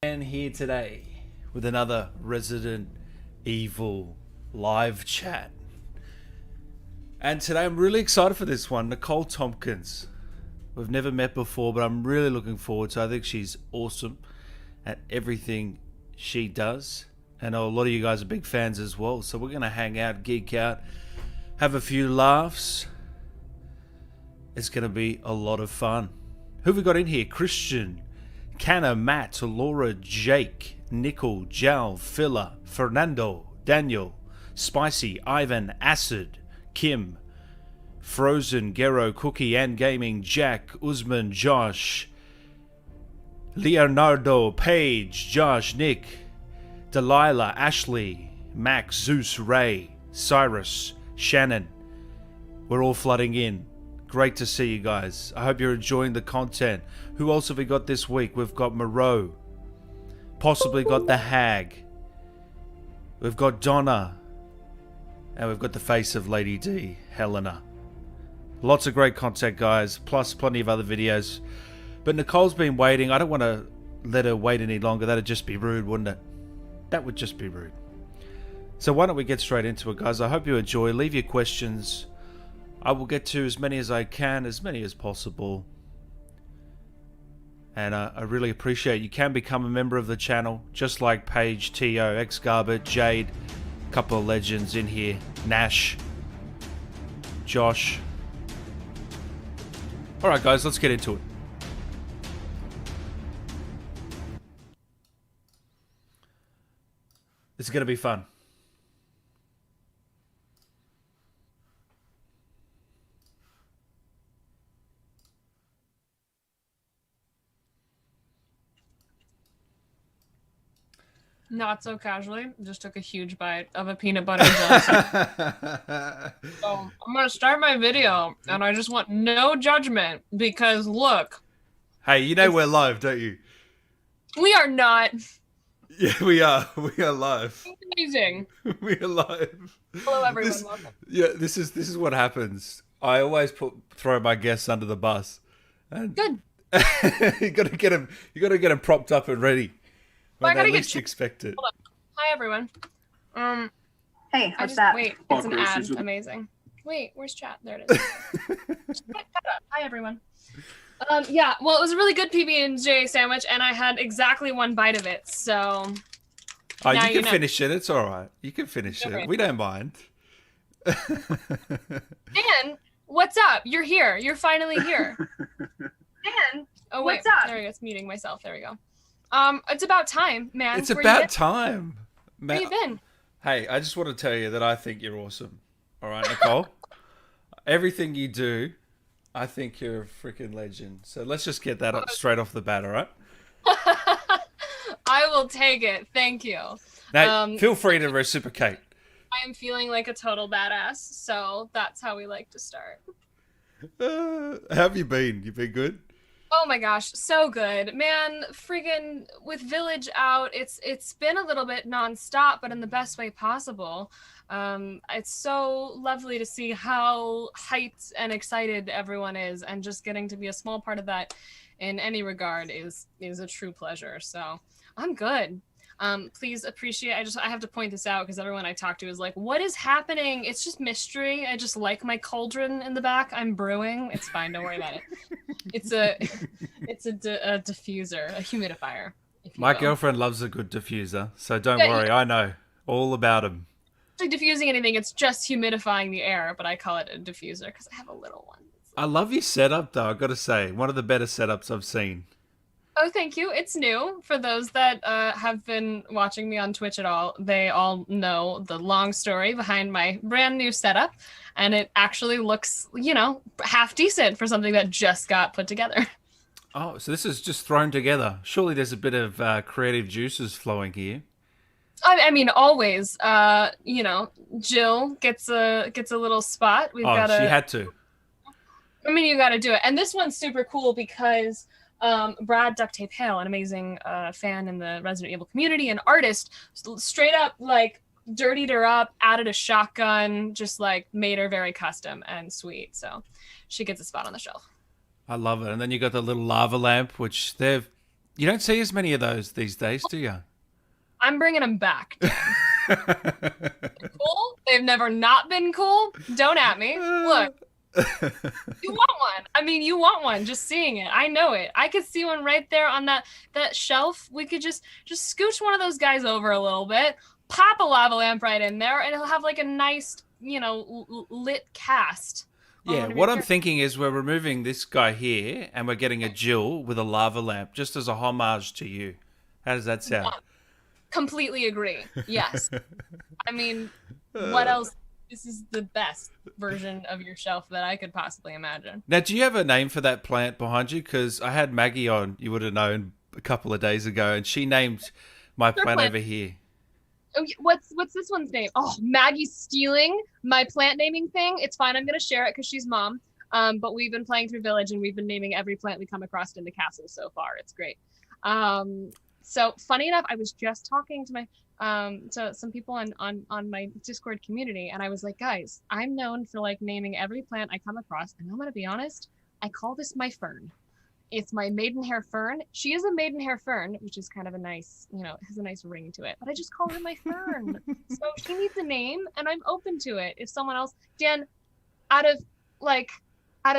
Ken here today with another Resident Evil live chat. And today I'm really excited for this one. Nicole Tompkins. We've never met before, but I'm really looking forward to it. I think she's awesome at everything she does. And a lot of you guys are big fans as well. So we're going to hang out, geek out, have a few laughs. It's going to be a lot of fun. Who have we got in here? Christian, Canna, Matt, Laura, Jake, Nickel, Jal, Filler, Fernando, Daniel, Spicy, Ivan, Acid, Kim, Frozen, Gero, Cookie, and Gaming, Jack, Usman, Josh, Leonardo, Paige, Josh, Nick, Delilah, Ashley, Max, Zeus, Ray, Cyrus, Shannon. We're all flooding in. Great to see you guys. I hope you're enjoying the content. Who else have we got this week? We've got Moreau. Possibly got the Hag. We've got Donna. And we've got the face of Lady D, Helena. Lots of great content, guys. Plus plenty of other videos. But Nicole's been waiting. I don't want to let her wait any longer. That'd just be rude, wouldn't it? That would just be rude. So why don't we get straight into it, guys? I hope you enjoy. Leave your questions. I will get to as many as I can, as many as possible. And I really appreciate you can become a member of the channel, just like Paige, T.O., X-Garbet, Jade, a couple of legends in here, Nash, Josh. Alright guys, let's get into it. This is going to be fun. Not so casually, just took a huge bite of a peanut butter jelly sandwich. So I'm gonna start my video, and I just want no judgment because look. Hey, you know we're live, don't you? We are not. Yeah, we are. We are live. Amazing. We are live. Hello, everyone. Welcome. Yeah, this is what happens. I always throw my guests under the bus. And Good. you gotta get them. You gotta get them propped up and ready. Well, I gotta least expect it. Hi, everyone. Hey, how's that? Wait, it's an ad. Amazing. Wait, where's chat? There it is. Hi, everyone. Yeah, well, it was a really good PB&J sandwich, and I had exactly one bite of it, so... Oh, you can finish it. It's all right. You can finish it. We don't mind. Dan, what's up? You're here. You're finally here. Dan, oh, wait. What's up? There we go. It's muting myself. There we go. It's about time, man. It's about time. Where you been? Hey, I just want to tell you that I think you're awesome. All right, Nicole? Everything you do, I think you're a freaking legend. So let's just get that up straight off the bat, all right? I will take it. Thank you. Now, feel free to reciprocate. I am feeling like a total badass, so that's how we like to start. How have you been? You been good? Oh my gosh, so good. Man, friggin' with Village out, it's been a little bit nonstop, but in the best way possible. It's so lovely to see how hyped and excited everyone is, and just getting to be a small part of that in any regard is a true pleasure. So I'm good. Please appreciate, I have to point this out because everyone I talk to is like, what is happening? It's just mystery. I just like my cauldron in the back. I'm brewing. It's fine. Don't worry about it. It's a diffuser, a humidifier. My girlfriend loves a good diffuser, so don't worry. I know all about them. Like diffusing anything, it's just humidifying the air, but I call it a diffuser because I have a little one. I love your setup, though. I got to say, one of the better setups I've seen. Oh, thank you. It's new. For those that have been watching me on Twitch at all, they all know the long story behind my brand new setup. And it actually looks, you know, half decent for something that just got put together. Oh, so this is just thrown together. Surely there's a bit of creative juices flowing here. I mean, always. You know, Jill gets a little spot. She had to. I mean, you got to do it. And this one's super cool because Brad Duct Tape Hale, an amazing fan in the Resident Evil community, an artist, straight up like dirtied her up, added a shotgun, just like made her very custom and sweet. So she gets a spot on the shelf. I love it. And then you got the little lava lamp, which they've You don't see as many of those these days, do you? I'm bringing them back, Dan. Cool? They've never not been cool. Don't at me. Look. You want one. I mean, you want one just seeing it. I know it. I could see one right there on that shelf. We could just scooch one of those guys over a little bit, pop a lava lamp right in there, and it'll have like a nice, lit cast. Yeah, what I'm thinking is we're removing this guy here and we're getting a Jill with a lava lamp just as a homage to you. How does that sound? Completely agree. Yes. I mean, what else? This is the best version of your shelf that I could possibly imagine. Now, do you have a name for that plant behind you? Because I had Maggie on, you would have known, a couple of days ago, and she named my plant over here. Oh, what's this one's name? Oh, Maggie's stealing my plant naming thing. It's fine. I'm going to share it because she's mom. But we've been playing through Village, and we've been naming every plant we come across in the castle so far. It's great. So funny enough, I was just talking to to some people on my Discord community, and I was like, guys, I'm known for like naming every plant I come across, and I'm gonna be honest, I call this my fern. It's my maidenhair fern. She is a maidenhair fern, which is kind of a nice, has a nice ring to it, but I just call her my fern. So she needs a name, and I'm open to it. If someone else, Dan, out of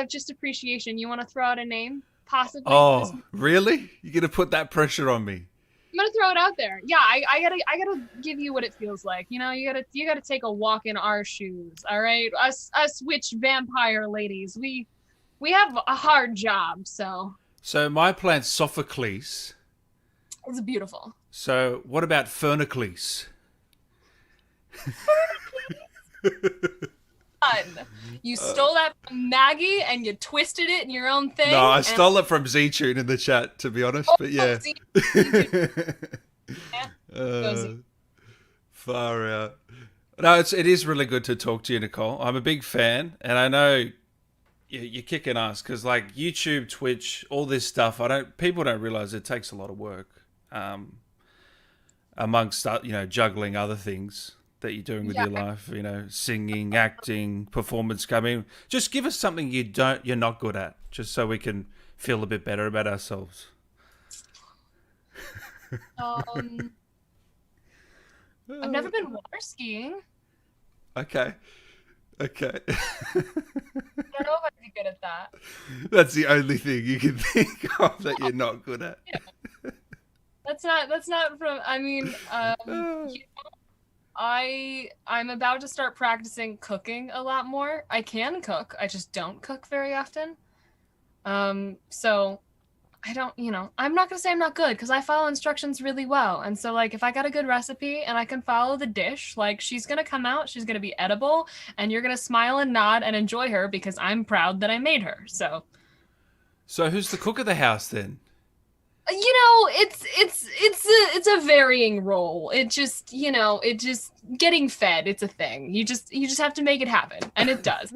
just appreciation, you want to throw out a name, possibly? Oh, really? You're gonna put that pressure on me? I'm gonna throw it out there. Yeah, I gotta give you what it feels like. You gotta take a walk in our shoes. All right, us witch vampire ladies. We have a hard job. So my plant's Sophocles. It's beautiful. So what about Fernacles? You stole that from Maggie and you twisted it in your own thing. No, I stole it from Z-Tune in the chat, to be honest. But yeah. Far out. No, it is really good to talk to you, Nicole. I'm a big fan, and I know you're kicking ass because like YouTube, Twitch, all this stuff. People don't realize it takes a lot of work, amongst juggling other things that you're doing with your life, singing, acting, performance coming. Just give us something you're not good at, just so we can feel a bit better about ourselves. I've never been water skiing. Okay. I don't know if I'd be good at that. That's the only thing you can think of that you're not good at. Yeah. That's not from, I mean, I'm about to start practicing cooking a lot more. I can cook. I just don't cook very often. So I don't, I'm not going to say I'm not good because I follow instructions really well. And so like, if I got a good recipe and I can follow the dish, like she's going to come out, she's going to be edible, and you're going to smile and nod and enjoy her because I'm proud that I made her. So who's the cook of the house then? It's a varying role. It just getting fed. It's a thing. You just have to make it happen, and it does.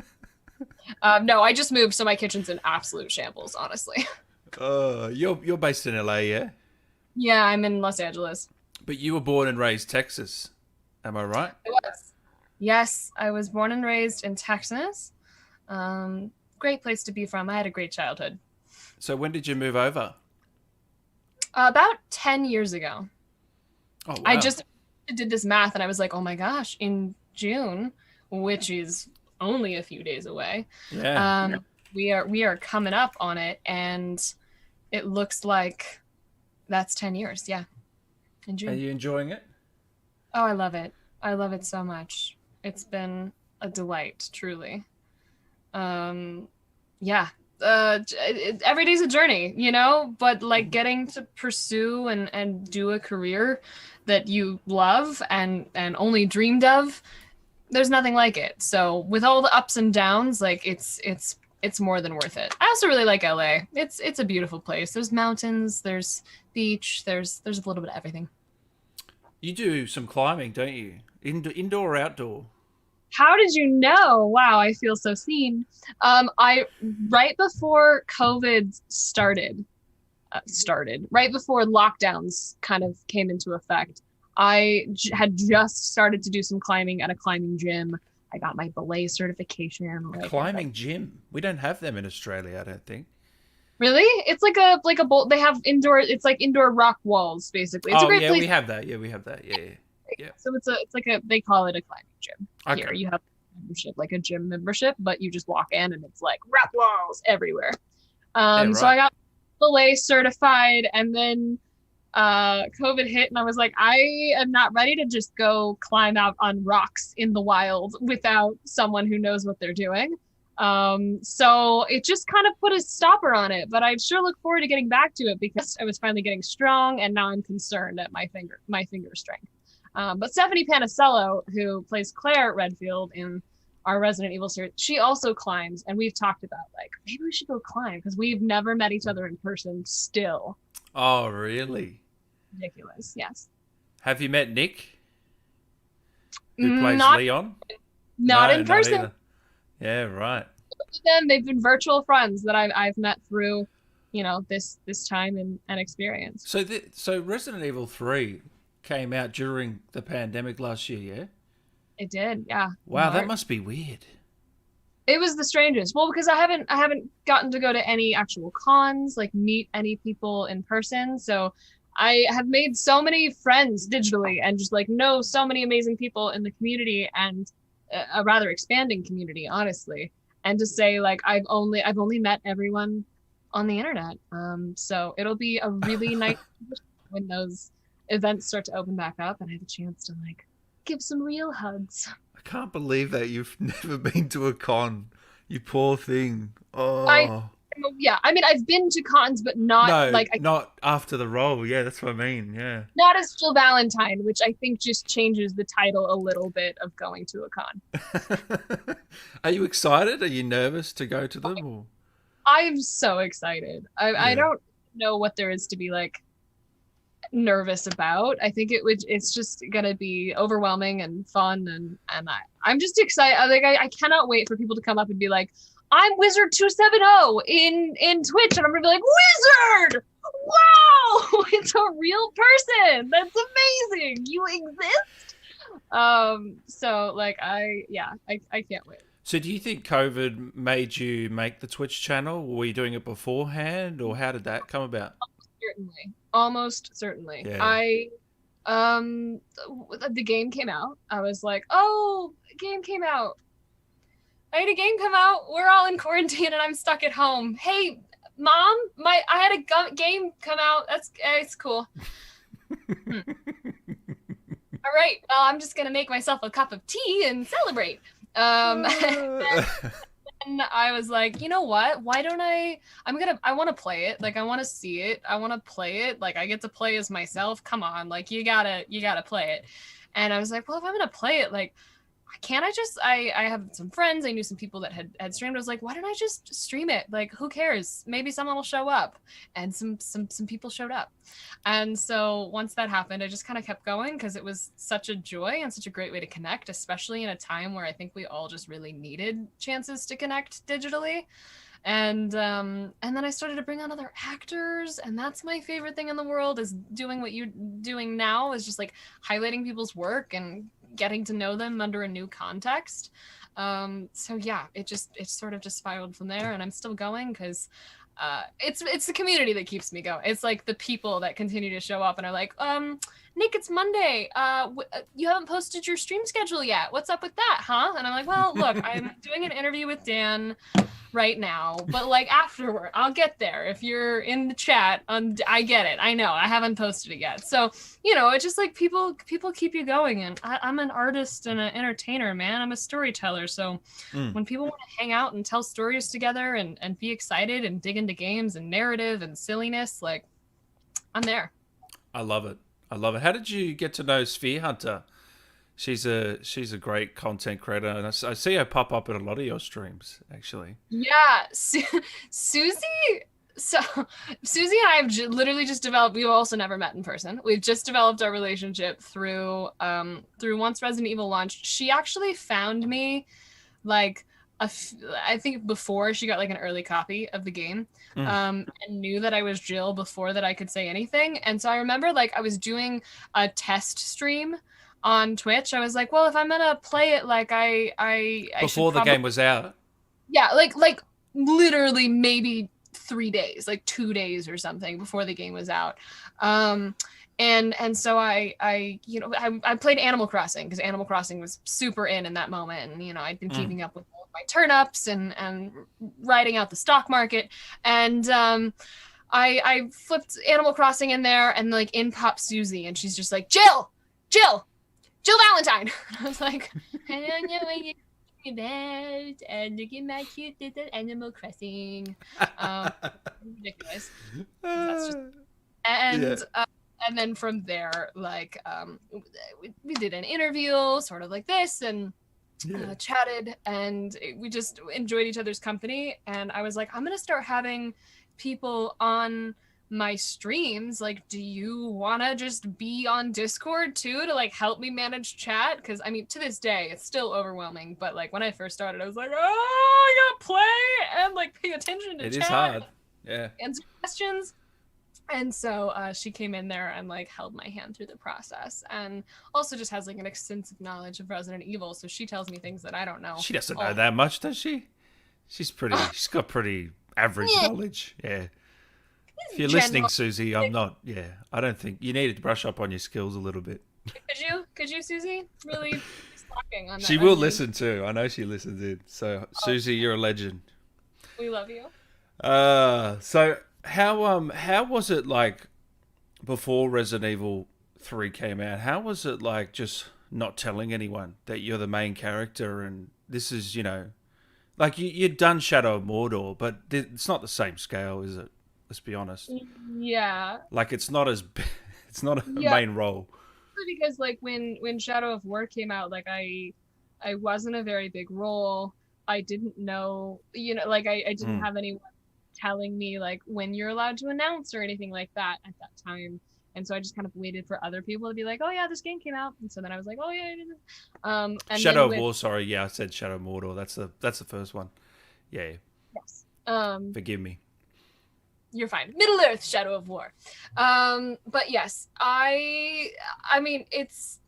No, I just moved, so my kitchen's in absolute shambles, honestly. You're based in LA, yeah? Yeah, I'm in Los Angeles. But you were born and raised Texas, am I right? I was. Yes, I was born and raised in Texas. Great place to be from. I had a great childhood. So when did you move over? About 10 years ago. Oh, wow. I just did this math and I was like, oh my gosh, in June, which is only a few days away. Yeah. We are coming up on it, and it looks like that's 10 years. Yeah. In June. Are you enjoying it? Oh, I love it. I love it so much. It's been a delight, truly. Yeah. Every day's a journey, but like getting to pursue and do a career that you love and only dreamed of, there's nothing like it. So with all the ups and downs, like it's more than worth it. I also really like LA. It's a beautiful place. There's mountains, there's beach, there's a little bit of everything. You do some climbing, don't you? Indoor or outdoor? How did you know? Wow, I feel so seen. I right before COVID started, right before lockdowns kind of came into effect, I had just started to do some climbing at a climbing gym. I got my belay certification. A climbing gym? We don't have them in Australia, I don't think. Really? It's like a bowl. They have indoor. It's like indoor rock walls, basically. It's a great place. we have that. Yeah, we have that. Yeah. So it's like they call it a climbing gym. Okay. Here you have membership, like a gym membership, but you just walk in and it's like rock walls everywhere. Right. So I got belay certified, and then COVID hit, and I was like, I am not ready to just go climb out on rocks in the wild without someone who knows what they're doing. So it just kind of put a stopper on it, but I sure look forward to getting back to it because I was finally getting strong, and now I'm concerned at my finger strength. But Stephanie Panicello, who plays Claire Redfield in our Resident Evil series, she also climbs, and we've talked about like maybe we should go climb because we've never met each other in person still. Oh, really? Ridiculous. Yes. Have you met Nick, who plays Leon? Not in person. Yeah, right. Them, they've been virtual friends that I've met through, this time and experience. So Resident Evil 3 came out during the pandemic last year, yeah? It did, yeah. Wow, that must be weird. It was the strangest. Well, because I haven't gotten to go to any actual cons, like meet any people in person. So I have made so many friends digitally and just like know so many amazing people in the community, and a rather expanding community, honestly. And to say like I've only met everyone on the internet. So it'll be a really nice when those events start to open back up and I have a chance to like give some real hugs. I can't believe that you've never been to a con. You poor thing. Oh. I mean, I've been to cons, but not not after the role. Yeah, that's what I mean. Yeah. Not as Jill Valentine, which I think just changes the title a little bit of going to a con. Are you excited? Are you nervous to go to them? Or? I'm so excited. I don't know what there is to be like nervous about. I think it's just gonna be overwhelming and fun, and I'm just excited. I cannot wait for people to come up and be like, I'm Wizard 270 in Twitch, and I'm gonna be like, Wizard! Wow, it's a real person. That's amazing. You exist. So like I can't wait. So do you think COVID made you make the Twitch channel? Were you doing it beforehand, or how did that come about? Almost certainly. Yeah. The game came out. I was like, oh, the game came out. I had a game come out. We're all in quarantine and I'm stuck at home. Hey, Mom, I had a game come out. It's cool. All right. Well, I'm just gonna make myself a cup of tea and celebrate. And I was like, you know what? Why don't I want to play it. Like, I want to see it. I want to play it. Like, I get to play as myself. Come on. Like, you gotta play it. And I was like, well, if I'm going to play it, like, can't I just, I have some friends. I knew some people that had streamed. I was like, why don't I just stream it? Like, who cares? Maybe someone will show up. And some people showed up. And so once that happened, I just kind of kept going because it was such a joy and such a great way to connect, especially in a time where I think we all just really needed chances to connect digitally. And then I started to bring on other actors, and that's my favorite thing in the world, is doing what you're doing now, is just like highlighting people's work and getting to know them under a new context. So yeah, it sort of just spiraled from there, and I'm still going because it's the community that keeps me going. It's like the people that continue to show up and are like, Nick, it's Monday. You haven't posted your stream schedule yet. What's up with that, huh? And I'm like, well, look, I'm doing an interview with Dan right now, but like afterward, I'll get there. If you're in the chat, I get it. I know I haven't posted it yet. So, it's just like people keep you going. And I'm an artist and an entertainer, man. I'm a storyteller. So when people want to hang out and tell stories together and be excited and dig into games and narrative and silliness, like, I'm there. I love it. How did you get to know Sphere Hunter? She's a great content creator, and I see her pop up in a lot of your streams, actually. Yeah, Susie. So Susie and I have literally just developed. We've also never met in person. We've just developed our relationship through once Resident Evil launched. She actually found me, like, I think before she got like an early copy of the game, and knew that I was Jill before that I could say anything. And so I remember like I was doing a test stream on Twitch. I was like, well, if I'm gonna play it, like I before the game was out. Yeah, like literally maybe 3 days, like 2 days or something before the game was out. And so I played Animal Crossing because Animal Crossing was super in that moment. And, you know, I'd been keeping up with all of my turnips and riding out the stock market. And I flipped Animal Crossing in there, and like in pops Susie, and she's just like, Jill Valentine. And I was like, I don't know what you're talking about. And look at my cute little Animal Crossing. Ridiculous. That's just, and then from there, like, we did an interview, sort of like this, and chatted, and we just enjoyed each other's company. And I was like, I'm gonna start having people on my streams. Like, do you want to just be on Discord too to like help me manage chat? Because I mean, to this day, it's still overwhelming. But like when I first started, I was like, oh, I gotta play and like pay attention to chat. It is hard. Yeah. Answer questions. And so she came in there and like held my hand through the process, and also just has like an extensive knowledge of Resident Evil. So she tells me things that I don't know. She doesn't know that much, does she? She's got pretty average knowledge. Yeah. If you're listening, Susie, I'm not. Yeah, I don't think you needed to brush up on your skills a little bit. Could you, Susie? Really slacking on that. She will listen too. I know she listens in. So, Susie, you're a legend. We love you. So how was it like before Resident Evil 3 came out? How was it like just not telling anyone that you're the main character and this is, you know, like you'd done Shadow of Mordor, but it's not the same scale, is it? Let's be honest. Yeah. Like it's not a main role. Because like when Shadow of War came out, like I wasn't a very big role. I didn't know, you know, like I didn't have anyone telling me like when you're allowed to announce or anything like that at that time. And so I just kind of waited for other people to be like, oh yeah, this game came out. And so then I was like, oh yeah. And Shadow of War, sorry. Yeah, I said Shadow of Mordor. That's the first one. Yeah. Yes. Forgive me. You're fine. Middle Earth, Shadow of War. But yes, I mean, it's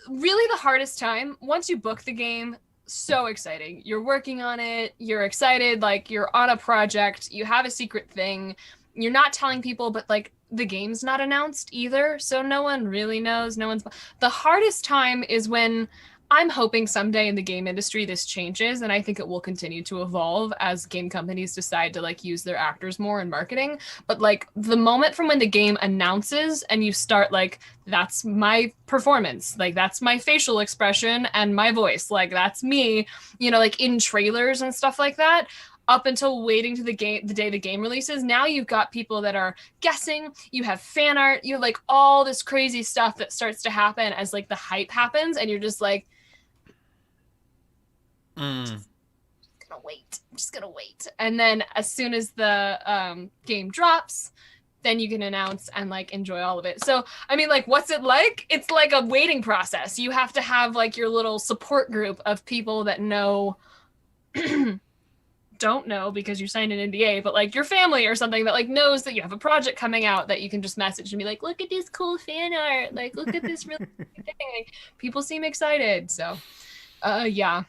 really the hardest time. Once you book the game, so exciting. You're working on it. You're excited. Like you're on a project. You have a secret thing. You're not telling people, but like the game's not announced either. So no one really knows. The hardest time is when I'm hoping someday in the game industry this changes, and I think it will continue to evolve as game companies decide to like use their actors more in marketing. But like the moment from when the game announces and you start like, that's my performance, like that's my facial expression and my voice, like that's me, you know, like in trailers and stuff like that, up until waiting to the day the game releases. Now you've got people that are guessing, you have fan art, you have like all this crazy stuff that starts to happen as like the hype happens, and you're just like, I'm just gonna wait. And then as soon as the game drops, then you can announce and like enjoy all of it. So I mean, like, what's it like? It's like a waiting process. You have to have like your little support group of people that know don't know because you signed an NDA, but like your family or something that like knows that you have a project coming out that you can just message and be like, look at this cool fan art, like look at this really thing. Like, people seem excited. So yeah.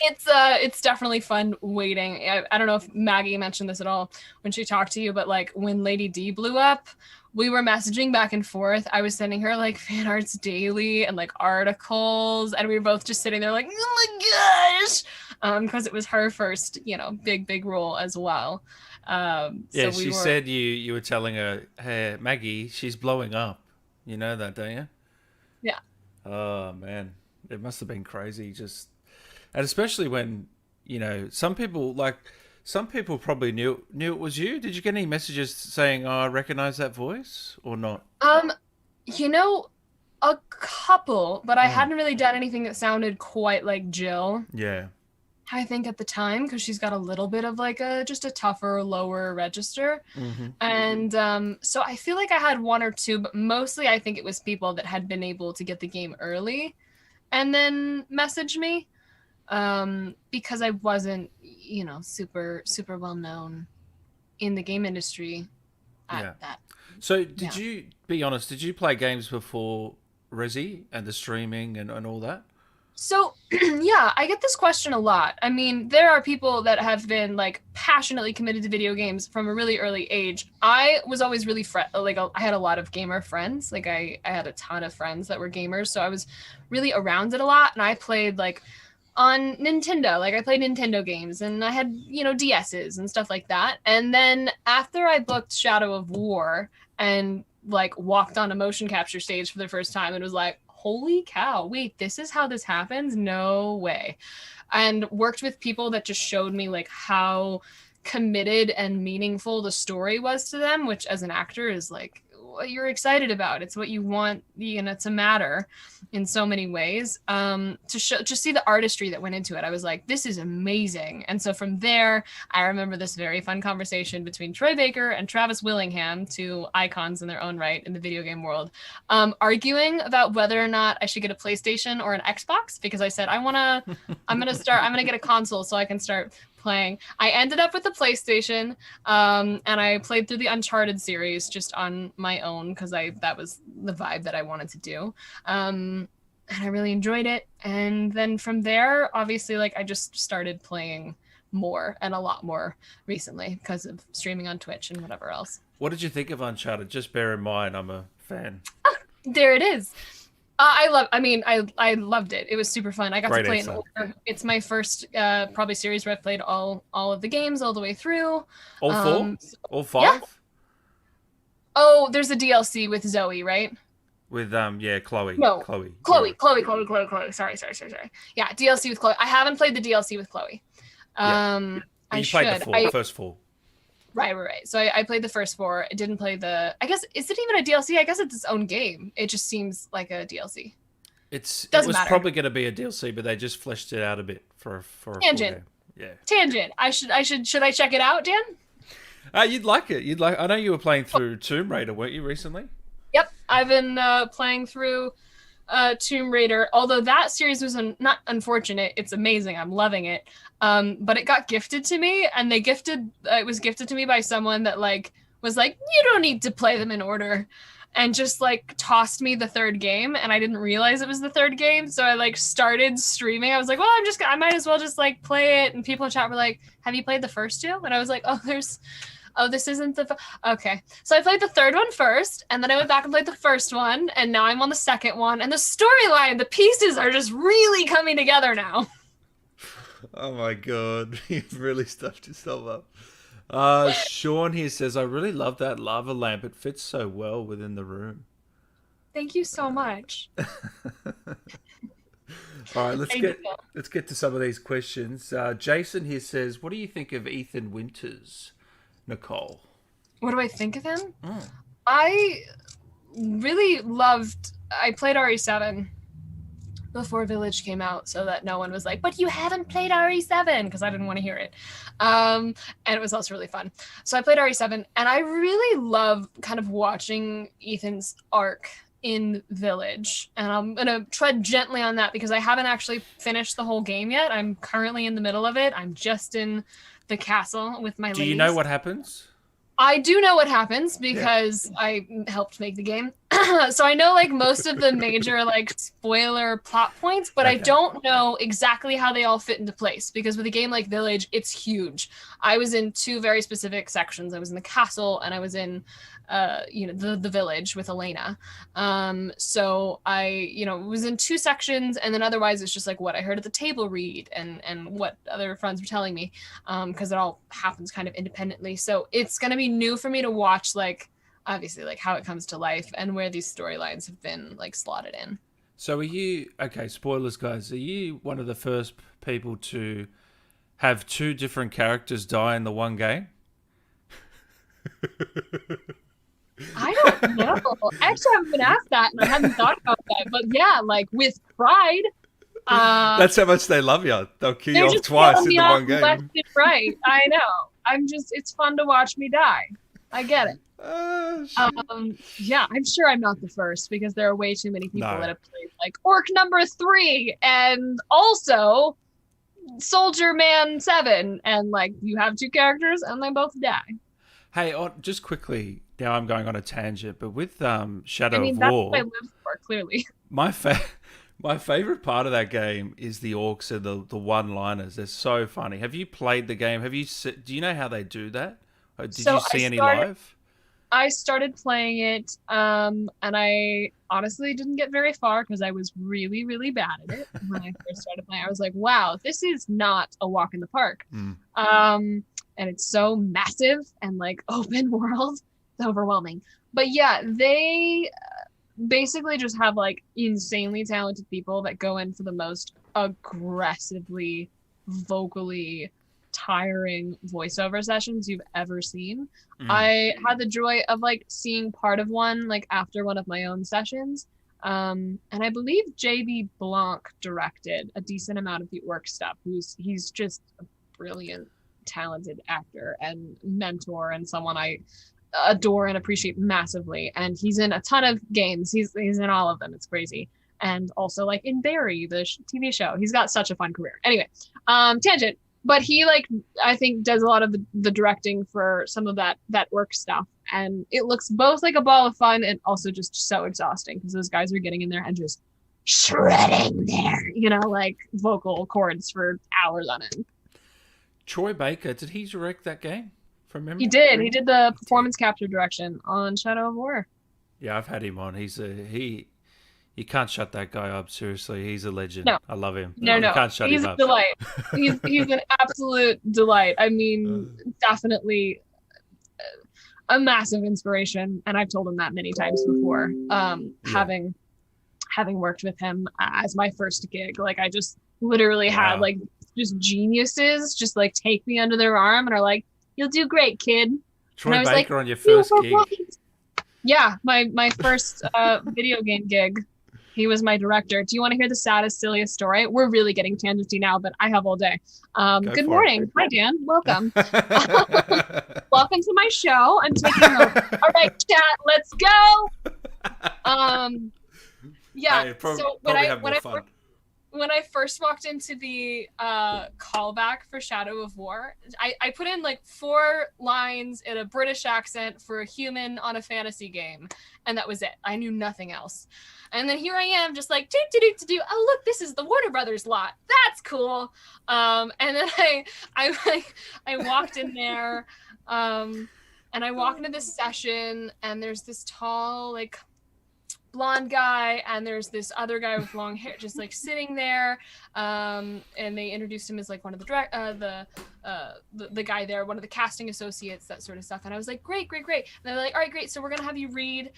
It's definitely fun waiting. I don't know if Maggie mentioned this at all when she talked to you, but like when Lady D blew up, we were messaging back and forth. I was sending her like fan arts daily and like articles, and we were both just sitting there like, oh my gosh, because it was her first, you know, big role as well. Yeah, so she said you were telling her, hey Maggie, she's blowing up. You know that, don't you? Yeah. Oh man, it must have been crazy. And especially when, you know, some people probably knew it was you. Did you get any messages saying, oh, I recognize that voice or not? You know, a couple, but I hadn't really done anything that sounded quite like Jill. Yeah. I think at the time, because she's got a little bit of like just a tougher, lower register. Mm-hmm. And so I feel like I had one or two, but mostly I think it was people that had been able to get the game early and then message me. Because I wasn't, you know, super well known in the game industry at that. So did you, be honest, did you play games before Resi and the streaming and all that? So, yeah, I get this question a lot. I mean, there are people that have been like passionately committed to video games from a really early age. I was always really I had a lot of gamer friends. Like I had a ton of friends that were gamers, so I was really around it a lot, and I played like on Nintendo. Like I played Nintendo games, and I had, DSs and stuff like that. And then after I booked Shadow of War and like walked on a motion capture stage for the first time, it was like, holy cow, wait, this is how this happens? No way. And worked with people that just showed me like how committed and meaningful the story was to them, which as an actor is like what you're excited about. It's what you want, to matter in so many ways. To see the artistry that went into it, I was like, this is amazing. And so from there, I remember this very fun conversation between Troy Baker and Travis Willingham, two icons in their own right in the video game world, arguing about whether or not I should get a PlayStation or an Xbox, because I said, I'm gonna get a console so I can start playing. I ended up with the PlayStation, and I played through the Uncharted series just on my own because that was the vibe that I wanted to do. And I really enjoyed it. And then from there, obviously, like I just started playing more and a lot more recently because of streaming on Twitch and whatever else. What did you think of Uncharted? Just bear in mind, I'm a fan. There it is. I loved it. It was super fun. I got to play it in order. It's my first probably series where I've played all of the games all the way through. All four? All five? Yeah. Oh, there's a DLC with Zoe, right? With Chloe. No. Chloe. Chloe. Sorry. Yeah, DLC with Chloe. I haven't played the DLC with Chloe. Yeah. You played the first four. Right. So I played the first four. I didn't play I guess, is it even a DLC? I guess it's its own game. It just seems like a DLC. It was probably going to be a DLC, but they just fleshed it out a bit for a tangent. Yeah. Tangent. Should I check it out, Dan? You'd like it. I know you were playing through Tomb Raider, weren't you, recently? Yep, I've been playing through Tomb Raider, although that series was not unfortunate. It's amazing. I'm loving it. But it got gifted to me, and it was gifted to me by someone that was like, you don't need to play them in order, and just tossed me the third game, and I didn't realize it was the third game. So I started streaming. I was like, well, I might as well just play it. And people in chat were like, have you played the first two? And I was like, this isn't okay. So I played the third one first, and then I went back and played the first one, and now I'm on the second one. And the storyline, the pieces are just really coming together now. Oh my god, you've really stuffed yourself up. Sean here says, I really love that lava lamp. It fits so well within the room. Thank you so much. All right, let's get to some of these questions. Jason here says, what do you think of Ethan Winters, Nicole? What do I think of him? I really I played RE7 before Village came out, so that no one was like, but you haven't played RE7, because I didn't want to hear it. And it was also really fun. So I played RE7, and I really love kind of watching Ethan's arc in Village. And I'm going to tread gently on that because I haven't actually finished the whole game yet. I'm currently in the middle of it. I'm just in the castle with my ladies. Do you know what happens? I do know what happens because I helped make the game. So I know most of the major spoiler plot points, but okay. I don't know exactly how they all fit into place, because with a game like Village, it's huge. I was in two very specific sections. I was in the castle and I was in the village with Elena. So I was in two sections, and then otherwise it's just what I heard at the table read and what other friends were telling me, because it all happens kind of independently. So it's going to be new for me to watch obviously how it comes to life and where these storylines have been slotted in. So are you, okay, spoilers guys, are you one of the first people to have two different characters die in the one game? I don't know. Actually, I haven't been asked that, and I hadn't thought about that. But yeah, with pride. That's how much they love you. They'll kill you off twice in the one game. Left and right. I know. it's fun to watch me die. I get it. Yeah, I'm sure I'm not the first, because there are way too many people that have played Orc number 3 and also Soldier Man 7, and you have two characters and they both die. Hey, just quickly, now I'm going on a tangent, but with Shadow of War, that's what I live for, clearly. My favorite part of that game is the orcs and the one-liners. They're so funny. Have you played the game? Do you know how they do that? Or did you see any live? I started playing it, and I honestly didn't get very far because I was really, really bad at it when I first started playing. I was like, wow, this is not a walk in the park. And it's so massive and like open world. It's overwhelming. But yeah, they basically just have like insanely talented people that go in for the most aggressively, vocally tiring voiceover sessions you've ever seen. I had the joy of like seeing part of one like after one of my own sessions, and I believe JB Blanc directed a decent amount of the orc stuff. He's just a brilliant, talented actor and mentor, and someone I adore and appreciate massively. And he's in a ton of games. He's in all of them. It's crazy. And also like in Barry, the TV show. He's got such a fun career. Anyway, tangent. But he like I think does a lot of the directing for some of that orc stuff, and it looks both like a ball of fun and also just so exhausting because those guys are getting in there and just shredding their like vocal cords for hours on end. Troy Baker, did he direct that game from memory? He did. He did the performance capture direction on Shadow of War. Yeah, I've had him on. You can't shut that guy up, seriously. He's a legend. No. I love him. No. You can't shut He's him up. a delight. He's an absolute delight. I mean, definitely a massive inspiration. And I've told him that many times before. Having worked with him as my first gig, like I just literally had like just geniuses just like take me under their arm and are like, "You'll do great, kid." Troy Baker on your first gig. Yeah, my first video game gig. He was my director. Do you want to hear the saddest, silliest story? We're really getting tangenty now, but I have all day. Good morning. Hi, Dan. Welcome. Welcome to my show. I'm taking over. All right, chat, let's go. Yeah. Hey, So when I first walked into the callback for Shadow of War, I put in like 4 lines in a British accent for a human on a fantasy game, and that was it. I knew nothing else. And then here I am, just like do. Oh look, this is the Warner Brothers lot. That's cool. And then I walked in there, and I walk into this session, and there's this tall like blonde guy and there's this other guy with long hair just like sitting there, and they introduced him as like one of the guy there, one of the casting associates, that sort of stuff. And I was like, great. And they're like, all right, great, so we're gonna have you read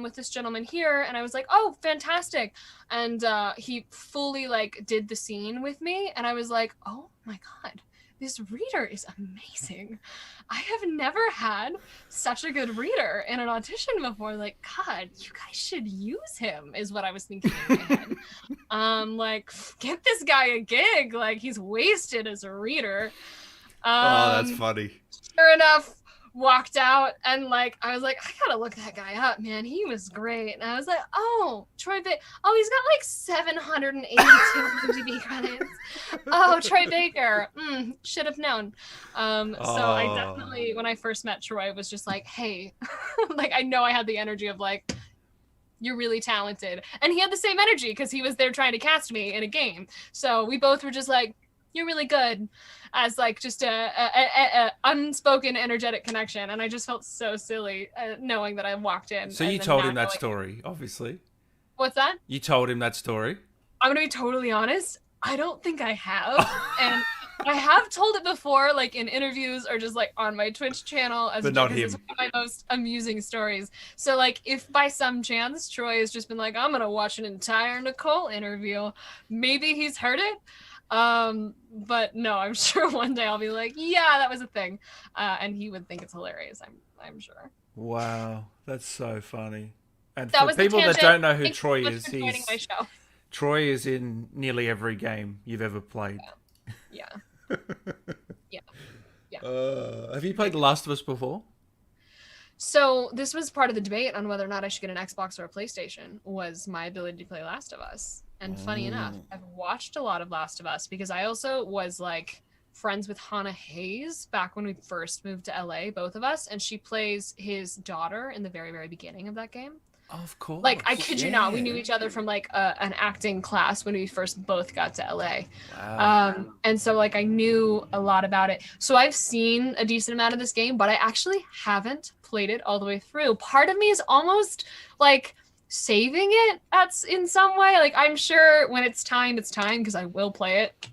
with this gentleman here. And I was like, oh, fantastic. And he fully like did the scene with me, and I was like, oh my god, this reader is amazing. I have never had such a good reader in an audition before. Like, God, you guys should use him, is what I was thinking in my head. Like, get this guy a gig. Like, he's wasted as a reader. Oh, that's funny. Sure enough, walked out, and like I was like, I gotta look that guy up, man. He was great. And I was like, oh, Troy Baker. Oh, he's got like 782 IMDb credits. Oh, Troy Baker. Should have known. So I definitely, when I first met Troy, was just like, hey, like I know I had the energy of like, you're really talented. And he had the same energy because he was there trying to cast me in a game. So we both were just like, you're really good, as like just a unspoken energetic connection. And I just felt so silly knowing that I walked in. So you told him that story, obviously. What's that? You told him that story? I'm going to be totally honest. I don't think I have. And I have told it before, like in interviews or just like on my Twitch channel. But not him. It's one of my most amusing stories. So like if by some chance Troy has just been like, I'm going to watch an entire Nicole interview, maybe he's heard it. But no, I'm sure one day I'll be like, yeah, that was a thing. And he would think it's hilarious. I'm sure. Wow. That's so funny. And that for people that don't know who Troy is, Troy is in nearly every game you've ever played. Yeah. Have you played The Last of Us before? So this was part of the debate on whether or not I should get an Xbox or a PlayStation, was my ability to play Last of Us. And funny enough, I've watched a lot of Last of Us because I also was like friends with Hannah Hayes back when we first moved to LA, both of us. And she plays his daughter in the very, very beginning of that game. Of course. Like, I kid you not, we knew each other from like an acting class when we first both got to LA. Wow. And so like I knew a lot about it. So I've seen a decent amount of this game, but I actually haven't played it all the way through. Part of me is almost like saving it in some way. Like, I'm sure when it's time because I will play it.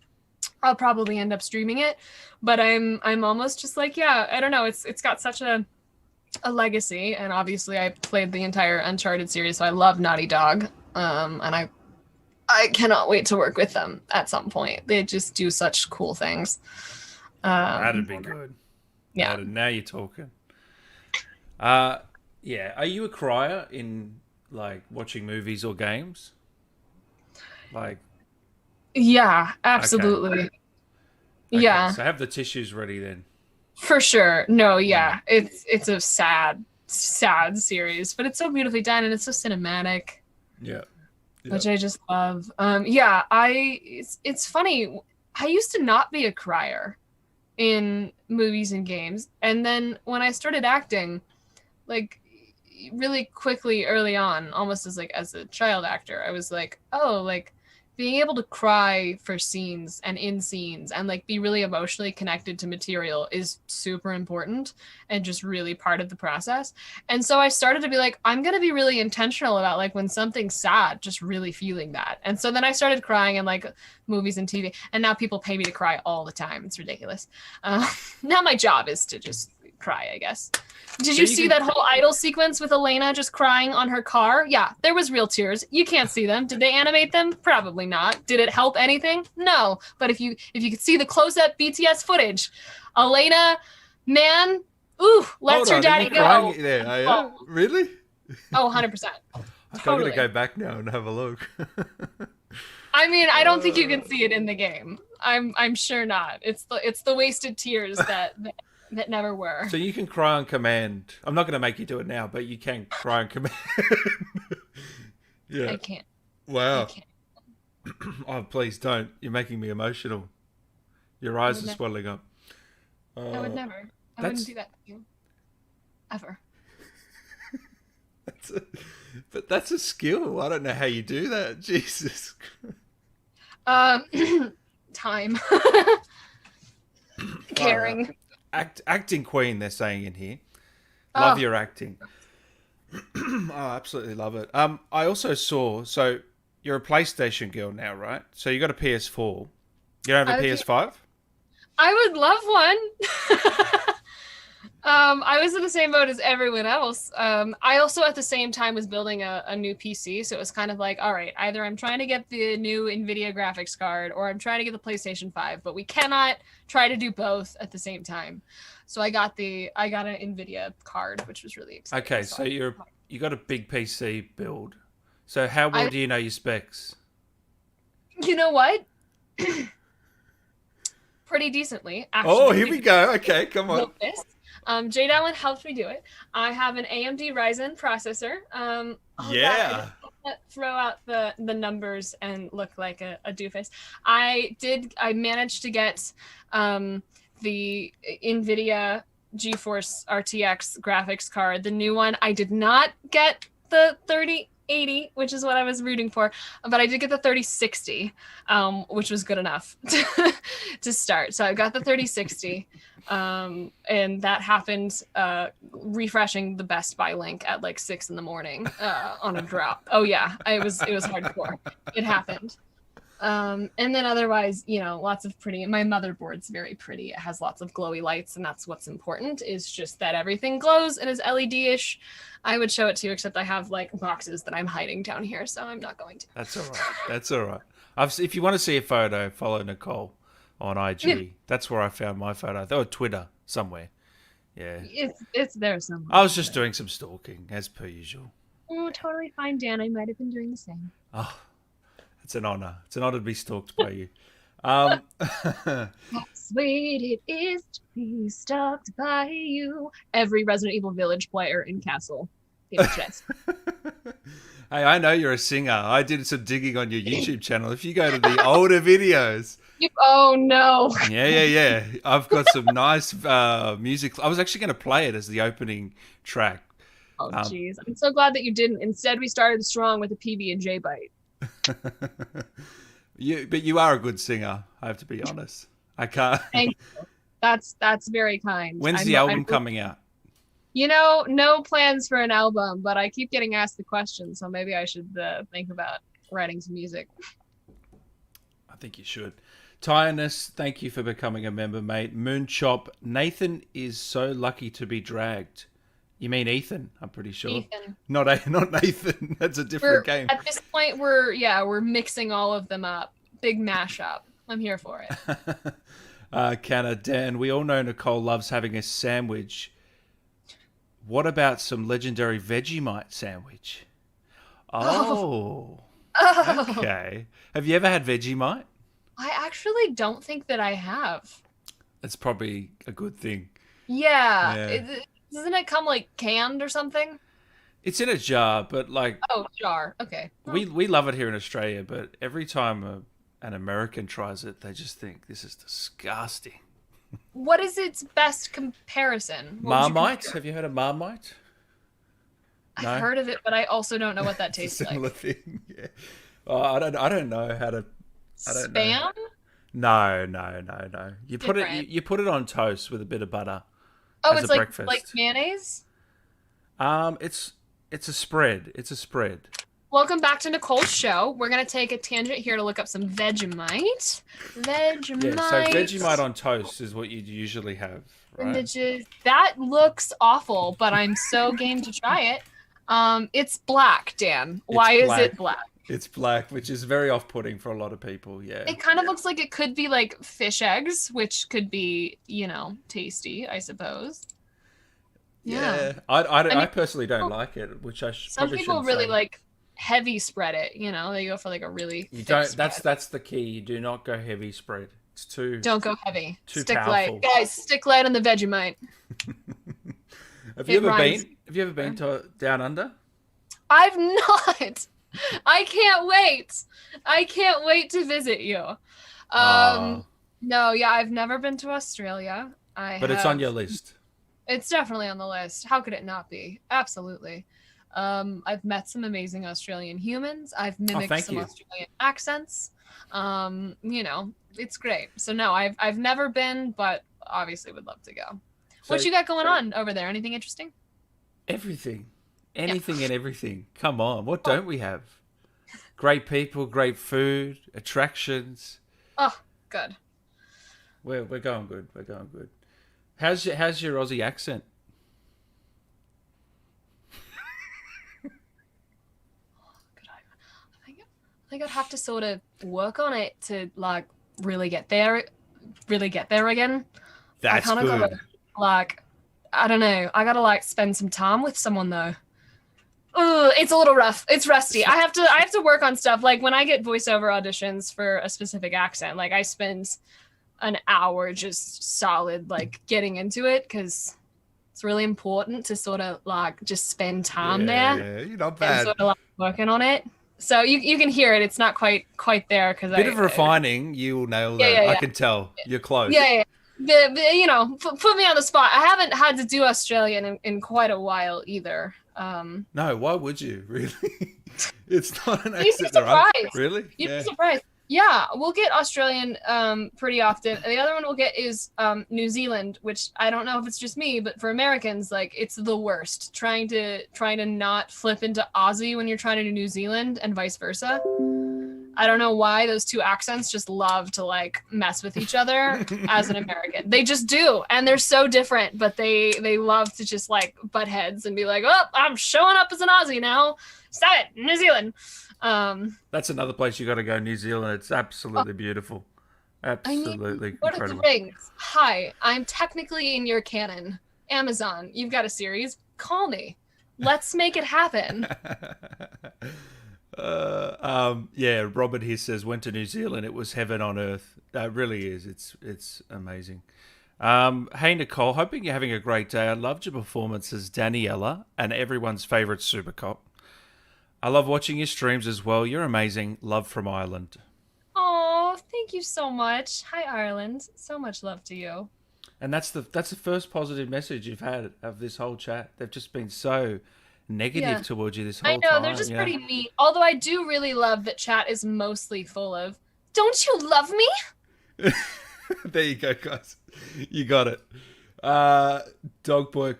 I'll probably end up streaming it, but I'm almost just like, yeah, I don't know. It's got such a legacy, and obviously I played the entire Uncharted series, so I love Naughty Dog, and I cannot wait to work with them at some point. They just do such cool things. That'd be good. Yeah. Now you're talking. Yeah. Are you a crier in like watching movies or games? Like. Yeah, absolutely. Okay. Yeah. So have the tissues ready then. For sure. No, yeah. It's a sad series, but it's so beautifully done and it's so cinematic. Yeah. Which I just love. Yeah, it's funny. I used to not be a crier in movies and games. And then when I started acting, like really quickly early on, almost as a child actor, I was like, oh, like being able to cry for scenes and in scenes and like be really emotionally connected to material is super important and just really part of the process. And so I started to be like, I'm going to be really intentional about like when something's sad, just really feeling that. And so then I started crying in like movies and TV, and now people pay me to cry all the time. It's ridiculous. Now my job is to just cry, I guess. Did you see that whole idol sequence with Elena just crying on her car? Yeah, there was real tears. You can't see them. Did they animate them? Probably not. Did it help anything? No. But if you could see the close-up BTS footage, Elena, man, lets her daddy go. There, oh. Really? Oh, 100%. I'm going to go back now and have a look. I mean, I don't think you can see it in the game. I'm sure not. It's the wasted tears that never were. So you can cry on command. I'm not going to make you do it now, but you can cry on command. Yeah. I can't. Wow. I can't. Oh, please don't. You're making me emotional. Your eyes are swelling up. I would never. I wouldn't do that to you. Ever. But that's a skill. I don't know how you do that. Jesus. Time. Caring. Acting queen, they're saying in here. Love your acting. Oh, absolutely love it. I also saw, so you're a PlayStation girl now, right? So you got a PS4. You don't have a PS5? I would love one. I was in the same boat as everyone else. I also at the same time was building a new PC, so it was kind of like, all right, either I'm trying to get the new NVIDIA graphics card or I'm trying to get the PlayStation 5, but we cannot try to do both at the same time. So I got an NVIDIA card, which was really exciting. Okay, so you got a big PC build. So how well do you know your specs? You know what? Pretty decently, actually. Oh, here we go. Okay, come on. Jade Allen helped me do it. I have an AMD Ryzen processor. Yeah. God, throw out the numbers and look like a doofus. I managed to get the NVIDIA GeForce RTX graphics card, the new one. I did not get the 3080, which is what I was rooting for, but I did get the 3060, which was good enough to start. So I got the 3060. And that happened refreshing the Best Buy link at like 6 a.m. On a drop. Oh yeah, it was hardcore. It happened. And then otherwise, lots of pretty. My motherboard's very pretty. It has lots of glowy lights, and that's what's important. Is just that everything glows and is LED-ish. I would show it to you, except I have like boxes that I'm hiding down here, so I'm not going to. That's all right. If you want to see a photo, follow Nicole on IG. Yeah. That's where I found my photo. Or Twitter, somewhere. Yeah. It's there somewhere. I was just doing some stalking, as per usual. Oh, totally fine, Dan. I might have been doing the same. Oh, it's an honor. It's an honor to be stalked by you. How sweet it is to be stalked by you. Every Resident Evil Village player in Castle. Hey, I know you're a singer. I did some digging on your YouTube channel. If you go to the older videos. Oh, no. Yeah. I've got some nice music. I was actually going to play it as the opening track. Oh, jeez. I'm so glad that you didn't. Instead, we started strong with a PB&J bite. But you are a good singer, I have to be honest. I can't. Thank you. That's very kind. When's the album coming out? You know, no plans for an album, but I keep getting asked the question, so maybe I should think about writing some music. I think you should. Tyrannus, thank you for becoming a member, mate. Moonchop, Nathan is so lucky to be dragged. You mean Ethan, I'm pretty sure. Ethan. Not Nathan. That's a different game. At this point, we're mixing all of them up. Big mashup. I'm here for it. Canna, Dan, we all know Nicole loves having a sandwich. What about some legendary Vegemite sandwich? Oh. Okay. Have you ever had Vegemite? I actually don't think that I have. That's probably a good thing. Yeah. Doesn't it come like canned or something? It's in a jar, but like... Oh, jar. Okay. We love it here in Australia, but every time an American tries it, they just think, this is disgusting. What is its best comparison? Marmite? Have you heard of Marmite? No? I've heard of it, but I also don't know what that tastes like. Similar like. Thing. Yeah. Oh, I don't know how to. Spam? No. You put it on toast with a bit of butter. Oh, as it's a like breakfast. Mayonnaise? It's a spread. It's a spread. Welcome back to Nicole's show. We're gonna take a tangent here to look up some Vegemite. Yeah, so Vegemite on toast is what you'd usually have, right? That looks awful, but I'm so game to try it. It's black, Dan. Why is it black? It's black, which is very off-putting for a lot of people, yeah. It kind of looks like it could be like fish eggs, which could be, tasty, I suppose. Yeah. I personally don't like it, which I some people really like heavy spread it, they go for like a really thick spread. That's the key. You do not go heavy spread. It's too... Don't go heavy. Stick powerful. Light. Guys, stick light on the Vegemite. Have you ever been to Down Under? I've not. I can't wait to visit you. No, yeah, I've never been to Australia. It's on your list. It's definitely on the list. How could it not be? Absolutely. I've met some amazing Australian humans. I've mimicked some Australian accents. It's great. So no, I've never been, but obviously would love to go. So, what you got going on over there? Anything interesting? Everything. Anything and everything. Come on. What don't we have? Great people, great food, attractions. Oh, good. We're going good. We're going good. How's your Aussie accent? I think I'd have to sort of work on it to like really get there again. That's good. Gotta, I don't know. I gotta spend some time with someone though. Ooh, it's a little rough. It's rusty. I have to work on stuff. Like when I get voiceover auditions for a specific accent, I spend an hour just solid getting into it because it's really important to sort of just spend time there. Yeah, you're not bad. And sort of working on it. So you can hear it. It's not quite there because bit of refining. You will nail that. Yeah. I can tell. You're close. Yeah. Put me on the spot. I haven't had to do Australian in quite a while either. No, why would you? Really? It's not an accent. You'd be surprised. Really? You'd be surprised. Yeah, we'll get Australian pretty often. And the other one we'll get is New Zealand, which I don't know if it's just me, but for Americans, it's the worst. Trying to not flip into Aussie when you're trying to do New Zealand and vice versa. I don't know why those two accents just love to mess with each other as an American. They just do, and they're so different, but they love to just butt heads and be like, "Oh, I'm showing up as an Aussie now. Stop it, New Zealand." That's another place you got to go, New Zealand. It's absolutely beautiful. Absolutely incredible. Lord of the Rings. Hi, I'm technically in your canon. Amazon, you've got a series. Call me. Let's make it happen. Yeah, Robert here says, went to New Zealand. It was heaven on earth. It really is. It's amazing. Hey, Nicole, hoping you're having a great day. I loved your performance as Daniela and everyone's favorite super cop. I love watching your streams as well. You're amazing. Love from Ireland. Oh, thank you so much. Hi, Ireland. So much love to you. And that's the first positive message you've had of this whole chat. They've just been so negative towards you this whole I know, time. they're just pretty mean. Although I do really love that chat is mostly full of, "Don't you love me?" There you go, guys. You got it. Dog Boy,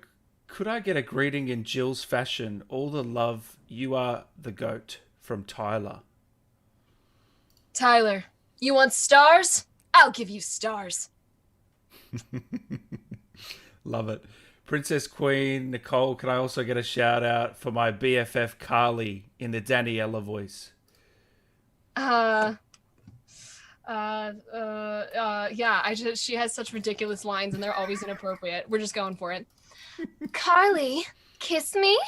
could I get a greeting in Jill's fashion? All the love, you are the goat, from Tyler. Tyler, you want stars? I'll give you stars. Love it. Princess Queen Nicole, can I also get a shout out for my BFF Carly in the Daniela voice? Yeah, she has such ridiculous lines and they're always inappropriate. We're just going for it. Carly, kiss me?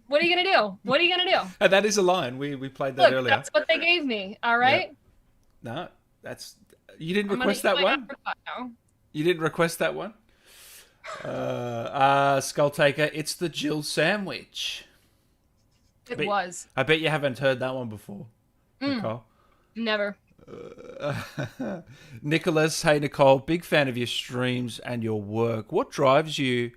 What are you gonna do? What are you gonna do? And that is a line. We played that earlier. That's what they gave me. All right. Yep. No, that's you didn't request that one. You didn't request that one. Skull Taker, it's the Jill sandwich. It was. I bet you haven't heard that one before, Nicole. Never. Nicholas, hey Nicole, big fan of your streams and your work. What drives you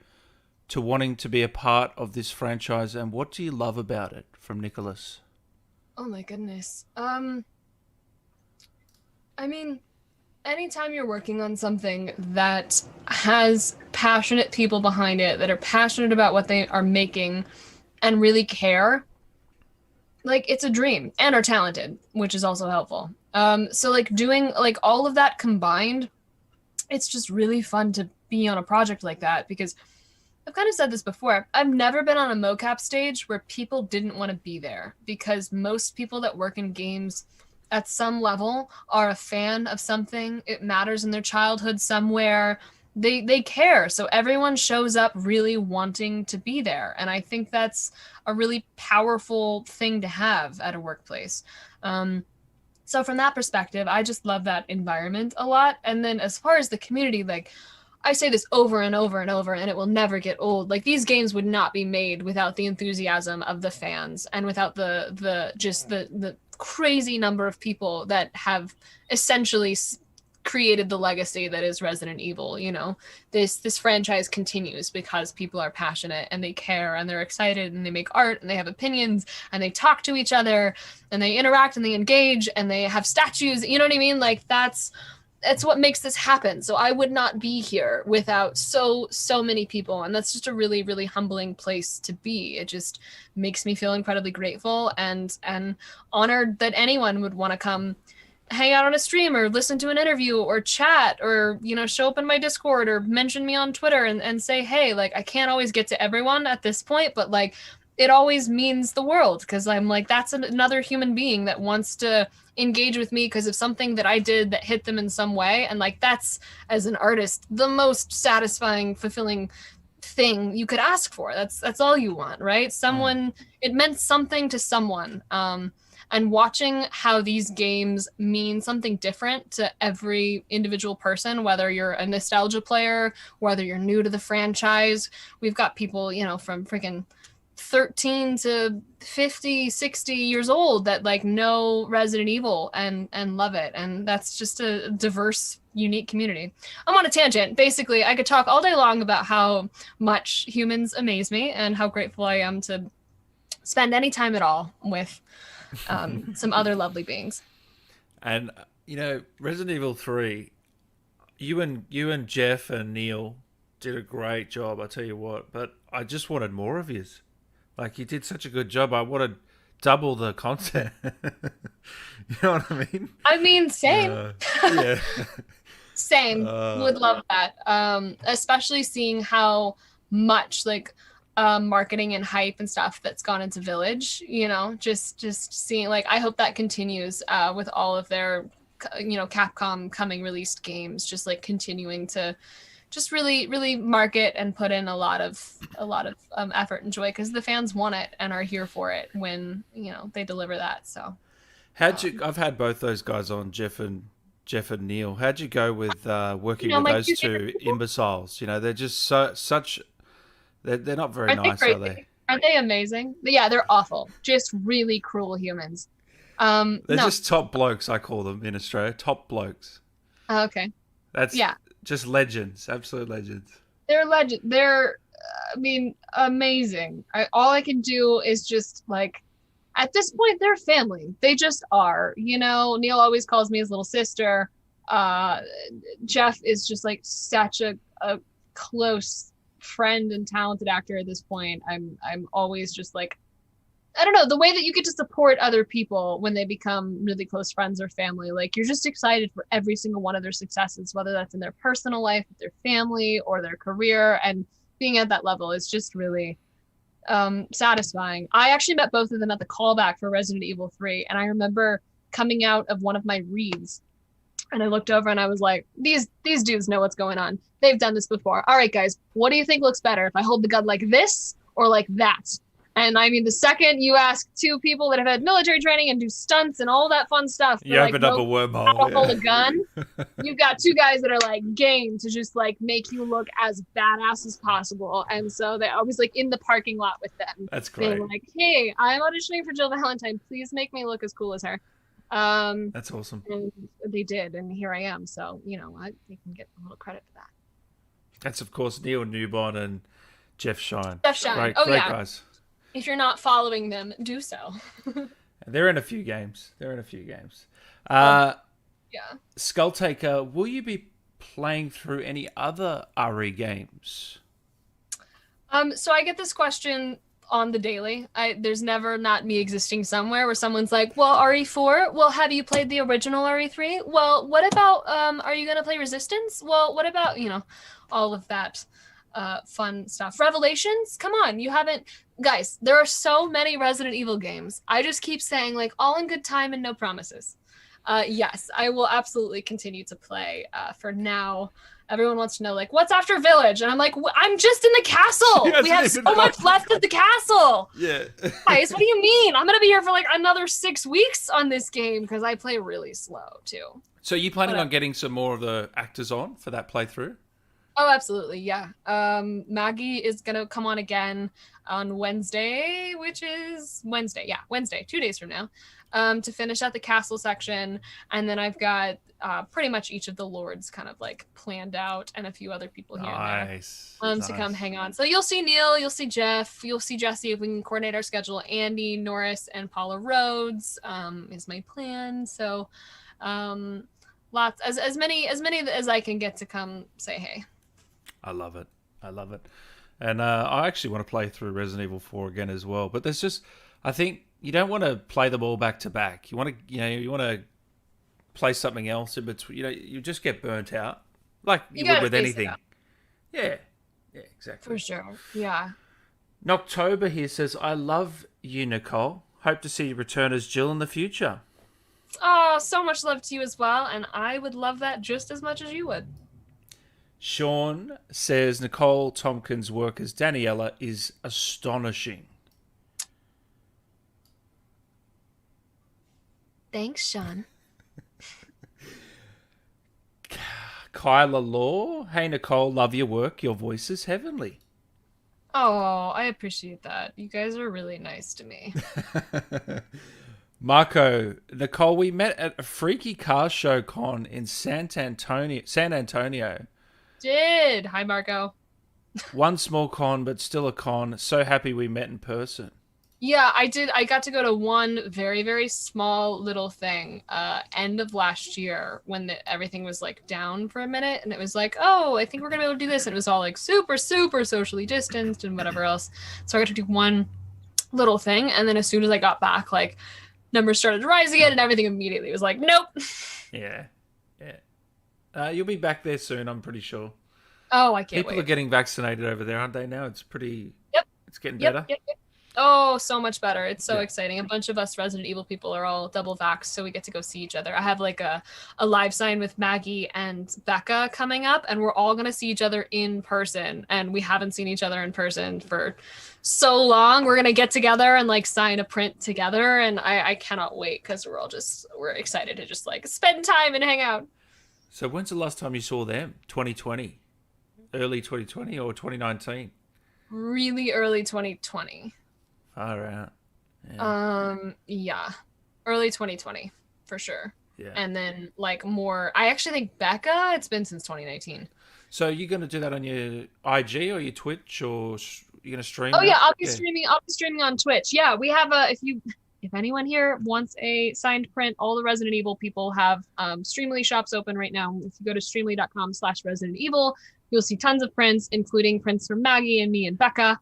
to wanting to be a part of this franchise, and what do you love about it? From Nicholas. Oh my goodness. I mean, anytime you're working on something that has passionate people behind it, that are passionate about what they are making and really care, like, it's a dream, and are talented, which is also helpful. So like doing like all of that combined, it's just really fun to be on a project like that, because I've kind of said this before. I've never been on a mocap stage where people didn't want to be there, because most people that work in games at some level are a fan of something. It matters in their childhood somewhere. They care. So everyone shows up really wanting to be there. And I think that's a really powerful thing to have at a workplace. So from that perspective, I just love that environment a lot. And then as far as the community, like, I say this over and over and over, and it will never get old. Like, these games would not be made without the enthusiasm of the fans, and without the crazy number of people that have essentially created the legacy that is Resident Evil. You know, this franchise continues because people are passionate and they care and they're excited and they make art and they have opinions and they talk to each other and they interact and they engage and they have statues. You know what I mean? Like, that's what makes this happen. So I would not be here without so many people. And that's just a really, really humbling place to be. It just makes me feel incredibly grateful and honored that anyone would want to come hang out on a stream or listen to an interview or chat or, you know, show up in my Discord or mention me on Twitter and say, hey, like, I can't always get to everyone at this point, but like, it always means the world, because I'm like, that's another human being that wants to engage with me because of something that I did that hit them in some way. And like, that's, as an artist, the most satisfying, fulfilling thing you could ask for. That's all you want, right? Someone, it meant something to someone. And watching how these games mean something different to every individual person, whether you're a nostalgia player, whether you're new to the franchise. We've got people, you know, from freaking 13 to 50, 60 years old that like know Resident Evil and love it. And that's just a diverse, unique community. I'm on a tangent. Basically, I could talk all day long about how much humans amaze me and how grateful I am to spend any time at all with some other lovely beings. And you know, Resident Evil 3, you and Jeff and Neil did a great job, I tell you what, but I just wanted more of yous. Like, you did such a good job. I wanted double the content. You know what I mean? I mean, same. Yeah. Same. Would love that. Especially seeing how much like marketing and hype and stuff that's gone into Village, you know, just seeing, like, I hope that continues with all of their, you know, Capcom coming released games, just like continuing to just really, really market and put in a lot of effort and joy, because the fans want it and are here for it when, you know, they deliver that. So I've had both those guys on, Jeff and Neil. How'd you go with working with those two imbeciles? You know, they're just such they're not very nice, are they? Aren't they amazing? But yeah, they're awful. Just really cruel humans. They're just top blokes, I call them in Australia. Top blokes. Okay. That's just legends, absolute legends. They're legend. They're I mean, amazing. All I can do is just like, at this point, they're family. They just are. You know, Neil always calls me his little sister. Jeff is just like such a close friend and talented actor at this point. I'm always just like, I don't know, the way that you get to support other people when they become really close friends or family, like you're just excited for every single one of their successes, whether that's in their personal life, with their family, or their career. And being at that level is just really satisfying. I actually met both of them at the callback for Resident Evil 3. And I remember coming out of one of my reads and I looked over and I was like, these dudes know what's going on. They've done this before. All right, guys, what do you think looks better? If I hold the gun like this or like that? And I mean, the second you ask two people that have had military training and do stunts and all that fun stuff, you opened up a wormhole. How to hold a gun. You've got two guys that are like game to just like make you look as badass as possible. And so they're always like in the parking lot with them. That's great. They're like, hey, I'm auditioning for Jill Valentine. Please make me look as cool as her. That's awesome. And they did, and here I am. So you know, they can get a little credit for that. That's of course Neil Newbon and Jeff Shine. Jeff Shine. Great, oh great yeah. guys. If you're not following them, do so. They're in a few games. Yeah. Skulltaker, will you be playing through any other RE games? So I get this question on the daily. There's never not me existing somewhere where someone's like, well, RE4? Well, have you played the original RE3? Well, what about, are you going to play Resistance? Well, what about, you know, all of that fun stuff. Revelations? Come on, you haven't... Guys, there are so many Resident Evil games. I just keep saying, like, all in good time and no promises. Yes, I will absolutely continue to play. For now, everyone wants to know, like, what's after Village? And I'm like, I'm just in the castle. We have so much left of the castle. Yeah. Guys, what do you mean? I'm going to be here for, like, another 6 weeks on this game because I play really slow, too. So are you planning on getting some more of the actors on for that playthrough? Oh, absolutely, yeah. Maggie is going to come on again on Wednesday, which is Wednesday. Yeah, Wednesday, 2 days from now, to finish out the castle section. And then I've got pretty much each of the lords kind of like planned out and a few other people here and there to come hang on. So you'll see Neil, you'll see Jeff, you'll see Jesse if we can coordinate our schedule. Andy, Norris, and Paula Rhodes is my plan. So lots, as many as I can get to come say hey. I love it. And I actually want to play through Resident Evil 4 again as well. But there's just, I think you don't want to play them all back to back. You want to play something else in between. You just get burnt out, like you would with anything. Yeah, exactly. For sure. Yeah. Noctober here says, I love you, Nicole. Hope to see you return as Jill in the future. Oh, so much love to you as well. And I would love that just as much as you would. Sean says Nicole Tompkins' work as Daniela is astonishing. Thanks, Sean. Kyla Law, hey Nicole, love your work. Your voice is heavenly. Oh, I appreciate that. You guys are really nice to me. Marco, Nicole, we met at a freaky car show con in San Antonio. Hi, Marco. One small con, but still a con. So happy we met in person. Yeah, I did. I got to go to one very, very small little thing end of last year when everything was like down for a minute. And it was like, oh, I think we're going to be able to do this. And it was all like super, super socially distanced and whatever else. So I got to do one little thing. And then as soon as I got back, like numbers started to rise again and everything immediately was like, nope. Yeah. You'll be back there soon, I'm pretty sure. Oh, I can't wait. People are getting vaccinated over there, aren't they now? It's pretty... Yep. It's getting better. Yep. Oh, so much better. It's so exciting. A bunch of us Resident Evil people are all double vaxxed, so we get to go see each other. I have like a live sign with Maggie and Becca coming up, and we're all going to see each other in person. And we haven't seen each other in person for so long. We're going to get together and like sign a print together. And I cannot wait because we're excited to just like spend time and hang out. So when's the last time you saw them? 2020? Early 2020 or 2019? Really early 2020. Far out. Yeah. Early 2020 for sure. Yeah. And then like more, I actually think Becca, it's been since 2019. So you're going to do that on your IG or your Twitch, or you're going to stream? Oh that? yeah, I'll be streaming on Twitch. Yeah, we have if anyone here wants a signed print, all the Resident Evil people have Streamly shops open right now. If you go to streamly.com/Resident Evil, you'll see tons of prints, including prints from Maggie and me and Becca.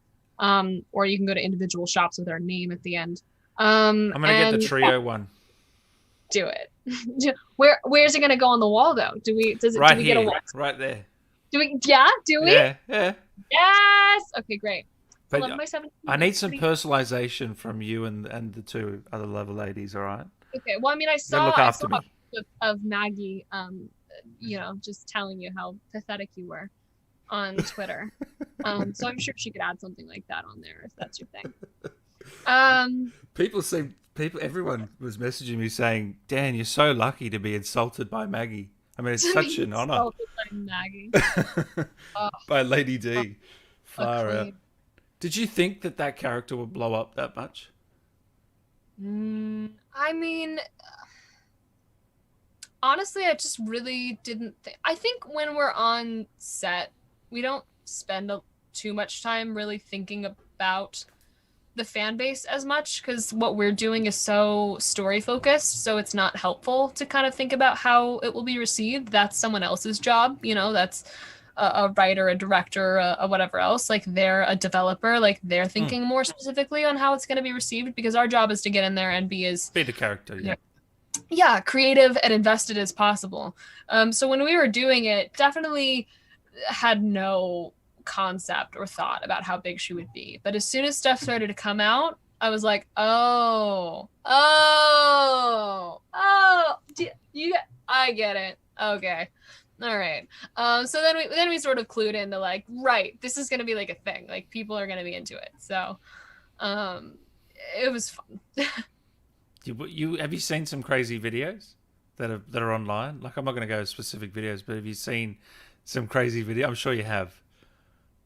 Or you can go to individual shops with our name at the end. I'm going to get the trio one. Do it. Where's it going to go on the wall though? Do we get a wall? Right there. Do we? Yeah. Do we? Yeah. Yes. Okay. Great. But I need some personalization from you and the two other level ladies. All right. Okay. Well, I mean, I saw a clip of Maggie, just telling you how pathetic you were on Twitter. So I'm sure she could add something like that on there if that's your thing. Everyone was messaging me saying, "Dan, you're so lucky to be insulted by Maggie." I mean, it's such an honor. Insulted by Maggie. By Lady D. Far out. Did you think that character would blow up that much? I mean, honestly, I just really didn't think. I think when we're on set, we don't spend too much time really thinking about the fan base as much, because what we're doing is so story focused, so it's not helpful to kind of think about how it will be received. That's someone else's job, that's a writer, a director, a whatever else. Like, they're a developer, like they're thinking more specifically on how it's going to be received, because our job is to get in there and be the character, creative and invested as possible. So when we were doing it, definitely had no concept or thought about how big she would be. But as soon as stuff started to come out, I was like, I get it. Okay. All right. So then we sort of clued into like, right, this is going to be like a thing. Like, people are going to be into it. So it was fun. Have you seen some crazy videos that are online? Like, I'm not going to go specific videos, but have you seen some crazy video? I'm sure you have.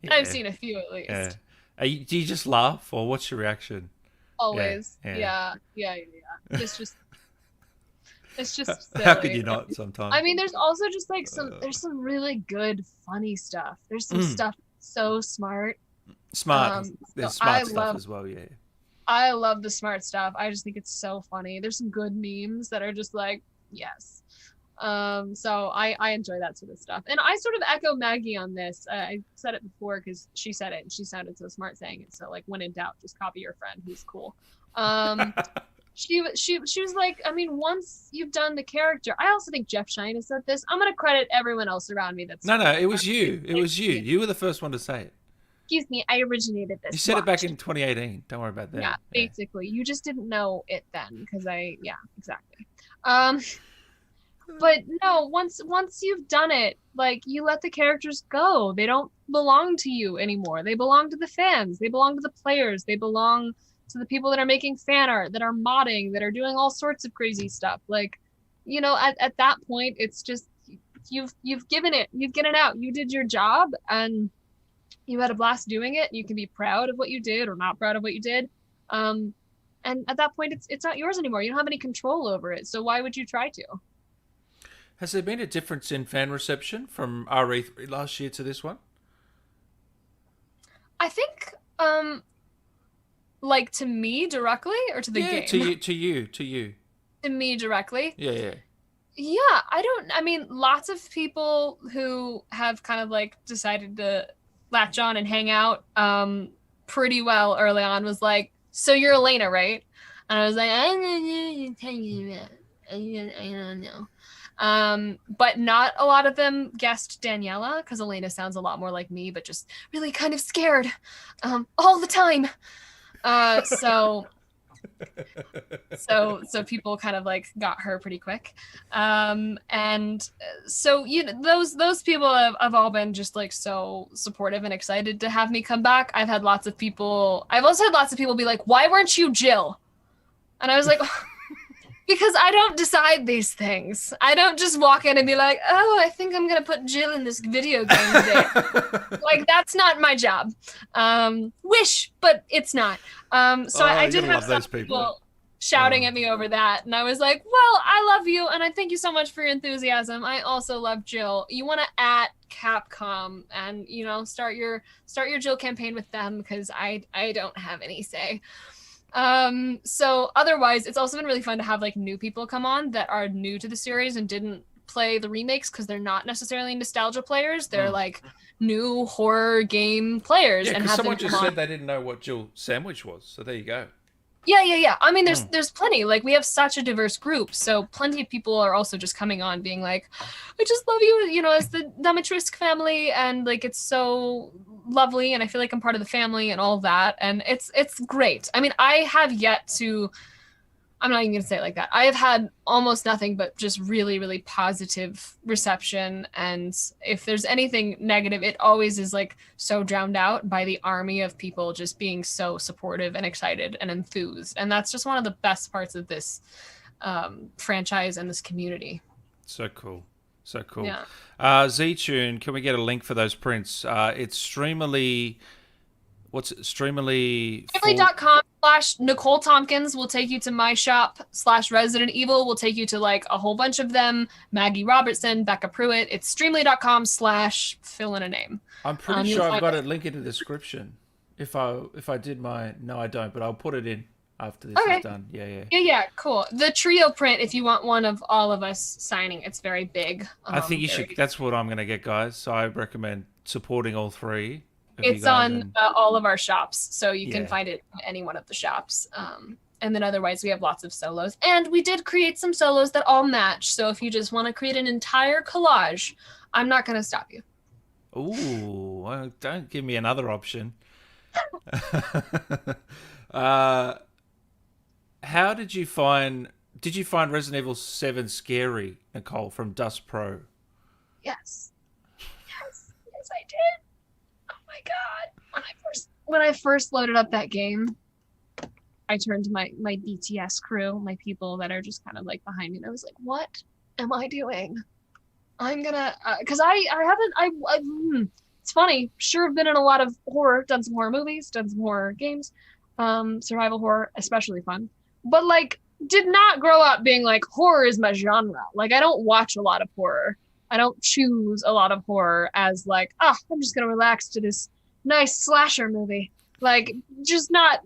Yeah. I've seen a few at least. Yeah. Do you just laugh, or what's your reaction? Always. Yeah. It's just silly. How could you not sometimes? I mean, there's also just like there's some really good funny stuff. There's some stuff so smart. There's smart stuff as well. Yeah. I love the smart stuff. I just think it's so funny. There's some good memes that are just like, yes. So I enjoy that sort of stuff. And I sort of echo Maggie on this. I said it before because she said it and she sounded so smart saying it. So like, when in doubt, just copy your friend who's cool. She was like, I mean, once you've done the character, I also think Jeff Shine has said this. I'm going to credit everyone else around me. No, it was you. It was you. You were the first one to say it. Excuse me, I originated this. You said it back in 2018. Don't worry about that. Yeah, basically. You just didn't know it then because exactly. But no, once you've done it, like, you let the characters go. They don't belong to you anymore. They belong to the fans. They belong to the players. They belong to the people that are making fan art, that are modding, that are doing all sorts of crazy stuff. Like, at that point, it's just you've given it. You've given it out. You did your job and you had a blast doing it. You can be proud of what you did or not proud of what you did. And at that point, it's not yours anymore. You don't have any control over it. So why would you try to? Has there been a difference in fan reception from RE3 last year to this one? I think, like, to me directly or to the game? To you. To me directly? Yeah. Yeah, I mean, lots of people who have kind of like decided to latch on and hang out pretty well early on was like, so you're Elena, right? And I was like, I don't know. But not a lot of them guessed Daniela, because Elena sounds a lot more like me, but just really kind of scared all the time. So people kind of like got her pretty quick. And so, those people have all been just like so supportive and excited to have me come back. I've also had lots of people be like, why weren't you Jill? And I was like, because I don't decide these things. I don't just walk in and be like, oh, I think I'm going to put Jill in this video game today. Like, that's not my job. Wish, but it's not. I did have some people. shouting at me over that. And I was like, well, I love you. And I thank you so much for your enthusiasm. I also love Jill. You want to at Capcom and, you know, start your Jill campaign with them because I don't have any say. So otherwise, it's also been really fun to have like new people come on that are new to the series and didn't play the remakes because they're not necessarily nostalgia players. They're like new horror game players. Yeah, and because have someone them just come said on. they didn't know what Jill sandwich was. So there you go. Yeah. I mean, there's plenty. Like, we have such a diverse group, so plenty of people are also just coming on being like, I just love you, you know, as the Dumitrisk family, and like, it's so lovely, and I feel like I'm part of the family and all of that, and it's great. I mean, I have yet to, I'm not even gonna say it like that. I have had almost nothing but just really, really positive reception. And if there's anything negative, it always is like so drowned out by the army of people just being so supportive and excited and enthused. And that's just one of the best parts of this franchise and this community. So cool. So cool. Yeah. Z-Tune, can we get a link for those prints? It's Streamily. What's it? Streamily? Streamily.com/Nicole Tompkins will take you to my shop /Resident Evil. Will take you to like a whole bunch of them. Maggie Robertson, Becca Pruitt. It's Streamily.com/fill in a name. I'm pretty sure I've got it linked in the description. If I did my, no, I don't, but I'll put it in after this is done. Yeah. Cool. The trio print, if you want one of all of us signing, it's very big. I think you should. That's what I'm going to get, guys. So I recommend supporting all three. It's on all of our shops, so you can find it in any one of the shops. And then otherwise, we have lots of solos. And we did create some solos that all match. So if you just want to create an entire collage, I'm not going to stop you. Ooh, well, don't give me another option. How did you find Resident Evil 7 scary, Nicole, from Dust Pro? Yes, I did. Oh my god! When I first loaded up that game, I turned to my BTS crew, my people that are just kind of like behind me, and I was like, "What am I doing? I'm gonna," because I haven't. It's funny. Sure, have been in a lot of horror, done some horror movies, done some horror games, survival horror, especially fun. But like, did not grow up being like horror is my genre. Like, I don't watch a lot of horror. I don't choose a lot of horror as like, I'm just gonna relax to this nice slasher movie. Like, just not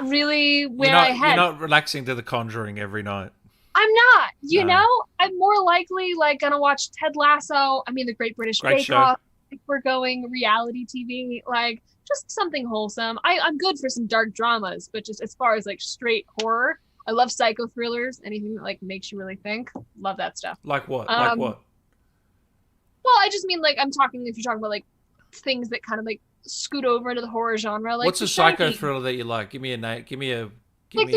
really where I head. You're not relaxing to The Conjuring every night. I'm not. You know, I'm more likely like gonna watch Ted Lasso. I mean, The Great British Bake Off. If we're going reality TV, like just something wholesome. I'm good for some dark dramas, but just as far as like straight horror, I love psycho thrillers. Anything that like makes you really think. Love that stuff. Like what? Like what? Well, I just mean like if you're talking about like things that kind of like scoot over into the horror genre. Like, what's a psycho thriller that you like? Give me a name. Give me The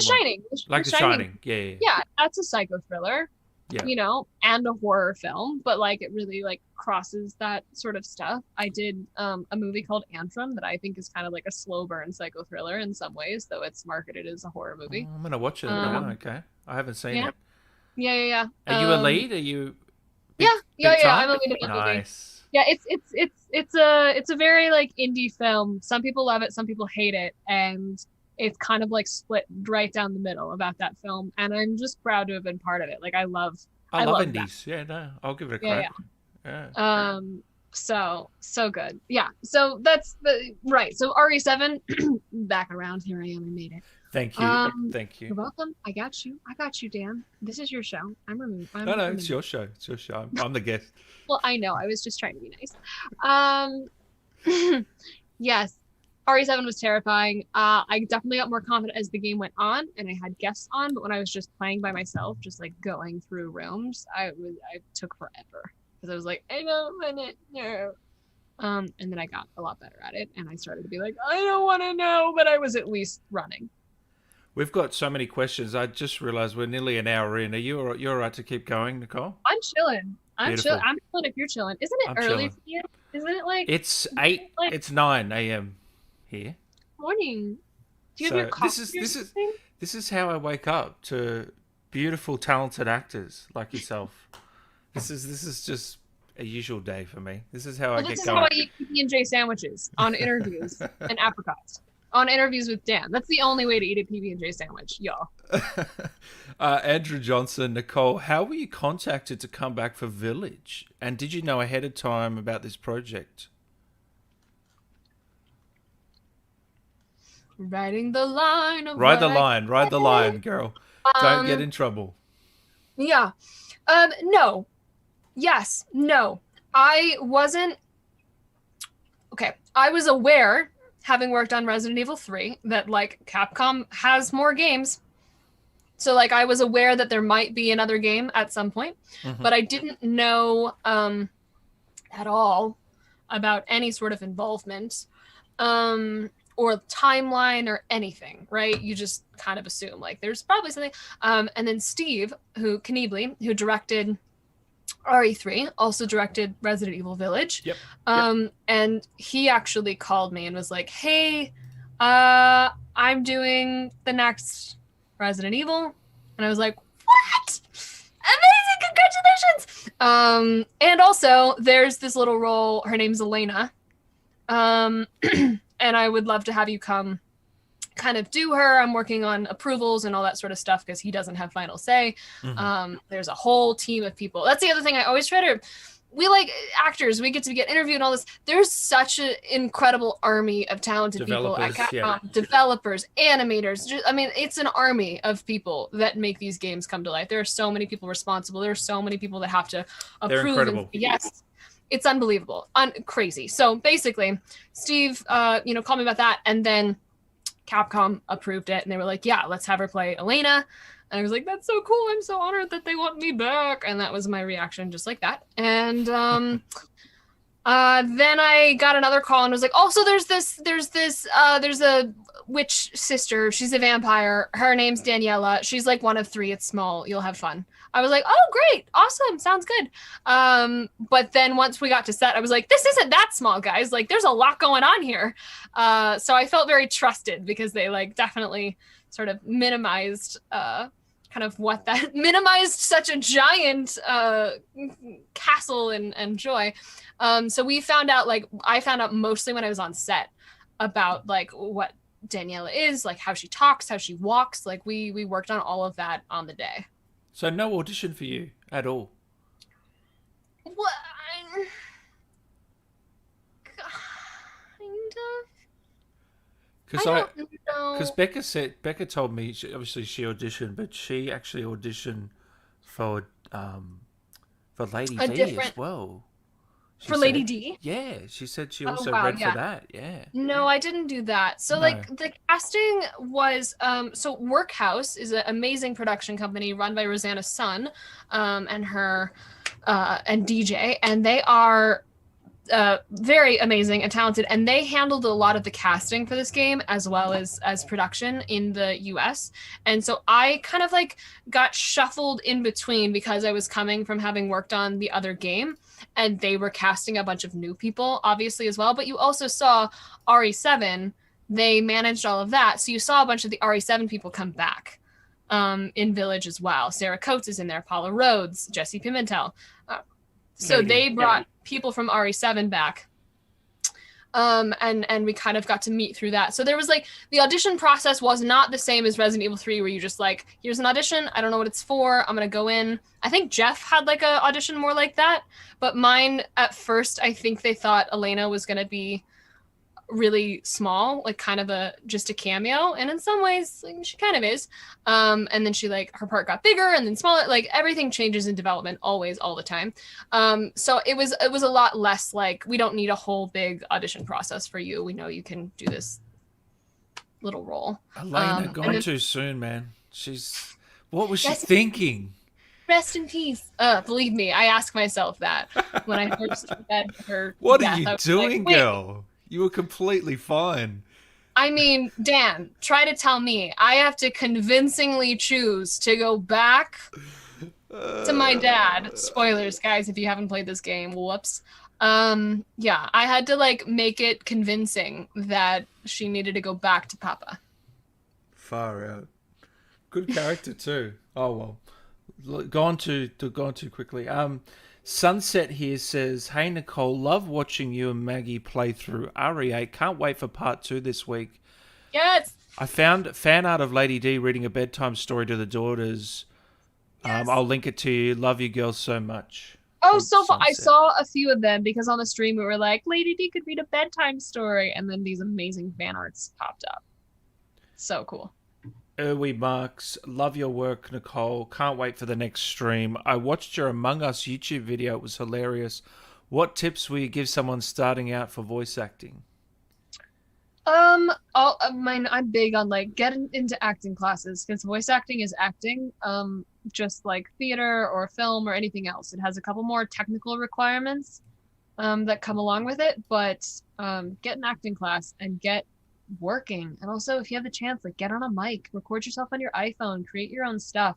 Shining. Like The Shining. Yeah. Yeah, that's a psycho thriller. Yeah. You know, and a horror film, but like it really like crosses that sort of stuff. I did a movie called Antrim that I think is kind of like a slow burn psycho thriller in some ways, though it's marketed as a horror movie. I'm gonna watch it. Okay, I haven't seen it. Yeah. Are you a lead? Are you? Yeah. I'm a lead in that movie. Nice. Yeah, it's a very like indie film. Some people love it, some people hate it, and it's kind of like split right down the middle about that film, and I'm just proud to have been part of it. Like I love indies. That. Yeah, no, I'll give it a crack. Yeah. So good. Yeah. So that's right. So RE7 back around. Here I am. I made it. Thank you. Thank you. You're welcome. I got you, Dan. This is your show. I'm removed. No, it's your show. It's your show. I'm the guest. Well, I know. I was just trying to be nice. Yes. RE7 was terrifying. I definitely got more confident as the game went on, and I had guests on. But when I was just playing by myself, just like going through rooms, I took forever because I was like, I don't want to know. And then I got a lot better at it, and I started to be like, I don't want to know, but I was at least running. We've got so many questions. I just realized we're nearly an hour in. You're all right to keep going, Nicole? I'm chilling. I'm chilling if you're chilling. Isn't it early for you? Isn't it like? It's 8. It's 9 a.m. here. Morning. Do you have your coffee? This is how I wake up to beautiful, talented actors like yourself. This is just a usual day for me. This is how I get going. This is how I eat PB&J sandwiches on interviews and apricots. on interviews with Dan. That's the only way to eat a PB&J sandwich, y'all. Andrew Johnson, Nicole, how were you contacted to come back for Village? And did you know ahead of time about this project? Riding the line. Ride the line, girl. Don't get in trouble. Yeah. No. Yes. No. I wasn't... Okay. I was aware, having worked on Resident Evil 3, that, like, Capcom has more games. So, like, I was aware that there might be another game at some point. Mm-hmm. But I didn't know at all about any sort of involvement. Or timeline or anything, right? You just kind of assume like there's probably something. And then Steve, who directed RE3, also directed Resident Evil Village. Yep. And he actually called me and was like, "Hey, I'm doing the next Resident Evil," and I was like, "What? Amazing! Congratulations!" And also there's this little role. Her name's Elena. And I would love to have you come kind of do her. I'm working on approvals and all that sort of stuff because he doesn't have final say. Mm-hmm. There's a whole team of people. That's the other thing I always try to... We like actors. We get to get interviewed and all this. There's such an incredible army of talented people at Capcom. Yeah. Developers, animators. I mean, it's an army of people that make these games come to life. There are so many people responsible. There are so many people that have to approve. They're incredible. Yes. It's unbelievable. Crazy. So basically, Steve, called me about that. And then Capcom approved it. And they were like, yeah, let's have her play Elena. And I was like, that's so cool. I'm so honored that they want me back. And that was my reaction, just like that. And then I got another call and was like, also, there's a witch sister. She's a vampire. Her name's Daniela. She's like one of 3. It's small. You'll have fun. I was like, oh, great. Awesome. Sounds good. But then once we got to set, I was like, this isn't that small, guys. Like, there's a lot going on here. So I felt very trusted because they like definitely sort of minimized minimized such a giant castle and joy. So we found out, like, I found out mostly when I was on set about like what Daniela is, like how she talks, how she walks. Like we worked on all of that on the day. So no audition for you at all? What? Kind of. Because Becca told me, obviously she auditioned, but she actually auditioned for Lady D as well. Lady D? Yeah, she said she also read for that. Yeah. No, I didn't do that. So like the casting was so Workhouse is an amazing production company run by Rosanna Sun and her and DJ, and they are very amazing and talented, and they handled a lot of the casting for this game as well as production in the US. And so I kind of like got shuffled in between because I was coming from having worked on the other game, and they were casting a bunch of new people obviously as well. But you also saw RE7, they managed all of that, so you saw a bunch of the RE7 people come back in Village as well. Sarah Coates is in there, Paula Rhodes, Jesse Pimentel. So they brought people from RE7 back. And we kind of got to meet through that. So there was like, the audition process was not the same as Resident Evil 3, where you just like, here's an audition, I don't know what it's for, I'm gonna go in. I think Jeff had like a audition more like that, but mine at first, I think they thought Elena was gonna be really small, like kind of just a cameo, and in some ways like, she kind of is, and then she like her part got bigger and then smaller. Like everything changes in development always, all the time. So it was a lot less like, we don't need a whole big audition process for you, we know you can do this little role. Elena gone too soon, man. What was she thinking? Rest in peace. Believe me, I ask myself that when I first read her what death. Are you doing, like, girl? You were completely fine. I mean, Dan, try to tell me I have to convincingly choose to go back to my dad. Spoilers, guys, if you haven't played this game. Whoops. Yeah, I had to like make it convincing that she needed to go back to Papa. Far out. Good character too. Oh well. Gone too quickly. Sunset here says, hey Nicole, love watching you and Maggie play through RE8. Can't wait for part 2 this week. Yes. I found fan art of Lady D reading a bedtime story to the daughters. Yes. I'll link it to you. Love you girls so much. Oh, so far. I saw a few of them because on the stream we were like, Lady D could read a bedtime story. And then these amazing fan arts popped up. So cool. Erwie Marks, love your work, Nicole. Can't wait for the next stream. I watched your Among Us YouTube video. It was hilarious. What tips will you give someone starting out for voice acting? I'm big on like getting into acting classes because voice acting is acting, just like theater or film or anything else. It has a couple more technical requirements, that come along with it, but get an acting class and get working. And also, if you have the chance, like get on a mic, record yourself on your iPhone, create your own stuff,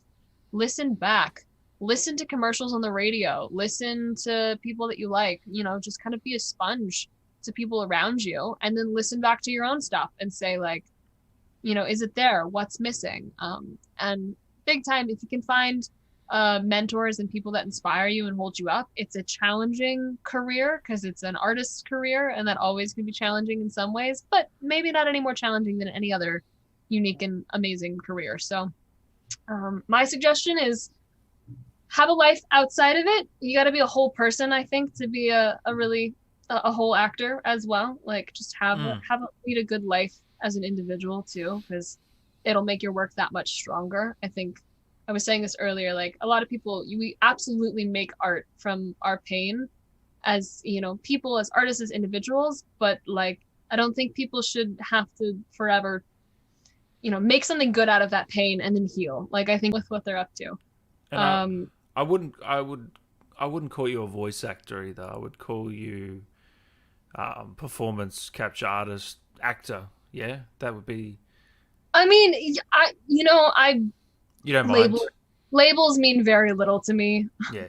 listen back, listen to commercials on the radio, listen to people that you like, just kind of be a sponge to people around you, and then listen back to your own stuff and say like, is it there? What's missing? And big time, if you can find mentors and people that inspire you and hold you up. It's a challenging career because it's an artist's career, and that always can be challenging in some ways, but maybe not any more challenging than any other unique and amazing career. So my suggestion is have a life outside of it. You got to be a whole person, I think, to be a really a whole actor as well. Like just lead a good life as an individual too, because it'll make your work that much stronger. I think I was saying this earlier, like a lot of people, we absolutely make art from our pain as, people, as artists, as individuals, but like, I don't think people should have to forever, make something good out of that pain and then heal. Like I think with what they're up to. And I wouldn't call you a voice actor either. I would call you performance capture artist, actor. Yeah, that would be. I mean, You don't mind. Labels mean very little to me. Yeah.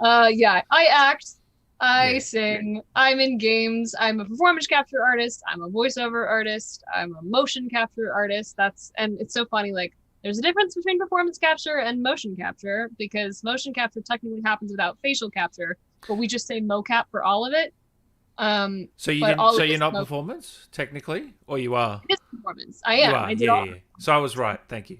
I act, I sing, I'm in games, I'm a performance capture artist, I'm a voiceover artist, I'm a motion capture artist. And it's so funny, like there's a difference between performance capture and motion capture, because motion capture technically happens without facial capture, but we just say mocap for all of it. So you're not performance technically, or you are? It is performance. I am. I did all. So I was right. Thank you.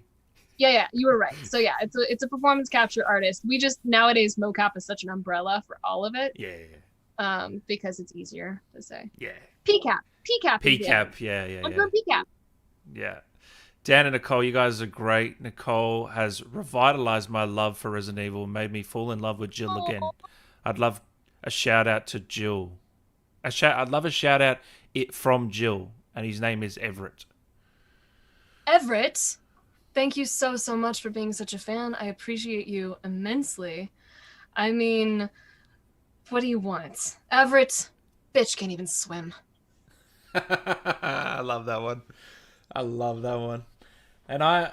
Yeah, you were right. So yeah, it's a performance capture artist. We just nowadays mocap is such an umbrella for all of it. Yeah. Because it's easier to say. Yeah. PCAP. Yeah. I'm from PCAP. Yeah. Dan and Nicole, you guys are great. Nicole has revitalized my love for Resident Evil, made me fall in love with Jill again. I'd love a shout out to Jill. I'd love a shout out from Jill, and his name is Everett. Everett, thank you so much for being such a fan. I appreciate you immensely. I mean, what do you want? Everett, bitch can't even swim. I love that one. And I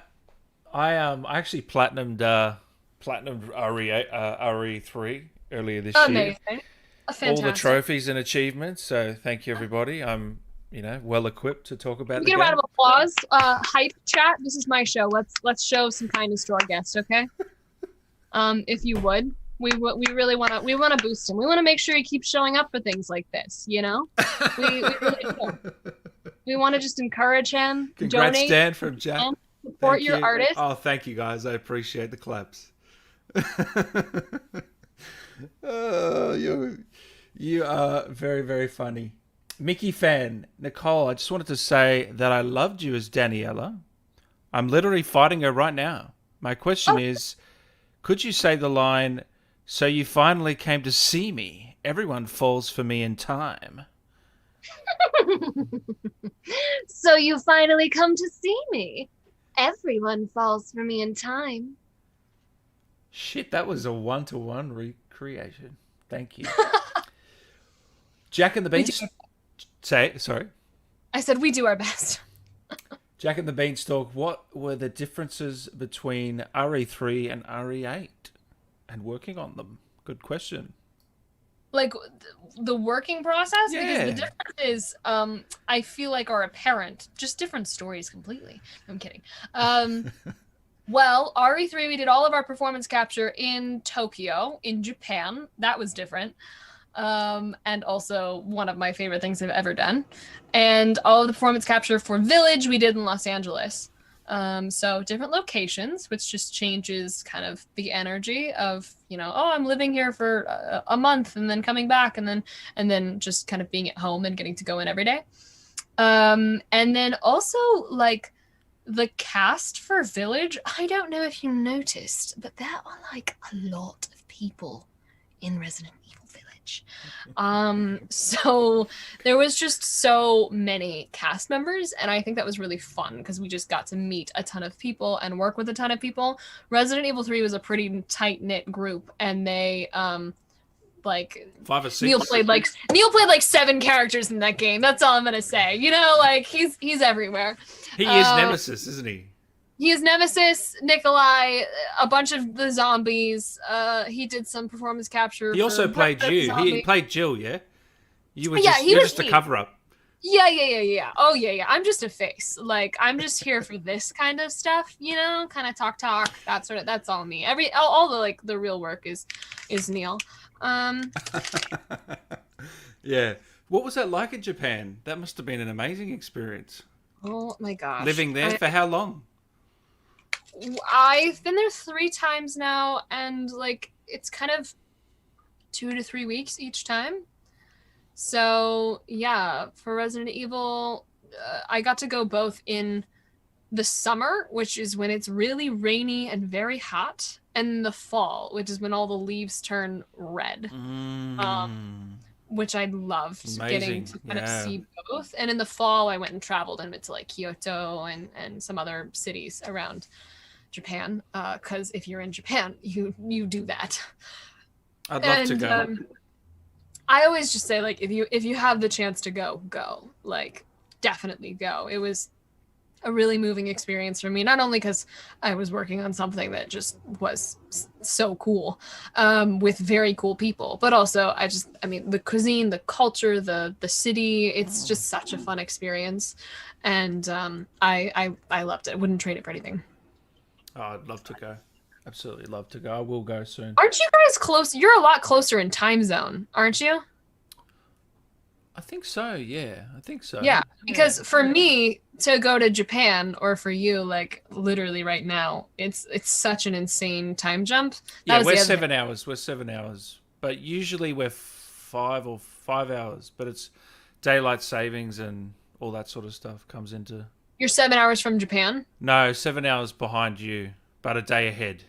actually platinumed RE3 earlier this year. Amazing. All the trophies and achievements. So thank you, everybody. I'm, well equipped to talk about. Get a round of applause. Hype chat. This is my show. Let's show some kindness to our guest, okay? If you would, we really want to boost him. We want to make sure he keeps showing up for things like this. We really do. We want to just encourage him. Congrats, donate, Dan from Jack. Support your artist. Oh, thank you guys. I appreciate the claps. Oh, you are very, very funny. Mickey fan, Nicole, I just wanted to say that I loved you as Daniela. I'm literally fighting her right now. My question is, could you say the line, "So you finally came to see me. Everyone falls for me in time." So you finally come to see me. Everyone falls for me in time. Shit, that was a one-to-one recreation. Thank you. Jack and the Beanstalk. Sorry. I said we do our best. Jack and the Beanstalk, what were the differences between RE3 and RE8 and working on them? Good question. Like the working process? Yeah. Because the difference is, I feel like are apparent. Just different stories completely. I'm kidding. Well, RE3, we did all of our performance capture in Tokyo, in Japan. That was different. and also one of my favorite things I've ever done. And all of the performance capture for Village we did in Los Angeles. So different locations, which just changes kind of the energy of, you know, oh, I'm living here for a month and then coming back and then just kind of being at home and getting to go in every day. And then also like the cast for Village, I don't know if you noticed, but there are like a lot of people in Resident Evil Village. So there was just so many cast members, and I think that was really fun because we just got to meet a ton of people and work with a ton of people. Resident Evil 3 was a pretty tight-knit group, and they like 5 or 6. Neil played like 7 characters in that game. That's all I'm gonna say. You know, like he's everywhere. He is Nemesis, isn't he? He is Nemesis, Nikolai, a bunch of the zombies. He did some performance capture. He also played you. He played Jill, yeah? You were just a cover-up. Yeah. Oh, yeah. I'm just a face. Like, I'm just here for this kind of stuff, you know? Kind of talk. That's all me. All the, like, the real work is Neil. Yeah. What was that like in Japan? That must have been an amazing experience. Oh, my gosh. Living there for how long? I've been there 3 times now, and like it's kind of 2 to 3 weeks each time. So yeah, for Resident Evil, I got to go both in the summer, which is when it's really rainy and very hot, and the fall, which is when all the leaves turn red. Which I loved getting to kind of see both. And in the fall, I went and traveled and went to like Kyoto and some other cities around Japan, because if you're in Japan, you do that. I'd love to go. I always just say, like, if you have the chance to go, like, definitely go. It was a really moving experience for me, not only because I was working on something that just was so cool, with very cool people, but also I mean, the cuisine, the culture, the city, it's just such a fun experience. And I loved it. I wouldn't trade it for anything. Oh, I'd love to go. Absolutely love to go. I will go soon. Aren't you guys close? You're a lot closer in time zone, aren't you? I think so, yeah. I think so. Yeah, because for me to go to Japan, or for you, like literally right now, it's such an insane time jump. We're 7 hours. We're 7 hours. But usually we're 5 hours. But it's daylight savings and all that sort of stuff comes into... You're 7 hours from Japan? No, 7 hours behind you, but a day ahead.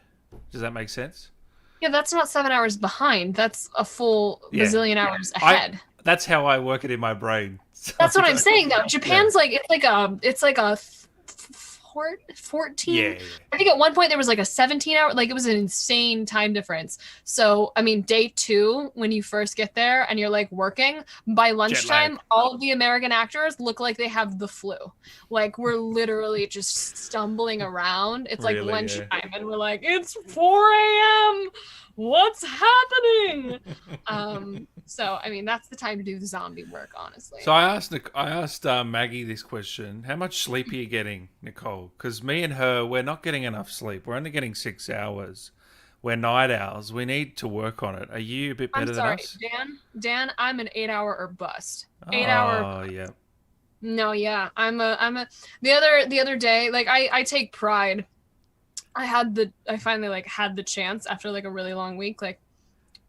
Does that make sense? Yeah, that's not 7 hours behind. That's a full bazillion hours ahead. That's how I work it in my brain. So that's what I'm saying, though. Japan's like it's like a 14. Yeah. I think at one point there was like a 17 hour, like it was an insane time difference. So I mean, day 2, when you first get there and you're like working, by lunchtime all of the American actors look like they have the flu. Like we're literally just stumbling around. It's like lunchtime and we're like, it's 4 a.m. What's happening? So I mean, that's the time to do the zombie work, honestly. So I asked Maggie this question: how much sleep are you getting, Nicole? Because me and her, we're not getting enough sleep. We're only getting 6 hours. We're night owls. We need to work on it. Are you a bit better than us? Dan, I'm an 8-hour or bust. 8 Oh, hour. yeah. No, yeah, I'm a. The other day, like I take pride. I finally like had the chance after like a really long week, like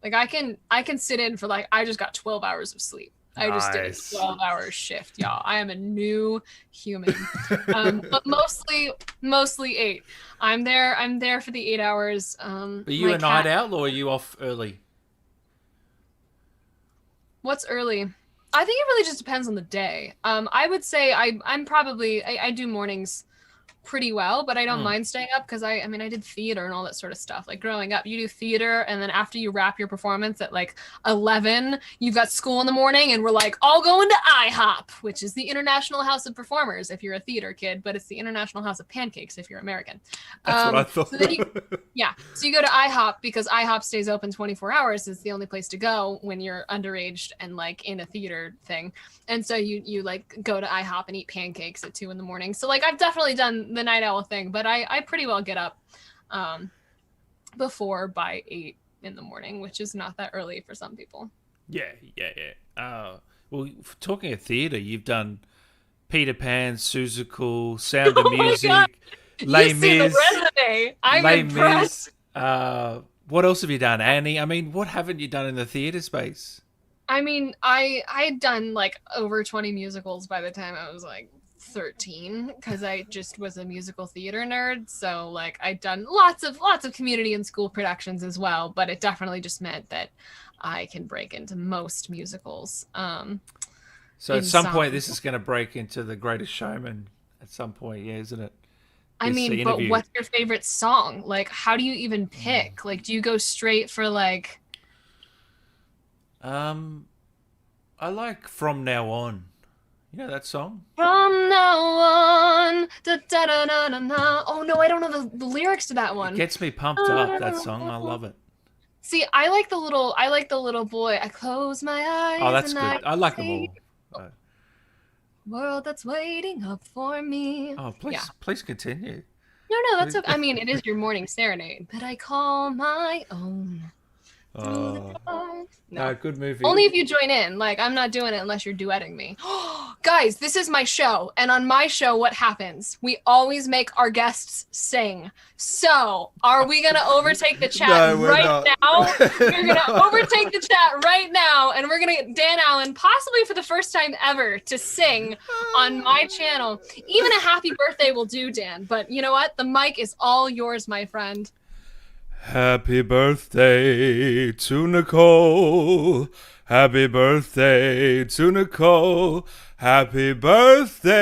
I can sit in for like, I just got 12 hours of sleep. I just did a 12-hour shift, y'all. I am a new human. But mostly 8. I'm there for the 8 hours. Are you a night owl or are you off early? What's early? I think it really just depends on the day. I would say I'm probably I do mornings pretty well, but I don't mind staying up because I mean I did theater and all that sort of stuff. Like growing up, you do theater and then after you wrap your performance at like 11, you've got school in the morning and we're like all going to IHOP, which is the International House of Performers if you're a theater kid, but it's the International House of Pancakes if you're American. That's what I thought. So you go to IHOP because IHOP stays open 24 hours. It's the only place to go when you're underage and like in a theater thing. And so you like go to IHOP and eat pancakes at 2 in the morning. So like I've definitely done the night owl thing, but I pretty well get up by 8 in the morning, which is not that early for some people. Yeah. Well, talking of theatre, you've done Peter Pan, Seussical, Sound of Oh my Music, God. Les You see the Mis. resume. I'm Les impressed. Mis. What else have you done, Annie? I mean, what haven't you done in the theatre space? I mean, I had done like over 20 musicals by the time I was like 13 because I just was a musical theater nerd. So like I'd done lots of community and school productions as well, but it definitely just meant that I can break into most musicals. So at in some song. point, this is going to break into The Greatest Showman. At some point, yeah, isn't it? I This mean, but interview. what's your favorite song? Like, how do you even pick? Like, do you go straight for like? I like From Now On. You know that song? From now on, da, da, da, da, da, da. Oh no, I don't know the lyrics to that It one. gets me pumped up, that song. I love it. See, I like the little boy. I close my eyes. Oh, that's and good. I like them see all. world that's waiting up for me. Oh, please continue. No, that's okay. I mean, it is your morning serenade, but I call my own. No. Good movie. Only if you join in. Like, I'm not doing it unless you're duetting me. Guys, this is my show. And on my show, what happens? We always make our guests sing. So, are we going to overtake the chat No, we're right not. now? We're going to overtake the chat right now. And we're going to get Dan Allen, possibly for the first time ever, to sing on my channel. Even a happy birthday will do, Dan. But you know what? The mic is all yours, my friend. Happy birthday to Nicole. Happy birthday to Nicole. Happy birthday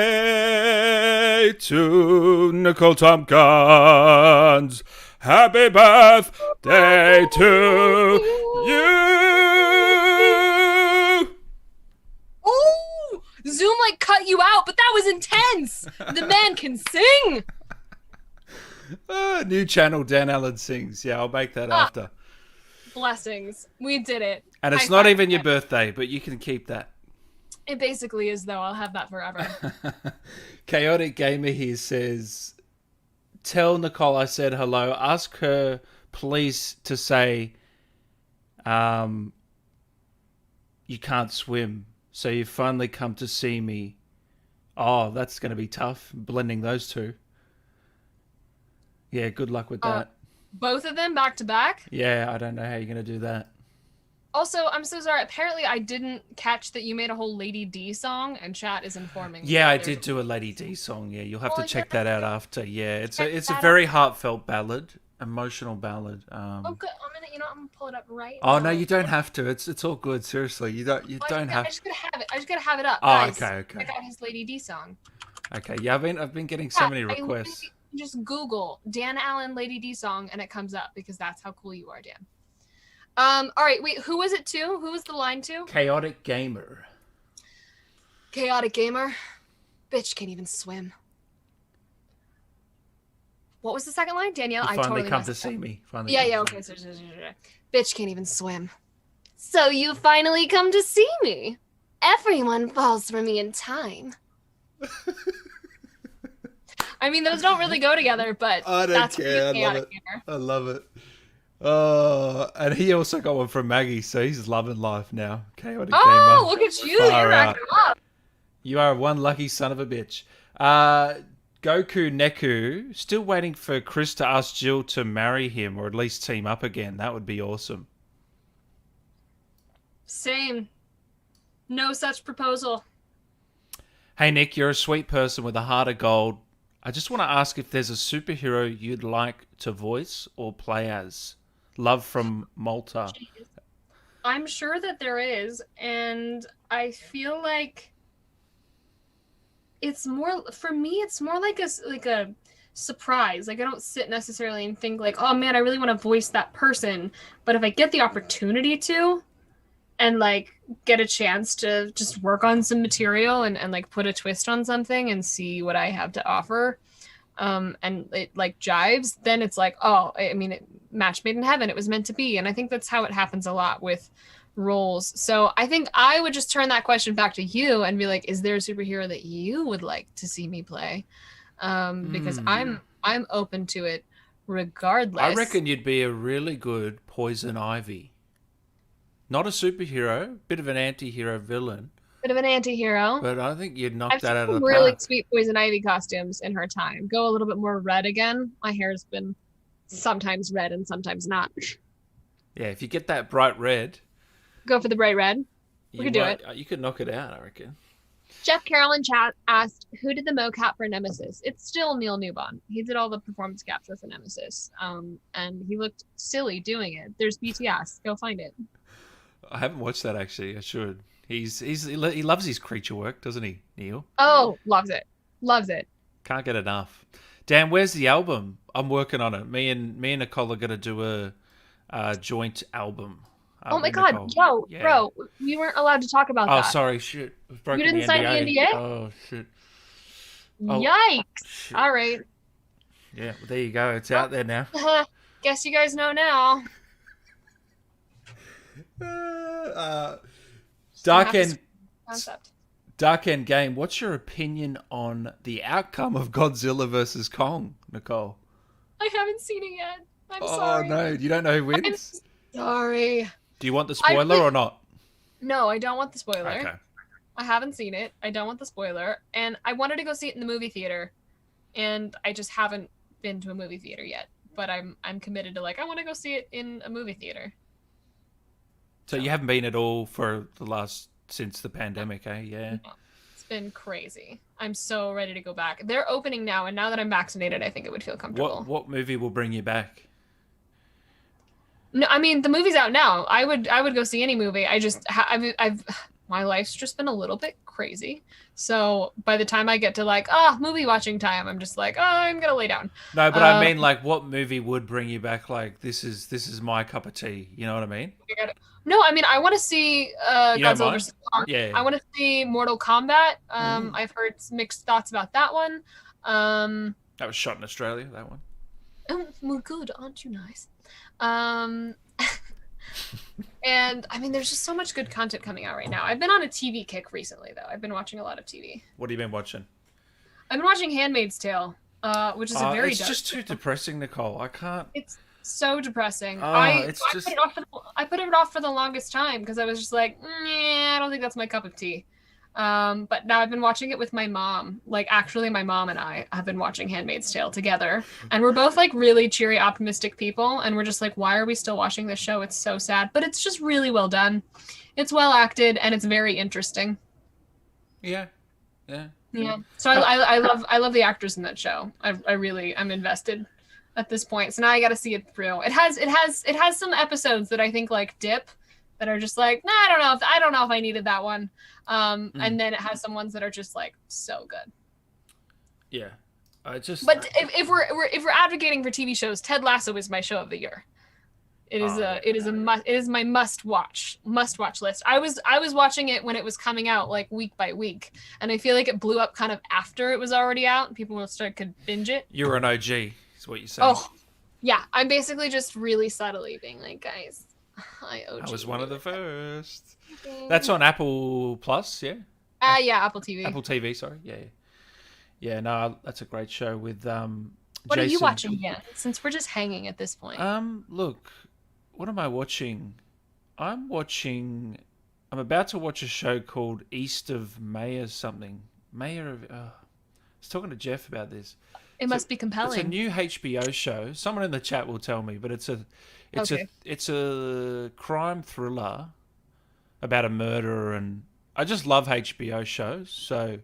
to Nicole Tompkins. Happy birthday to you. Ooh! Zoom like cut you out, but that was intense. The man can sing. New channel, Dan Allen Sings. Yeah, I'll make that after. Blessings. We did it. And it's High not five. even your birthday, but you can keep that. It basically is, though. I'll have that forever. Chaotic Gamer here says, tell Nicole I said hello. Ask her, please, to say you can't swim. So you finally come to see me. Oh, that's going to be tough, blending those two. Yeah, good luck with that. Both of them back to back? Yeah, I don't know how you're going to do that. Also, I'm so sorry. Apparently, I didn't catch that you made a whole Lady D song, and chat is informing me. Yeah, I that did do a Lady D song. Yeah, you'll have Well, to check that out after. Yeah, it's Check a that very heartfelt ballad, emotional ballad. Oh, good. I'm gonna pull it up right Oh now. no, you don't have to. It's all good. Seriously, you don't have. I just gotta have it. I just gotta have it up. Oh, Guys, okay. Check out his Lady D song. Okay, yeah, I've been getting so many requests. Just Google Dan Allen Lady D song and it comes up because that's how cool you are, Dan. All right, wait, who was it to? Who was the line to? Chaotic Gamer. Chaotic Gamer. Bitch can't even swim. What was the second line? Danielle, You I finally totally come messed to it see up. me. Finally Yeah, come yeah, to okay. see So, bitch can't even swim. So you finally come to see me. Everyone falls for me in time. I mean, those don't really go together, but I don't that's care. I love it. Gamer. I love it. Oh, and he also got one from Maggie, so he's loving life now. Chaotic Gamer. Oh, look at you. Far You're out. racking up. You are one lucky son of a bitch. Goku Neku, still waiting for Chris to ask Jill to marry him or at least team up again. That would be awesome. Same. No such proposal. Hey Nick, you're a sweet person with a heart of gold. I just want to ask if there's a superhero you'd like to voice or play as. Love from Malta. I'm sure that there is, and I feel like it's more for me. It's more like a surprise. Like I don't sit necessarily and think like, oh man, I really want to voice that person. But if I get the opportunity to, and like get a chance to just work on some material and like put a twist on something and see what I have to offer, and it like jives, then it's like, oh, I mean, match made in heaven. It was meant to be. And I think that's how it happens a lot with roles. So I think I would just turn that question back to you and be like, is there a superhero that you would like to see me play? Because I'm open to it regardless. I reckon you'd be a really good Poison Ivy. Not a superhero, bit of an anti-hero villain. Bit of an anti-hero. But I think you'd knock I've that out seen of the really park. sweet Poison Ivy costumes in her time. Go a little bit more red again. My hair's been sometimes red and sometimes not. Yeah, if you get that bright red, Go for the bright red. We could do it. You could knock it out, I reckon. Jeff Carroll in chat asked, who did the mocap for Nemesis? It's still Neil Newbon. He did all the performance capture for Nemesis. And he looked silly doing it. There's BTS. Go find it. I haven't watched that, actually. I should. He loves his creature work, doesn't he, Neil? Oh, loves it. Loves it. Can't get enough. Dan, where's the album? I'm working on it. Me and Nicole are going to do a joint album. Oh my God, Nicole. yo, Yeah. bro, we weren't allowed to talk about Oh, that. sorry, shit. We've broken You didn't sign the NDA? Oh, shit. Oh, Yikes. shit. All right. Yeah, well, there you go. It's out there now. Guess you guys know now. Dark End Concept. Game, what's your opinion on the outcome of Godzilla versus Kong, Nicole? I haven't seen it yet. I'm Oh, sorry. no. You don't know who I'm wins? sorry. Do you want the spoiler or not? No, I don't want the spoiler. Okay. I haven't seen it. I don't want the spoiler. And I wanted to go see it in the movie theater. And I just haven't been to a movie theater yet. But I'm committed to I want to go see it in a movie theater. So you haven't been at all since the pandemic, eh? Yeah. No, it's been crazy. I'm so ready to go back. They're opening now, and now that I'm vaccinated, I think it would feel comfortable. What movie will bring you back? No, I mean the movie's out now. I would go see any movie. I just I've my life's just been a little bit crazy. So by the time I get to movie watching time, I'm just I'm gonna lay down. No, but I mean what movie would bring you back? This is my cup of tea. You know what I mean? No, I mean I want to see Godzilla vs. Kong. Yeah. I want to see Mortal Kombat. I've heard mixed thoughts about that one. That was shot in Australia. That one. Oh, well, good, aren't you nice? And I mean, there's just so much good content coming out right now. I've been on a TV kick recently, though. I've been watching a lot of TV. What have you been watching? I've been watching *Handmaid's Tale*, which is a very it's just too depressing, Nicole. I can't. It's so depressing. I put it off for the longest time because I was just I don't think that's my cup of tea. But now I've been watching it with my mom. Actually, my mom and I have been watching *Handmaid's Tale* together, and we're both really cheery, optimistic people. And we're just why are we still watching this show? It's so sad, but it's just really well done. It's well acted, and it's very interesting. Yeah. So I love the actors in that show. I'm invested at this point. So now I got to see it through. It has some episodes that I think dip, that are just nah, I don't know if I needed that one. And then it has some ones that are just so good. Yeah. But if we're advocating for TV shows, Ted Lasso is my show of the year. It is my must watch list. I was watching it when it was coming out week by week, and I feel like it blew up kind of after it was already out and people could binge it. You're an OG, is what you're saying. Oh, yeah. I'm basically just really subtly being guys, I was one of the first. That's on Apple Plus, yeah? Yeah, Apple TV. Apple TV, sorry. Yeah, no, that's a great show with What are you watching yet? Since we're just hanging at this point. Look, what am I watching? I'm about to watch a show called East of Mayor something. Mayor of I was talking to Jeff about this. It must be compelling. It's a new HBO show. Someone in the chat will tell me, but it's a crime thriller about a murder, and I just love HBO shows, so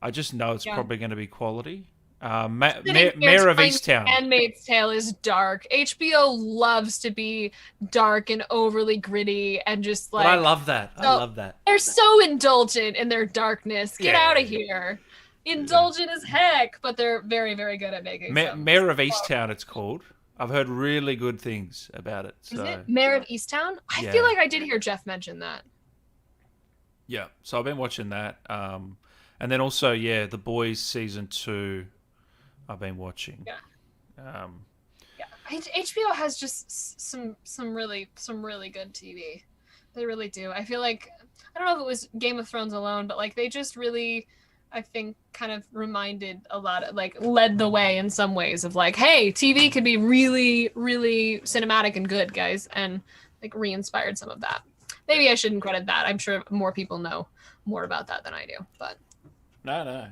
I just know it's probably going to be quality. Mayor of Easttown. *Handmaid's Tale* is dark. HBO loves to be dark and overly gritty and just But I love that. I love that. They're so indulgent in their darkness. Get out of here. Indulgent as heck, but they're very, very good at making Mayor of Easttown, it's called. I've heard really good things about it. So. Is it Mayor of Easttown? I feel like I did hear Jeff mention that. Yeah, so I've been watching that. And then also, The Boys season 2, I've been watching. Yeah. HBO has just some really good TV. They really do. I feel I don't know if it was Game of Thrones alone, but they just really, I think, kind of reminded a lot of led the way in some ways of hey, TV could be really, really cinematic and good, guys, and re-inspired some of that. Maybe I shouldn't credit that. I'm sure more people know more about that than I do. But No.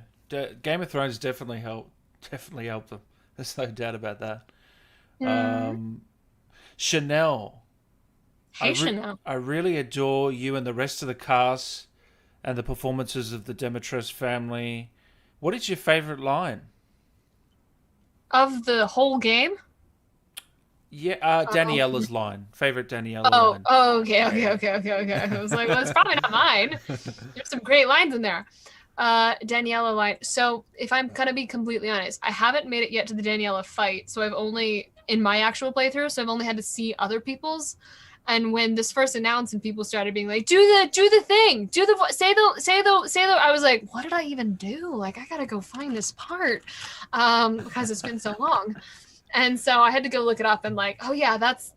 Game of Thrones definitely helped. Definitely helped them. There's no doubt about that. Chanel. Hey, Chanel. I really adore you and the rest of the cast and the performances of the Demetres family. What is your favorite line? Of the whole game? Yeah, Daniella's line. Favorite Daniela line. Oh, okay. I was like, well, it's probably not mine. There's some great lines in there. Daniela line. So if I'm gonna be completely honest, I haven't made it yet to the Daniela fight. So I've only, in my actual playthrough, so I've only had to see other people's. And when this first announced and people started being like, do the thing, say the, I was like, what did I even do? Like, I gotta go find this part, because it's been so long. And so I had to go look it up and like, oh yeah, that's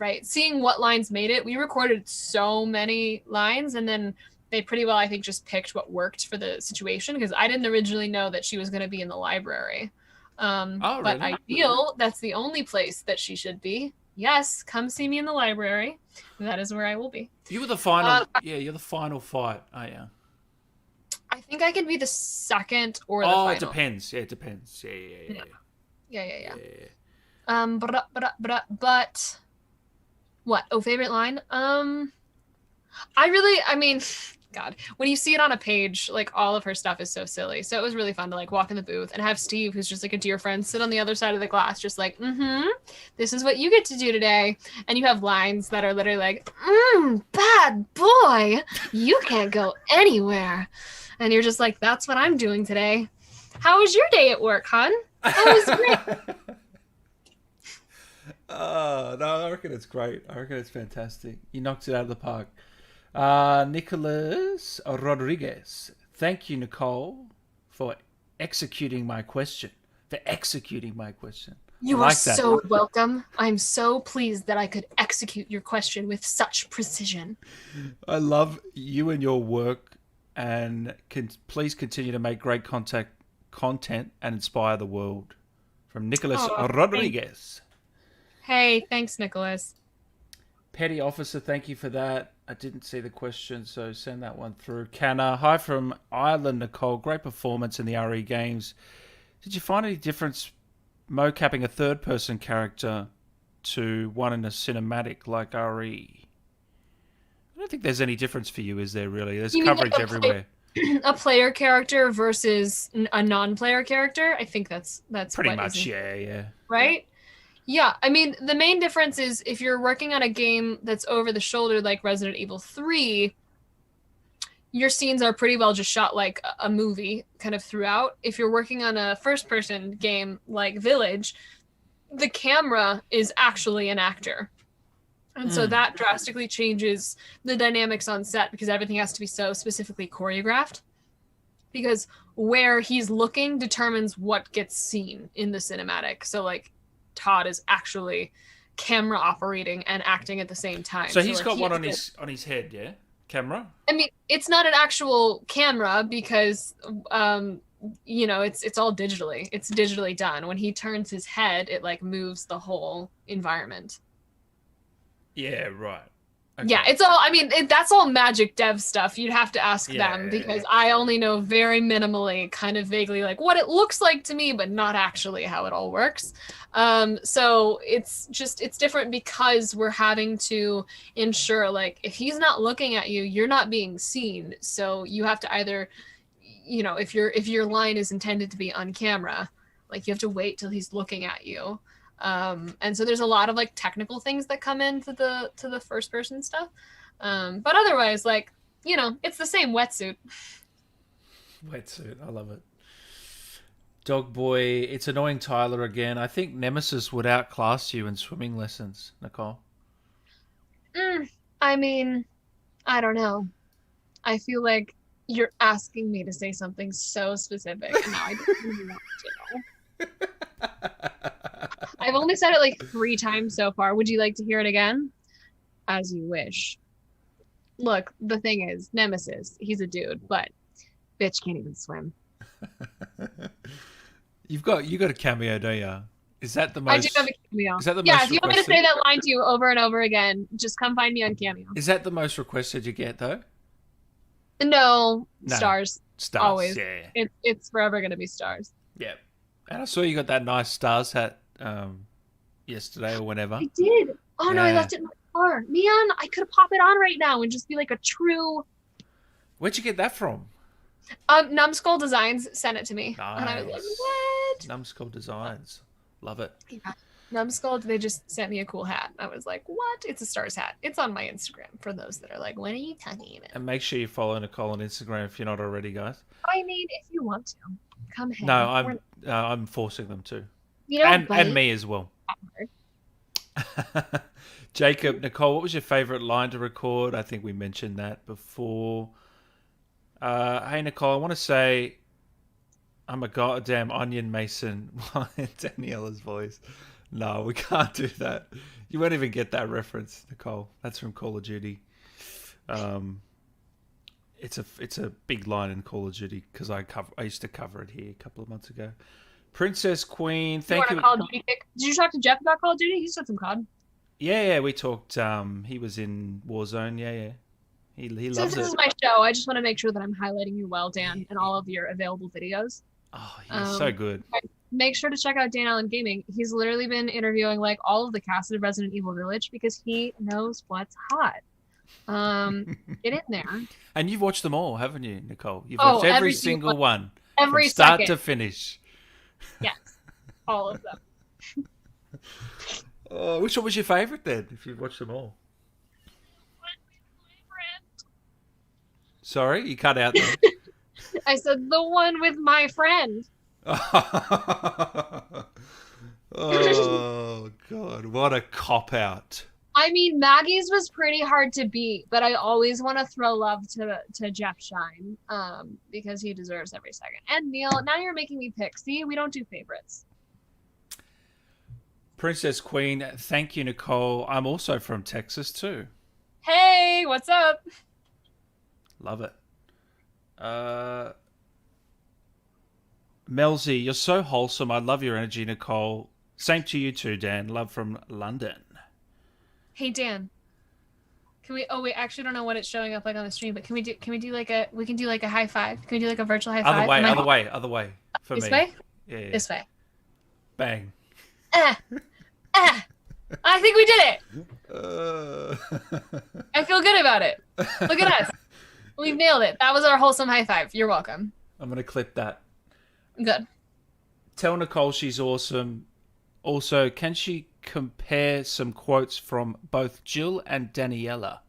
right. Seeing what lines made it. We recorded so many lines and then they pretty well, I think, just picked what worked for the situation because I didn't originally know that she was going to be in the library. But really? I feel that's the only place that she should be. Yes, come see me in the library. That is where I will be. You were the final. You're the final fight, aren't you? I think I can be the second or the final. Oh, it depends. Yeah, it depends. Yeah. But what? Oh, favorite line? God, when you see it on a page, like all of her stuff is so silly. So it was really fun to like walk in the booth and have Steve, who's just like a dear friend, sit on the other side of the glass, just like, this is what you get to do today. And you have lines that are literally like, bad boy, you can't go anywhere. And you're just like, that's what I'm doing today. How was your day at work, hon? That was great. No, I reckon it's great. I reckon it's fantastic. You knocked it out of the park. Nicholas Rodriguez. Thank you, Nicole, for executing my question. You are so welcome. I'm so pleased that I could execute your question with such precision. I love you and your work, and please continue to make great content and inspire the world. From Nicholas Rodriguez. Hey, thanks, Nicholas. Petty Officer, thank you for that. I didn't see the question, so send that one through. Canna, hi from Ireland, Nicole. Great performance in the RE games. Did you find any difference mocapping a third-person character to one in a cinematic like RE? I don't think there's any difference for you, is there really? There's coverage everywhere. A player character versus a non-player character? I think that's pretty much, yeah. Right? Yeah, I mean, the main difference is if you're working on a game that's over the shoulder like Resident Evil 3, your scenes are pretty well just shot like a movie kind of throughout. If you're working on a first-person game like Village, the camera is actually an actor. And so that drastically changes the dynamics on set because everything has to be so specifically choreographed. Because where he's looking determines what gets seen in the cinematic. So, like, Todd is actually camera operating and acting at the same time. So he's got one on his head, yeah? Camera? I mean, it's not an actual camera because, it's all digitally. It's digitally done. When he turns his head, it, like, moves the whole environment. Yeah, right. Okay. Yeah, it's all, that's all Magic Dev stuff. You'd have to ask them because I only know very minimally, kind of vaguely, like what it looks like to me, but not actually how it all works. So it's different because we're having to ensure, like, if he's not looking at you, you're not being seen. So you have to either, if your line is intended to be on camera, like you have to wait till he's looking at you. And so there's a lot of like technical things that come into the first person stuff. But otherwise, like, it's the same wetsuit. I love it. Dog boy, it's annoying Tyler again. I think Nemesis would outclass you in swimming lessons, Nicole. I don't know. I feel like you're asking me to say something so specific and now I don't even want to know. I've only said it like 3 times so far. Would you like to hear it again? As you wish. Look, the thing is, Nemesis, he's a dude, but bitch can't even swim. You got a cameo, don't you? Is that the I do most? have a cameo. Is that the Yeah, most if you want me to requested? say that line to you over and over again, just come find me on Cameo. Is that the most requested you get though? No, No. stars. Stars. Always. Yeah. It's forever gonna be stars. Yeah. And I saw you got that nice stars hat yesterday or whenever. I did. Oh no, I Yeah. left it in my car. Man, I could pop it on right now and just be like a true. Where'd you get that from? Numbskull Designs sent it to me, and I was like, Nice. what? Numbskull Designs. Love it. Yeah. Numbskull, they just sent me a cool hat. I was like, what? It's a stars hat. It's on my Instagram for those that are like, what are you talking about? And make sure you follow Nicole on Instagram if you're not already, guys. I mean, if you want to, come hang. No, I'm forcing them to, You know, and me as well. Jacob, Nicole, what was your favorite line to record? I think we mentioned that before. Hey Nicole, I want to say I'm a goddamn onion mason in Daniela's voice. No, we can't do that. You won't even get that reference, Nicole. That's from Call of Duty. It's a big line in Call of Duty because I used to cover it here a couple of months ago. Princess Queen, thank you. Call of Duty kick? Did you talk to Jeff about Call of Duty? He said some COD. Yeah, we talked. He was in Warzone. Yeah. He loves Since it. this is my show, I just want to make sure that I'm highlighting you well, Dan, and all of your available videos. Oh, he's so good. Make sure to check out Dan Allen Gaming. He's literally been interviewing like all of the cast of Resident Evil Village because he knows what's hot. Get in there. And you've watched them all, haven't you, Nicole? You've watched every single one. Every from start second. to finish. Yes, all of them. Oh, which one was your favorite then? If you've watched them all. Sorry, you cut out there. I said the one with my friend. Oh God, what a cop out. I mean, Maggie's was pretty hard to beat, but I always want to throw love to Jeff Shine, because he deserves every second. And Neil, now you're making me pick. See, we don't do favorites. Princess Queen, thank you, Nicole. I'm also from Texas too. Hey, what's up? Love it. Melzy, you're so wholesome. I love your energy, Nicole. Same to you too, Dan. Love from London. Hey Dan, can we? Oh, we actually don't know what it's showing up like on the stream, but can we do like a? We can do like a high five. Can we do like a virtual high five? Other way. For This me. way? Yeah. This way. Bang. I think we did it. Uh... I feel good about it. Look at us. We've nailed it. That was our wholesome high five. You're welcome. I'm gonna clip that. Good. Tell Nicole she's awesome. Also, can she compare some quotes from both Jill and Daniela?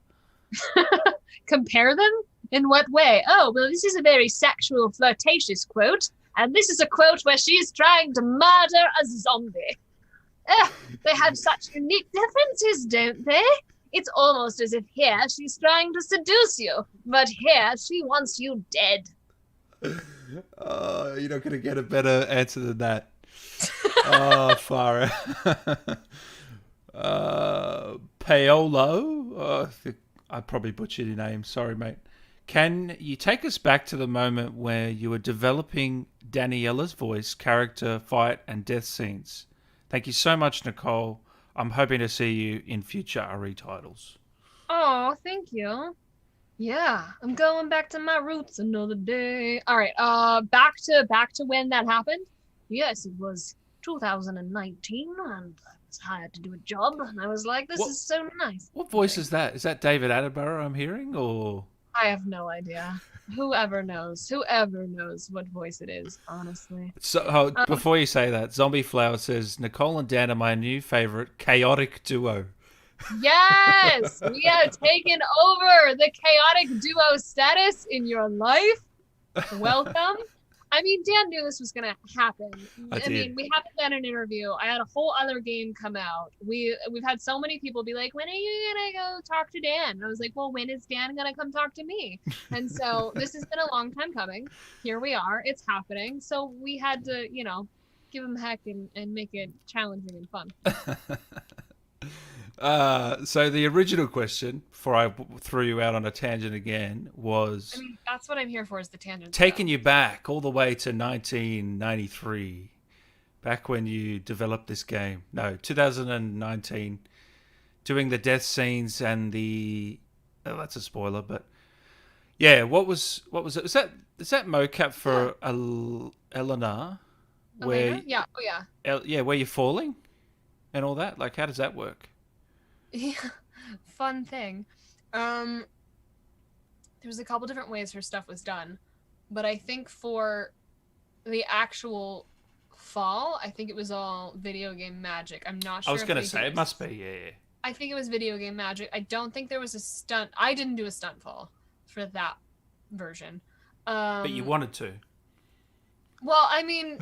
Compare them? In what way? Oh, well, this is a very sexual, flirtatious quote, and this is a quote where she's trying to murder a zombie. They have such unique differences, don't they? It's almost as if here she's trying to seduce you, but here she wants you dead. Oh, you're not going to get a better answer than that. Oh, far Paolo, I probably butchered your name. Sorry, mate. Can you take us back to the moment where you were developing Daniela's voice, character, fight, and death scenes? Thank you so much, Nicole. I'm hoping to see you in future RE titles. Oh, thank you. Yeah, I'm going back to my roots another day. All right, back to when that happened. Yes, it was 2019, and I was hired to do a job, and I was like, this is so nice. What voice is that? Is that David Attenborough I'm hearing, or? I have no idea. Whoever knows what voice it is, honestly. So, before you say that, Zombie Flower says, Nicole and Dan are my new favorite chaotic duo. Yes! We have taken over the chaotic duo status in your life. Welcome. I mean, Dan knew this was going to happen. I mean, we haven't done an interview. I had a whole other game come out. We've had so many people be like, when are you going to go talk to Dan? And I was like, well, when is Dan going to come talk to me? And so this has been a long time coming. Here we are. It's happening. So we had to, give him heck and make it challenging and fun. So the original question, before I threw you out on a tangent again, was... I mean, that's what I'm here for, is the tangent. Taking you back all the way to 1993. back when you developed this game. No, 2019, doing the death scenes and the. Oh, that's a spoiler, but yeah, what was it? Is that mocap for Eleanor? Elena? Yeah. Oh yeah. Yeah, where you're falling and all that. Like, how does that work? Yeah. Fun thing. There was a couple different ways her stuff was done, but I think for the actual fall, I think it was all video game magic. I'm not sure. I was going to say it must be, yeah. I think it was video game magic. I don't think there was a stunt. I didn't do a stunt fall for that version. But you wanted to. Well, I mean,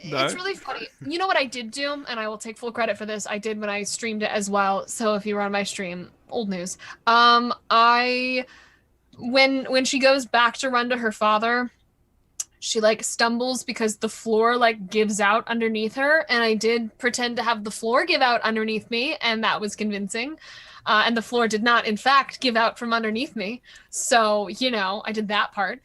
no? It's really funny. You know what I did do, and I will take full credit for this. I did when I streamed it as well. So if you were on my stream, old news. When she goes back to run to her father, she like stumbles because the floor like gives out underneath her, and I did pretend to have the floor give out underneath me, and that was convincing. And the floor did not, in fact, give out from underneath me. So, you know, I did that part,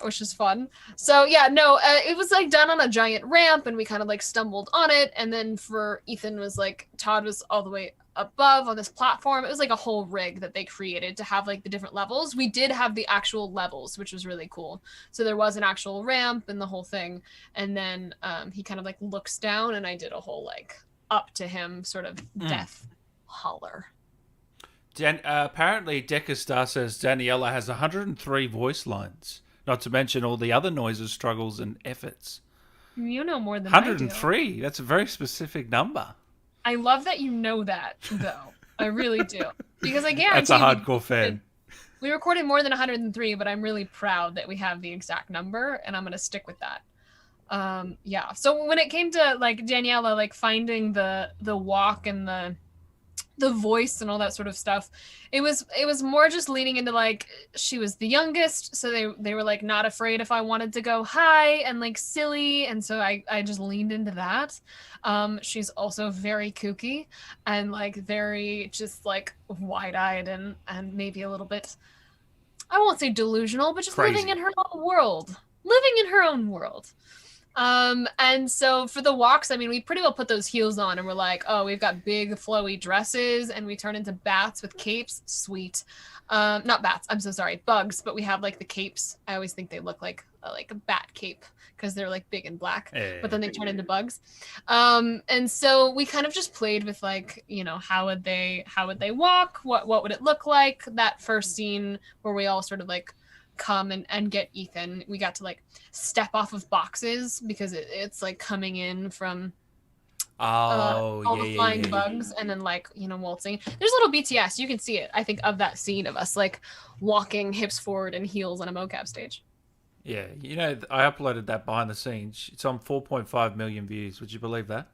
which was fun. So, yeah, no, it was like done on a giant ramp, and we kind of like stumbled on it. And then for Ethan was like, Todd was all the way above on this platform. It was like a whole rig that they created to have like the different levels. We did have the actual levels, which was really cool. So there was an actual ramp and the whole thing. And then he kind of like looks down, and I did a whole like up to him sort of death holler. Apparently, Decker Star says Daniela has 103 voice lines, not to mention all the other noises, struggles, and efforts. You know more than 103. I do. That's a very specific number. I love that you know that, though. I really do. Because I guarantee that's a hardcore fan. We recorded more than 103, but I'm really proud that we have the exact number, and I'm going to stick with that. Yeah. So when it came to like Daniela, like finding the walk and the voice and all that sort of stuff, it was more just leaning into like she was the youngest, so they were like not afraid if I wanted to go high and like silly, and so I just leaned into that. She's also very kooky and like very just like wide-eyed and maybe a little bit, I won't say delusional, but just crazy. living in her own world. And so for the walks, I mean, we pretty well put those heels on, and we're like, oh, we've got big flowy dresses, and we turn into bats with capes. Sweet. Not bats, I'm so sorry, bugs, but we have like the capes. I always think they look like a bat cape because they're like big and black, but then they turn into bugs. And so we kind of just played with like, you know, how would they walk? What would it look like? That first scene where we all sort of like come and get Ethan, we got to like step off of boxes because it's like coming in from all the flying bugs, and then like, you know, waltzing. There's a little BTS, you can see it, I think, of that scene of us like walking hips forward and heels on a mocap stage. Yeah, you know, I uploaded that behind the scenes. It's on 4.5 million views. Would you believe that?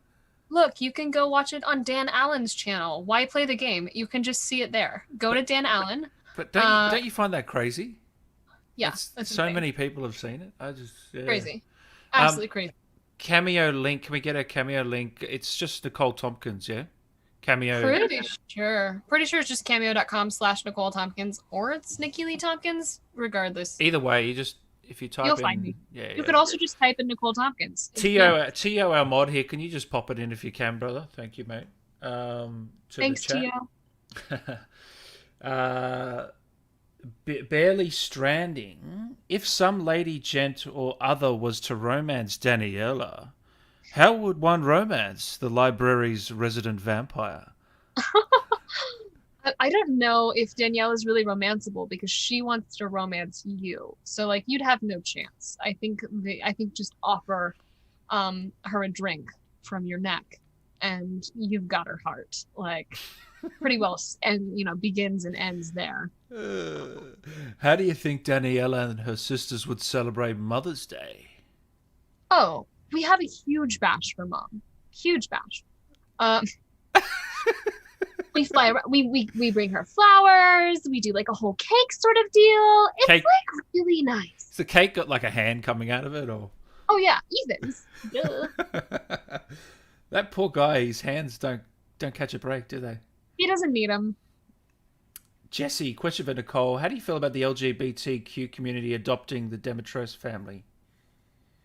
Look, you can go watch it on Dan Allen's channel. Why play the game? You can just see it there. Go to Dan Allen. But don't you find that crazy? Yeah, that's so insane. Many people have seen it. I just crazy, absolutely crazy. Cameo link. Can we get a cameo link? It's just Nicole Tompkins, yeah. Cameo. Pretty sure it's just cameo.com/Nicole Tompkins, or it's Nikki Lee Tompkins. Regardless. Either way, you just if you type you'll in, find me. Yeah. You could also just type in Nicole Tompkins. T.O. our mod here. Can you just pop it in if you can, brother? Thank you, mate. Thanks, T.O. Barely stranding. If some lady, gent, or other was to romance Daniela, how would one romance the library's resident vampire? I don't know if Danielle is really romanceable because she wants to romance you. So like you'd have no chance. I think just offer her a drink from your neck and you've got her heart. Like pretty well, and you know, begins and ends there. How do you think Daniela and her sisters would celebrate Mother's Day? Oh, we have a huge bash for Mom. Huge bash. We fly around, we bring her flowers, we do like a whole cake sort of deal. It's cake, like really nice. Has the cake got like a hand coming out of it, or? Oh yeah, Ethan's. That poor guy, his hands don't catch a break, do they? He doesn't need them. Jesse, question for Nicole. How do you feel about the LGBTQ community adopting the Demetres family?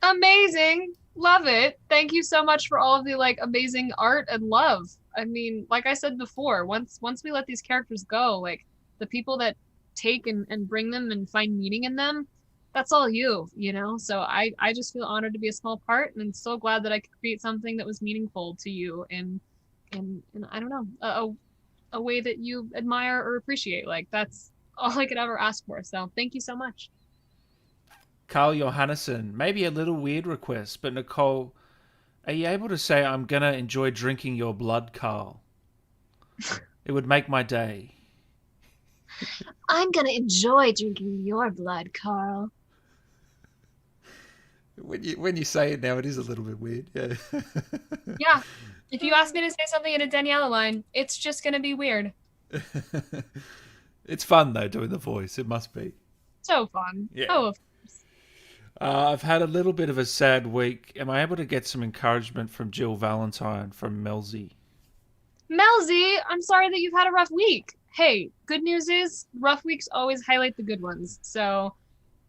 Amazing. Love it. Thank you so much for all of the like amazing art and love. I mean, like I said before, once we let these characters go, like the people that take and bring them and find meaning in them, that's all you know? So I just feel honored to be a small part and so glad that I could create something that was meaningful to you in I don't know, a way that you admire or appreciate. Like that's all I could ever ask for. So thank you so much. Carl Johannesson, maybe a little weird request, but Nicole, are you able to say I'm gonna enjoy drinking your blood, Carl? It would make my day. I'm gonna enjoy drinking your blood, Carl. When you say it now, it is a little bit weird. Yeah. Yeah. If you ask me to say something in a Daniela line, it's just gonna be weird. It's fun though doing the voice. It must be. So fun. Yeah. Oh, I've had a little bit of a sad week. Am I able to get some encouragement from Jill Valentine from Melzy? Melzy, I'm sorry that you've had a rough week. Hey, good news is rough weeks always highlight the good ones. So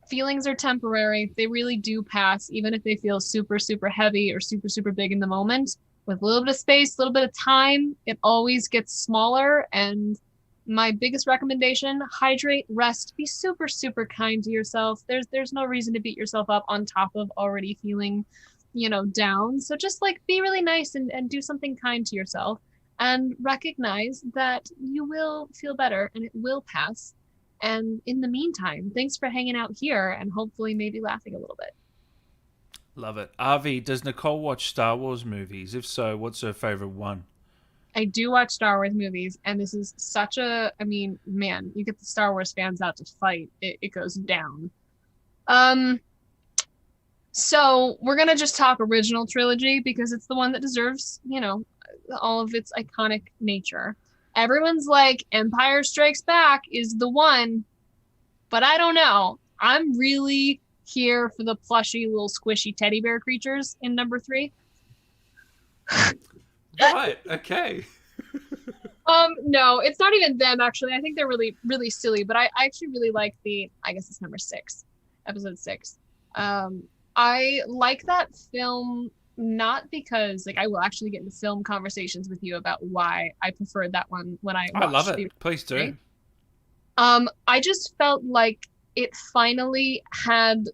feelings are temporary. They really do pass, even if they feel super, super heavy or super, super big in the moment. With a little bit of space, a little bit of time, it always gets smaller. And my biggest recommendation, hydrate, rest, be super, super kind to yourself. There's no reason to beat yourself up on top of already feeling, down. So just like be really nice and do something kind to yourself and recognize that you will feel better and it will pass. And in the meantime, thanks for hanging out here and hopefully maybe laughing a little bit. Love it. Avi, does Nicole watch Star Wars movies? If so, what's her favorite one? I do watch Star Wars movies, and this is man, you get the Star Wars fans out to fight, it goes down. So we're gonna just talk original trilogy because it's the one that deserves, all of its iconic nature. Everyone's like, Empire Strikes Back is the one, but I don't know. I'm really here for the plushy little squishy teddy bear creatures in number 3. Right, okay. No, it's not even them actually. I think they're really, really silly, but I actually really like I guess it's number 6, episode 6. I like that film not because like I will actually get into film conversations with you about why I preferred that one when I love it. Please do. I just felt like it finally had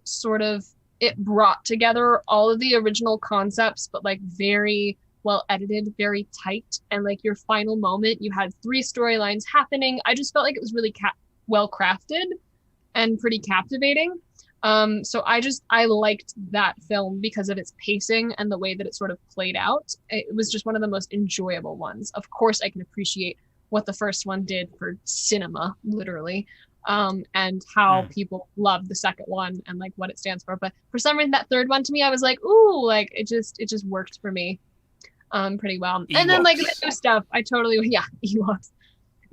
it brought together all of the original concepts, but like very well edited, very tight. And like your final moment, you had 3 storylines happening. I just felt like it was really well crafted and pretty captivating. So I liked that film because of its pacing and the way that it sort of played out. It was just one of the most enjoyable ones. Of course, I can appreciate what the first one did for cinema, literally, and how people loved the second one and like what it stands for. But for some reason, that third one to me, I was like, ooh, like it just worked for me, pretty well. Ewoks. And then like the new stuff, Ewoks.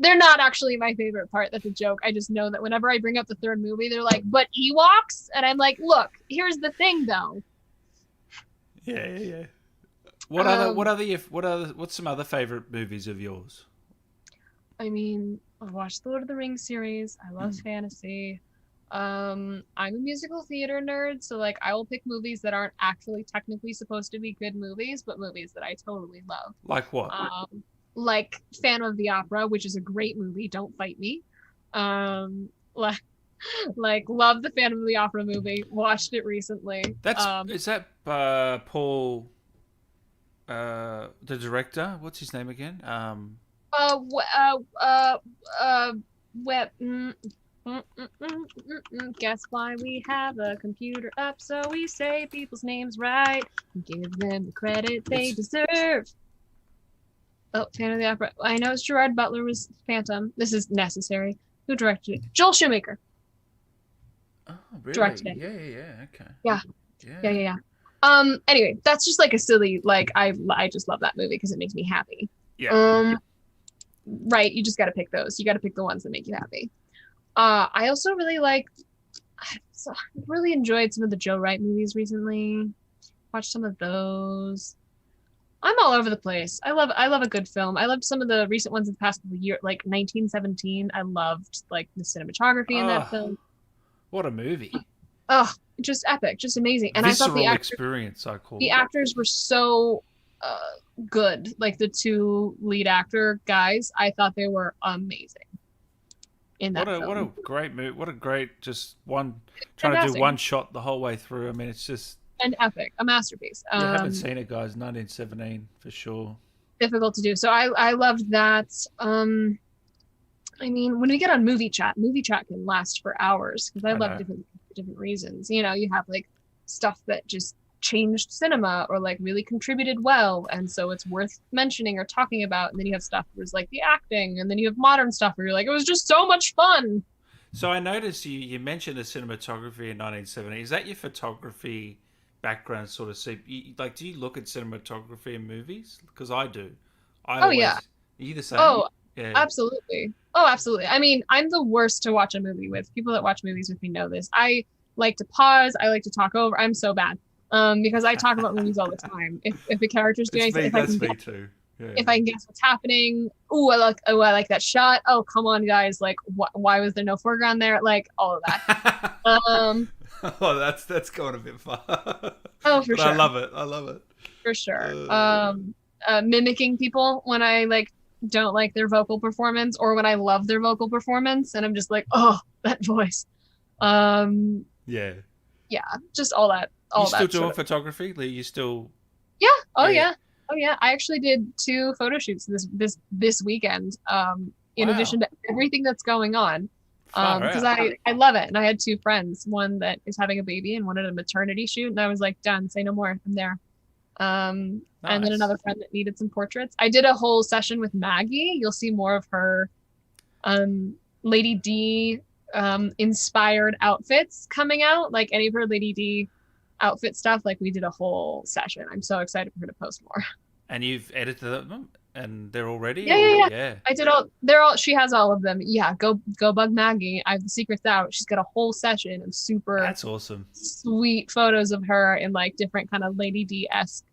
They're not actually my favorite part. That's a joke. I just know that whenever I bring up the third movie, they're like, but Ewoks? And I'm like, look, here's the thing though. Yeah. What's some other favorite movies of yours? I mean, I watched the Lord of the Rings series. I love fantasy. I'm a musical theater nerd, so like I will pick movies that aren't actually technically supposed to be good movies, but movies that I totally love. Like what? Like Phantom of the Opera, which is a great movie. Don't fight me. Like love the Phantom of the Opera movie. Watched it recently. Is that Paul, the director? What's his name again? Guess why we have a computer up so we say people's names right and give them the credit they deserve. Oh, Phantom of the Opera. I know it's Gerard Butler was Phantom. This is necessary. Who directed it? Joel Schumacher. Oh, really? Directed it. Yeah. Okay. Yeah. Anyway, that's just like a silly, like I just love that movie because it makes me happy. Yeah. Right. You just got to pick those. You got to pick the ones that make you happy. I also really really enjoyed some of the Joe Wright movies recently. Watched some of those. I'm all over the place. I love a good film. I loved some of the recent ones in the past couple of years, like 1917. I loved like the cinematography in that film. What a movie. oh, just epic, just amazing. And Visceral I thought experience, I call the it. actors were so good. Like the two lead actor guys, I thought they were amazing in that film. What a great movie! What a great trying to do Fantastic. one shot the whole way through. I mean, it's just An epic, a masterpiece. you haven't seen it, guys. 1917 for sure. Difficult to do. So I loved that. I mean, when we get on movie chat can last for hours because I love different reasons. You know, you have like stuff that just changed cinema or like really contributed well, and so it's worth mentioning or talking about. And then you have stuff where it's like the acting, and then you have modern stuff where you're like, it was just so much fun. So I noticed you mentioned the cinematography in 1970. Is that your photography background sort of? Like, do you look at cinematography in movies? Because I do. Yeah. Are you the same? Oh, yeah. Absolutely. Oh, absolutely. I mean, I'm the worst to watch a movie with. People that watch movies with me know this. I like to pause. I like to talk over. I'm so bad. Because I talk about movies all the time. If the character's doing something, that's me too. Yeah. If I can guess what's happening, I like that shot. Oh, come on, guys! Like, why was there no foreground there? Like all of that. Oh, that's going a bit far. Oh, for sure. I love it. For sure. Mimicking people when I like don't like their vocal performance, or when I love their vocal performance, and I'm just like, oh, that voice. Yeah. Yeah, just all that. You still doing photography? Like, you still? Yeah. Oh yeah. I actually did 2 photo shoots this weekend. In addition to everything that's going on, because I love it. And I had 2 friends, one that is having a baby and one at a maternity shoot, and I was like, done. Say no more. I'm there. Nice. And then another friend that needed some portraits. I did a whole session with Maggie. You'll see more of her Lady D inspired outfits coming out, like any of her Lady D outfit stuff. Like, we did a whole session. I'm so excited for her to post more. And you've edited them and they're all ready? Yeah. I did she has all of them. Yeah, go bug Maggie. I have the secrets out. She's got a whole session of super That's awesome. Sweet photos of her in like different kind of Lady D-esque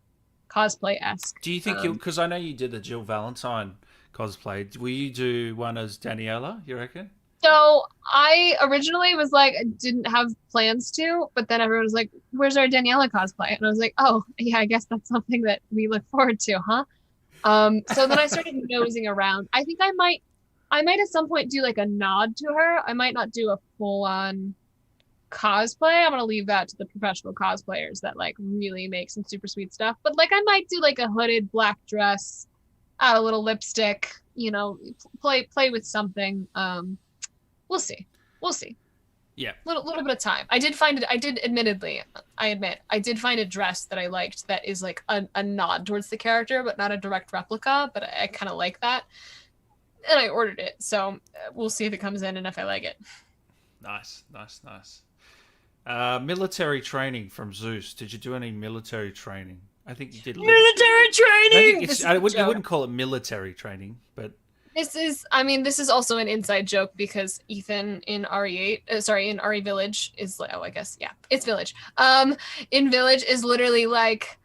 cosplay-esque. Do you think because I know you did the Jill Valentine cosplay, will you do one as Daniela, you reckon? So I originally was like, I didn't have plans to, but then everyone was like, where's our Daniela cosplay? And I was like, oh yeah, I guess that's something that we look forward to, huh? So then I started nosing around. I think I might at some point do like a nod to her. I might not do a full on cosplay. I'm gonna leave that to the professional cosplayers that like really make some super sweet stuff. But like I might do like a hooded black dress, add a little lipstick, you know, play with something. We'll see. Yeah. Little bit of time. I did find a dress that I liked that is like a nod towards the character, but not a direct replica, but I kind of like that. And I ordered it. So we'll see if it comes in and if I like it. Nice. Military training from Zeus. Did you do any military training? I think you did. Military training! You wouldn't call it military training, but... This is also an inside joke because Ethan in RE8, in RE Village is like, I guess, yeah, it's Village. In Village is literally like,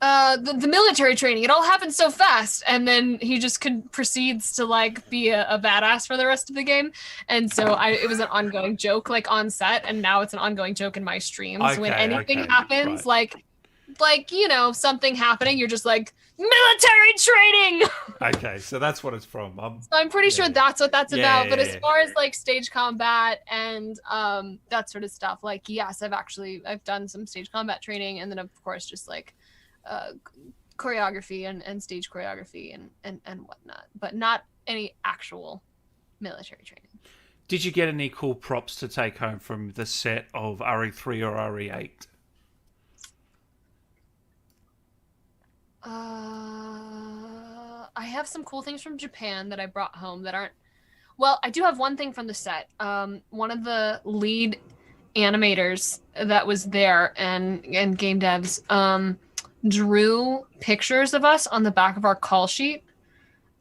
the military training. It all happens so fast, and then he just proceeds to like be a badass for the rest of the game. And so it was an ongoing joke like on set, and now it's an ongoing joke in my streams. When anything happens, right. like you know, something happening, you're just like, military training. Okay, so that's what it's from. So I'm pretty sure that's what that's about. But as far as like stage combat and that sort of stuff, like yes, I've done some stage combat training, and then of course just like choreography and stage choreography and whatnot, but not any actual military training. Did you get any cool props to take home from the set of RE3 or RE8? I have some cool things from Japan that I brought home that aren't... Well, I do have one thing from the set. One of the lead animators that was there and game devs drew pictures of us on the back of our call sheet.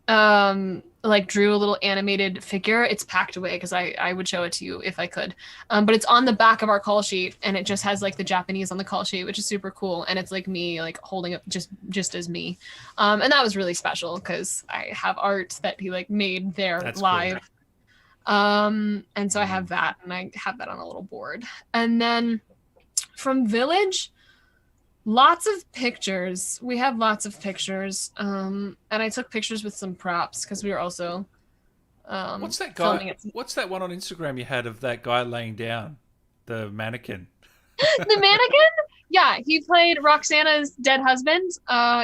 Like drew a little animated figure. It's packed away because I would show it to you if I could. But it's on the back of our call sheet, and it just has like the Japanese on the call sheet, which is super cool. And it's like me like holding up just as me. And that was really special because I have art that he like made there. That's live. And so I have that, and I have that on a little board. And then from Village, lots of pictures. We have lots of pictures. And I took pictures with some props because we were also what's that filming guy? it. What's that one on Instagram you had of that guy laying down, the mannequin? The mannequin? Yeah, he played Roxana's dead husband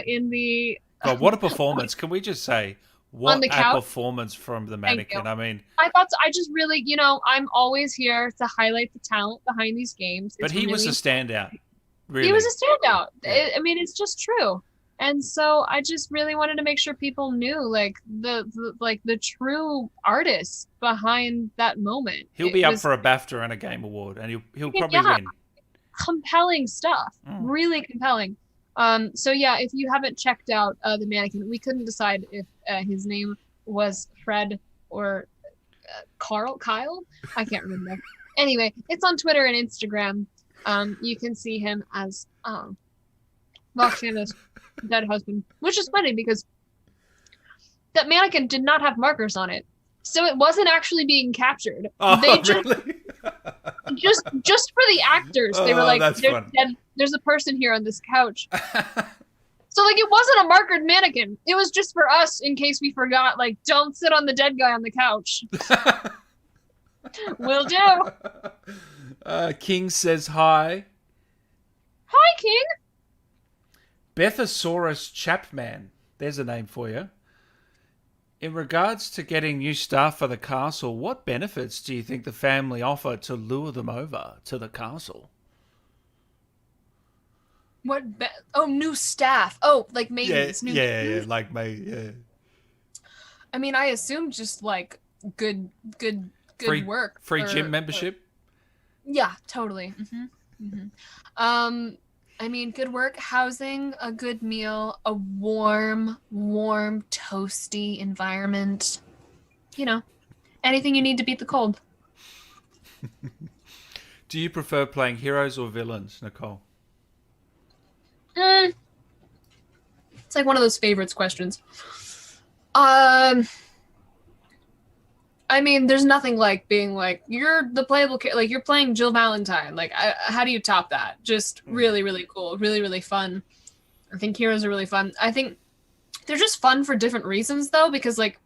in the... God, what a performance. Can we just say, what the a couch? performance from the mannequin. I mean... I thought so. I just really, I'm always here to highlight the talent behind these games. But he was a standout. Really. He was a standout. Yeah. I mean, it's just true. And so I just really wanted to make sure people knew, like, the true artist behind that moment. He'll be up for a BAFTA and a Game Award, and he'll probably win. Compelling stuff. Really compelling. So yeah, if you haven't checked out the mannequin, we couldn't decide if his name was Fred or Kyle. I can't remember. Anyway, it's on Twitter and Instagram. You can see him as Roxana's dead husband, which is funny because that mannequin did not have markers on it, so it wasn't actually being captured. Oh, they just, really? just for the actors, they were like, "There's a person here on this couch." So like, it wasn't a markered mannequin. It was just for us in case we forgot. Like, don't sit on the dead guy on the couch. Will do. King says hi. Hi, King. Bethosaurus Chapman. There's a name for you. In regards to getting new staff for the castle, what benefits do you think the family offer to lure them over to the castle? New staff. Oh, like maidens. Yeah, like maid. Yeah. I mean, I assume just like good work. Free gym membership. Yeah, totally. I mean, good work, housing, a good meal, a warm, toasty environment. Anything you need to beat the cold. Do you prefer playing heroes or villains, Nicole? It's like one of those favorites questions. I mean, there's nothing like being like, you're the playable character, like you're playing Jill Valentine. Like, how do you top that? Just really, really cool. Really, really fun. I think heroes are really fun. I think they're just fun for different reasons, though, because like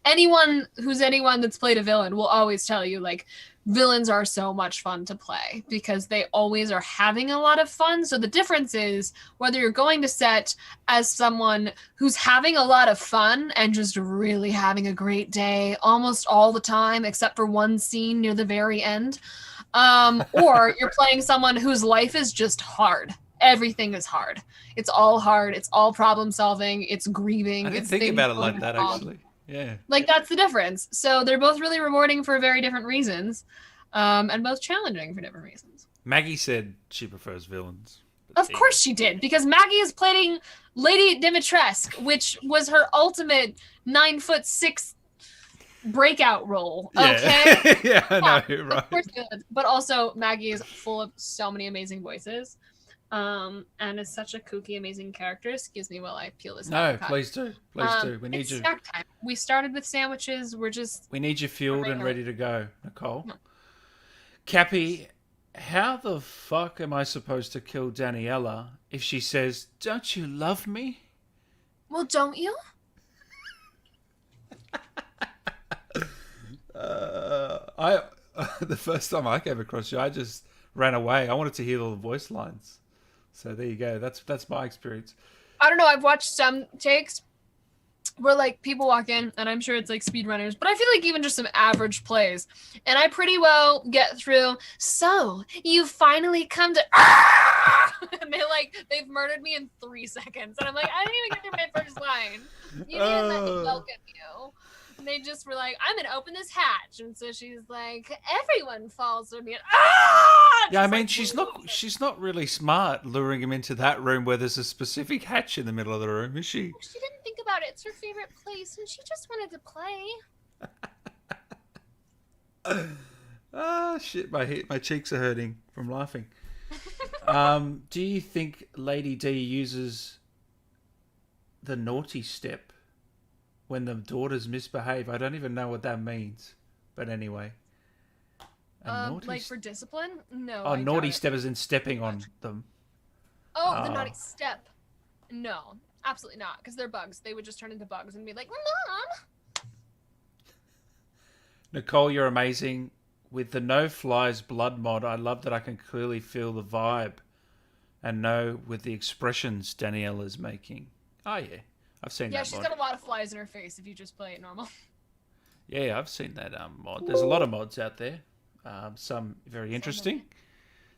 anyone that's played a villain will always tell you, like, villains are so much fun to play because they always are having a lot of fun. So the difference is whether you're going to set as someone who's having a lot of fun and just really having a great day almost all the time, except for one scene near the very end, or you're playing someone whose life is just hard. Everything is hard. It's all hard. It's all problem solving. It's grieving. I didn't think about it like that, actually. Yeah. Like, that's the difference. So they're both really rewarding for very different reasons, and both challenging for different reasons. Maggie said she prefers villains. Of course she did, because Maggie is playing Lady Dimitrescu, which was her ultimate 9'6" breakout role. Okay? Yeah, I know, you're right. Of course she did. But also, Maggie is full of so many amazing voices. And is such a kooky, amazing character. Excuse me while I peel this. No, please do. Please do. We need you. Snack time. We started with sandwiches. We need you fueled and ready to go, Nicole. No. Cappy, how the fuck am I supposed to kill Daniela if she says, "Don't you love me?" Well, don't you? The first time I came across you, I just ran away. I wanted to hear all the voice lines. So there you go. That's my experience. I don't know. I've watched some takes where like people walk in, and I'm sure it's like speedrunners, but I feel like even just some average plays, and I pretty well get through. So you finally come to, and they've murdered me in 3 seconds, and I'm like, I didn't even get through my first line. You didn't let me welcome you. And they just were like, I'm gonna open this hatch, and so she's like, everyone falls for me. Yeah, I mean, she's not really smart luring him into that room where there's a specific hatch in the middle of the room, is she? She didn't think about it. It's her favorite place, and she just wanted to play. Shit, my cheeks are hurting from laughing. Do you think Lady D uses the naughty step when the daughters misbehave? I don't even know what that means. But anyway. A naughty like for discipline? No. Oh, I naughty doubt it. step as in stepping on them. Oh, the naughty step. No, absolutely not, because they're bugs. They would just turn into bugs and be like, Mom! Nicole, you're amazing. With the No Flies Blood mod, I love that I can clearly feel the vibe and know with the expressions Danielle is making. Oh, yeah. I've seen that mod. Yeah, she's got a lot of flies in her face if you just play it normal. Yeah, I've seen that mod. There's a lot of mods out there. Some very interesting.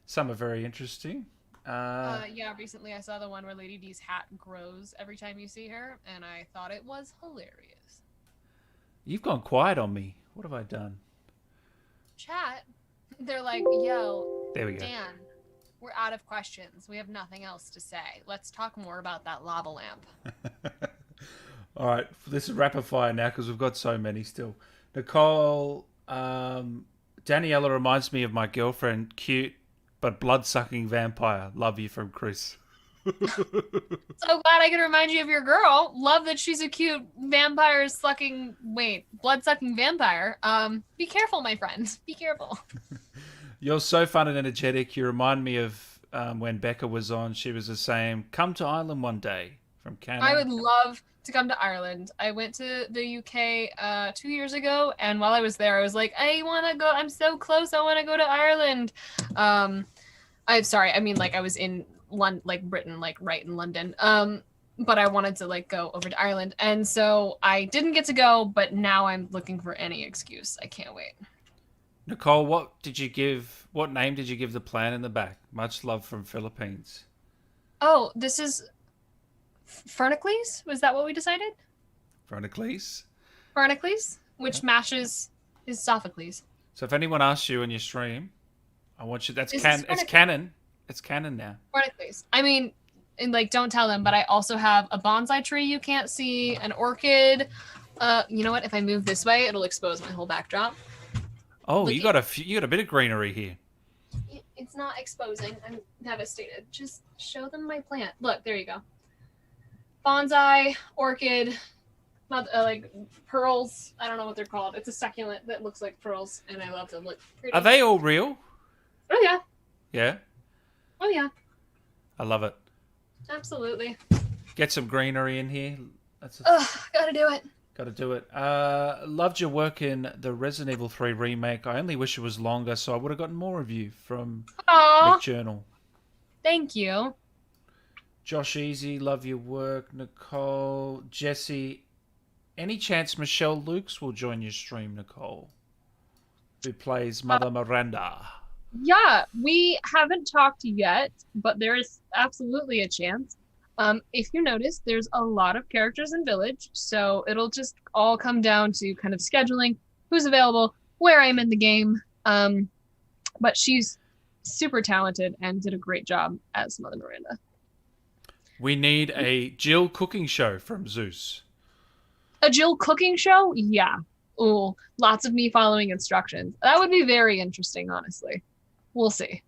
Some are very interesting. Yeah, recently I saw the one where Lady D's hat grows every time you see her, and I thought it was hilarious. You've gone quiet on me. What have I done? Chat, they're like, yo, There we go. Dan, we're out of questions. We have nothing else to say. Let's talk more about that lava lamp. All right, this is rapid fire now because we've got so many still. Nicole, Daniela reminds me of my girlfriend, cute but blood-sucking vampire. Love you from Chris. So glad I could remind you of your girl. Love that she's a cute blood-sucking vampire. Be careful, my friend. Be careful. You're so fun and energetic. You remind me of when Becca was on. She was the same. Come to Ireland one day from Canada. I would love to come to Ireland. I went to the UK 2 years ago, and while I was there, I was like, I want to go. I'm so close. I want to go to Ireland. I'm sorry. I mean, like I was in Britain, like right in London. But I wanted to like go over to Ireland, and so I didn't get to go. But now I'm looking for any excuse. I can't wait. Nicole, what name did you give the plan in the back? Much love from Philippines. Oh, this is Fernacles? Was that what we decided? Fernacles? Fernacles, which matches is Sophocles. So if anyone asks you in your stream, I want you. It's canon. It's canon now. Fernacles. I mean, and like, don't tell them, but I also have a bonsai tree you can't see, an orchid. You know what? If I move this way, it'll expose my whole backdrop. Oh, you got a bit of greenery here. It's not exposing. I'm devastated. Just show them my plant. Look, there you go. Bonsai, orchid, like pearls. I don't know what they're called. It's a succulent that looks like pearls, and I love them. Look pretty. Are they all real? Oh yeah. Yeah. Oh yeah. I love it. Absolutely. Get some greenery in here. Gotta do it. Got to do it. Loved your work in the Resident Evil 3 remake. I only wish it was longer, so I would have gotten more of you from Aww. Rick Journal. Thank you. Josh Easy, love your work. Nicole, Jesse, any chance Michelle Lukes will join your stream, Nicole? Who plays Mother Miranda? Yeah, we haven't talked yet, but there is absolutely a chance. If you notice, there's a lot of characters in Village, so it'll just all come down to kind of scheduling, who's available, where I'm in the game. But she's super talented and did a great job as Mother Miranda. We need a Jill cooking show from Zeus. A Jill cooking show? Yeah. Ooh, lots of me following instructions. That would be very interesting, honestly. We'll see.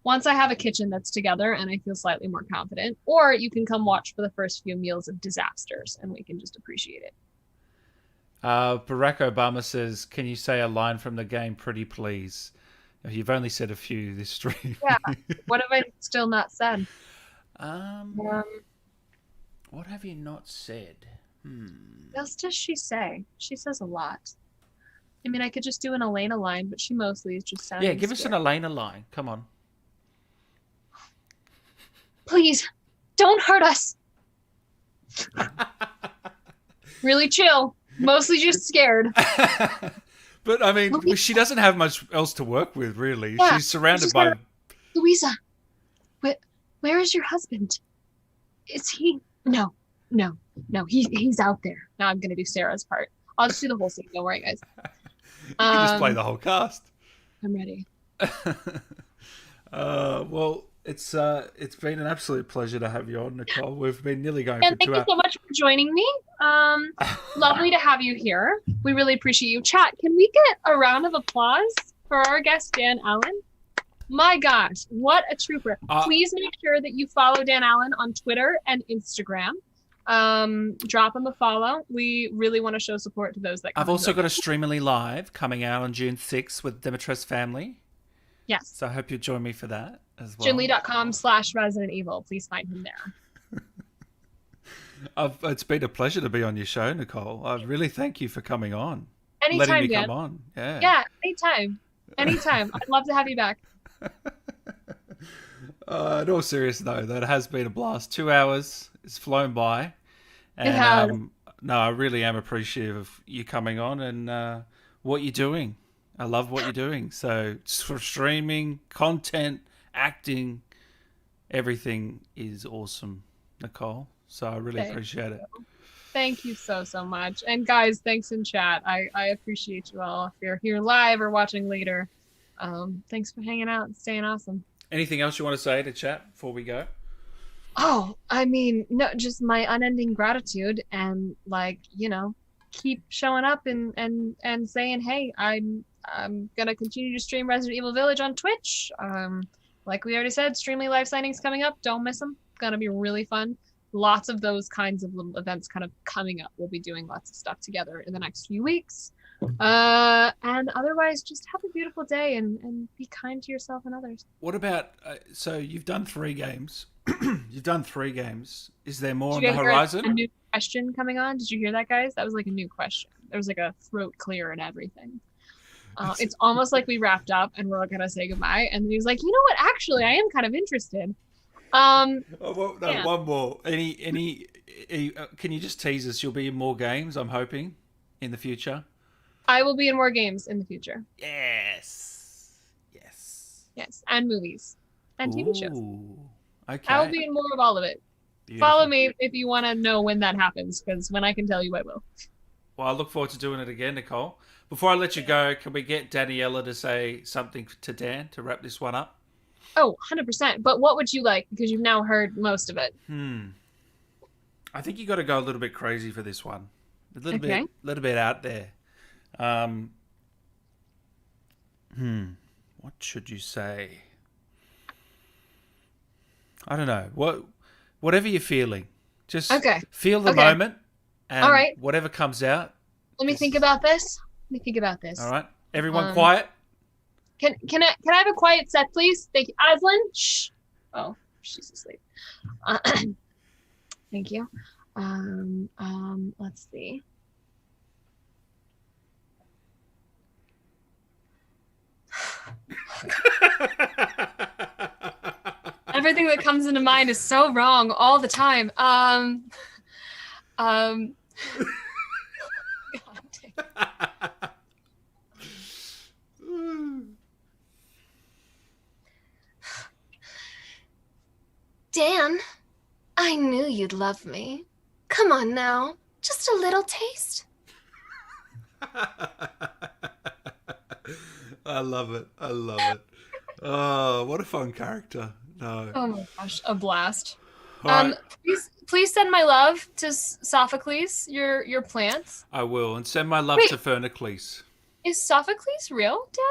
Once I have a kitchen that's together and I feel slightly more confident, or you can come watch for the first few meals of disasters and we can just appreciate it. Barack Obama says, can you say a line from the game, pretty please? You've only said a few this stream. Yeah. What have I still not said? What have you not said? What else does she say? She says a lot. I mean, I could just do an Elena line, but she mostly is just sounding Yeah, give us an Elena line. Come on. Please, don't hurt us. Really chill. Mostly just scared. But, I mean, she doesn't have much else to work with, really. Yeah, she's surrounded by... Louisa, where is your husband? Is he... No, he's out there. Now I'm going to do Sarah's part. I'll just do the whole scene. Don't worry, guys. You can just play the whole cast. I'm ready. Well, it's been an absolute pleasure to have you on, Nicole. We've been nearly going and for 2 hours. Thank you so much for joining me. Lovely to have you here. We really appreciate you. Chat, can we get a round of applause for our guest, Dan Allen? My gosh, what a trooper. Please make sure that you follow Dan Allen on Twitter and Instagram. Drop them a follow. We really want to show support to those that come. I've also got a Streamily Live coming out on June 6th with Demetress family. Yes. So I hope you'll join me for that as well. Jinly.com/Resident Evil. Please find him there. It's been a pleasure to be on your show, Nicole. I really thank you for coming on. Anytime, letting me Dan. come on. Yeah. Yeah, anytime. I'd love to have you back. In all seriousness, though, that has been a blast. 2 hours has flown by. And, It has. No, I really am appreciative of you coming on and what you're doing. I love what you're doing. So for streaming, content, acting, everything is awesome, Nicole. So I really appreciate it. Thank you so much. And guys, thanks in chat. I appreciate you all. If you're here live or watching later, thanks for hanging out and staying awesome. Anything else you want to say to chat before we go? Oh, I mean, no, just my unending gratitude and keep showing up and saying, hey, I'm gonna continue to stream Resident Evil Village on Twitch. Like we already said, Streamly live signings coming up. Don't miss them. It's gonna be really fun. Lots of those kinds of little events kind of coming up. We'll be doing lots of stuff together in the next few weeks. And otherwise, just have a beautiful day and be kind to yourself and others. What about, so you've done 3 games. You've done 3 games. Is there more on the Did you guys horizon? hear a new question coming on? Did you hear that, guys? That was like a new question. There was like a throat clear and everything. It's almost like we wrapped up and we're going to say goodbye. And he was like, you know what? Actually, I am kind of interested. One more. Can you just tease us? You'll be in more games, I'm hoping, in the future. I will be in more games in the future. Yes. And movies and TV shows. Okay. I will be in more of all of it. Beautiful. Follow me if you want to know when that happens, because when I can tell you, I will. Well, I look forward to doing it again, Nicole. Before I let you go, can we get Daniela to say something to Dan to wrap this one up? Oh, 100%. But what would you like? Because you've now heard most of it. I think you got to go a little bit crazy for this one. A little bit out there. What should you say? I don't know. Whatever you're feeling, just feel the moment, and all right. Whatever comes out. Let me think about this. All right, everyone, quiet. Can I have a quiet set, please? Thank you, Aslan. Shh. Oh, she's asleep. Thank you. Let's see. Everything that comes into mind is so wrong all the time. God Dan, I knew you'd love me. Come on now, just a little taste. I love it. Oh, what a fun character. No. Oh my gosh, a blast. Right. Please send my love to Sophocles, your plants. I will, and send my love to Fernacles. Is Sophocles real, Dan?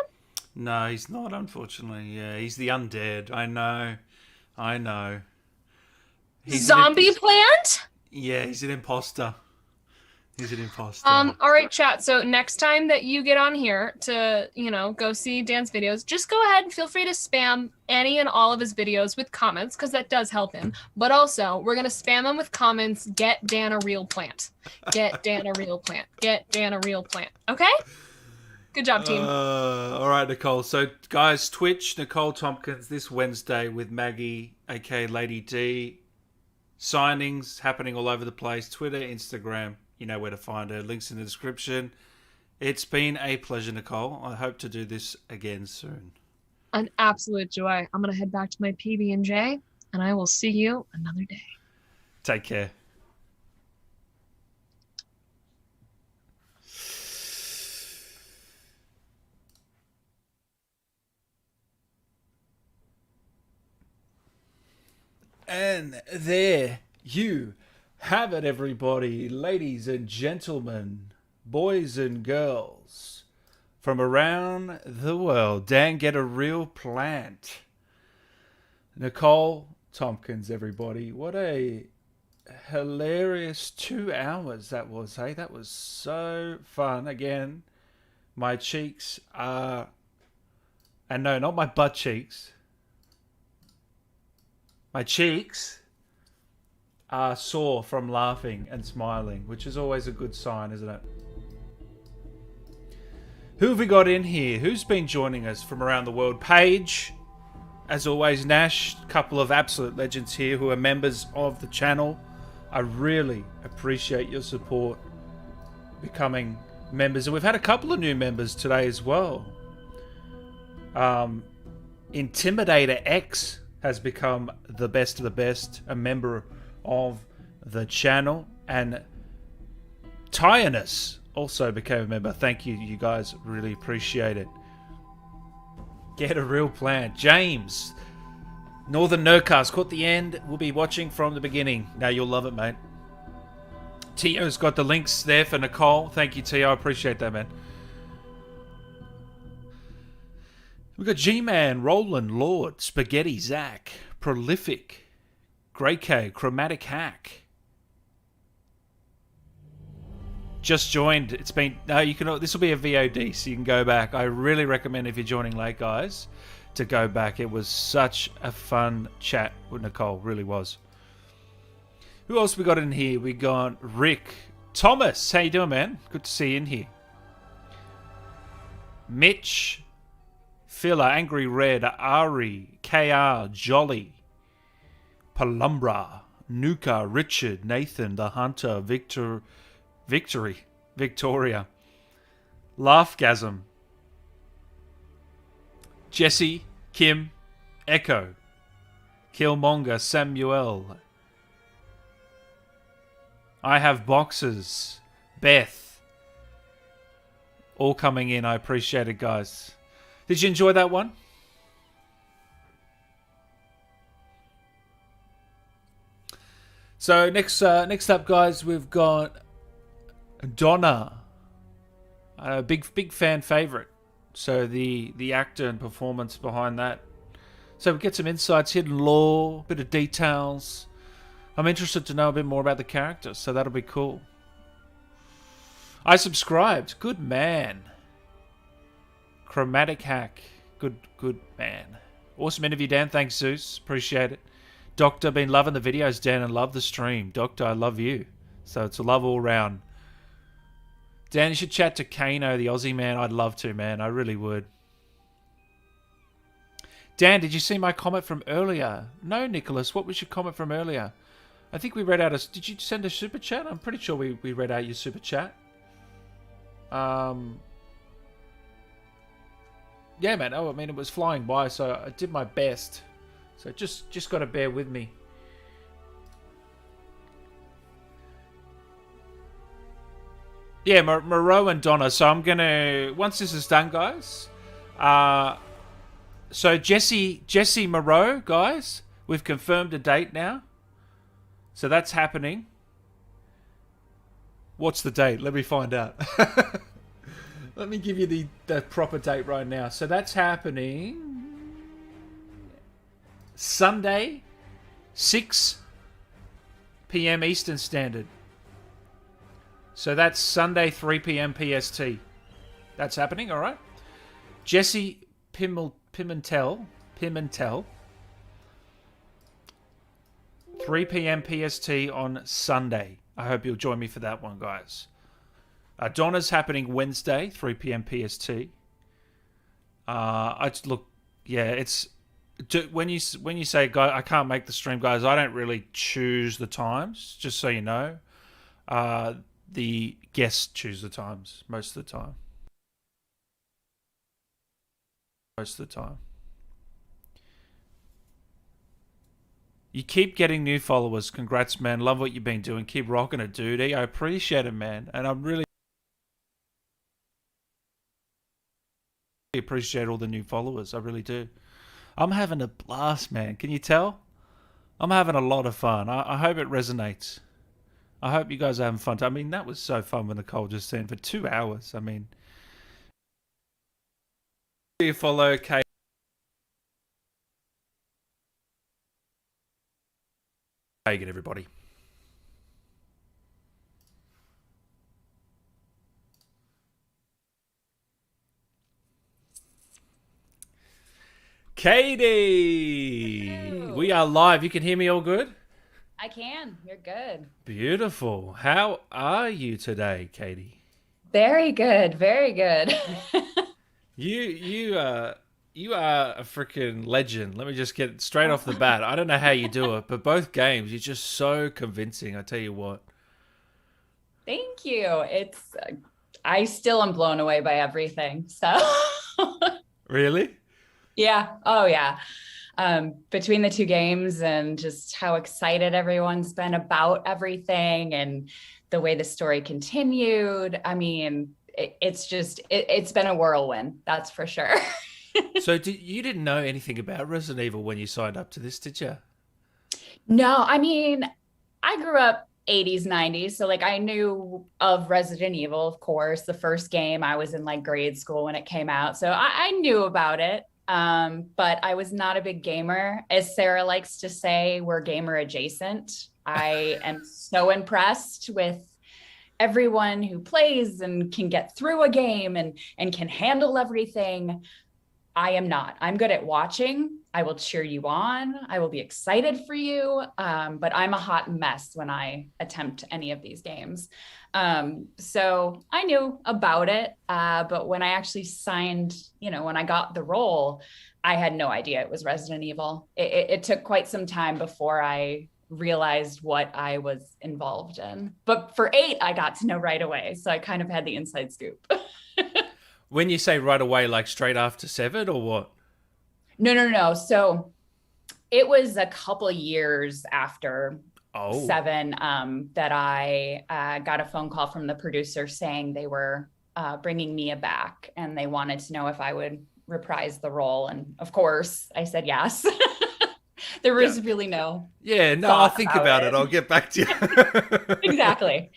No, he's not, unfortunately. Yeah, he's the undead. I know. Zombie plant? Yeah, he's an imposter. All right, chat. So next time that you get on here to, go see Dan's videos, just go ahead and feel free to spam any and all of his videos with comments, because that does help him. But also, we're going to spam him with comments, get Dan a real plant. Get Dan a real plant. Get Dan a real plant. Okay? Good job, team. All right, Nicole. So, guys, Twitch, Nicole Tompkins this Wednesday with Maggie, aka Lady D. Signings happening all over the place. Twitter, Instagram. You know where to find her. Links in the description. It's been a pleasure, Nicole. I hope to do this again soon. An absolute joy. I'm going to head back to my PB&J, and I will see you another day. Take care. And there you have it, everybody, ladies and gentlemen, boys and girls from around the world. Dan, get a real plant. Nicole Tompkins, everybody. What a hilarious 2 hours that was, hey? That was so fun. Again, my cheeks are... And no, not my butt cheeks. My cheeks are sore from laughing and smiling, which is always a good sign, isn't it? Who have we got in here? Who's been joining us from around the world? Paige, as always, Nash, a couple of absolute legends here who are members of the channel. I really appreciate your support becoming members. And we've had a couple of new members today as well. Intimidator X has become the best of the best, a member of the channel, and Tyrannus also became a member. Thank you, you guys, really appreciate it. Get a real plan. James, Northern Nerdcast, caught the end. We'll be watching from the beginning. Now you'll love it, mate. Tio's got the links there for Nicole. Thank you, Tio. I appreciate that, man. We've got G-Man, Roland, Lord, Spaghetti, Zach, Prolific, Grey K, Chromatic Hack. Just joined. It's been... No, you can... This will be a VOD, so you can go back. I really recommend, if you're joining late, guys, to go back. It was such a fun chat with Nicole. Really was. Who else we got in here? We got Rick. Thomas, how you doing, man? Good to see you in here. Mitch... Filler, Angry Red, Ari, KR, Jolly, Palumbra, Nuka, Richard, Nathan, The Hunter, Victoria, Laughgasm, Jesse, Kim, Echo, Killmonger, Samuel, I Have Boxes, Beth, all coming in. I appreciate it, guys. Did you enjoy that one? So next up, guys, we've got Donna, a big fan favorite. So the actor and performance behind that. So we get some insights, hidden lore, bit of details. I'm interested to know a bit more about the character, so that'll be cool. I subscribed. Good man. Chromatic Hack. Good man. Awesome interview, Dan. Thanks, Zeus. Appreciate it. Doctor, been loving the videos, Dan, and love the stream. Doctor, I love you. So it's a love all round. Dan, you should chat to Kano, the Aussie man. I'd love to, man. I really would. Dan, did you see my comment from earlier? No, Nicholas. What was your comment from earlier? I think we read out a... Did you send a super chat? I'm pretty sure we read out your super chat. Yeah, man. Oh, I mean, it was flying by, so I did my best. So just got to bear with me. Yeah, Moreau and Donna. So I'm going to... Once this is done, guys... So Jesse Moreau, guys, we've confirmed a date now. So that's happening. What's the date? Let me find out. Let me give you the proper date right now. So that's happening Sunday, 6 p.m. Eastern Standard. So that's Sunday, 3 p.m. PST. That's happening, all right? Jesse Pimentel, 3 p.m. PST on Sunday. I hope you'll join me for that one, guys. Donna's happening Wednesday, 3 p.m. PST. It's when you say, guy, I can't make the stream, guys. I don't really choose the times, just so you know. The guests choose the times most of the time. You keep getting new followers. Congrats, man. Love what you've been doing. Keep rocking it, dude. I appreciate it, man. And I'm really appreciate all the new followers. I really do. I'm having a blast, man. Can you tell? I'm having a lot of fun. I hope it resonates. I hope you guys are having fun. I mean, that was so fun with Nicole just saying for 2 hours. I mean, you follow Kate. Hey again, everybody. Katie! Hello. We are live. You can hear me all good? I can. You're good. Beautiful. How are you today, Katie? Very good. Very good. You are a freaking legend. Let me just get straight off the bat. I don't know how you do it, but both games, you're just so convincing. I tell you what. Thank you. I still am blown away by everything. So, Really? yeah. Oh, yeah. Between the two games and just how excited everyone's been about everything and the way the story continued. I mean, it's been a whirlwind. That's for sure. So you didn't know anything about Resident Evil when you signed up to this, did you? No, I mean, I grew up 80s, 90s. So like I knew of Resident Evil, of course. The first game, I was in like grade school when it came out. So I knew about it. But I was not a big gamer. As Sarah likes to say, we're gamer adjacent. I am so impressed with everyone who plays and can get through a game and can handle everything. I am not. I'm good at watching. I will cheer you on. I will be excited for you. But I'm a hot mess when I attempt any of these games. So I knew about it. But when I actually signed, when I got the role, I had no idea it was Resident Evil. It took quite some time before I realized what I was involved in. But for 8, I got to know right away. So I kind of had the inside scoop. When you say right away, like straight after 7 or what? No. So it was a couple years after 7 that I got a phone call from the producer saying they were bringing Mia back and they wanted to know if I would reprise the role. And of course, I said yes. There was really no. Yeah, no, I'll think about it. I'll get back to you. Exactly.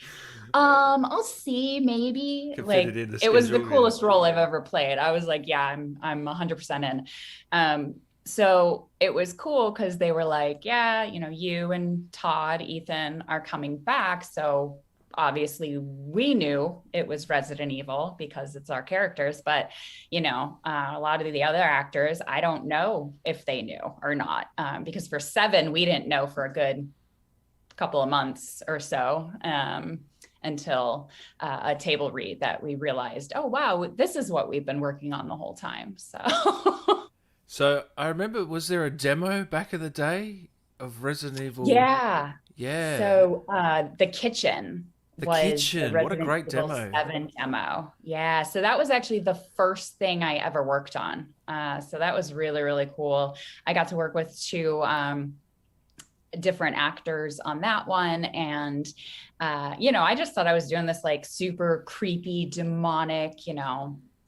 I'll see, maybe. Like it was the coolest role I've ever played. I was like, yeah, I'm 100% in. So it was cool because they were like, yeah, you and Todd, Ethan are coming back. So obviously we knew it was Resident Evil because it's our characters, but a lot of the other actors, I don't know if they knew or not. Because for 7, we didn't know for a good couple of months or so. Until a table read that we realized, oh, wow, this is what we've been working on the whole time. So I remember, was there a demo back in the day of Resident Evil? Yeah. So The Kitchen. What a great demo. 7 demo. Yeah. So that was actually the first thing I ever worked on. So that was really, really cool. I got to work with 2 different actors on that one. And, I just thought I was doing this like super creepy, demonic,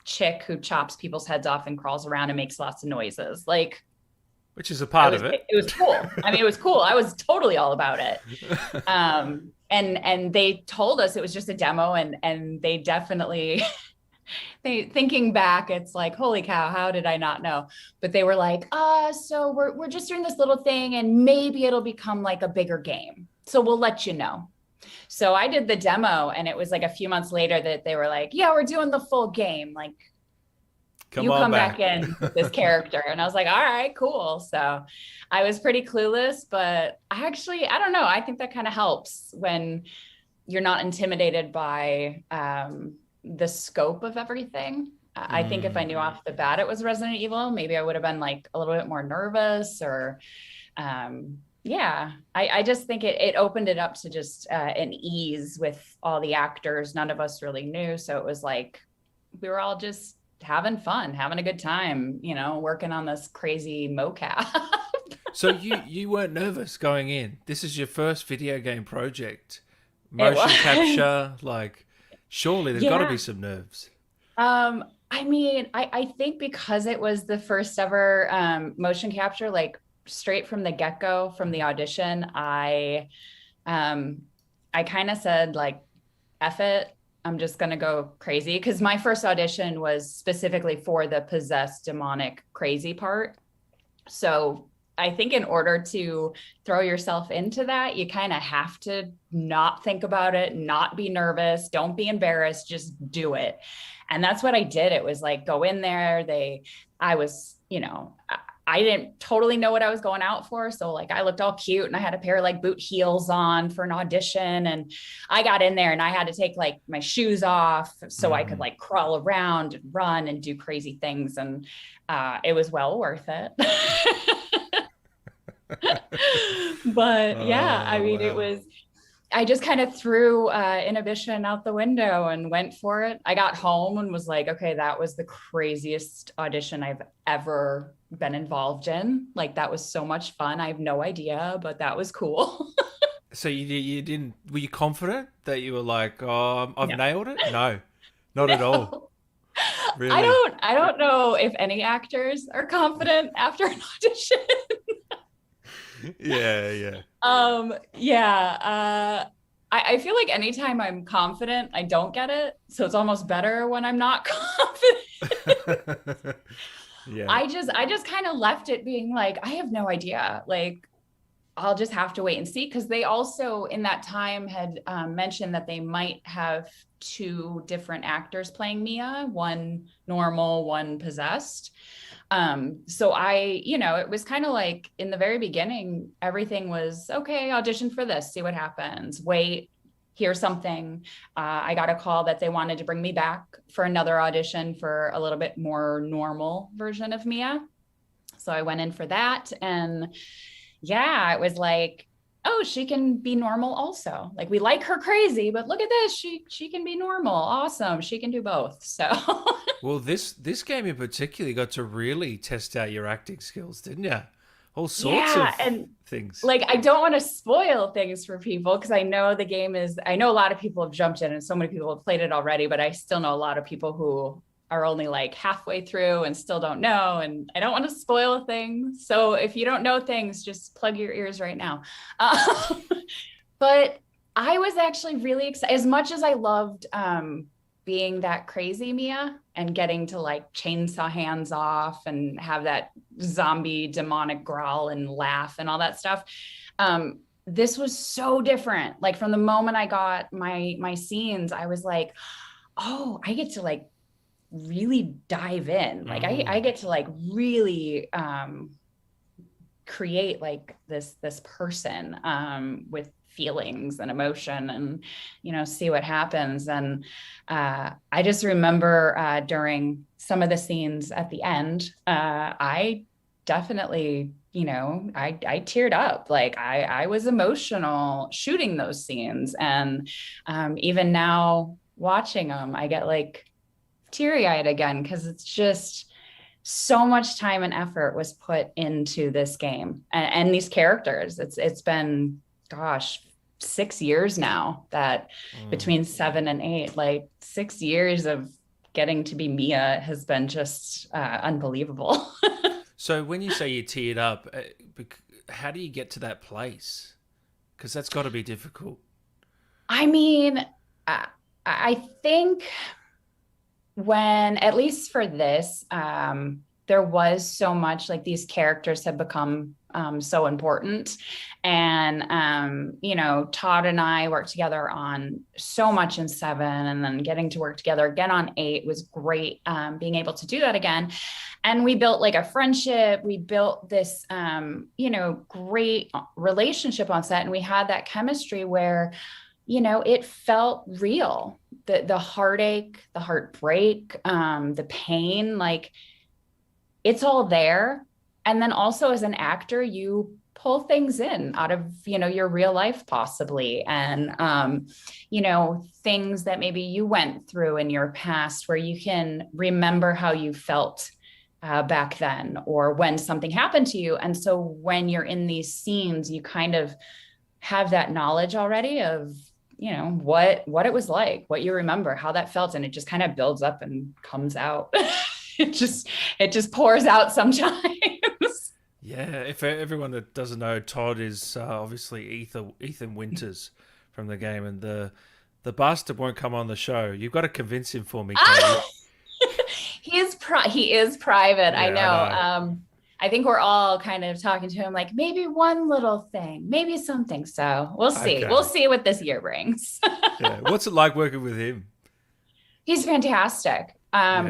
chick who chops people's heads off and crawls around and makes lots of noises. Like, which is a part of it. It was cool. I mean, it was cool. I was totally all about it. And they told us it was just a demo and they definitely, thinking back, it's like, holy cow, how did I not know? But they were like, so we're just doing this little thing and maybe it'll become like a bigger game. So we'll let you know. So I did the demo and it was like a few months later that they were like, yeah, we're doing the full game. Like, come back in with this character. And I was like, all right, cool. So I was pretty clueless, but I don't know. I think that kind of helps when you're not intimidated by the scope of everything. I think if I knew off the bat it was Resident Evil, maybe I would have been like a little bit more nervous or I just think it opened it up to just an ease with all the actors. None of us really knew. So it was like, we were all just having fun, having a good time, working on this crazy mocap. So you weren't nervous going in. This is your first video game project. Motion capture, like surely there's got to be some nerves. I mean, I think because it was the first ever motion capture, like straight from the get-go, from the audition, I kind of said like, F it, I'm just going to go crazy. Because my first audition was specifically for the possessed demonic crazy part. So I think in order to throw yourself into that, you kind of have to not think about it, not be nervous, don't be embarrassed, just do it. And that's what I did. It was like, go in there. I was, I didn't totally know what I was going out for. So like I looked all cute and I had a pair of like boot heels on for an audition. And I got in there and I had to take like my shoes off so I could like crawl around and run and do crazy things. And it was well worth it. But yeah, I mean, it was, I just kind of threw inhibition out the window and went for it. I got home and was like, okay, that was the craziest audition I've ever been involved in. Like that was so much fun. I have no idea, but that was cool. So you didn't, were you confident that you were like, oh, I've nailed it? No, not at all. Really? I don't know if any actors are confident after an audition. Yeah. I feel like anytime I'm confident, I don't get it. So it's almost better when I'm not confident. Yeah. I just kind of left it being like, I have no idea. Like, I'll just have to wait and see. Cause they also in that time had mentioned that they might have 2 different actors playing Mia, one normal, one possessed. So it was kind of like in the very beginning, everything was okay, audition for this, see what happens, wait, hear something. I got a call that they wanted to bring me back for another audition for a little bit more normal version of Mia. So I went in for that. And yeah, it was like, oh, she can be normal also. Like we like her crazy, but look at this. She can be normal. Awesome. She can do both. So well, this game in particular got to really test out your acting skills, didn't you? All sorts of things. Like I don't want to spoil things for people because I know the game I know a lot of people have jumped in and so many people have played it already, but I still know a lot of people who are only like halfway through and still don't know. And I don't want to spoil things. So if you don't know things, just plug your ears right now. But I was actually really excited. As much as I loved being that crazy Mia and getting to like chainsaw hands off and have that zombie demonic growl and laugh and all that stuff. This was so different. Like from the moment I got my scenes, I was like, oh, I get to like really dive in. Like I get to like really create like this person with feelings and emotion and see what happens. And I just remember during some of the scenes at the end, I definitely I teared up. Like I was emotional shooting those scenes. And even now watching them, I get like teary-eyed again because it's just so much time and effort was put into this game and these characters. It's been 6 years now that between 7 and 8, like 6 years of getting to be Mia has been just unbelievable. So when you say you teared up, how do you get to that place? Because that's got to be difficult. I mean, I think when, at least for this, there was so much, like these characters have become so important. And, Todd and I worked together on so much in 7, and then getting to work together again on 8 was great. Being able to do that again. And we built like a friendship. We built this, great relationship on set. And we had that chemistry where, it felt real. The heartache, the heartbreak, the pain, like it's all there. And then also as an actor, you pull things in out of, your real life possibly. And, things that maybe you went through in your past where you can remember how you felt back then or when something happened to you. And so when you're in these scenes, you kind of have that knowledge already of, what it was like, what you remember, how that felt. And it just kind of builds up and comes out. It just pours out sometimes. Yeah. If everyone that doesn't know, Todd is obviously Ethan Winters from the game, and the bastard won't come on the show. You've got to convince him for me, Katie. He is private. Yeah, I know. I think we're all kind of talking to him like maybe one little thing, maybe something. So we'll see. Okay. We'll see what this year brings. Yeah. What's it like working with him? He's fantastic.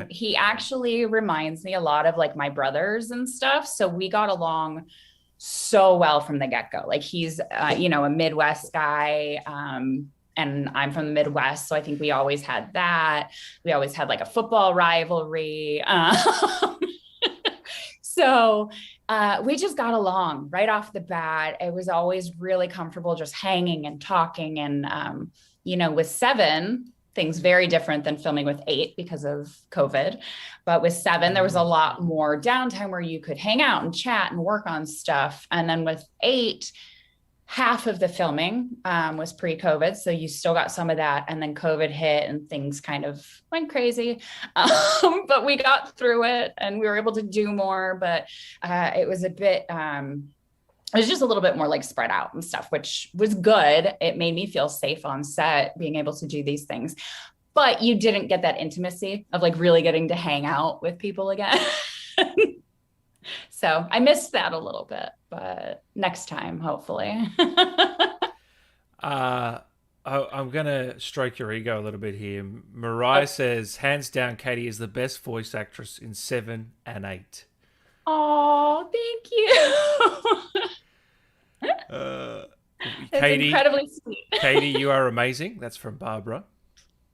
He actually reminds me a lot of like my brothers and stuff. So we got along so well from the get-go. Like he's, you know, a Midwest guy. And I'm from the Midwest. So I think we always had that. We always had like a football rivalry. So we just got along right off the bat. It was always really comfortable just hanging and talking. And, you know, with 7, things very different than filming with 8 because of COVID. But with 7, there was a lot more downtime where you could hang out and chat and work on stuff. And then with 8, half of the filming was pre-COVID. So you still got some of that. And then COVID hit and things kind of went crazy. But we got through it and we were able to do more. But it was a bit, it was just a little bit more like spread out and stuff, which was good. It made me feel safe on set, being able to do these things. But you didn't get that intimacy of like really getting to hang out with people again. So I missed that a little bit, but next time, hopefully. I'm going to stroke your ego a little bit here. Mariah says, hands down, Katie is the best voice actress in 7 and 8. Oh, thank you. That's Katie, incredibly sweet. Katie, you are amazing. That's from Barbara.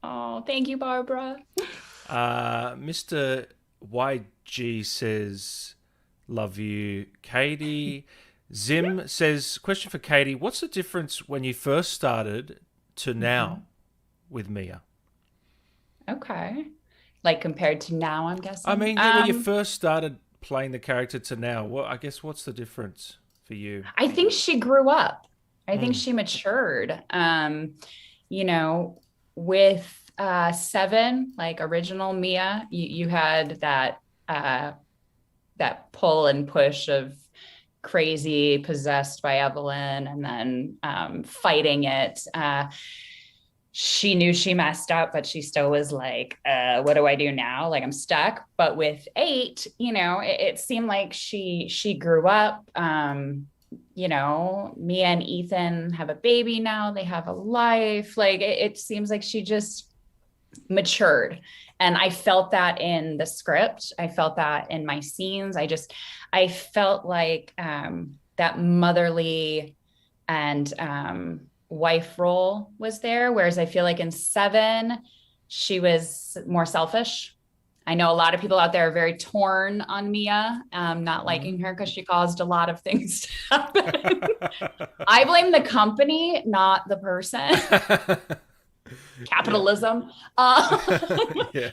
Oh, thank you, Barbara. Mr. YG says, love you, Katie. Zim says, question for Katie, what's the difference when you first started to now with Mia? Okay. Like compared to now, I'm guessing? I mean, when you first started playing the character to now, what's the difference for you? I think she grew up. I think she matured. You know, with 7, like original Mia, you had that pull and push of crazy, possessed by Evelyn, and then fighting it. She knew she messed up, but she still was like, what do I do now? Like I'm stuck. But with 8, you know, it seemed like she grew up. You know, Mia and Ethan have a baby now. They have a life. Like it seems like she just matured. And I felt that in the script. I felt that in my scenes. I felt like that motherly and wife role was there. Whereas I feel like in 7, she was more selfish. I know a lot of people out there are very torn on Mia, not liking her because she caused a lot of things to happen. I blame the company, not the person. Capitalism. Yeah.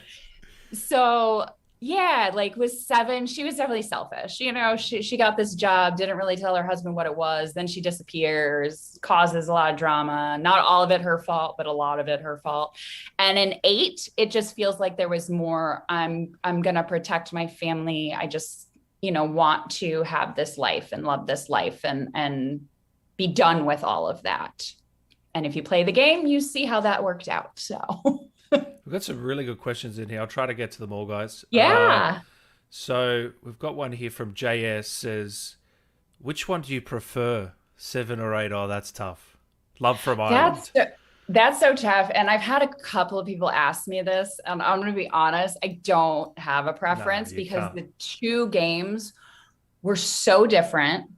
So yeah, like with 7, she was definitely selfish. You know, she got this job, didn't really tell her husband what it was. Then she disappears, causes a lot of drama. Not all of it her fault, but a lot of it her fault. And in 8, it just feels like there was more, I'm going to protect my family. I just, you know, want to have this life and love this life and be done with all of that. And if you play the game, you see how that worked out. So we've got some really good questions in here. I'll try to get to them all, guys. Yeah. So we've got one here from JS says, which one do you prefer, 7 or 8? Oh, that's tough. Love from Ireland. That's so tough. And I've had a couple of people ask me this. And I'm going to be honest, I don't have a preference because the 2 games were so different.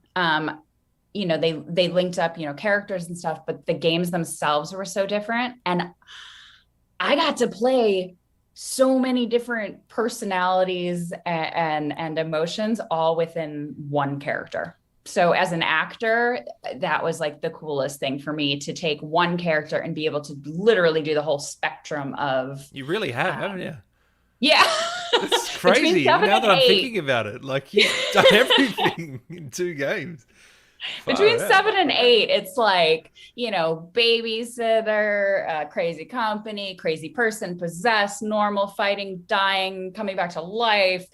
You know, they linked up, you know, characters and stuff, but the games themselves were so different. And I got to play so many different personalities and emotions all within one character. So as an actor, that was like the coolest thing for me, to take one character and be able to literally do the whole spectrum of. You really have, haven't you? Yeah. It's crazy now that I'm thinking about it. Like you've done everything in 2 games. Between 7 and 8, it's like, you know, babysitter, crazy company, crazy person, possessed, normal, fighting, dying, coming back to life.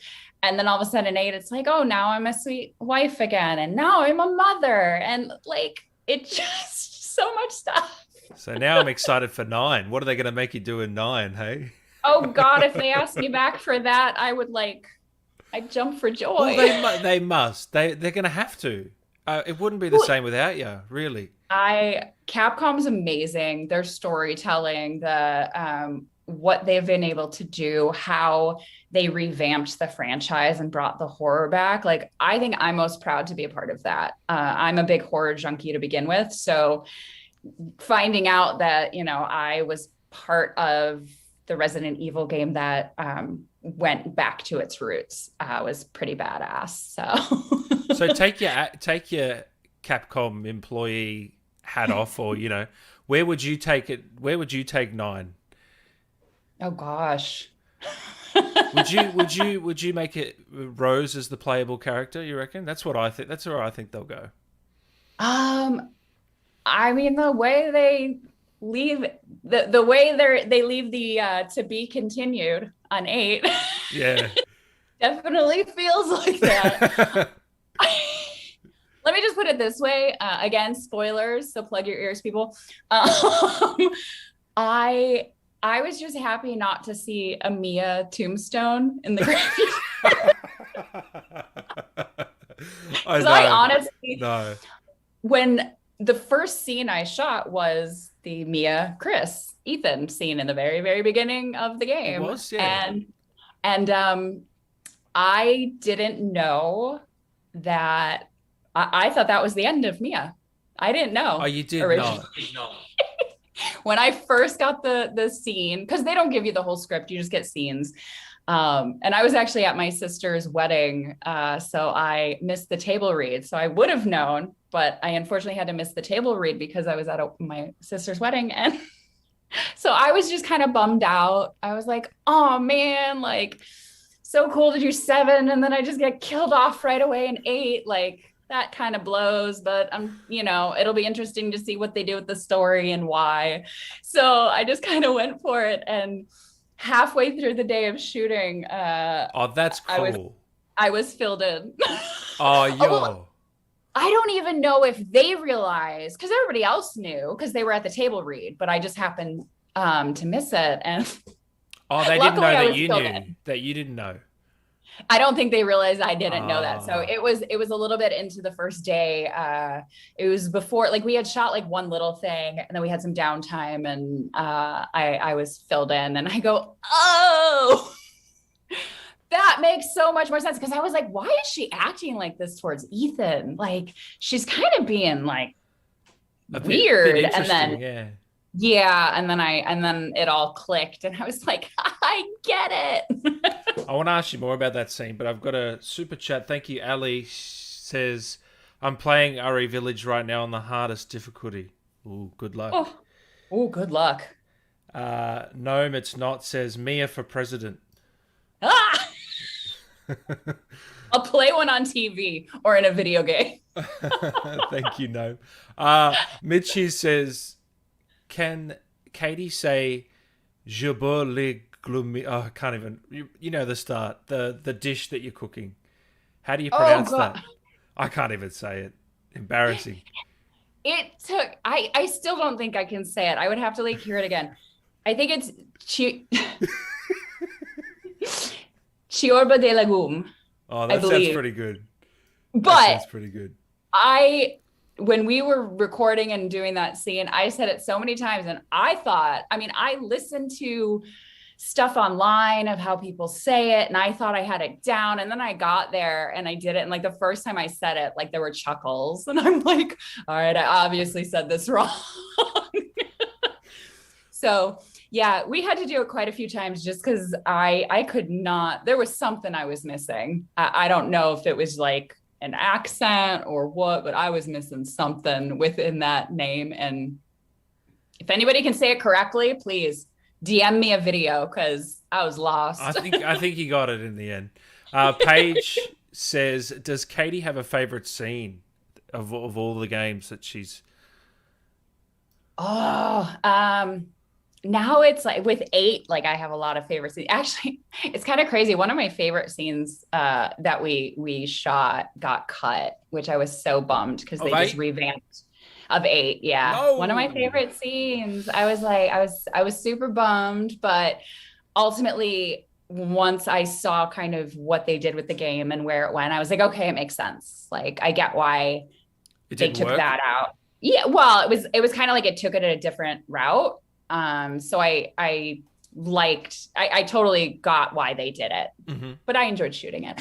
And then all of a sudden 8, it's like, oh, now I'm a sweet wife again. And now I'm a mother. And like, it's just so much stuff. So now I'm excited for 9. What are they going to make you do in 9, hey? Oh, God, if they asked me back for that, I'd jump for joy. Well, they must. They're going to have to. It wouldn't be the same without you, really. Capcom's amazing. Their storytelling, what they've been able to do, how they revamped the franchise and brought the horror back. Like, I think I'm most proud to be a part of that. I'm a big horror junkie to begin with. So finding out that, I was part of the Resident Evil game that went back to its roots was pretty badass. So take your Capcom employee hat off, or where would you take it? Where would you take 9? Oh gosh. Would you make it Rose as the playable character? You reckon? That's what I think. That's where I think they'll go. I mean, the way they leave the way they leave the to be continued on 8. Yeah. Definitely feels like that. Let me just put it this way. Again, spoilers, so plug your ears, people. I was just happy not to see a Mia tombstone in the graveyard. I honestly, no. When the first scene I shot was the Mia, Chris, Ethan scene in the very, very beginning of the game. It was, yeah. And I didn't know that. I thought that was the end of Mia. I didn't know. Oh, you did originally. not. When I first got the scene, because they don't give you the whole script, you just get scenes. And I was actually at my sister's wedding, so I missed the table read. So I would have known, but I unfortunately had to miss the table read because I was at my sister's wedding. And so I was just kind of bummed out. I was like, oh man, like, so cool to do 7, and then I just get killed off right away in 8. Like, that kind of blows, but it'll be interesting to see what they do with the story and why. So I just kind of went for it, and halfway through the day of shooting, oh, that's cool. I was filled in. Oh, yo. I don't even know if they realized, because everybody else knew, because they were at the table read, but I just happened to miss it. And they didn't know that you knew, that you didn't know. I don't think they realized I didn't know that. So it was a little bit into the first day. It was before, like, we had shot like one little thing, and then we had some downtime, and I was filled in, and I go, oh, that makes so much more sense. Cause I was like, why is she acting like this towards Ethan? Like, she's kind of being like weird. And then, yeah. And then it all clicked, and I was like, I get it. I want to ask you more about that scene, but I've got a super chat. Thank you. Ali says, I'm playing RE Village right now on the hardest difficulty. Ooh, good luck. Oh, good luck. Gnome, it's not, says Mia for president. Ah! I'll play one on TV or in a video game. Thank you, Gnome. Mitchie says, can Katie say je bois les gloomy? Oh, I can't even. You know the start, the dish that you're cooking. How do you pronounce that? I can't even say it. Embarrassing. It took. I still don't think I can say it. I would have to like hear it again. I think it's Chiorba de legume. Oh, that sounds pretty good. But that sounds pretty good. When we were recording and doing that scene, I said it so many times, and I listened to stuff online of how people say it, and I thought I had it down, and then I got there and I did it, and like the first time I said it, like there were chuckles, and I'm like, all right, I obviously said this wrong. So yeah, we had to do it quite a few times just because I could not, there was something I was missing. I don't know if it was like an accent or what, but I was missing something within that name. And if anybody can say it correctly, please DM me a video, because I was lost. I think you got it in the end. Paige says, does Katie have a favorite scene of all the games that she's... Now it's like with 8, like I have a lot of favorite scenes. Actually, it's kind of crazy. One of my favorite scenes that we shot got cut, which I was so bummed because they just revamped of 8. Yeah. No. One of my favorite scenes. I was super bummed, but ultimately once I saw kind of what they did with the game and where it went, I was like, okay, it makes sense. Like, I get why they took that out. Yeah. Well, it was kind of like it took it a different route. So I I totally got why they did it, but I enjoyed shooting it.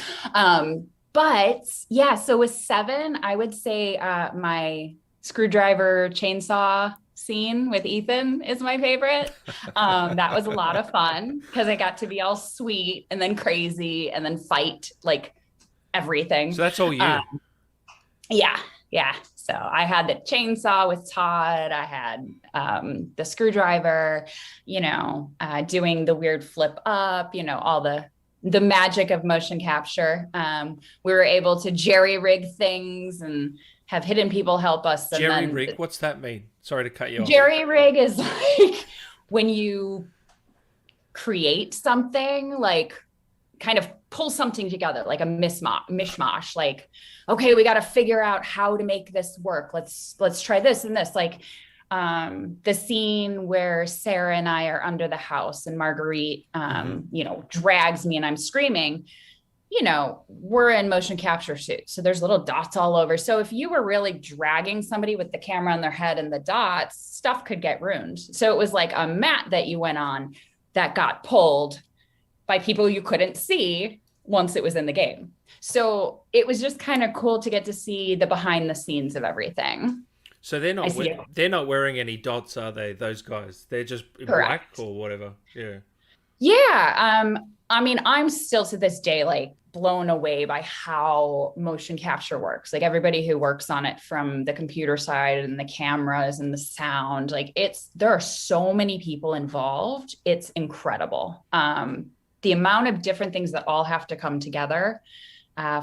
But yeah, so with 7, I would say my screwdriver chainsaw scene with Ethan is my favorite. That was a lot of fun because I got to be all sweet and then crazy and then fight like everything. So that's all you. Yeah. So I had the chainsaw with Todd. I had the screwdriver, doing the weird flip up, all the magic of motion capture. We were able to jerry rig things and have hidden people help us. Jerry rig, what's that mean? Sorry to cut you off. Jerry rig is like when you create something, like kind of pull something together, like a mishmash, like, okay, we got to figure out how to make this work. Let's try this and this. Like the scene where Sarah and I are under the house and Marguerite, drags me and I'm screaming, we're in motion capture suits. So there's little dots all over. So if you were really dragging somebody with the camera on their head and the dots, stuff could get ruined. So it was like a mat that you went on that got pulled by people you couldn't see once it was in the game. So it was just kind of cool to get to see the behind the scenes of everything. So they're not wearing any dots, are they? Those guys, they're just black or whatever. Yeah. Yeah. I mean, I'm still to this day, like blown away by how motion capture works. Like everybody who works on it from the computer side and the cameras and the sound, like there are so many people involved. It's incredible. The amount of different things that all have to come together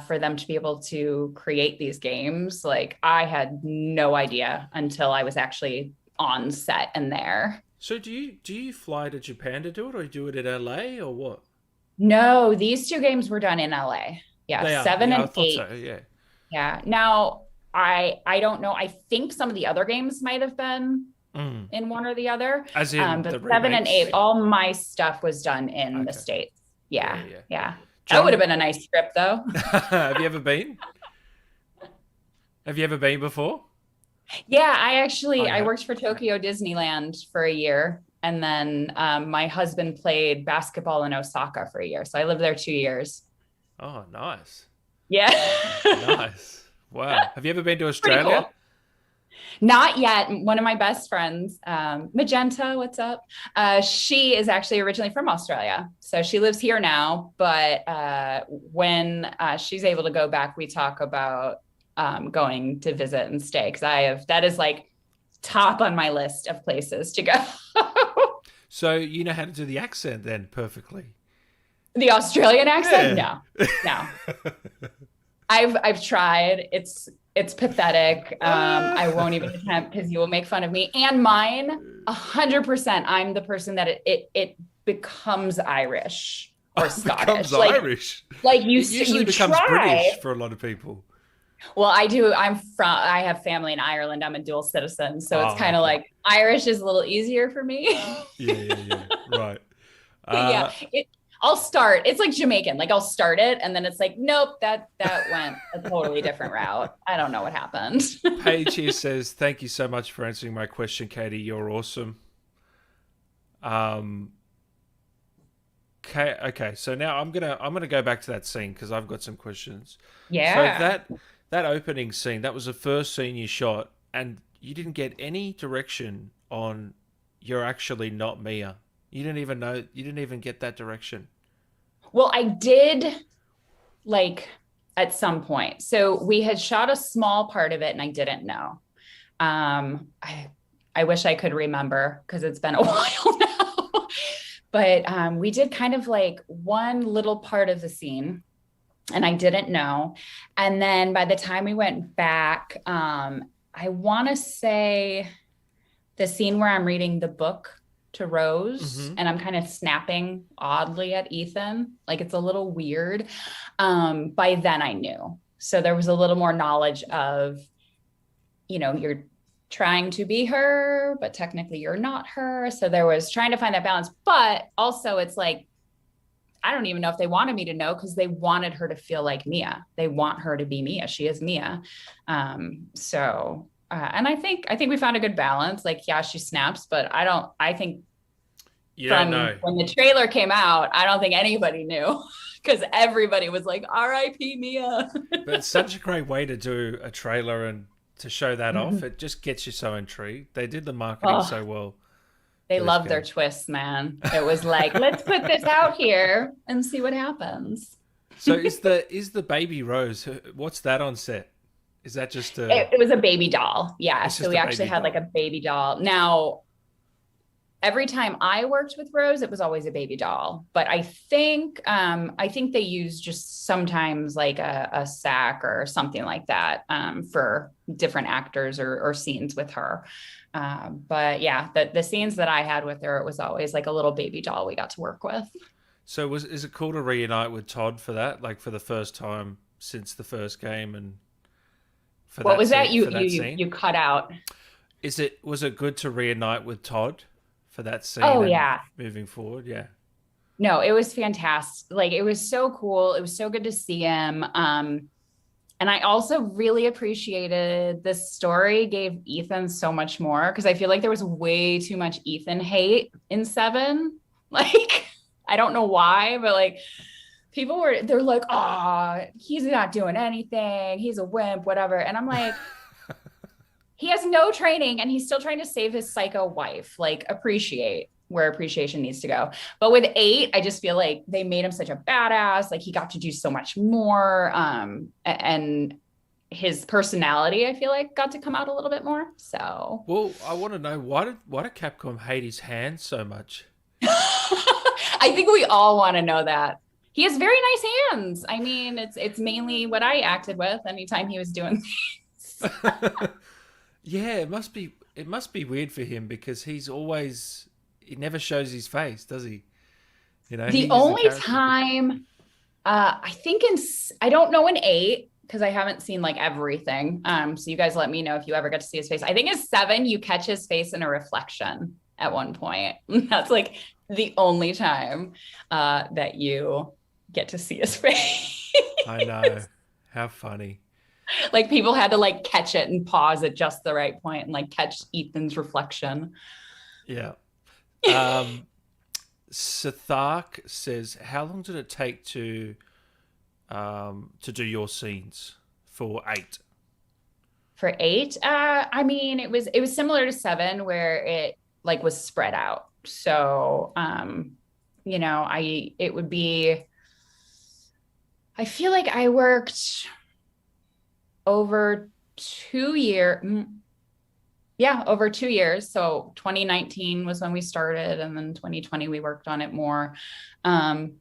for them to be able to create these games. Like I had no idea until I was actually on set and there. So do you fly to Japan to do it, or do it in LA, or what? No, these 2 games were done in LA. Yeah, 7 and 8. So, yeah. Yeah. Now I don't know. I think some of the other games might have been in one or the other. As in but the 7 and 8, all my stuff was done in the States. Yeah. That would have been a nice trip, though. Have you ever been? Have you ever been before? Yeah, I worked for Tokyo Disneyland for a year. And then my husband played basketball in Osaka for a year. So I lived there 2 years. Oh, nice. Yeah. Nice. Wow. Have you ever been to Australia? Cool. Not yet. One of my best friends, Magenta, what's up? She is actually originally from Australia. So she lives here now. But when she's able to go back, we talk about going to visit and stay. Because that is like top on my list of places to go. So you know how to do the accent then perfectly? The Australian accent? Yeah. No. I've tried. It's pathetic. I won't even attempt because you will make fun of me. And mine, 100%. I'm the person that it becomes Irish or Scottish. Becomes Irish. Like it usually becomes try. British for a lot of people. Well, I do. I have family in Ireland. I'm a dual citizen. So it's kind of like Irish is a little easier for me. Yeah. Right. Yeah. I'll start. It's like Jamaican. Like I'll start it and then it's like, nope, that went a totally different route. I don't know what happened. Paige here says, thank you so much for answering my question, Katie. You're awesome. Okay. So now I'm gonna go back to that scene because I've got some questions. Yeah. So that opening scene, that was the first scene you shot, and you didn't get any direction on you're actually not Mia. You didn't even get that direction. Well, I did, like, at some point. So we had shot a small part of it and I didn't know. I wish I could remember because it's been a while now. But we did kind of like one little part of the scene and I didn't know. And then by the time we went back, I want to say the scene where I'm reading the book to Rose and I'm kind of snapping oddly at Ethan. Like it's a little weird. By then I knew. So there was a little more knowledge of, you're trying to be her, but technically you're not her. So there was trying to find that balance, but also it's like, I don't even know if they wanted me to know because they wanted her to feel like Mia. They want her to be Mia. She is Mia. And I think we found a good balance. Like, yeah, she snaps, but I think Yeah, from no. when the trailer came out. I don't think anybody knew because everybody was like, R.I.P. Mia. But it's such a great way to do a trailer and to show that off. It just gets you so intrigued. They did the marketing so well. They for this love their game. twists, man. It was like, let's put this out here and see what happens. So is the baby Rose? What's that on set? Is that just a? It was a baby doll. Yeah. It's So just we a actually baby had like doll. a baby doll. Now, every time I worked with Rose, it was always a baby doll. But I think they use just sometimes like a sack or something like that for different actors or scenes with her. But yeah, the scenes that I had with her, it was always like a little baby doll we got to work with. So is it cool to reunite with Todd for that? Like for the first time since the first game, and for What was that? scene? You cut out. Was it good to reunite with Todd for that scene? Oh, and yeah. moving forward, yeah. No, it was fantastic. Like it was so cool. It was so good to see him. And I also really appreciated this story gave Ethan so much more because I feel like there was way too much Ethan hate in 7. Like, I don't know why, but like they're like, oh, he's not doing anything. He's a wimp, whatever. And I'm like, he has no training and he's still trying to save his psycho wife. Like, appreciate where appreciation needs to go. But with 8, I just feel like they made him such a badass. Like he got to do so much more. And his personality, I feel like, got to come out a little bit more. So, Well, I want to know why did Capcom hate his hands so much? I think we all want to know that. He has very nice hands. I mean, it's mainly what I acted with anytime he was doing things. Yeah, it must be weird for him because he never shows his face, does he? You know, The only time, I think I don't know in 8 because I haven't seen like everything. So you guys let me know if you ever get to see his face. I think in 7 you catch his face in a reflection at one point. That's like the only time that you get to see his face. I know. How funny. Like people had to like catch it and pause at just the right point and like catch Ethan's reflection. Yeah. Sathark says, how long did it take to do your scenes for 8? For 8, I mean, it was similar to 7 where it like was spread out. So, you know, I feel like I worked over 2 years. Yeah, over 2 years. So 2019 was when we started, and then 2020 we worked on it more. And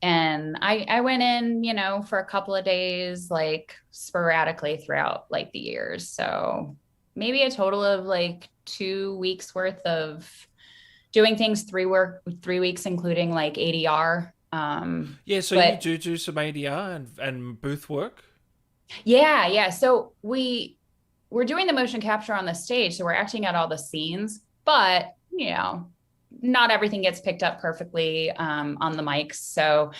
I went in, you know, for a couple of days, like sporadically throughout like the years. So maybe a total of like 2 weeks worth of doing things, 3 weeks, including like ADR. Yeah, so you do some ADR and booth work? Yeah. So we're doing the motion capture on the stage. So we're acting out all the scenes, but you know, not everything gets picked up perfectly on the mics. So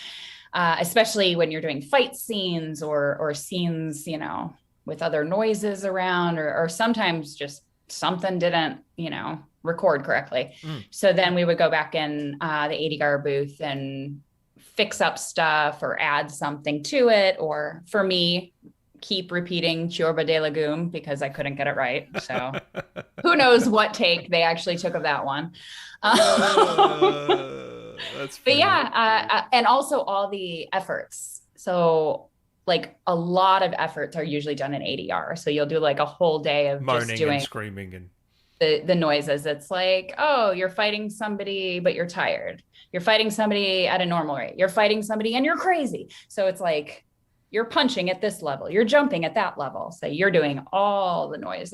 especially when you're doing fight scenes or scenes, you know, with other noises around, or sometimes just something didn't, you know, record correctly. So then we would go back in the ADR booth and fix up stuff or add something to it. Or for me, keep repeating Ciorba de Legume because I couldn't get it right. So who knows what take they actually took of that one. That's but yeah, and also all the efforts. So like a lot of efforts are usually done in ADR. So you'll do like a whole day of moaning just doing and screaming and the noises. It's like, oh, you're fighting somebody, but you're tired. You're fighting somebody at a normal rate. You're fighting somebody and you're crazy. So it's like, you're punching at this level. You're jumping at that level. So you're doing all the noises.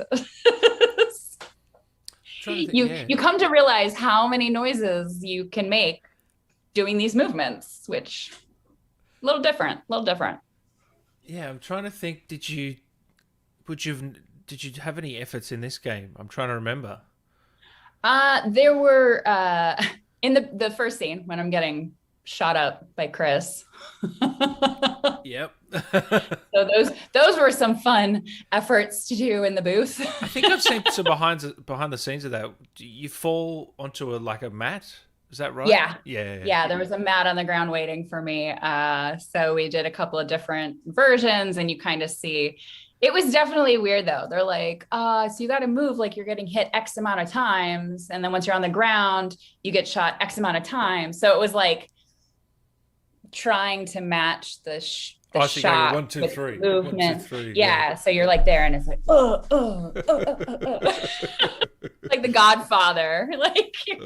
You come to realize how many noises you can make doing these movements, which a little different. Yeah, I'm trying to think. Did you have any efforts in this game? I'm trying to remember. There were in the first scene when I'm getting shot up by Chris. Yep. So those were some fun efforts to do in the booth. I think I've seen some behind the scenes of that. You fall onto a mat Is that right? Yeah. Yeah. Yeah, there was a mat on the ground waiting for me. So we did a couple of different versions, and you kind of see, it was definitely weird though. They're like, so you got to move like you're getting hit X amount of times. And then once you're on the ground, you get shot X amount of times. So it was like trying to match the shot 1, 2, 3 movement. 1, 2, 3, yeah. So you're like there, and it's like, like the Godfather. Like you're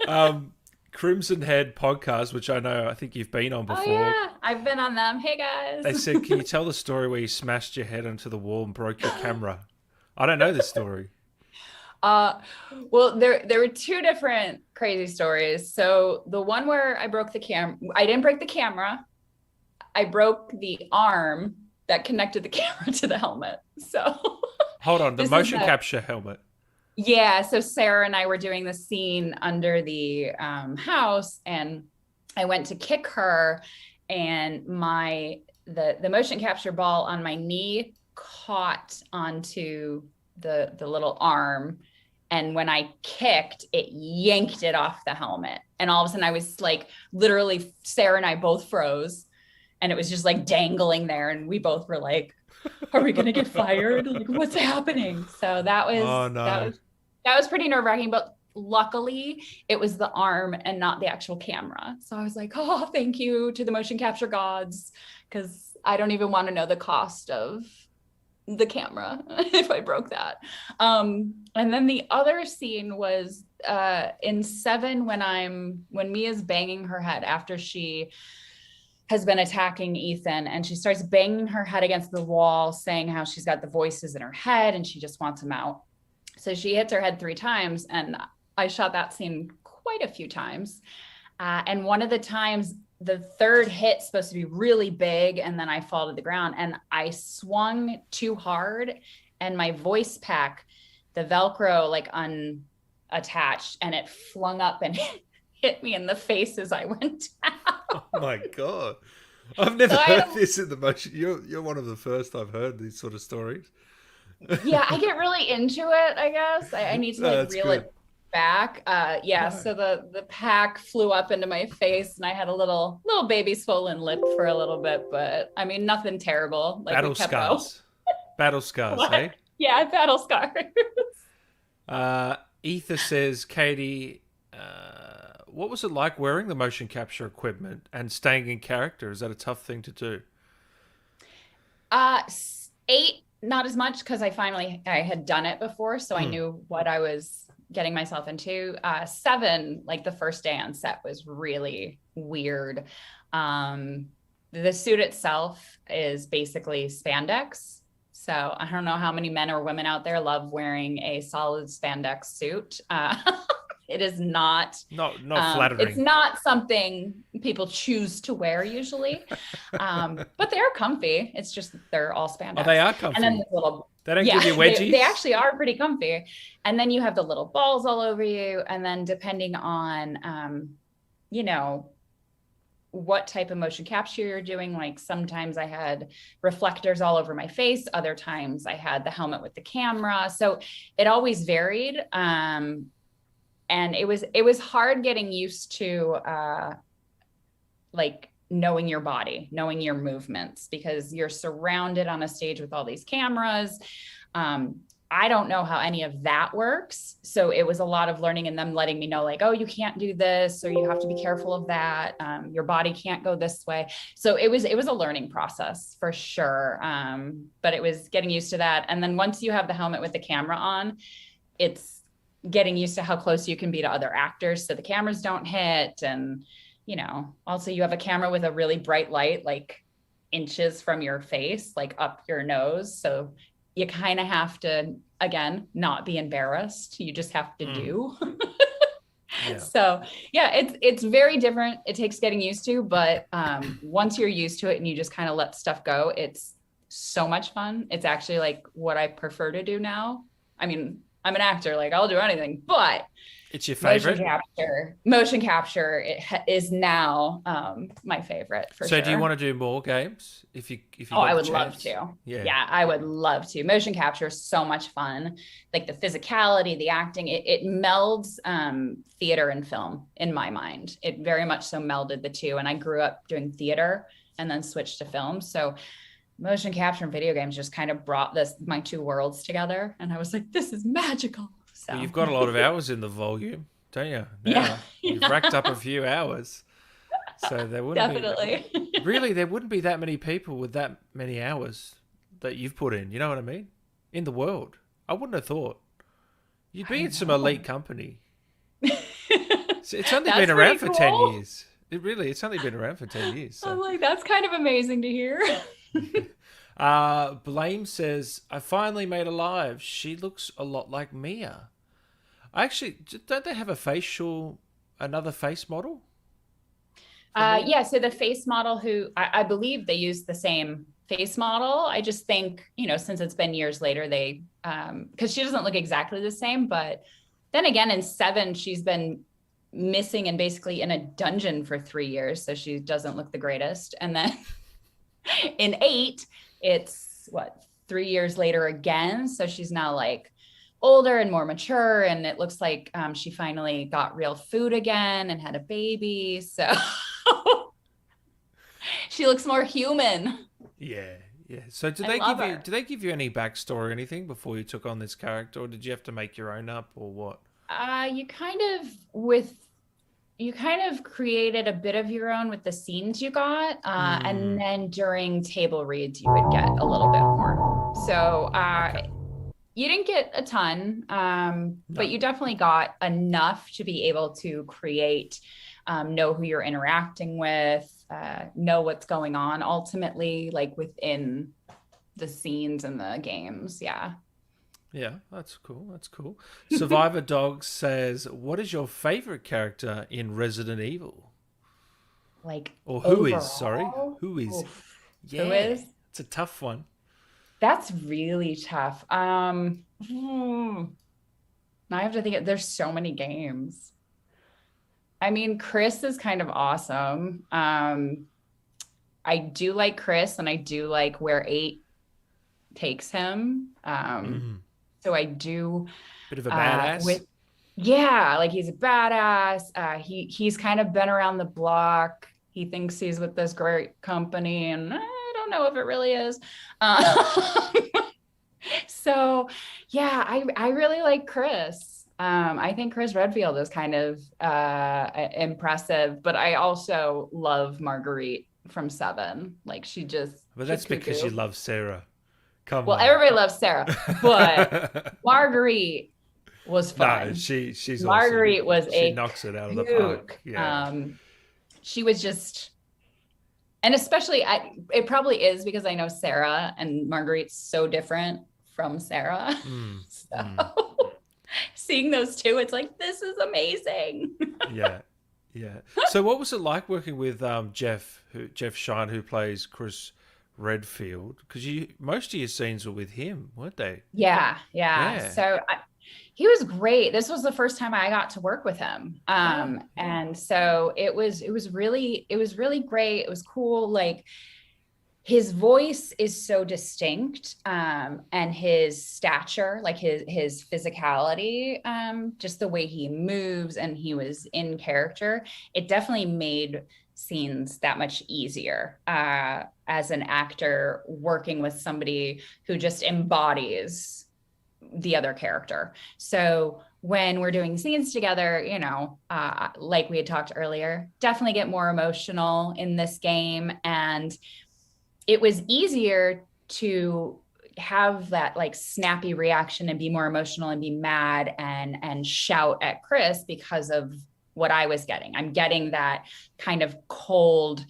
just... Crimson Head podcast, which I think you've been on before. Oh, yeah, I've been on them. Hey guys. They said, can you tell the story where you smashed your head onto the wall and broke your camera? I don't know this story. Well, there were two different crazy stories. So the one where I broke the camera, I didn't break the camera. I broke the arm that connected the camera to the helmet. So hold on, the motion capture helmet. Yeah, so Sarah and I were doing the scene under the house, and I went to kick her, and the motion capture ball on my knee caught onto the little arm, and when I kicked, it yanked it off the helmet, and all of a sudden I was like, literally, Sarah and I both froze, and it was just like dangling there, and we both were like, are we gonna get fired? Like, what's happening? So that was that was pretty nerve-wracking, but luckily it was the arm and not the actual camera. So I was like, oh, thank you to the motion capture gods, because I don't even want to know the cost of the camera if I broke that. And then the other scene was in 7 when Mia's banging her head after she has been attacking Ethan, and she starts banging her head against the wall, saying how she's got the voices in her head and she just wants them out. So she hits her head 3 times, and I shot that scene quite a few times. And one of the times, the third hit's supposed to be really big, and then I fall to the ground, and I swung too hard, and my voice pack, the Velcro, like unattached, and it flung up and hit me in the face as I went down. Oh my God. I've never heard this in the motion. You're one of the first I've heard these sort of stories. Yeah, I get really into it, I guess. I need to reel it back. So the pack flew up into my face, and I had a little baby swollen lip for a little bit, but I mean, nothing terrible. Like battle scars. Battle scars, hey? Yeah, battle scars. Ether says, Katie, what was it like wearing the motion capture equipment and staying in character? Is that a tough thing to do? 8, not as much, because I had done it before, so I knew what I was getting myself into. 7, like the first day on set, was really weird. The suit itself is basically spandex. So I don't know how many men or women out there love wearing a solid spandex suit. It is not flattering. It's not something people choose to wear usually, but they're comfy. It's just they're all spandex. Oh, they are comfy. And then they don't give you wedgies. They actually are pretty comfy. And then you have the little balls all over you. And then depending on, what type of motion capture you're doing, like sometimes I had reflectors all over my face. Other times I had the helmet with the camera. So it always varied. And it was hard getting used to like knowing your body, knowing your movements, because you're surrounded on a stage with all these cameras. I don't know how any of that works. So it was a lot of learning and them letting me know, like, oh, you can't do this, or you have to be careful of that. Your body can't go this way. So it was a learning process for sure. But it was getting used to that. And then once you have the helmet with the camera on, it's getting used to how close you can be to other actors, so the cameras don't hit. And, also you have a camera with a really bright light, like inches from your face, like up your nose. So you kind of have to, again, not be embarrassed. You just have to do. Yeah. So yeah, it's very different. It takes getting used to, but once you're used to it and you just kind of let stuff go, it's so much fun. It's actually like what I prefer to do now. I mean, I'm an actor, like I'll do anything, but It's your favorite? Motion capture is now my favorite for sure. So do you want to do more games if you I would love to. Yeah, I would love to. Motion capture is so much fun. Like the physicality, the acting, it melds theater and film in my mind. It very much so melded the two. And I grew up doing theater and then switched to film. So motion capture and video games just kind of brought my two worlds together. And I was like, this is magical. So well, you've got a lot of hours in the volume, don't you? Now, you've racked up a few hours. So there wouldn't there wouldn't be that many people with that many hours that you've put in. You know what I mean? In the world. I wouldn't have thought. You'd be in some elite company. It's only been around for 10 years. It's only been around for 10 years. So. I'm like, that's kind of amazing to hear. Blame says, I finally made a live. She looks a lot like Mia. Actually, don't they have another face model? Yeah, so the face model I believe they use the same face model. I just think, since it's been years later, they, because she doesn't look exactly the same, but then again, in 7, she's been missing and basically in a dungeon for 3 years. So she doesn't look the greatest. And then in 8, it's 3 years later again. So she's now like older and more mature, and it looks like she finally got real food again and had a baby, so she looks more human. Yeah. So did they give you any backstory or anything before you took on this character, or did you have to make your own up, or what? You kind of created a bit of your own with the scenes you got, and then during table reads you would get a little bit more. So okay. You didn't get a ton, but you definitely got enough to be able to create, know who you're interacting with, know what's going on ultimately, like within the scenes and the games. Yeah. Yeah, that's cool. Survivor Dog says, what is your favorite character in Resident Evil? Or who overall? Is, sorry. Who is? Oof. Yeah. Who is? It's a tough one. That's really tough. Now I have to think, there's so many games. I mean, Chris is kind of awesome. I do like Chris, and I do like where 8 takes him. So I do. Bit of a badass. Like he's a badass. He's kind of been around the block. He thinks he's with this great company, and I don't know if it really is. So yeah, I really like Chris. I think Chris Redfield is kind of impressive, but I also love Marguerite from 7. Like but that's because you love Sarah. Come on. Well, everybody loves Sarah, but Marguerite was fun. No, she's Marguerite awesome. was she knocks it out of the park. Yeah. She was just, and especially it probably is because I know Sarah, and Marguerite's so different from Sarah. Seeing those two, it's like, this is amazing. Yeah. So what was it like working with Jeff Shine, who plays Chris Redfield? Because most of your scenes were with him, weren't they? Yeah. So he was great. This was the first time I got to work with him. And so it was really great. It was cool. Like, his voice is so distinct, and his stature, like his physicality, just the way he moves, and he was in character. It definitely made scenes that much easier as an actor working with somebody who just embodies the other character. So when we're doing scenes together, like we had talked earlier, definitely get more emotional in this game. And it was easier to have that like snappy reaction and be more emotional and be mad and shout at Chris because of what I was getting. I'm getting that kind of cold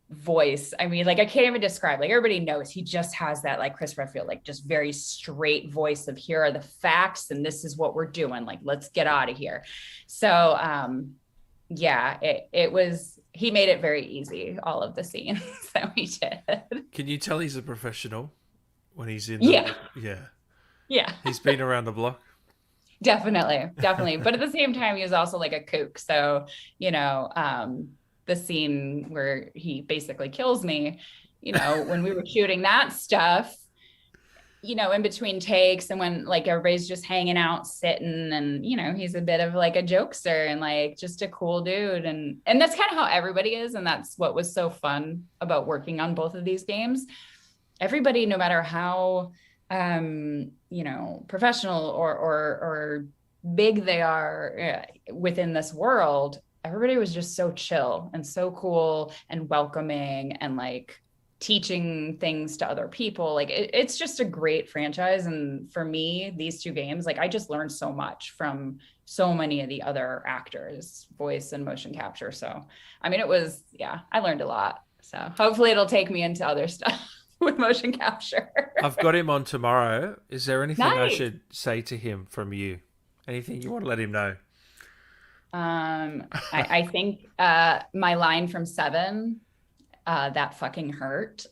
voice. I mean, like, I can't even describe, like, everybody knows he just has that, like, Chris Redfield, like, just very straight voice of, here are the facts and this is what we're doing. Like, let's get out of here. So, yeah, it was, he made it very easy, all of the scenes that we did. Can you tell he's a professional when he's in? Yeah. He's been around the block. Definitely. But at the same time, he was also like a kook. So, the scene where he basically kills me, when we were shooting that stuff, in between takes and when like everybody's just hanging out, sitting, and, he's a bit of like a jokester and like just a cool dude. And that's kind of how everybody is. And that's what was so fun about working on both of these games. Everybody, no matter how, professional or big they are within this world, everybody was just so chill and so cool and welcoming and like teaching things to other people. Like it's just a great franchise. And for me, these two games, like I just learned so much from so many of the other actors, voice and motion capture. So, I mean, I learned a lot. So hopefully it'll take me into other stuff with motion capture. I've got him on tomorrow. Is there anything I Nice. should say to him from you? Anything you want to let him know? I think my line from Seven, that fucking hurt.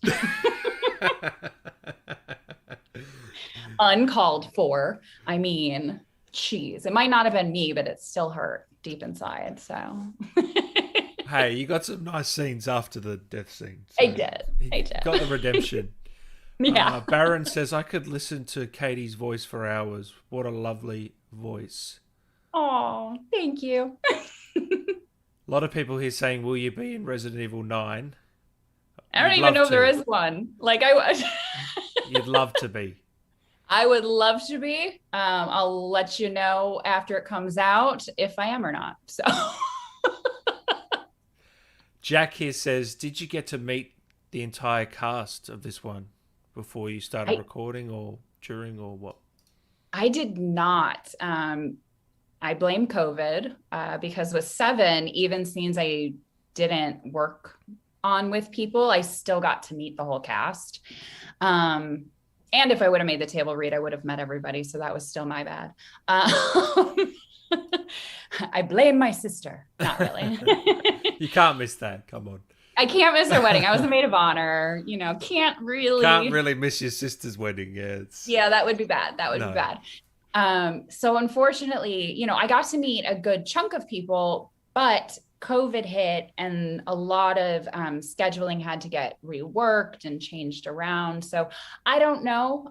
Uncalled for. I mean, geez, it might not have been me, but it still hurt deep inside. So Hey, you got some nice scenes after the death scene. I did. Got the redemption. Yeah. Baron says, I could listen to Katie's voice for hours. What a lovely voice. Oh, thank you. A lot of people here saying, will you be in Resident Evil 9? I don't You'd even know love if there to. is one. Like I was. You'd love to be. I would love to be. I'll let you know after it comes out if I am or not. So Jack here says, did you get to meet the entire cast of this one before you started recording or during or what? I did not. I blame COVID because with Seven, even scenes I didn't work on with people, I still got to meet the whole cast. And if I would have made the table read, I would have met everybody. So that was still my bad. I blame my sister. Not really. You can't miss that. Come on. I can't miss her wedding. I was a maid of honor. Can't really miss your sister's wedding. Yeah, that would be bad. That would be bad. So unfortunately, I got to meet a good chunk of people, but COVID hit and a lot of scheduling had to get reworked and changed around. So I don't know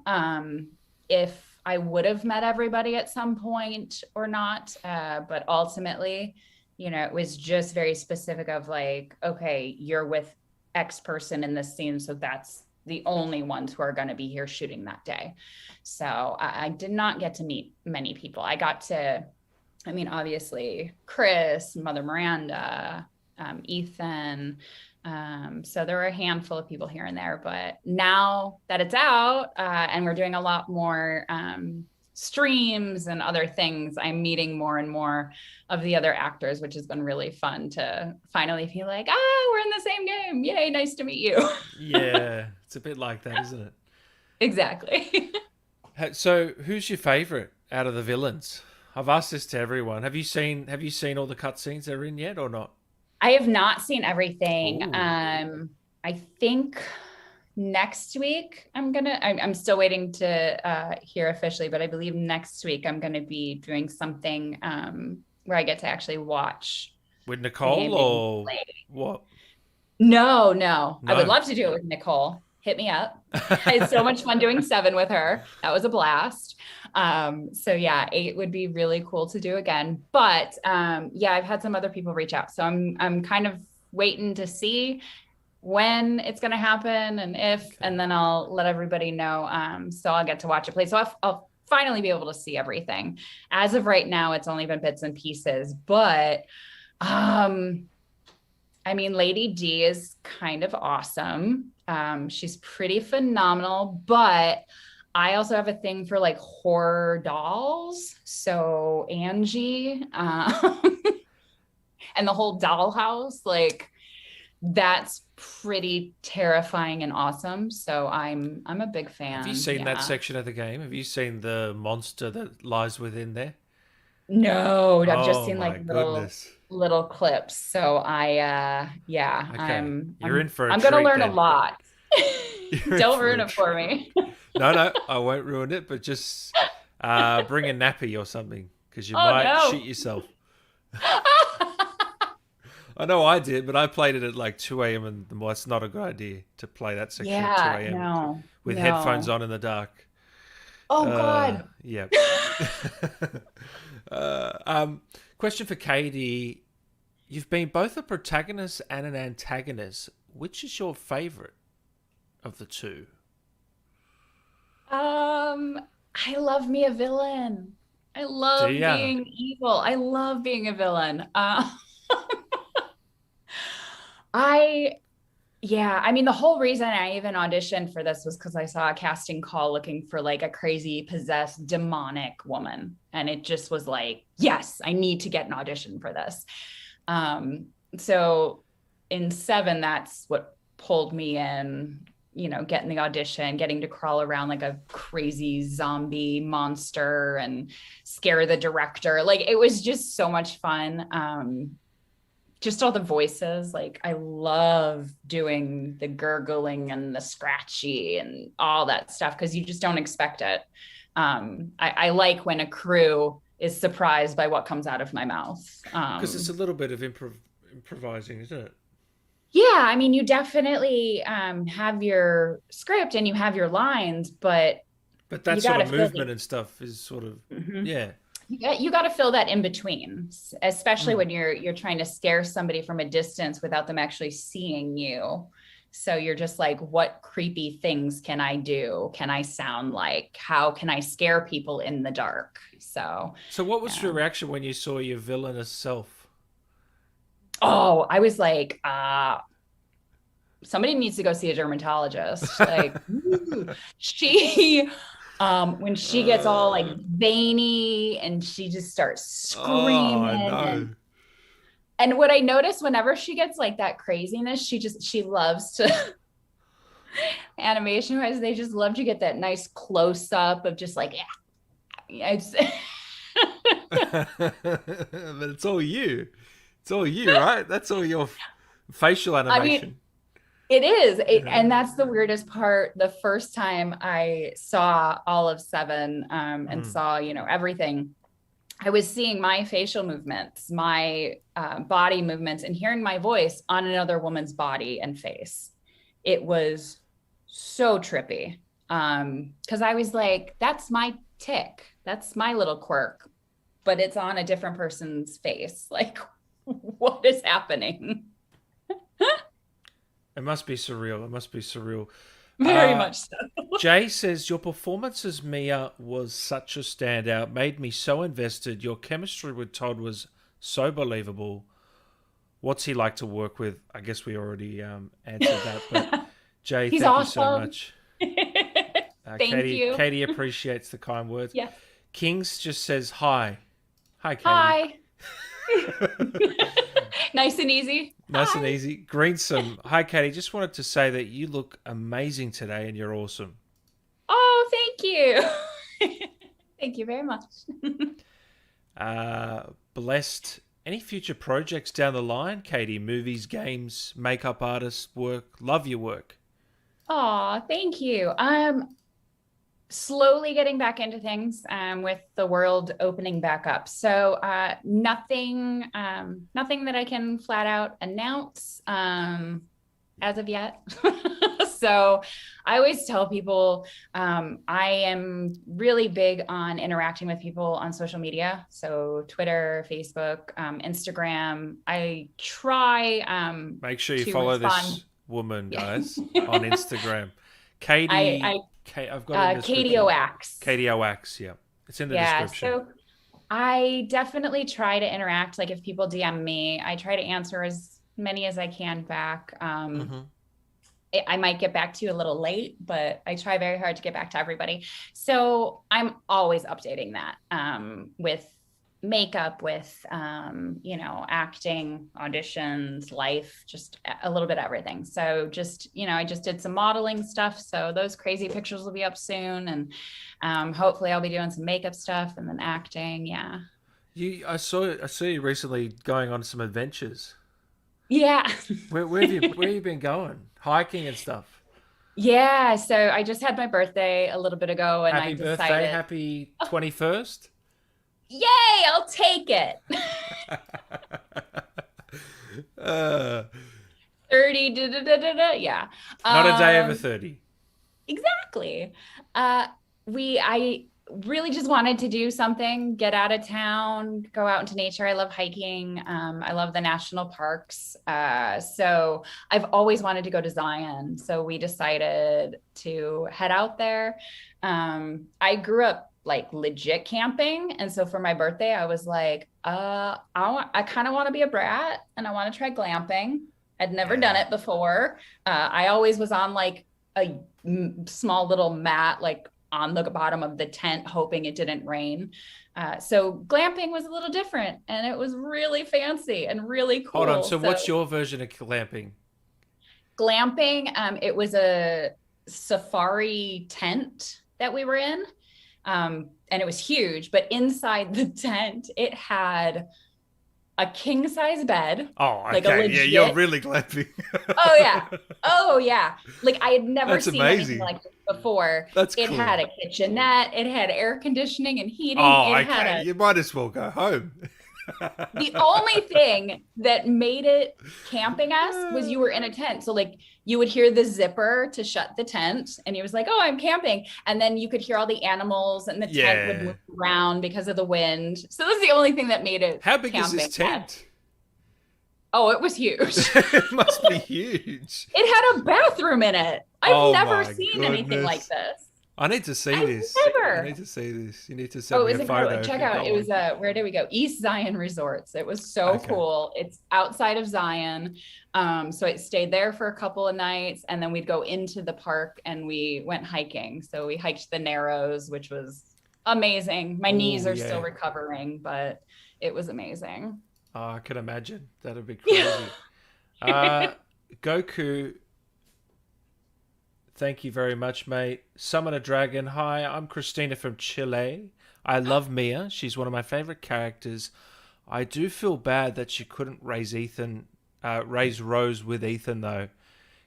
if I would have met everybody at some point or not. But ultimately, it was just very specific of like, okay, you're with X person in this scene. So that's the only ones who are going to be here shooting that day. So I did not get to meet many people. I got to, obviously Chris, Mother Miranda, Ethan. So there were a handful of people here and there, but now that it's out and we're doing a lot more streams and other things, I'm meeting more and more of the other actors, which has been really fun to finally feel like, we're in the same game. Yay, nice to meet you. Yeah, it's a bit like that, isn't it? Exactly. So who's your favorite out of the villains? I've asked this to everyone. Have you seen all the cutscenes they're in yet or not? I have not seen everything. Ooh. I think next week I'm still waiting to hear officially, but I believe next week I'm going to be doing something where I get to actually watch. With Nicole or what? No. I would love to do it with Nicole. Hit me up. I had so much fun doing 7 with her. That was a blast. So yeah, 8 would be really cool to do again. But I've had some other people reach out. So I'm kind of waiting to see when it's going to happen and if, and then I'll let everybody know. So I'll get to watch it play. So I'll finally be able to see everything. As of right now, it's only been bits and pieces, but Lady D is kind of awesome. She's pretty phenomenal, but I also have a thing for like horror dolls. So Angie, and the whole dollhouse, like that's pretty terrifying and awesome. So I'm a big fan. Have you seen that section of the game? Have you seen the monster that lies within there? No, I've just seen my like goodness. little clips. So Okay. You're in for a I'm going to treat learn then. a lot. You're in Don't for ruin a it for treat. me. No, I won't ruin it, but just Bring a nappy or something, because you Oh, might no. shit yourself. I know I did, but I played it at like 2 a.m. and well, it's not a good idea to play that section at 2 Yeah, a.m. no. with no. headphones on in the dark. Oh, God. Yeah. Question for Katie. You've been both a protagonist and an antagonist. Which is your favorite of the two? I love me a villain. I love Do ya? being evil. I love being a villain. I mean, the whole reason I even auditioned for this was because I saw a casting call looking for like a crazy, possessed, demonic woman. And it just was like, yes, I need to get an audition for this. So in 7, that's what pulled me in, getting the audition, getting to crawl around like a crazy zombie monster and scare the director. Like, it was just so much fun. Just all the voices, like I love doing the gurgling and the scratchy and all that stuff because you just don't expect it. I like when a crew is surprised by what comes out of my mouth. Because it's a little bit of improvising, isn't it? Yeah, I mean, you definitely have your script and you have your lines, but that sort of movement and stuff is sort of, yeah. You got to fill that in between, especially when you're trying to scare somebody from a distance without them actually seeing you. So you're just like, what creepy things can I do? Can I sound like? How can I scare people in the dark? So what was your reaction when you saw your villainous self? Oh, I was like, somebody needs to go see a dermatologist. Like, when she gets all like veiny and she just starts screaming. No. And what I notice whenever she gets like that craziness, she loves to animation wise, they just love to get that nice close up of just like, yeah. But it's all you. It's all you, right? That's all your facial animation. I mean, it is. And that's the weirdest part. The first time I saw all of 7 and saw, everything, I was seeing my facial movements, my body movements, and hearing my voice on another woman's body and face. It was so trippy. Because I was like, that's my tick. That's my little quirk. But it's on a different person's face. Like, what is happening? It must be surreal. It must be surreal. Very much so. Jay says, your performance as Mia was such a standout, made me so invested. Your chemistry with Todd was so believable. What's he like to work with? I guess we already answered that. But Jay, He's thank awesome. you so much. Thank you. Katie appreciates the kind words. Yeah. Kings just says, hi. Hi, Katie. Hi. Nice and easy. Nice Hi. and easy. Greensome. Hi, Katie. Just wanted to say that you look amazing today and you're awesome. Oh, thank you. Thank you very much. Blessed. Any future projects down the line, Katie? Movies, games, makeup artist work. Love your work. Oh, thank you. Slowly getting back into things with the world opening back up. So nothing that I can flat out announce as of yet. So I always tell people I am really big on interacting with people on social media. So Twitter, Facebook, Instagram. I try. Make sure you follow this woman, guys, on Instagram. Katie. I've got Katie Oax. Katie Oax, yeah. It's in the description. So I definitely try to interact. Like if people DM me, I try to answer as many as I can back. I might get back to you a little late, but I try very hard to get back to everybody. So I'm always updating that with makeup, with, acting, auditions, life, just a little bit of everything. So just, I just did some modeling stuff. So those crazy pictures will be up soon. And hopefully I'll be doing some makeup stuff and then acting. Yeah. I saw you recently going on some adventures. Yeah. Where have you been going? Hiking and stuff? Yeah, so I just had my birthday a little bit ago, and Happy I birthday, decided, happy 21st. yay, I'll take it. uh, 30, da, da, da, da, da, yeah. not a day over Um, 30. Exactly. I really just wanted to do something, get out of town, go out into nature. I love hiking. I love the national parks. So I've always wanted to go to Zion. So we decided to head out there. I grew up like legit camping. And so for my birthday, I was like, I kind of want to be a brat and I want to try glamping. I'd never done it before. I always was on like a small little mat, like on the bottom of the tent, hoping it didn't rain. So glamping was a little different, and it was really fancy and really cool. Hold on. So what's your version of glamping? Glamping? It was a safari tent that we were in, and it was huge. But inside the tent, it had a king size bed. Oh, okay. Like a legit... Yeah, you're really glamping. Oh yeah. Oh yeah. Like I had never That's seen amazing. anything like this before. That's It cool. had a kitchenette, it had air conditioning and heating. Oh, it okay. had You might as well go home. the only thing that made it camping-esque was you were in a tent. So like you would hear the zipper to shut the tent and he was like, oh, I'm camping. And then you could hear all the animals and the tent would move around because of the wind. So that's the only thing that made it How big is this tent? Oh, it was huge. It must be huge. It had a bathroom in it. I've never my seen anything like this. I need to see this. Never. I need to see this. You need to send me a photo. Check out. It was where did we go? East Zion Resorts. It was so cool. It's outside of Zion. So I stayed there for a couple of nights and then we'd go into the park and we went hiking. So we hiked the Narrows, which was amazing. My knees are still recovering, but it was amazing. Oh, I can imagine. That'd be crazy. Goku, thank you very much, mate. Summon a Dragon. Hi, I'm Christina from Chile. I love Mia. She's one of my favorite characters. I do feel bad that she couldn't raise Rose with Ethan, though.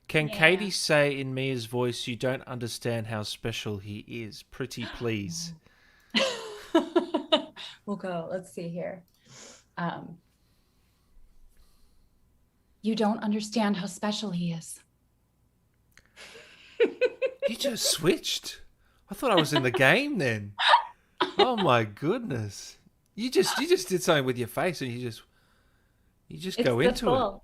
Can Katie say in Mia's voice, you don't understand how special he is? Pretty please. We'll go. Let's see here. You don't understand how special he is. You just switched. I thought I was in the game then. Oh my goodness. You just did something with your face and you just go into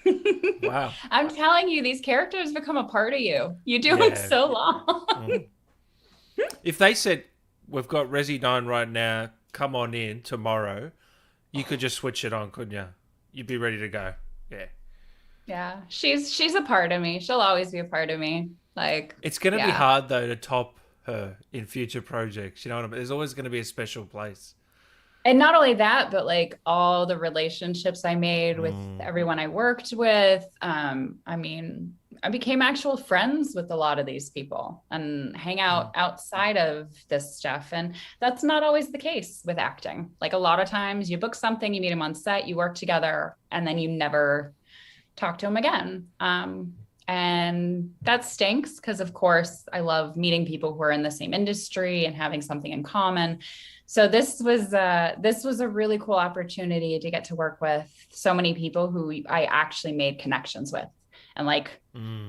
it. Wow. I'm telling you, these characters become a part of you. You do it so long. If they said, we've got Resi 9 right now, come on in tomorrow, you could just switch it on, couldn't you? You'd be ready to go. Yeah. Yeah. She's a part of me. She'll always be a part of me. Like it's going to be hard though to top her in future projects. You know what I mean? There's always going to be a special place. And not only that, but like all the relationships I made with everyone I worked with. I mean, I became actual friends with a lot of these people and hang out outside of this stuff. And that's not always the case with acting. Like a lot of times you book something, you meet them on set, you work together, and then you never talk to them again. And that stinks because, of course, I love meeting people who are in the same industry and having something in common. So this was a really cool opportunity to get to work with so many people who I actually made connections with and like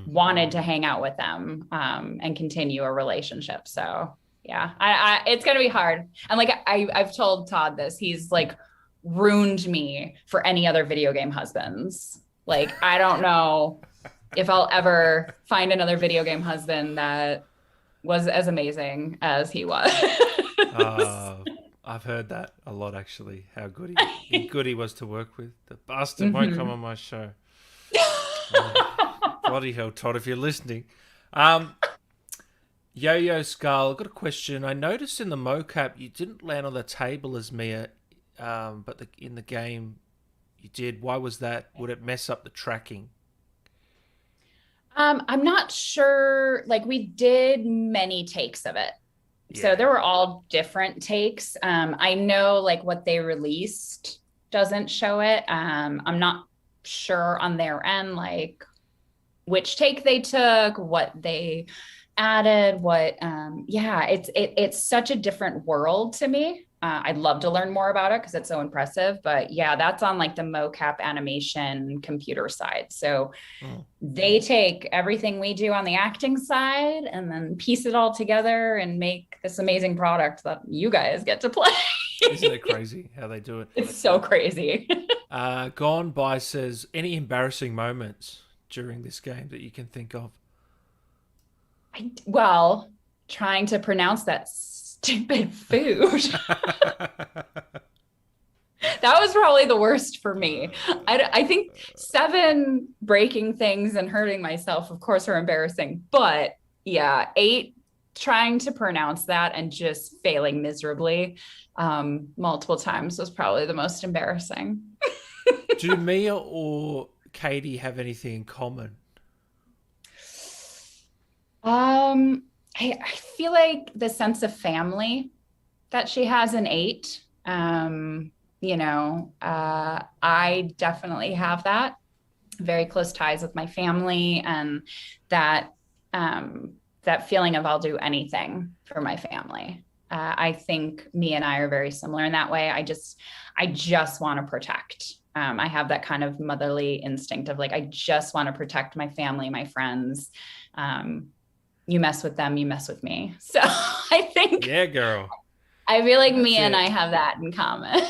wanted to hang out with them and continue a relationship. So yeah, I it's gonna be hard. And like I've told Todd this, he's like ruined me for any other video game husbands. Like I don't know if I'll ever find another video game husband that was as amazing as he was. I've heard that a lot, actually, how good he was to work with. The bastard won't come on my show. Bloody hell, Todd, if you're listening. Yo-Yo Skull, I've got a question. I noticed in the mocap you didn't land on the table as Mia, but in the game you did. Why was that? Would it mess up the tracking? I'm not sure. Like we did many takes of it. Yeah. So there were all different takes. I know like what they released doesn't show it. I'm not sure on their end, like which take they took, what they added, it's such a different world to me. I'd love to learn more about it because it's so impressive, but yeah, that's on like the mocap animation computer side. So they take everything we do on the acting side and then piece it all together and make this amazing product that you guys get to play. Isn't it crazy how they do it? It's so crazy. Gone By says, any embarrassing moments during this game that you can think of? Well, trying to pronounce that stupid food. That was probably the worst for me. I think 7 breaking things and hurting myself, of course, are embarrassing. But yeah, 8 trying to pronounce that and just failing miserably multiple times was probably the most embarrassing. Do Mia or Katie have anything in common? I feel like the sense of family that she has in 8, I definitely have that. Very close ties with my family, and that feeling of I'll do anything for my family. I think Mia and I are very similar in that way. I just want to protect. I have that kind of motherly instinct of like, I just want to protect my family, my friends. You mess with them, you mess with me. So I think, yeah, girl. I feel like Mia and I have that in common.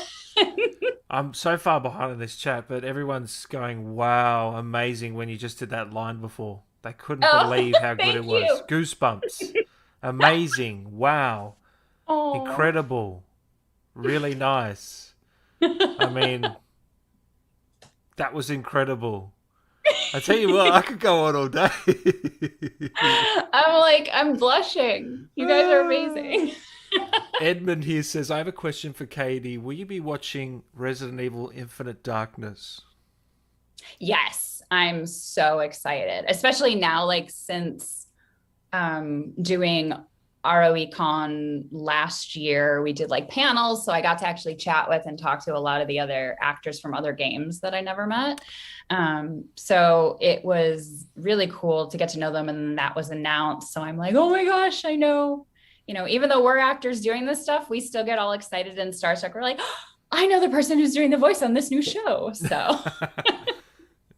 I'm so far behind in this chat, but everyone's going, wow, amazing, when you just did that line before. They couldn't believe how good it was. Goosebumps. Amazing. Wow. Oh. Incredible. Really nice. I mean, that was incredible. I tell you what, I could go on all day. I'm blushing. You guys are amazing. Edmund here says, I have a question for Katie. Will you be watching Resident Evil Infinite Darkness? Yes, I'm so excited, especially now, like since doing ROECon last year, we did like panels. So I got to actually chat with and talk to a lot of the other actors from other games that I never met. So it was really cool to get to know them, and that was announced. So I'm like, oh my gosh, I know, even though we're actors doing this stuff, we still get all excited and starstruck. We're like, oh, I know the person who's doing the voice on this new show. So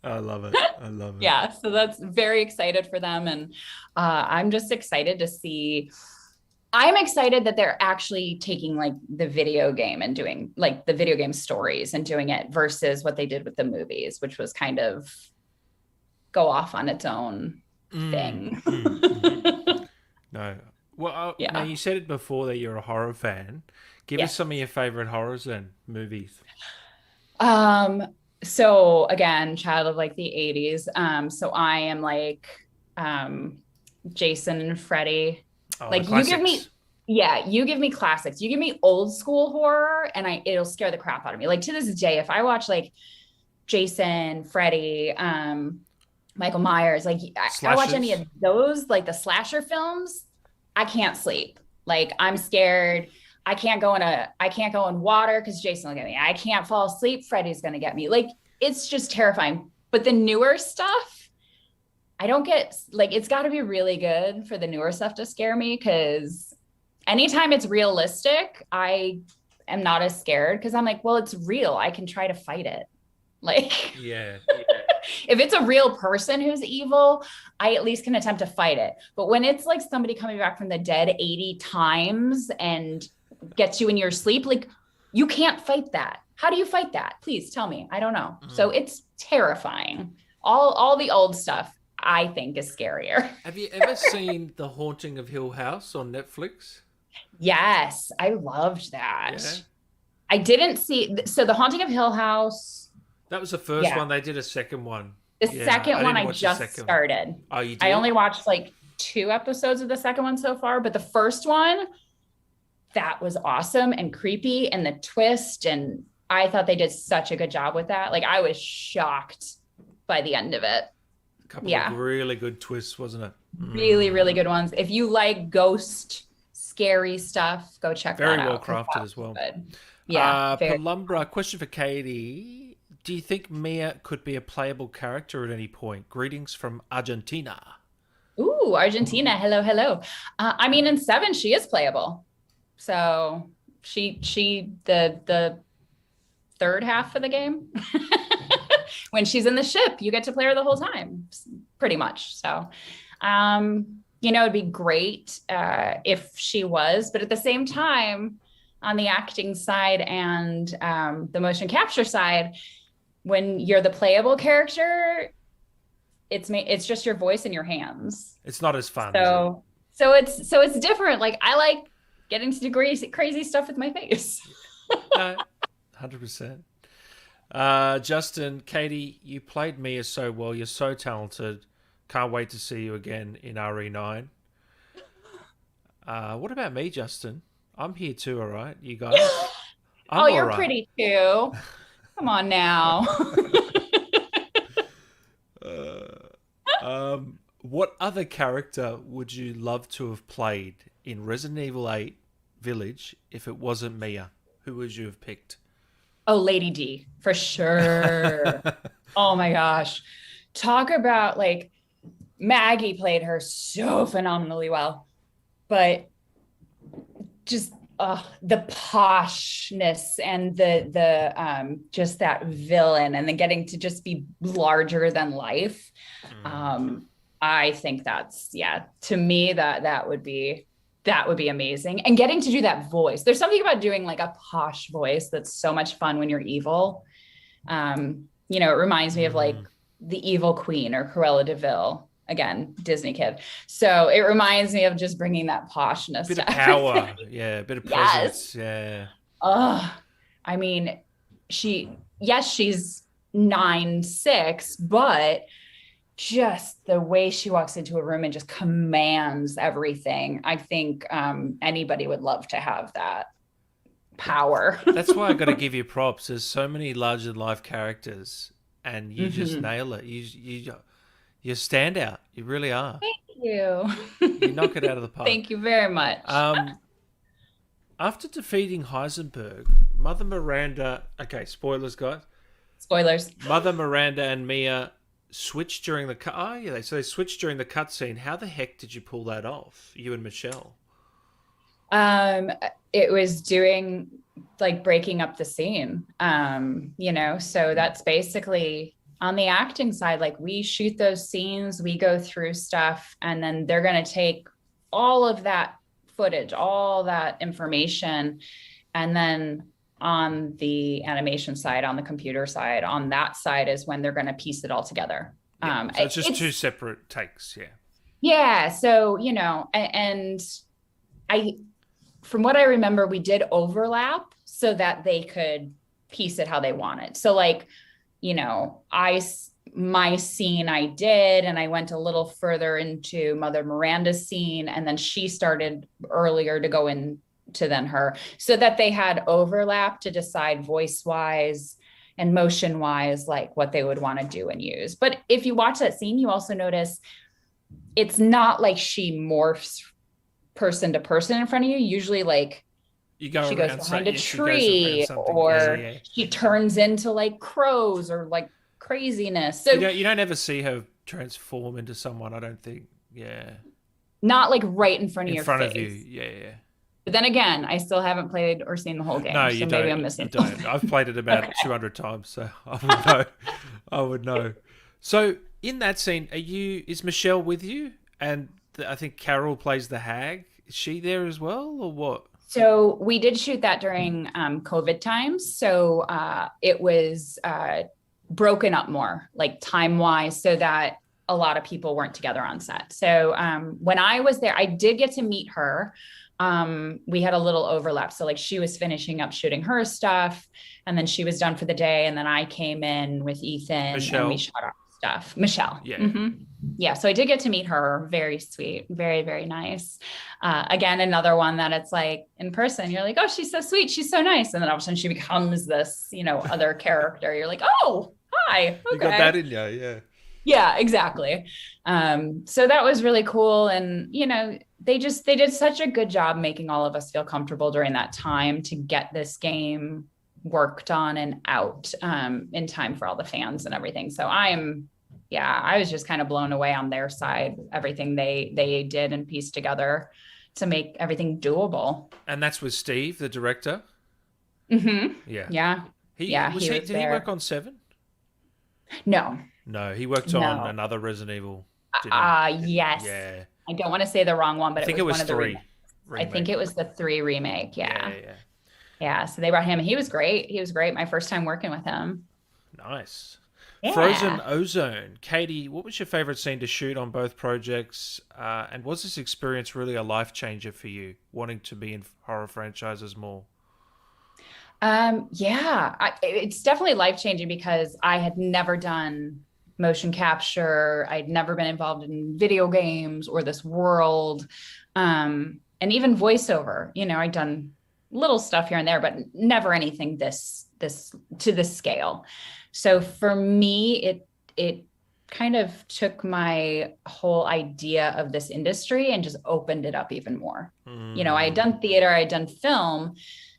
I love it. Yeah. So that's very excited for them. And I'm just excited to see. I'm excited that they're actually taking like the video game and doing like the video game stories and doing it versus what they did with the movies, which was kind of go off on its own thing. No. Well, yeah. Now you said it before that you're a horror fan. Give us some of your favorite horrors and movies. So again, child of like the 80s. So I am like Jason and Freddy. Like you give me classics. You give me old school horror and it'll scare the crap out of me. Like to this day, if I watch like Jason, Freddy, Michael Myers, like I watch any of those, like the slasher films, I can't sleep. Like I'm scared. I can't go in water because Jason will get me. I can't fall asleep. Freddy's going to get me. Like it's just terrifying. But the newer stuff, I don't get, like, it's got to be really good for the newer stuff to scare me, because anytime it's realistic, I am not as scared because I'm like, well, it's real. I can try to fight it. Like, yeah. If it's a real person who's evil, I at least can attempt to fight it. But when it's like somebody coming back from the dead 80 times and gets you in your sleep, like you can't fight that. How do you fight that? Please tell me. I don't know. So it's terrifying. All the old stuff, I think, is scarier. Have you ever seen The Haunting of Hill House on Netflix? Yes, I loved that. Yeah. I didn't see, so The Haunting of Hill House. That was the first one. They did a second one. The second one I just started. Oh, you did? I only watched like 2 episodes of the second one so far, but the first one, that was awesome and creepy, and the twist, and I thought they did such a good job with that. Like I was shocked by the end of it. A couple of really good twists, wasn't it? Really, really good ones. If you like ghost, scary stuff, go check that out. Very well crafted as well. Good. Yeah. Pelumbra, question for Katie. Do you think Mia could be a playable character at any point? Greetings from Argentina. Ooh, Argentina. Hello, hello. I mean, in 7, she is playable. So the third half of the game, when she's in the ship, you get to play her the whole time, pretty much. So, it'd be great if she was, but at the same time, on the acting side and the motion capture side, when you're the playable character, it's just your voice and your hands. It's not as fun. So it's different. Like, I like getting to do crazy stuff with my face. 100%. Justin, Katie, you played Mia so well. You're so talented. Can't wait to see you again in RE9. What about me, Justin? I'm here too, all right? You guys? You're right. Pretty too. Come on now. What other character would you love to have played in Resident Evil 8 Village if it wasn't Mia? Who would you have picked? Oh, Lady D, for sure. Oh my gosh. Talk about, like, Maggie played her so phenomenally well. But just the poshness and the just that villain, and then getting to just be larger than life. I think that's, to me, that would be amazing. And getting to do that voice. There's something about doing like a posh voice that's so much fun when you're evil. It reminds me of like the Evil Queen or Cruella de Vil. Again, Disney kid. So it reminds me of just bringing that poshness. Bit of power. Yeah, a bit of presence. Yes. Yeah. I mean, she's 9'6", but just the way she walks into a room and just commands everything. I think anybody would love to have that power. That's why I got to give you props. There's so many larger than life characters, and you just nail it. You stand out. You really are. Thank you. You knock it out of the park. Thank you very much. After defeating Heisenberg, Mother Miranda... Okay, spoilers, guys. Spoilers. Mother Miranda and Mia switched during the cut. Oh, yeah, so they switched during the cutscene. How the heck did you pull that off, you and Michelle? It was doing, like, breaking up the scene. So that's basically... On the acting side, like, we shoot those scenes, we go through stuff, and then they're going to take all of that footage, all that information, and then on the animation side, on the computer side, on that side is when they're going to piece it all together. Yeah, so it's just two separate takes, yeah. Yeah, so, and from what I remember, we did overlap so that they could piece it how they wanted. So, like, my scene I did, and I went a little further into Mother Miranda's scene, and then she started earlier to go into than her, so that they had overlap to decide voice wise and motion wise, like, what they would want to do and use. But if you watch that scene, you also notice it's not like she morphs person to person in front of you. Usually, like, she goes behind a tree, or she turns into, like, crows or, like, craziness. So you don't ever see her transform into someone, I don't think. Yeah. Not, like, right in front of your face. In front of you, yeah. But then again, I still haven't played or seen the whole game. No, you so don't. Maybe I'm missing. You don't. I've played it about 200 times, so I would know. So in that scene, is Michelle with you? And I think Carol plays the hag. Is she there as well, or what? So we did shoot that during COVID times. So it was broken up more, like, time-wise, so that a lot of people weren't together on set. So when I was there, I did get to meet her. We had a little overlap. So, like, she was finishing up shooting her stuff, and then she was done for the day. And then I came in with Ethan, Michelle. And we shot our stuff. Michelle. Yeah. Mm-hmm. Yeah. So I did get to meet her. Very sweet. Very, very nice. Again, another one that it's like, in person, you're like, oh, she's so sweet. She's so nice. And then all of a sudden she becomes this, other character. You're like, oh, hi. Okay. You got that in you. Yeah. Yeah, exactly. So that was really cool. And, they did such a good job making all of us feel comfortable during that time to get this game worked on and out in time for all the fans and everything. So I was just kind of blown away on their side, everything they did and pieced together to make everything doable. And that's with Steve, the director? Mm-hmm. Yeah. Yeah. Did he work on 7? No. No, he worked on another Resident Evil. Yes. Yeah. I don't want to say the wrong one, but I think it was one of the 3. I think it was the 3 remake. Yeah. Yeah. So they brought him. He was great. My first time working with him. Nice. Yeah. Frozen Ozone. Katie, what was your favorite scene to shoot on both projects? And was this experience really a life changer for you, wanting to be in horror franchises more? It's definitely life changing because I had never done motion capture. I'd never been involved in video games or this world, and even voiceover. I'd done little stuff here and there, but never anything this to this scale. So for me, it kind of took my whole idea of this industry and just opened it up even more. I had done theater, I had done film.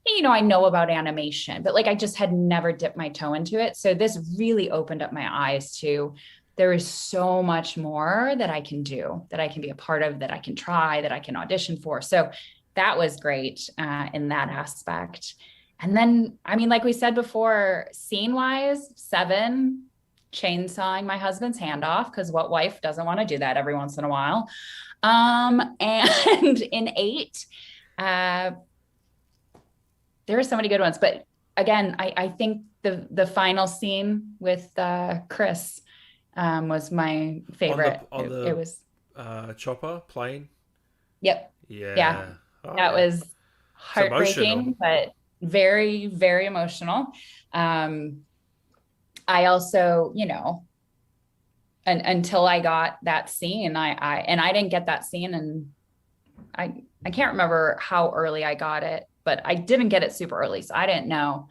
I know about animation, but I just had never dipped my toe into it. So this really opened up my eyes to, there is so much more that I can do, that I can be a part of, that I can try, that I can audition for. So that was great in that aspect. And then, like we said before, scene wise, 7, chainsawing my husband's hand off, because what wife doesn't want to do that every once in a while. And in 8, there are so many good ones, but again, I think the final scene with Chris was my favorite. It was chopper plane. Yep. Yeah. That was heartbreaking, but very, very emotional. I also, until I got that scene, I didn't get that scene, and I can't remember how early I got it, but I didn't get it super early. So I didn't know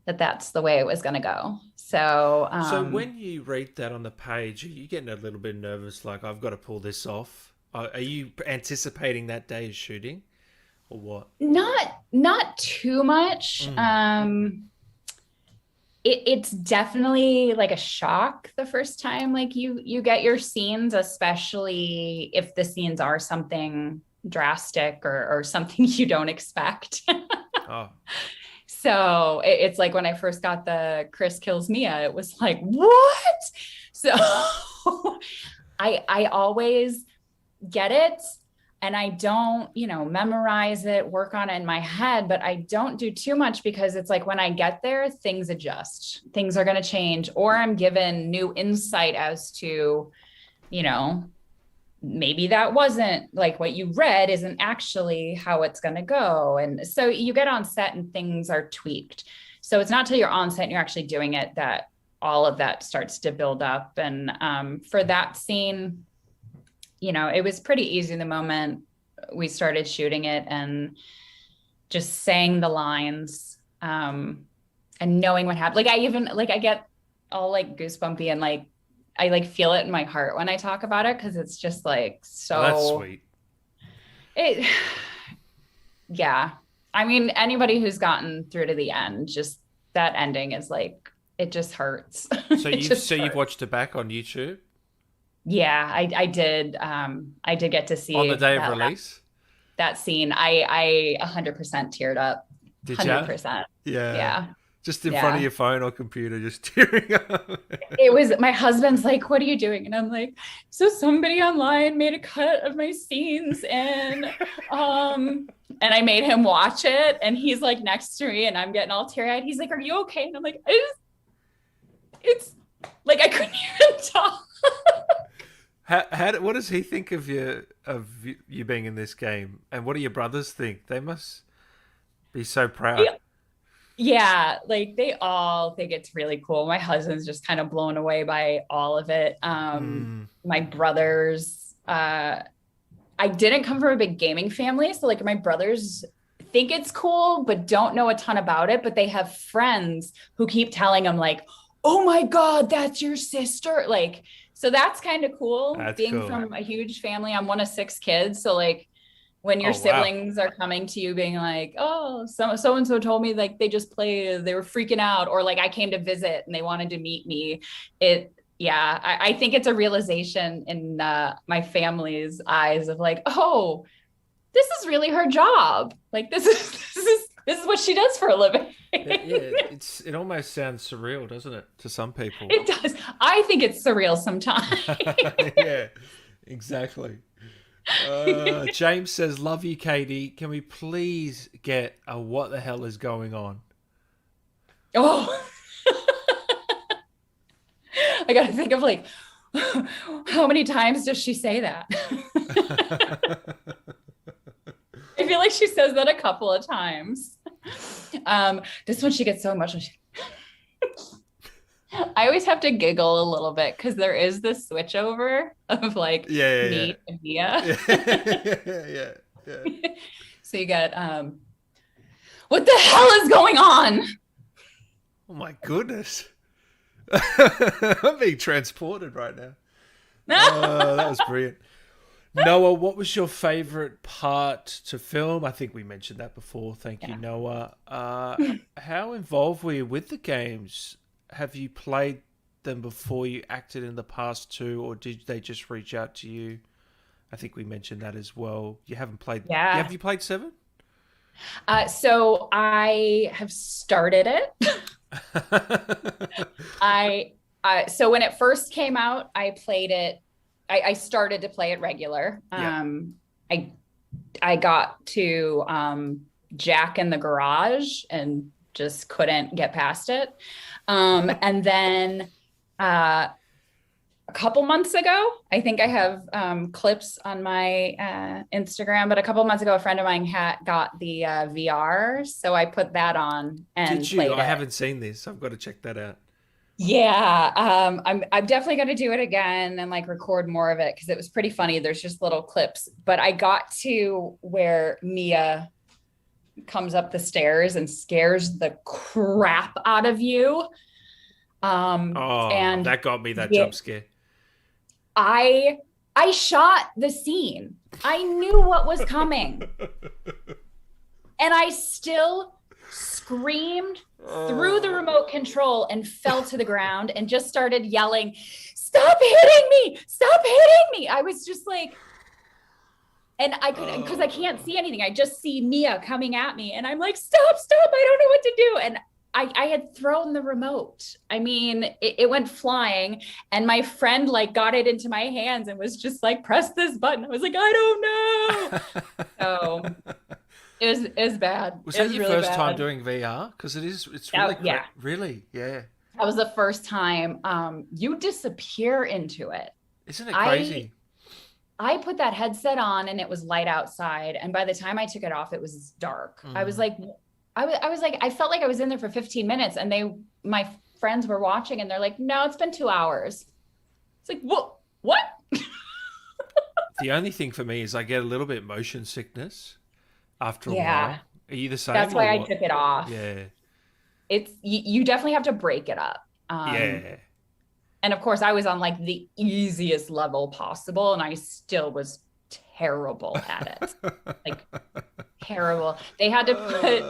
that that's the way it was going to go. So, so when you read that on the page, are you getting a little bit nervous? Like, I've got to pull this off. Are you anticipating that day of shooting or what? Not too much. It's definitely like a shock the first time, you get your scenes, especially if the scenes are something drastic or something you don't expect. So it's like when I first got the Chris kills Mia, it was like, what? So I always get it, and I don't, memorize it, work on it in my head, but I don't do too much, because it's like when I get there, things adjust, things are going to change, or I'm given new insight as to, maybe that wasn't like what you read isn't actually how it's going to go. And so you get on set and things are tweaked. So it's not till you're on set and you're actually doing it that all of that starts to build up. And for that scene, it was pretty easy the moment we started shooting it, and just saying the lines and knowing what happened. I get all goosebumpy, and I feel it in my heart when I talk about it, because it's just so. Oh, that's sweet. Anybody who's gotten through to the end, just that ending is it just hurts. So you've watched it back on YouTube? Yeah, I did. I did get to see on the day of release. That scene, I 100% teared up. Did you? 100%. Yeah. Just in front of your phone or computer, just tearing up. It was, my husband's like, what are you doing? And I'm like, so somebody online made a cut of my scenes, and I made him watch it, and he's next to me, and I'm getting all teary-eyed. He's like, are you okay? And I'm like, it's I couldn't even talk. What does he think of you being in this game? And what do your brothers think? They must be so proud. Yeah, they all think it's really cool. My husband's just kind of blown away by all of it. My brothers, I didn't come from a big gaming family. So my brothers think it's cool, but don't know a ton about it. But they have friends who keep telling them oh my God, that's your sister. So that's kind of cool. Being from a huge family. I'm one of 6 kids. So When your Oh, wow. siblings are coming to you being like, oh, so and so told me like they just played, they were freaking out, or like I came to visit and they wanted to meet me. I think it's a realization in my family's eyes of like, oh, this is really her job. Like this is what she does for a living. It almost sounds surreal, doesn't it, to some people? It does. I think it's surreal sometimes. Yeah, exactly. James says, love you, Katie. Can we please get a what the hell is going on? Oh, I got to think of like, how many times does she say that? I feel like she says that a couple of times. This one, she gets so emotional. I always have to giggle a little bit because there is this switch over of like me and Mia. Yeah. So you get, what the hell is going on? Oh my goodness. I'm being transported right now. Oh, that was brilliant. Noah, what was your favorite part to film? I think we mentioned that before. Thank you, Noah. How involved were you with the games? Have you played them before you acted in the past too, or did they just reach out to you? I think we mentioned that as well. You haven't played. Yeah. Have you played 7? So I have started it. So when it first came out, I played it. I started to play it regular. I got to Jack in the Garage and just couldn't get past it. And then a couple months ago, I think I have clips on my Instagram, but a couple months ago, a friend of mine got the VR. So I put that on and Did you? played I it. haven't seen this. I've got to check that out. Yeah, I'm definitely going to do it again and like record more of it because it was pretty funny. There's just little clips, but I got to where Mia comes up the stairs and scares the crap out of you. And that got me, that jump scare. I shot the scene. I knew what was coming. And I still screamed through the remote control and fell to the ground and just started yelling, stop hitting me, stop hitting me. I was just like, and I couldn't, because I can't see anything. I just see Mia coming at me and I'm like, stop, I don't know what to do. And I had thrown the remote. I mean, it went flying and my friend like got it into my hands and was just like, press this button. I was like, I don't know. So it was bad. Was that your really first bad. time doing VR? Because it's really, yeah. Really, yeah. That was the first time. You disappear into it. Isn't it crazy? I put that headset on and it was light outside. And by the time I took it off, it was dark. I was like, I felt like I was in there for 15 minutes and my friends were watching and they're like, no, it's been 2 hours. It's like, what? The only thing for me is I get a little bit motion sickness after a while. Are you the same? That's why I took it off. Yeah. It's, you definitely have to break it up. Yeah. And of course I was on like the easiest level possible and I still was terrible at it. Like terrible. They had to put,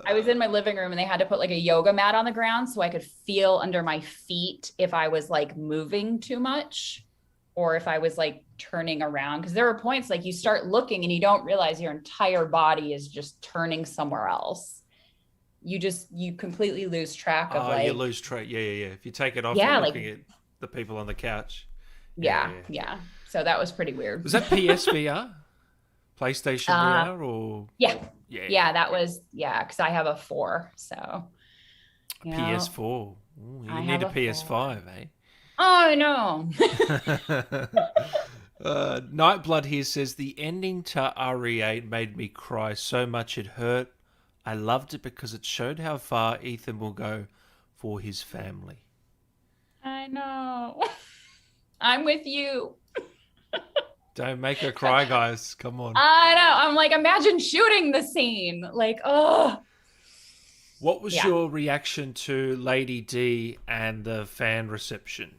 I was in my living room and they had to put like a yoga mat on the ground so I could feel under my feet if I was like moving too much or if I was like turning around. Because there were points like you start looking and you don't realize your entire body is just turning somewhere else. You completely lose track of you lose track. Yeah. If you take it off, you're looking at the people on the couch. Yeah. So that was pretty weird. Was that PSVR? PlayStation VR or? Yeah, that was, because I have a 4, so. PS4. Ooh, you need a PS5, eh? Oh, no. Nightblood here says, the ending to RE8 made me cry so much it hurt. I loved it because it showed how far Ethan will go for his family. I know. I'm with you. Don't make her cry, guys. Come on. I know. I'm like, imagine shooting the scene. Like, oh. What was your reaction to Lady D and the fan reception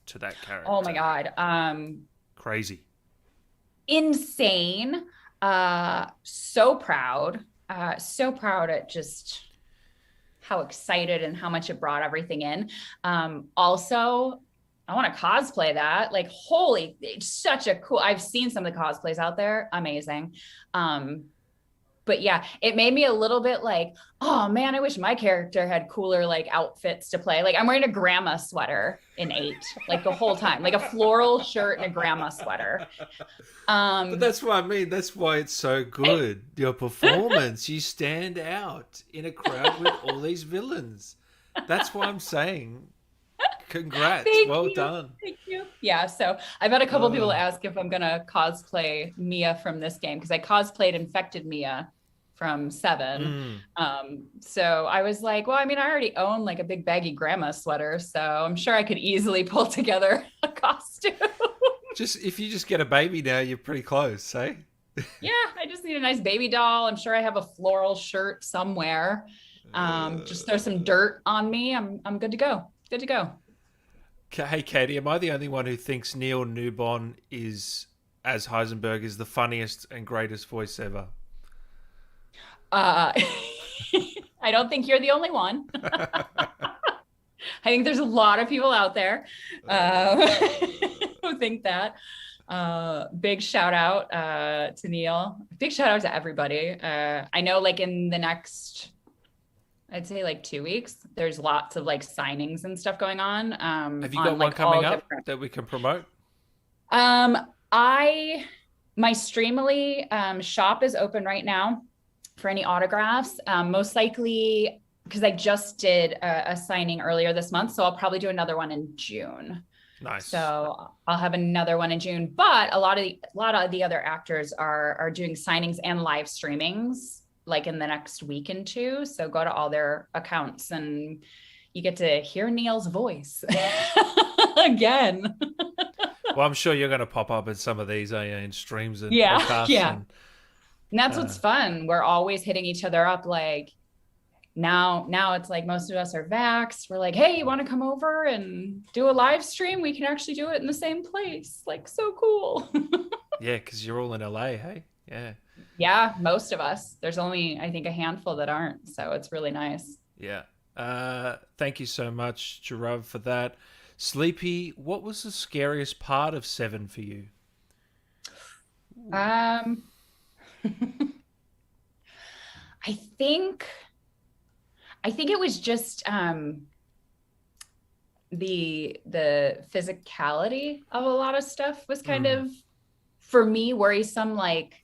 to that character? Oh my God. Crazy. Insane. So proud at just how excited and how much it brought everything in. Also, I want to cosplay that. Like, holy, it's such a cool, I've seen some of the cosplays out there. Amazing. But yeah, it made me a little bit like, oh man, I wish my character had cooler like outfits to play. Like I'm wearing a grandma sweater in 8, like the whole time, like a floral shirt and a grandma sweater. But that's what I mean. That's why it's so good. Your performance, you stand out in a crowd with all these villains. That's why I'm saying congrats. Well done. Thank you. Yeah. So I've had a couple people ask if I'm going to cosplay Mia from this game, because I cosplayed Infected Mia from 7. So I was like, well, I mean, I already own like a big baggy grandma sweater, so I'm sure I could easily pull together a costume. If you just get a baby now, you're pretty close, eh? Yeah, I just need a nice baby doll. I'm sure I have a floral shirt somewhere. Just throw some dirt on me. I'm good to go. Good to go. Hey, Katie, am I the only one who thinks Neil Newbon is, as Heisenberg, is the funniest and greatest voice ever? I don't think you're the only one. I think there's a lot of people out there who think that. Big shout out to Neil. Big shout out to everybody. I know like in the next, I'd say like 2 weeks, there's lots of like signings and stuff going on. Have you got one coming up that we can promote? My Streamily shop is open right now for any autographs. Most likely, because I just did a signing earlier this month, so I'll probably do another one in June. Nice. So I'll have another one in June. But a lot of the other actors are doing signings and live streamings like in the next week and 2. So go to all their accounts and you get to hear Neil's voice again. Well, I'm sure you're going to pop up in some of these in streams and podcasts. Yeah. And that's what's fun. We're always hitting each other up. Like now it's like most of us are vaxxed. We're like, hey, you want to come over and do a live stream? We can actually do it in the same place. Like, so cool. Yeah, because you're all in LA, hey? Yeah. Yeah, most of us. There's only, I think, a handful that aren't. So it's really nice. Yeah. Thank you so much, Jarav, for that. Sleepy, what was the scariest part of 7 for you? I think it was just the physicality of a lot of stuff was kind of, for me, worrisome. Like,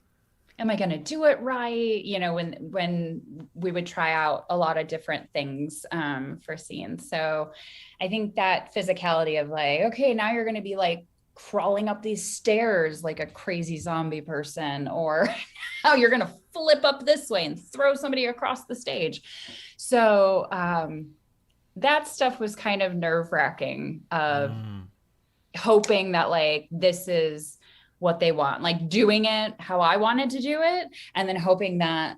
am I going to do it right? You know, when we would try out a lot of different things for scenes. So I think that physicality of like, okay, now you're going to be like crawling up these stairs like a crazy zombie person, or how you're going to flip up this way and throw somebody across the stage. So that stuff was kind of nerve-wracking of hoping that like this is what they want, like doing it how I wanted to do it, and then hoping that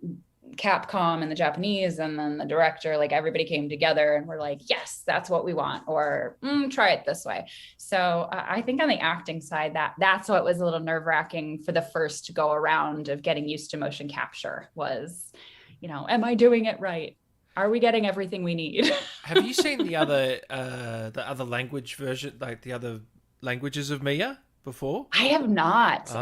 Capcom and the Japanese and then the director, like everybody came together and we're like, yes, that's what we want, or try it this way. So I think on the acting side, that's what was a little nerve-wracking for the first go around of getting used to motion capture was, you know, am I doing it right? Are we getting everything we need? Have you seen the other language version, like the other languages of Mia before? I have not. Oh.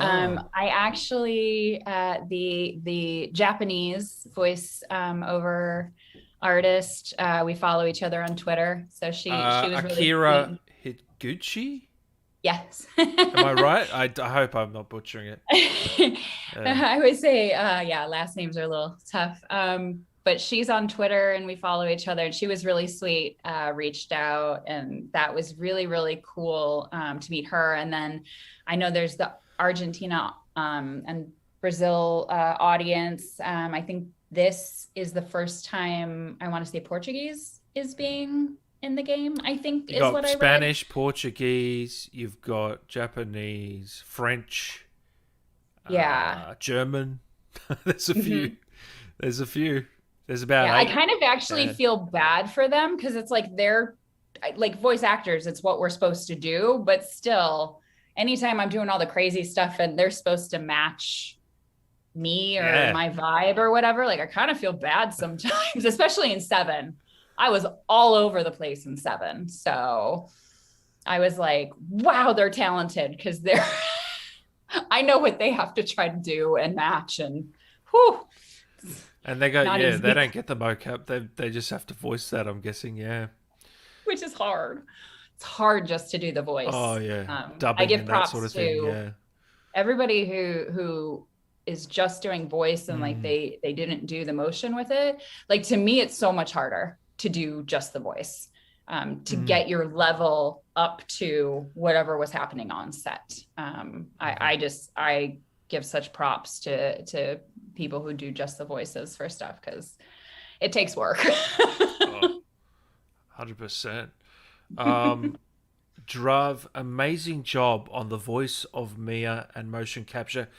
I actually, the Japanese voice over artist, we follow each other on Twitter. So she was Akira really Higuchi? Yes. Am I right? I hope I'm not butchering it. I would say, last names are a little tough. But she's on Twitter and we follow each other, and she was really sweet, reached out, and that was really, really cool to meet her. And then I know there's the Argentina and Brazil audience. I think this is the first time, I want to say, Portuguese is being in the game, I think is what I read. Spanish, Portuguese, you've got Japanese, French, German. There's a few. There's a few. There's about 8. I kind of actually feel bad for them, because it's like they're like voice actors. It's what we're supposed to do. But still, anytime I'm doing all the crazy stuff and they're supposed to match me or Yeah. my vibe or whatever. Like I kind of feel bad sometimes, especially in 7. I was all over the place in 7. So I was like, wow, they're talented because they're, I know what they have to try to do and match and whew. And they go, Not yeah, easy. they don't get the mocap. They just have to voice that, I'm guessing, yeah. Which is hard. It's hard just to do the voice. Oh, yeah. I Dubbing give and props that sort of to thing, yeah. everybody who is just doing voice and like they didn't do the motion with it. Like to me, it's so much harder to do just the voice, to get your level up to whatever was happening on set. I give such props to people who do just the voices for stuff because it takes work. 100%. Drav, amazing job on the voice of Mia and motion capture.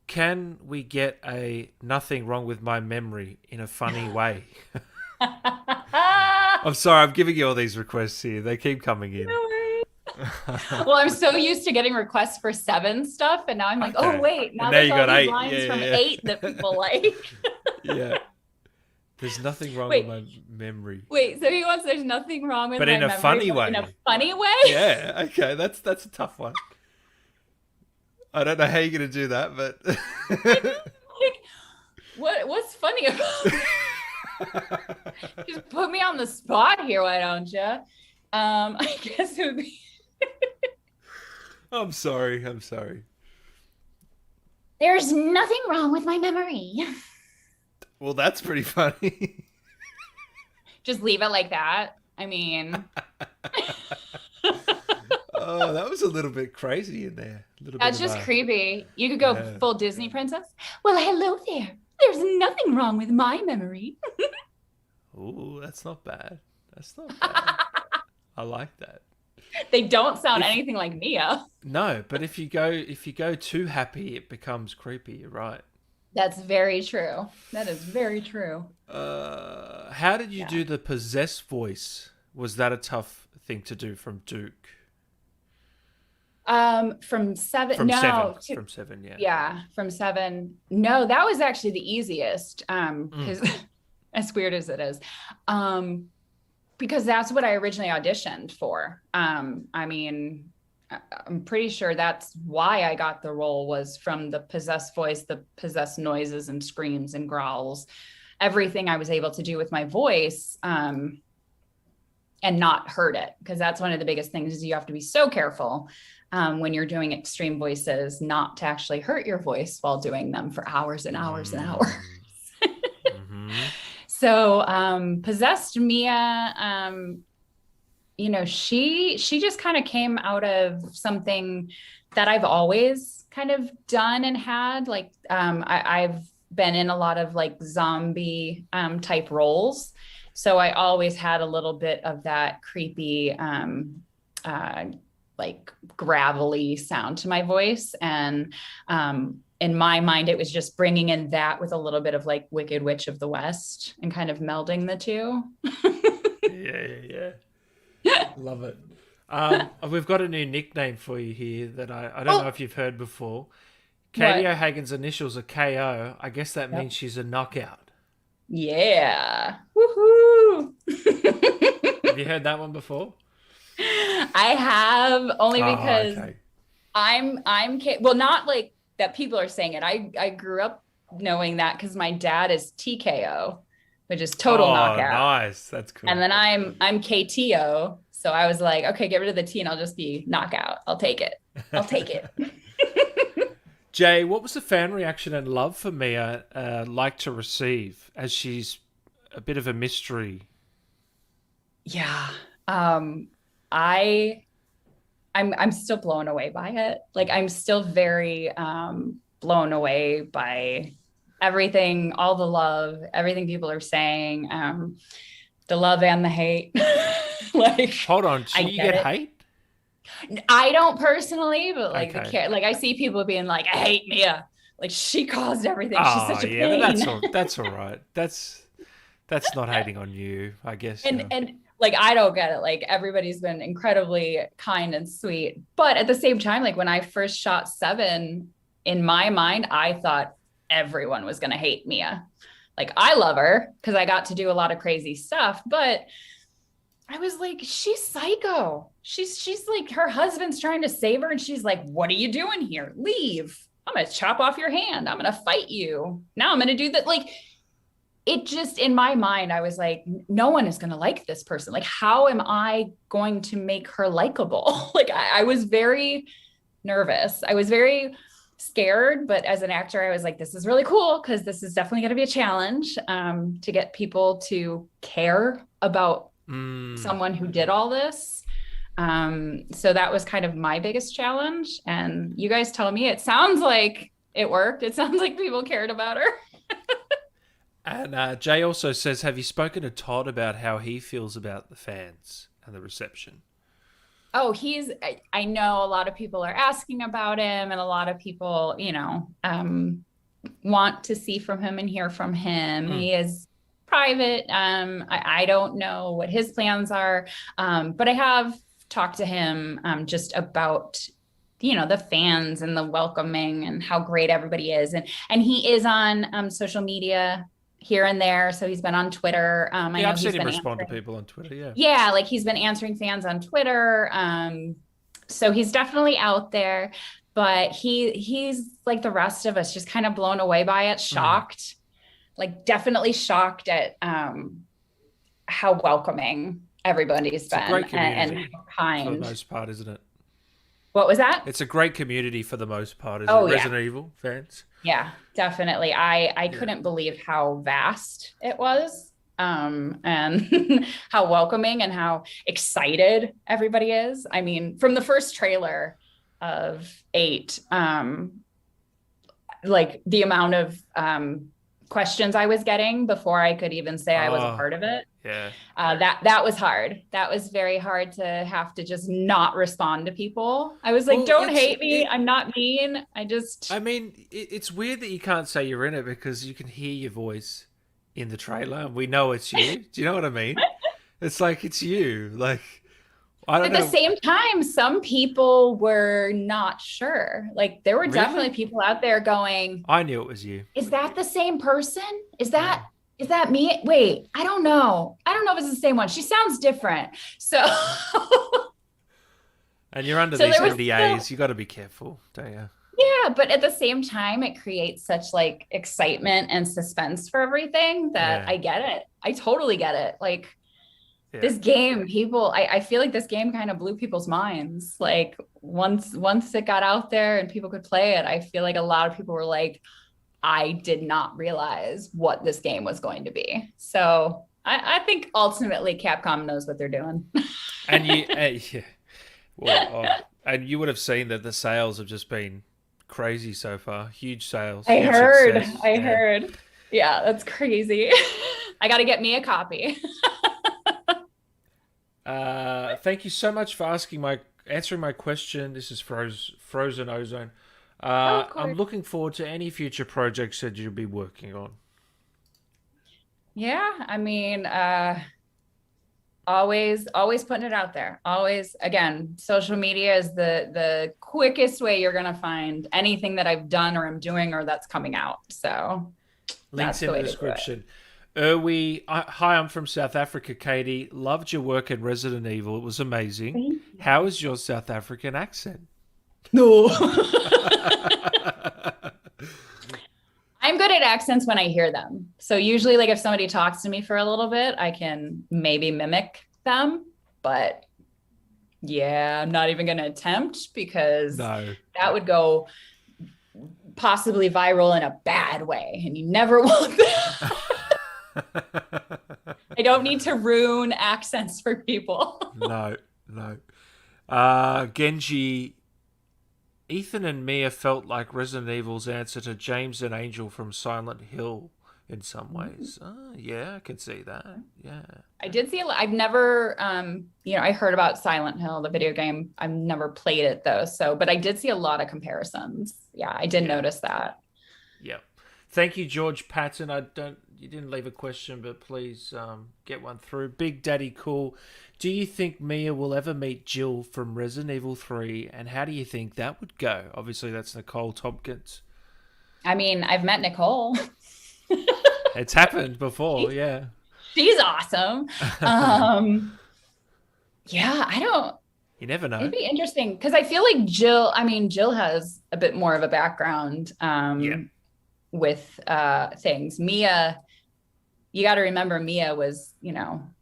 Can we get a nothing wrong with my memory in a funny way? I'm sorry, I'm giving you all these requests here. They keep coming in. No worries. Well, I'm so used to getting requests for 7 stuff, and now I'm like, Okay. oh wait, now And there's you all got these 8. lines Yeah, from yeah. 8 that people like. Yeah. There's nothing wrong Wait. with my memory. Wait, so he wants there's nothing wrong with But my in a memory, funny but way. In a funny way? Yeah, okay, that's a tough one. I don't know how you're going to do that, but... Like, what's funny about it? Just put me on the spot here, why don't you? I guess it would be... I'm sorry. There's nothing wrong with my memory. Well, that's pretty funny. Just leave it like that. I mean... Oh, that was a little bit crazy in there. That's just creepy. You could go Yeah. full Disney princess. Well, hello there. There's nothing wrong with my memory. Ooh, that's not bad. I like that. They don't sound anything like Mia. No, but if you go too happy, it becomes creepy. You're right. That's very true. That is very true. How did you do the possessed voice? Was that a tough thing to do from Duke? From 7. From no, 7. From 7, yeah. Yeah, from 7. No, that was actually the easiest. Because as weird as it is, because that's what I originally auditioned for. I mean, I'm pretty sure that's why I got the role, was from the possessed voice, the possessed noises and screams and growls, everything I was able to do with my voice, and not hurt it. Because that's one of the biggest things, is you have to be so careful when you're doing extreme voices, not to actually hurt your voice while doing them for hours and hours and hours. So possessed Mia, she just kind of came out of something that I've always kind of done and had. Like I've been in a lot of like zombie type roles. So I always had a little bit of that creepy, like gravelly sound to my voice. And in my mind, it was just bringing in that with a little bit of like Wicked Witch of the West and kind of melding the two. Yeah. Love it. We've got a new nickname for you here that I don't know if you've heard before. Katie O'Hagan's initials are KO. I guess that means she's a knockout. Yeah. Woohoo! Have you heard that one before? I have, only because okay. I'm well, not like that people are saying it. I grew up knowing that because my dad is TKO, which is total knockout. Nice. That's cool. And then I'm KTO. So I was like, okay, get rid of the T and I'll just be knockout. I'll take it. Jay, what was the fan reaction and love for Mia like to receive, as she's a bit of a mystery? Yeah. I'm still blown away by it. Like I'm still very blown away by everything, all the love, everything people are saying, the love and the hate. Like, hold on, so you get hate? I don't personally, but like Okay. like I see people being like, I hate Mia. Like she caused everything. She's such a pain. But that's all right. That's not hating on you, I guess. And like I don't get it. Like everybody's been incredibly kind and sweet. But at the same time, like when I first shot 7, in my mind, I thought everyone was going to hate Mia. Like, I love her because I got to do a lot of crazy stuff, but I was like, she's psycho. She's like, her husband's trying to save her. And she's like, what are you doing here? Leave. I'm going to chop off your hand. I'm going to fight you. Now I'm going to do that. Like, it just, in my mind, I was like, no one is going to like this person. Like, how am I going to make her likable? Like, I was very nervous. I was very scared, but as an actor, I was like, this is really cool because this is definitely going to be a challenge to get people to care about someone who did all this. So that was kind of my biggest challenge. And you guys tell me, it sounds like it worked. It sounds like people cared about her. And Jay also says, have you spoken to Todd about how he feels about the fans and the reception? Oh, I know a lot of people are asking about him, and a lot of people, want to see from him and hear from him. He is private. I don't know what his plans are, but I have talked to him just about the fans and the welcoming and how great everybody is. And he is on social media here and there. So he's been on Twitter. I know I've seen him respond to people on Twitter. Yeah. Yeah. Like, he's been answering fans on Twitter. So he's definitely out there, but he's like the rest of us, just kind of blown away by it, shocked, like definitely shocked at how welcoming everybody's been, and how kind. For the most part, isn't it? What was that? It's a great community for the most part, isn't it? Resident Evil fans. Yeah, definitely. I couldn't believe how vast it was, and how welcoming and how excited everybody is. I mean, from the first trailer of 8, like the amount of questions I was getting before I could even say I was a part of it. Yeah. That was hard. That was very hard to have to just not respond to people. I was like, don't hate me. I'm not mean. I mean, it's weird that you can't say you're in it because you can hear your voice in the trailer and we know it's you. Do you know what I mean? It's like, it's you. Like, I don't know. At the same time, some people were not sure. Like, there were definitely people out there going, I knew it was you. Is that the same person? Is that me? Wait, I don't know. I don't know if it's the same one. She sounds different. So. And you're under these NDAs. You got to be careful, don't you? Yeah, but at the same time, it creates such like excitement and suspense for everything that I get it. I totally get it. Like, this game, I feel like this game kind of blew people's minds. Like, once it got out there and people could play it, I feel like a lot of people were like, I did not realize what this game was going to be. So I think ultimately Capcom knows what they're doing. And and you would have seen that the sales have just been crazy so far. Huge sales. I heard. Yeah, that's crazy. I got to get me a copy. Thank you so much for answering my question. This is Frozen Ozone. I'm looking forward to any future projects that you'll be working on. Yeah, I mean, always putting it out there. Always, again, social media is the quickest way you're gonna find anything that I've done or am doing or that's coming out. So links in the description. Hi, I'm from South Africa, Katie. Loved your work in Resident Evil. It was amazing. How is your South African accent? No. I'm good at accents when I hear them. So usually, like, if somebody talks to me for a little bit, I can maybe mimic them. But yeah, I'm not even going to attempt because that would go possibly viral in a bad way. And you never want that. I don't need to ruin accents for people. No. Genji, Ethan and Mia felt like Resident Evil's answer to James and Angel from Silent Hill in some ways. Yeah, I can see that. Yeah. I did see I've never, I heard about Silent Hill, the video game. I've never played it though. But I did see a lot of comparisons. Yeah, I did notice that. Yeah. Thank you, George Patton. You didn't leave a question, but please get one through. Big Daddy Cool. Do you think Mia will ever meet Jill from Resident Evil 3? And how do you think that would go? Obviously, that's Nicole Tompkins. I mean, I've met Nicole. It's happened before, yeah. She's awesome. Yeah, I don't. You never know. It'd be interesting because I feel like Jill has a bit more of a background with things. Mia, you got to remember Mia was,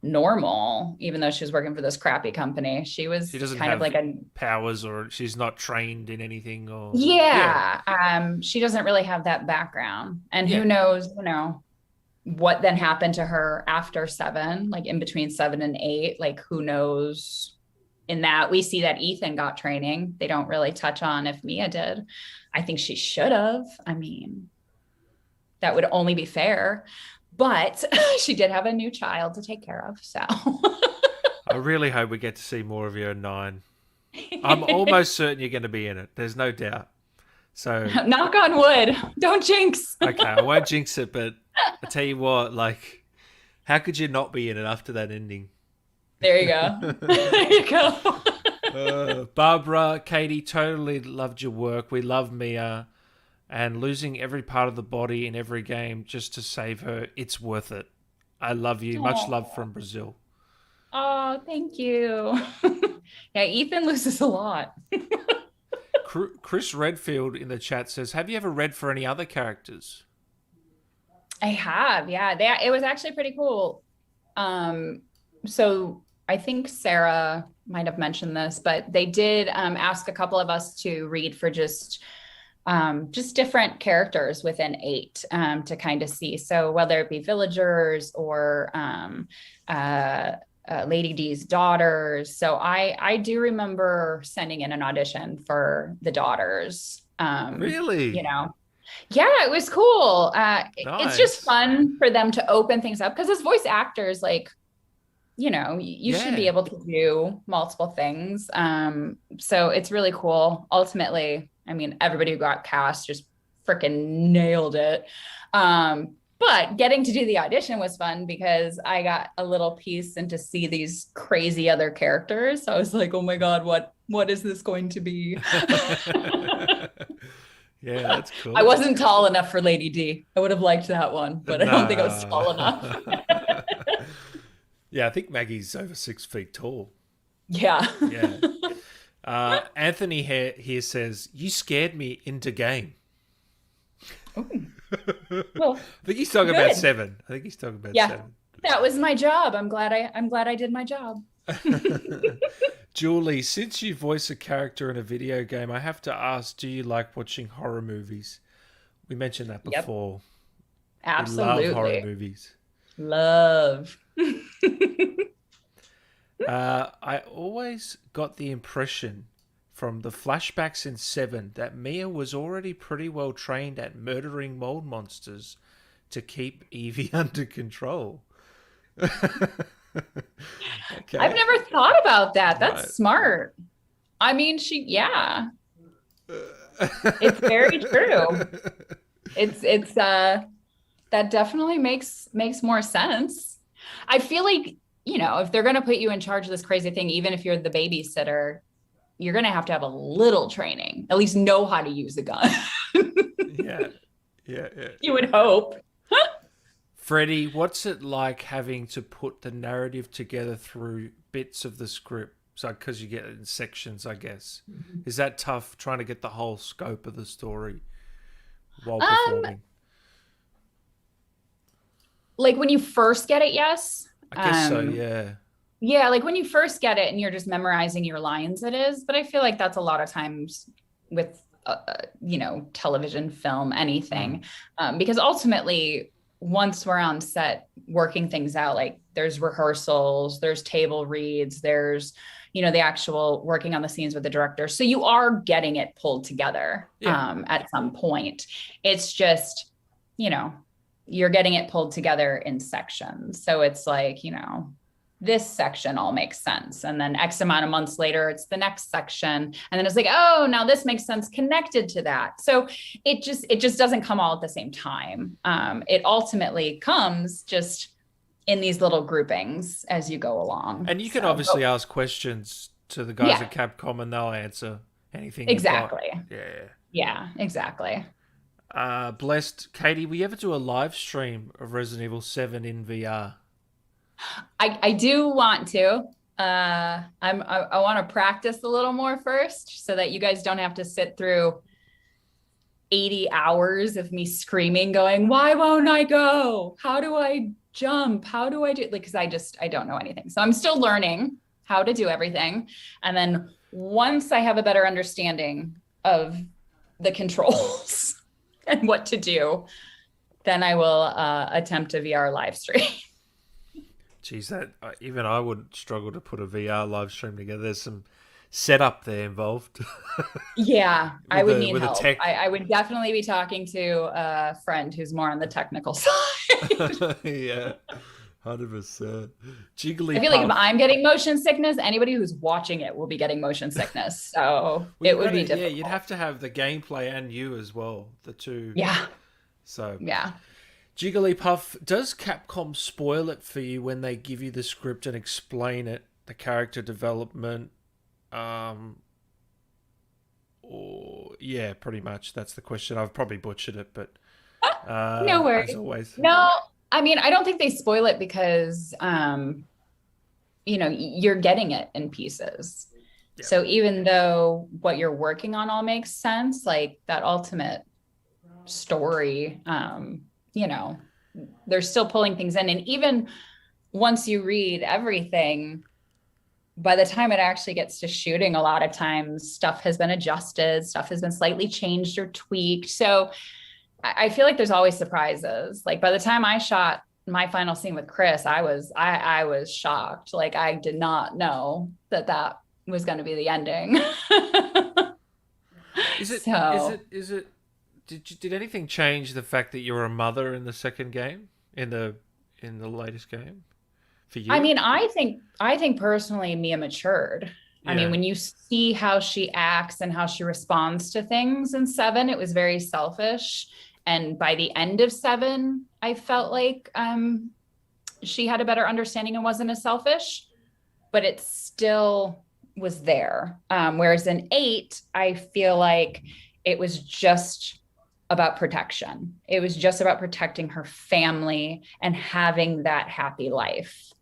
normal, even though she was working for this crappy company. She doesn't kind of like powers, or she's not trained in anything, or she doesn't really have that background. And who knows, what then happened to her after 7, like in between 7 and 8, like who knows. In that we see that Ethan got training. They don't really touch on if Mia did. I think she should have. I mean, that would only be fair, but she did have a new child to take care of. So I really hope we get to see more of you in 9. I'm almost certain you're going to be in it. There's no doubt. So knock on wood. Don't jinx. Okay, I won't jinx it, but I tell you what, like, how could you not be in it after that ending? There you go. There you go. Barbara, Katie, totally loved your work. We love Mia, and losing every part of the body in every game just to save her, it's worth it. I love you. Much love from Brazil. Oh, thank you. Yeah, Ethan loses a lot. Chris Redfield in the chat says, have you ever read for any other characters? I have, yeah. It was actually pretty cool. So I think Sarah might have mentioned this, but they did ask a couple of us to read for just different characters within 8 to kind of see. So whether it be villagers or Lady D's daughters. So I do remember sending in an audition for the daughters. Really? Yeah, it was cool. Nice. It's just fun for them to open things up because as voice actors, like, you should be able to do multiple things. So it's really cool. Ultimately, I mean, everybody who got cast just freaking nailed it. But getting to do the audition was fun because I got a little piece and to see these crazy other characters. So I was like, oh my God, what is this going to be? Yeah, that's cool. I wasn't tall enough for Lady D. I would have liked that one, but I don't think I was tall enough. Yeah, I think Maggie's over 6 feet tall. Yeah. Yeah. Anthony here says, you scared me into game. Well, I think he's talking about 7. I think he's talking about 7. That was my job. I'm glad I did my job. Julie, since you voice a character in a video game, I have to ask, do you like watching horror movies? We mentioned that before. Absolutely. We love horror movies. Love. I always got the impression from the flashbacks in 7 that Mia was already pretty well trained at murdering mold monsters to keep Evie under control. Okay. I've never thought about that. That's smart. I mean, it's very true. It's that definitely makes more sense. I feel like, if they're going to put you in charge of this crazy thing, even if you're the babysitter, you're going to have a little training, at least know how to use a gun. Yeah. You would hope. Freddie, what's it like having to put the narrative together through bits of the script? So, because you get it in sections, I guess. Mm-hmm. Is that tough trying to get the whole scope of the story while performing? Like when you first get it, yes. I guess so, yeah. Yeah, like when you first get it and you're just memorizing your lines, it is. But I feel like that's a lot of times with, television, film, anything. Because ultimately, once we're on set working things out, like there's rehearsals, there's table reads, there's, the actual working on the scenes with the director. So you are getting it pulled together at some point. It's just, you're getting it pulled together in sections. So it's like, this section all makes sense. And then X amount of months later, it's the next section. And then it's like, oh, now this makes sense connected to that. So it just doesn't come all at the same time. It ultimately comes just in these little groupings as you go along. And you can obviously ask questions to the guys at Capcom and they'll answer anything. Exactly. Yeah. Yeah, exactly. Blessed, Katie, will you ever do a live stream of Resident Evil 7 in VR? I do want to. I want to practice a little more first so that you guys don't have to sit through 80 hours of me screaming, going, why won't I go? How do I jump? How do I do? Like, because I don't know anything. So I'm still learning how to do everything. And then once I have a better understanding of the controls and what to do, then I will attempt a VR live stream. Geez, that even I would struggle to put a VR live stream together. There's some setup there involved. Yeah, I would need with help. I would definitely be talking to a friend who's more on the technical side. Yeah, 100%. Jigglypuff. I feel like if I'm getting motion sickness, anybody who's watching it will be getting motion sickness. So it would be difficult. Yeah, you'd have to have the gameplay and you as well, the two. Yeah. So yeah. Jigglypuff, does Capcom spoil it for you when they give you the script and explain it, the character development? Or yeah, pretty much. That's the question. I've probably butchered it, but no worries. As always. No, I mean, I don't think they spoil it because you're getting it in pieces. Yeah. So even though what you're working on all makes sense, like that ultimate story, they're still pulling things in. And even once you read everything, by the time it actually gets to shooting, a lot of times stuff has been adjusted, stuff has been slightly changed or tweaked. So I feel like there's always surprises. Like by the time I shot my final scene with Chris, I was shocked. Like I did not know that was going to be the ending. Did anything change the fact that you're a mother in the second game, in the latest game, for you? I mean, I think personally, Mia matured. Yeah. I mean, when you see how she acts and how she responds to things in 7, it was very selfish. And by the end of 7, I felt like she had a better understanding and wasn't as selfish, but it still was there. Whereas in 8, I feel like it was just about protection. It was just about protecting her family and having that happy life.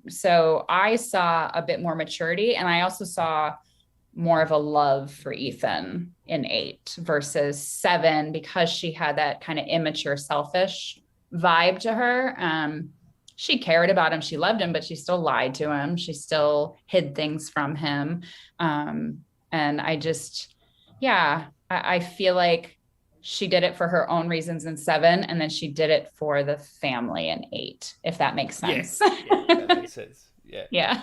So I saw a bit more maturity, and I also saw more of a love for Ethan in 8 versus 7, because she had that kind of immature, selfish vibe to her. She cared about him. She loved him, but she still lied to him. She still hid things from him. And I feel like she did it for her own reasons in 7, and then she did it for the family in 8, if that makes sense. Yeah, that makes sense. Yeah. Yeah.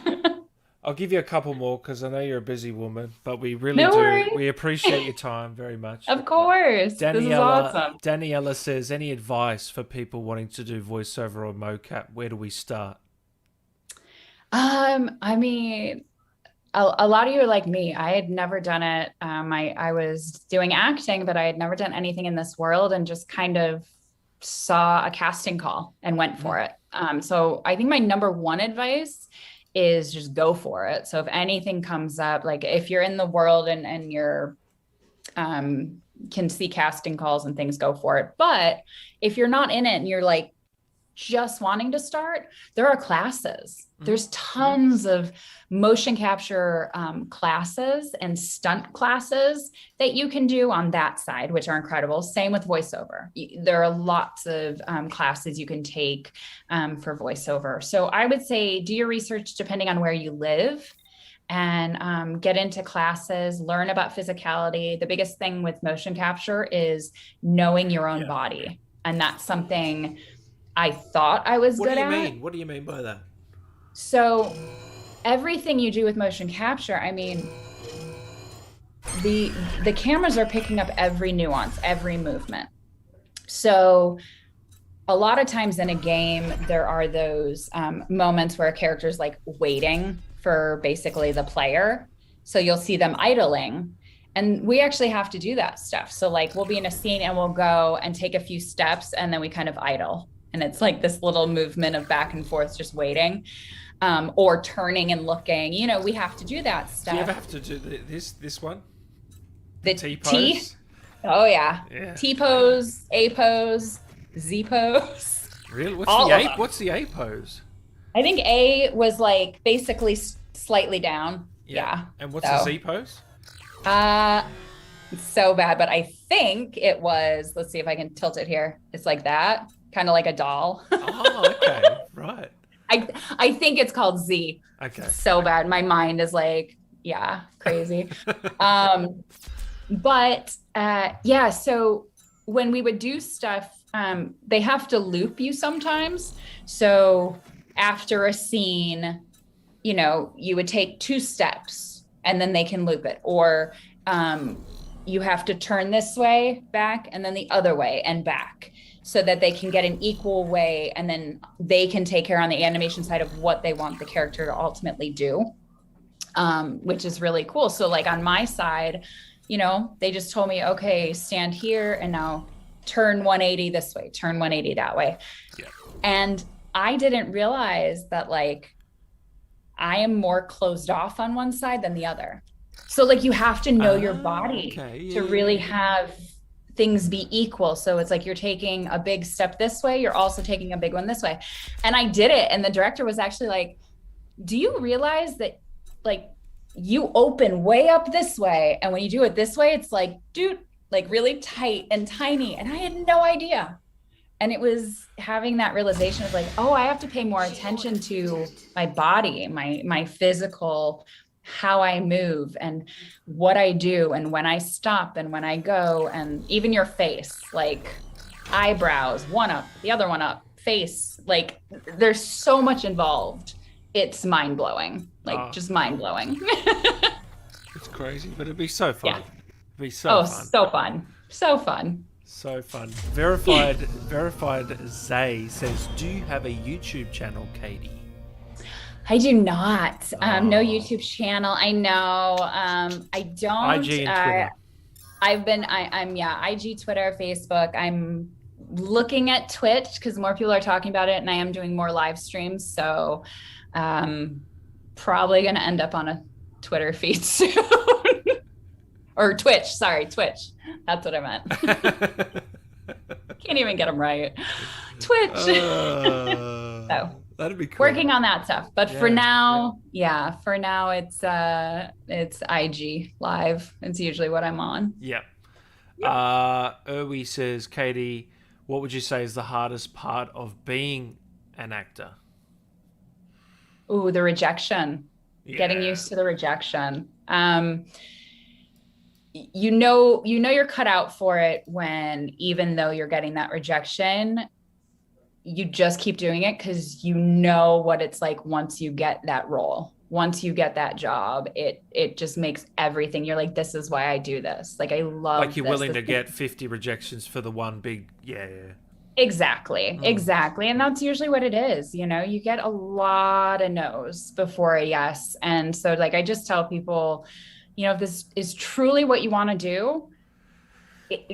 I'll give you a couple more because I know you're a busy woman, but we really do. We appreciate your time very much. Of course. This is awesome. Daniela says, any advice for people wanting to do voiceover or mocap? Where do we start? I mean, a lot of you are like me. I had never done it. I was doing acting, but I had never done anything in this world, and just kind of saw a casting call and went for it. So I think my number one advice is just go for it. So if anything comes up, like if you're in the world and you're can see casting calls and things, go for it. But if you're not in it and you're like just wanting to start, there are classes. There's tons of motion capture classes and stunt classes that you can do on that side, which are incredible. Same with voiceover. There are lots of classes you can take for voiceover. So I would say do your research depending on where you live, and get into classes, learn about physicality. The biggest thing with motion capture is knowing your own body. And that's something I thought I was good at. What do you mean by that? So everything you do with motion capture, I mean, the cameras are picking up every nuance, every movement. So a lot of times in a game, there are those moments where a character's like waiting for basically the player. So you'll see them idling. And we actually have to do that stuff. So like we'll be in a scene and we'll go and take a few steps, and then we kind of idle. And it's like this little movement of back and forth, just waiting, or turning and looking. You know, we have to do that stuff. Do you ever have to do this one? The T T? pose? Oh yeah. Yeah. T pose, A pose, Z pose. Really? All of them. What's the A pose? I think A was like basically slightly down. Yeah. And what's the Z pose? It's so bad, but I think it was, let's see if I can tilt it here. It's like that, kind of like a doll. Oh, okay. Right. I think it's called Z. Okay. So bad. My mind is like, yeah, crazy. Yeah, so when we would do stuff, they have to loop you sometimes. So after a scene, you know, you would take 2 steps and then they can loop it. Or you have to turn this way back and then the other way and back, so that they can get an equal way, and then they can take care on the animation side of what they want the character to ultimately do, which is really cool. So like on my side, you know, they just told me, okay, stand here and now turn 180 this way, turn 180 that way. Yeah. And I didn't realize that like I am more closed off on one side than the other. So like you have to know your body to really have things be equal. So it's like you're taking a big step this way, you're also taking a big one this way. And I did it. And the director was actually like, do you realize that like you open way up this way, and when you do it this way, it's like, dude, like really tight and tiny. And I had no idea. And it was having that realization of like, oh, I have to pay more attention to my body, my physical, how I move and what I do and when I stop and when I go, and even your face, like eyebrows, one up, the other one up, face, like there's so much involved. It's mind blowing, like just mind blowing. It's crazy, but it'd be so fun. Yeah. It'd be so fun. So fun. So fun. So fun. Verified Zay says, do you have a YouTube channel, Katie? I do not. No YouTube channel. I know. I don't. IG and Twitter. I'm IG, Twitter, Facebook. I'm looking at Twitch because more people are talking about it, and I am doing more live streams. So probably gonna end up on a Twitter feed soon. Or Twitch, sorry, Twitch. That's what I meant. Can't even get them right. Twitch. So that'd be cool. Working on that stuff. But for now, it's IG live. It's usually what I'm on. Yeah. Irwi says, Katie, what would you say is the hardest part of being an actor? Ooh, the rejection. Yeah. Getting used to the rejection. You know you're cut out for it when, even though you're getting that rejection, you just keep doing it because you know what it's like once you get that role, once you get that job, it just makes everything. You're like, this is why I do this. Like, I love like you're this. willing to get 50 rejections for the one big, Exactly. And that's usually what it is. You know, you get a lot of no's before a yes. And so like, I just tell people, you know, if this is truly what you want to do,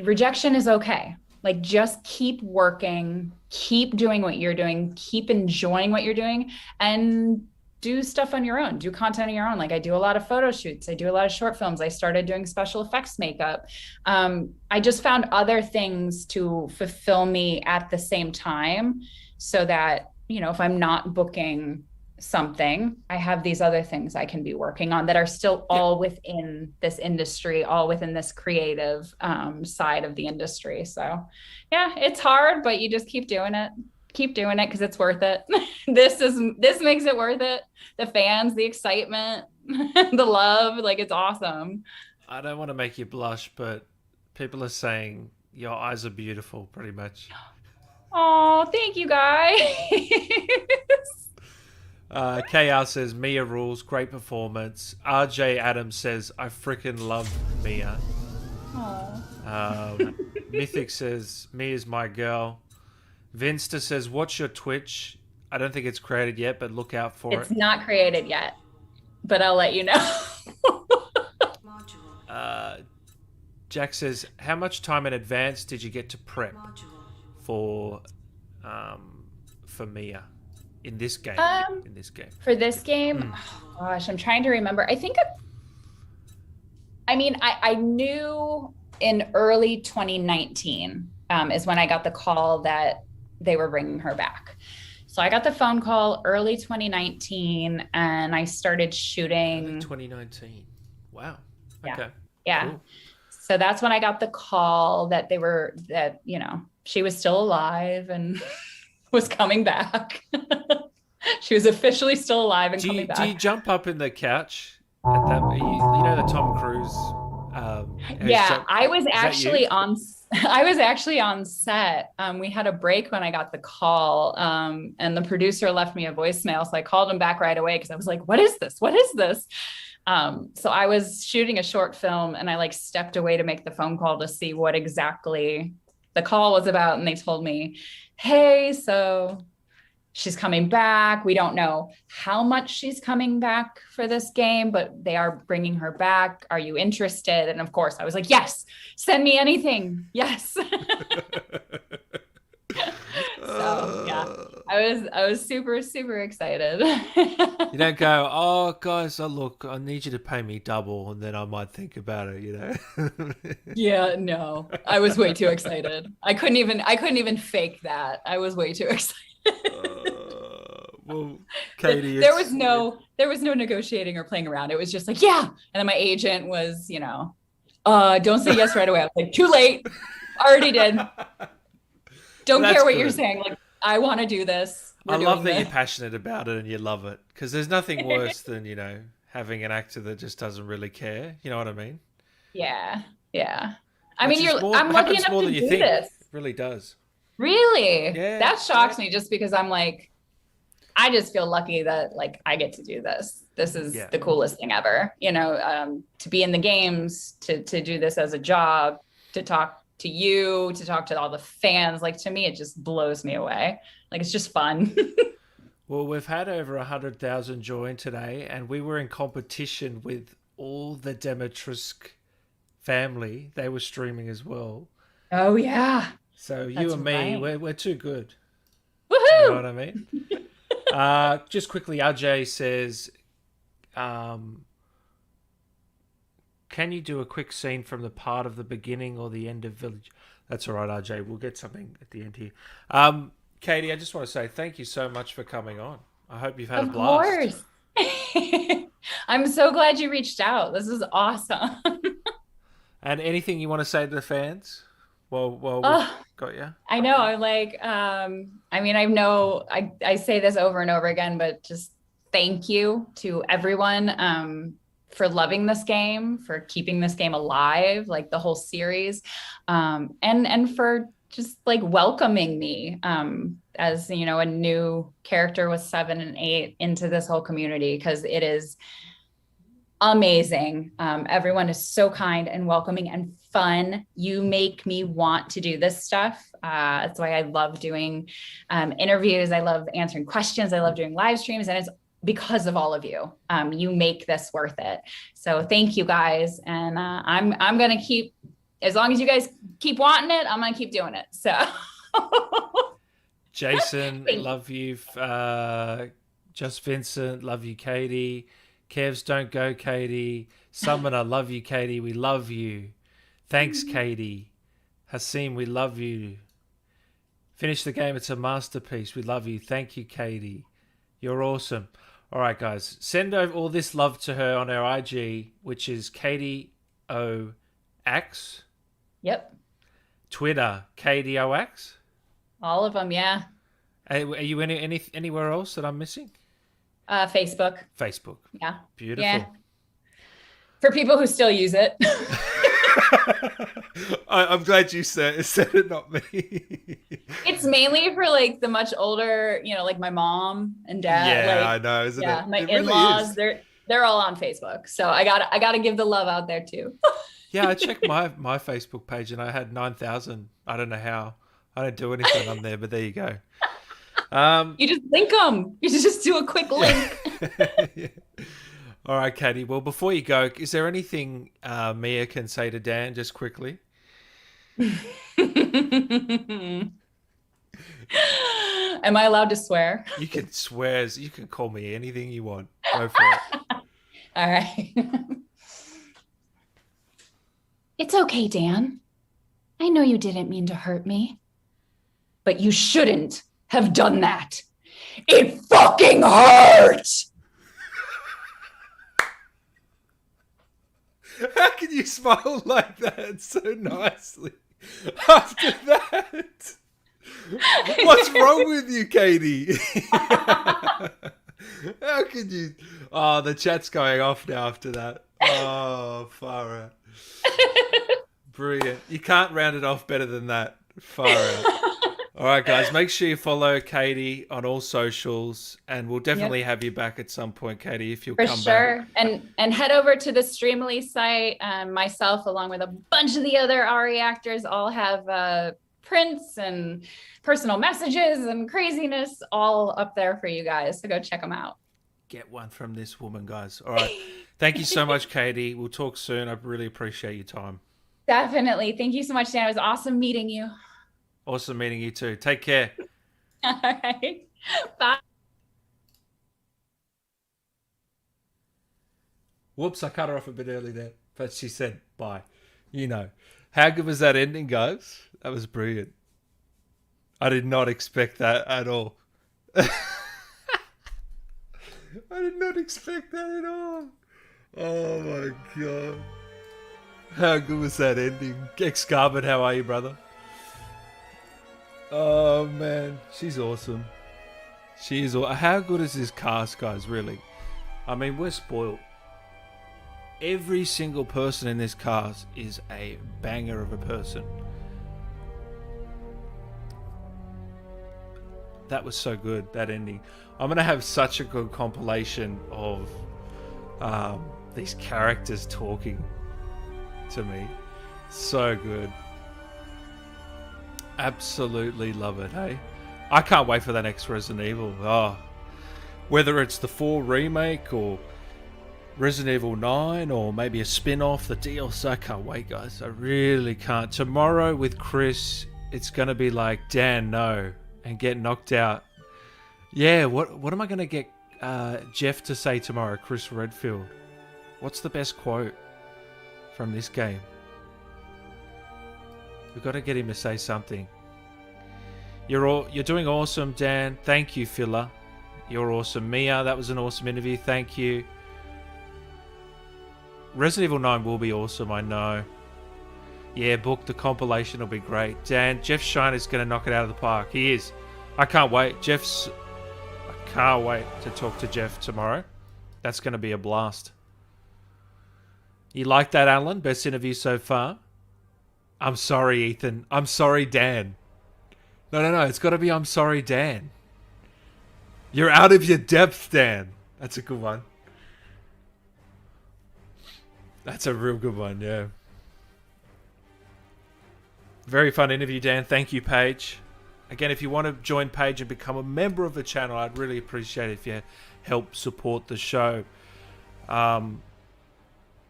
rejection is okay. Like, just keep working, keep doing what you're doing, keep enjoying what you're doing, and do stuff on your own, do content on your own. Like, I do a lot of photo shoots. I do a lot of short films. I started doing special effects makeup. I just found other things to fulfill me at the same time, so that, you know, if I'm not booking something, I have these other things I can be working on that are still all within this industry, all within this creative side of the industry. So yeah, it's hard, but you just keep doing it because it's worth it. This makes it worth it. The fans, the excitement, the love, like, it's awesome. I don't want to make you blush, but people are saying your eyes are beautiful, pretty much. Oh, thank you guys. KR says, Mia rules, great performance. RJ Adams says, I freaking love Mia. Mythic says, Mia's my girl. Vinsta says, what's your Twitch? I don't think it's created yet, but look out for it. It's not created yet, but I'll let you know. Jack says, how much time in advance did you get to prep for Mia? In this game, For this game, oh gosh, I'm trying to remember. I think, I knew in early 2019 is when I got the call that they were bringing her back. So I got the phone call early 2019 and I started shooting. Early 2019. Wow. Yeah. Okay. Yeah. Cool. So that's when I got the call that she was still alive and was coming back. She was officially still alive and coming back. Do you jump up in the couch at that? You know the Tom Cruise. I was actually on set. We had a break when I got the call, and the producer left me a voicemail. So I called him back right away because I was like, "What is this? What is this?" So I was shooting a short film, and I like stepped away to make the phone call to see what exactly the call was about, and they told me, "Hey, so she's coming back. We don't know how much she's coming back for this game, but they are bringing her back. Are you interested?" And of course I was like, yes, send me anything. Yes. So yeah, I was super, super excited. You don't go, "Oh guys, look, I need you to pay me double and then I might think about it," you know? Yeah, no, I was way too excited. I couldn't even fake that. I was way too excited. Well, Katie, there was no negotiating or playing around. It was just like, yeah. And then my agent was, don't say yes right away. I was like, too late. Already did. Don't care what you're saying. Like, I want to do this. I love that you're passionate about it and you love it, because there's nothing worse than, having an actor that just doesn't really care. You know what I mean? Yeah. Yeah. I'm lucky enough to do this. It really does. Really? Yeah. That shocks me, just because I'm like, I just feel lucky that like I get to do this. This is the coolest thing ever, to be in the games, to do this as a job, to talk to you, to talk to all the fans. Like, to me, it just blows me away. Like, it's just fun. Well, we've had over 100,000 join today, and we were in competition with all the Demetrisk family. They were streaming as well. Oh yeah. So you and me, we're too good. Woohoo! You know what I mean? Just quickly, RJ says, can you do a quick scene from the part of the beginning or the end of Village? That's all right, RJ. We'll get something at the end here. Katie, I just want to say thank you so much for coming on. I hope you've had a blast. Of course. I'm so glad you reached out. This is awesome. And anything you want to say to the fans? Well, got you. I know. I'm like, I say this over and over again, but just thank you to everyone for loving this game, for keeping this game alive, like the whole series, and for just like welcoming me as, a new character with 7 and 8 into this whole community, because it is amazing. Everyone is so kind and welcoming and fun. You make me want to do this stuff. That's why I love doing interviews. I love answering questions. I love doing live streams, and it's because of all of you. You make this worth it. So thank you guys. And I'm going to keep, as long as you guys keep wanting it, I'm going to keep doing it. So Jason, love you. Just Vincent, love you, Katie. Kevs, don't go, Katie. Summoner, love you, Katie. We love you. Thanks, Katie. Hasim, we love you. Finish the game. It's a masterpiece. We love you. Thank you, Katie. You're awesome. All right, guys. Send over all this love to her on our IG, which is Katie O-Ax. Yep. Twitter, Katie O-Ax. All of them, yeah. Are you anywhere else that I'm missing? Facebook. Facebook. Yeah. Beautiful. Yeah. For people who still use it. I'm glad you said it, not me. It's mainly for like the much older, like my mom and dad. Yeah, I know, isn't it? My it in-laws, really they're all on Facebook. So I gotta give the love out there too. Yeah, I checked my Facebook page and I had 9,000. I don't know how. I don't do anything on there, but there you go. You just link them. You just do a quick link. Yeah. All right, Katie. Well, before you go, is there anything Mia can say to Dan just quickly? Am I allowed to swear? You can swear. You can call me anything you want. Go for it. All right. It's okay, Dan. I know you didn't mean to hurt me. But you shouldn't have done that. It fucking hurt! How can you smile like that so nicely after that? What's wrong with you, Katie? How can you? Oh, the chat's going off now after that. Oh, far out. Brilliant. You can't round it off better than that. Far out. All right, guys, make sure you follow Katie on all socials, and we'll definitely have you back at some point, Katie, if you'll For come sure. back. And head over to the Streamly site. Myself, along with a bunch of the other RE actors, all have prints and personal messages and craziness all up there for you guys. So go check them out. Get one from this woman, guys. All right. Thank you so much, Katie. We'll talk soon. I really appreciate your time. Definitely. Thank you so much, Dan. It was awesome meeting you. Awesome meeting you too. Take care. All right. Bye. Whoops, I cut her off a bit early there, but she said bye. You know. How good was that ending, guys? That was brilliant. I did not expect that at all. I did not expect that at all. Oh my god. How good was that ending? Excarbon, how are you, brother? Oh man, she's awesome. She is. How good is this cast, guys? Really? I mean, we're spoiled. Every single person in this cast is a banger of a person. That was so good, that ending. I'm gonna have such a good compilation of these characters talking to me. So good. Absolutely love it, hey? I can't wait for the next Resident Evil. Oh, whether it's the 4 remake or Resident Evil 9 or maybe a spin-off, the DLC, I can't wait, guys. I really can't. Tomorrow with Chris, it's going to be like, Dan, no, and get knocked out. Yeah, what am I going to get Jeff to say tomorrow, Chris Redfield? What's the best quote from this game? We've got to get him to say something. You're doing awesome, Dan. Thank you, Filler. You're awesome. Mia, that was an awesome interview. Thank you. Resident Evil 9 will be awesome, I know. Yeah, book the compilation will be great. Dan, Jeff Shiner's going to knock it out of the park. He is. I can't wait. I can't wait to talk to Jeff tomorrow. That's going to be a blast. You like that, Alan? Best interview so far? I'm sorry, Ethan. I'm sorry, Dan. No. It's got to be I'm sorry, Dan. You're out of your depth, Dan. That's a good one. That's a real good one, yeah. Very fun interview, Dan. Thank you, Paige. Again, if you want to join Paige and become a member of the channel, I'd really appreciate it if you help support the show.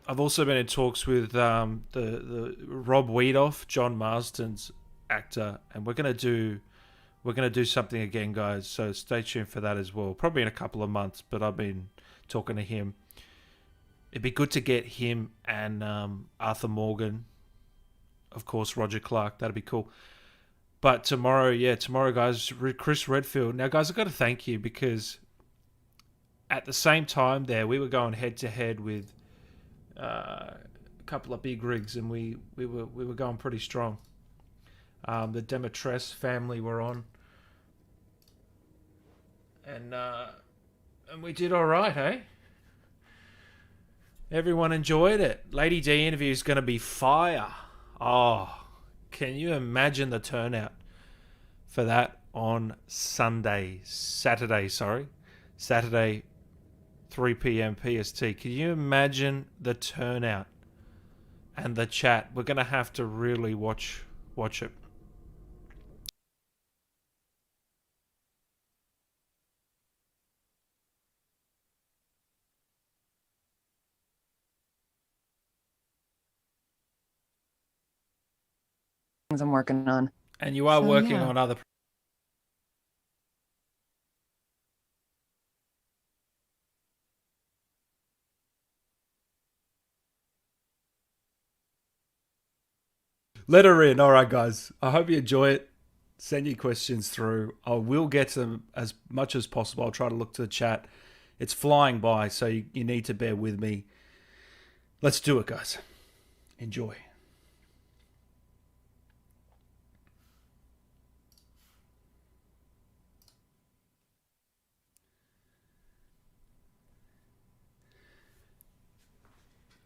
I've also been in talks with the Rob Wiedoff, John Marston's actor, and we're gonna do something again, guys. So stay tuned for that as well. Probably in a couple of months, but I've been talking to him. It'd be good to get him and Arthur Morgan, of course, Roger Clark. That'd be cool. But tomorrow, guys, Chris Redfield. Now, guys, I've got to thank you because at the same time there, we were going head to head with a couple of big rigs, and we were going pretty strong. The Demetres family were on, and we did all right, hey? Everyone enjoyed it. Lady D interview is going to be fire. Oh, can you imagine the turnout for that on Saturday, 3 p.m. PST. Can you imagine the turnout and the chat? We're going to have to really watch it. I'm working on. And you are working on other Let her in. All right, guys. I hope you enjoy it. Send your questions through. I will get to them as much as possible. I'll try to look to the chat. It's flying by, so you need to bear with me. Let's do it, guys. Enjoy.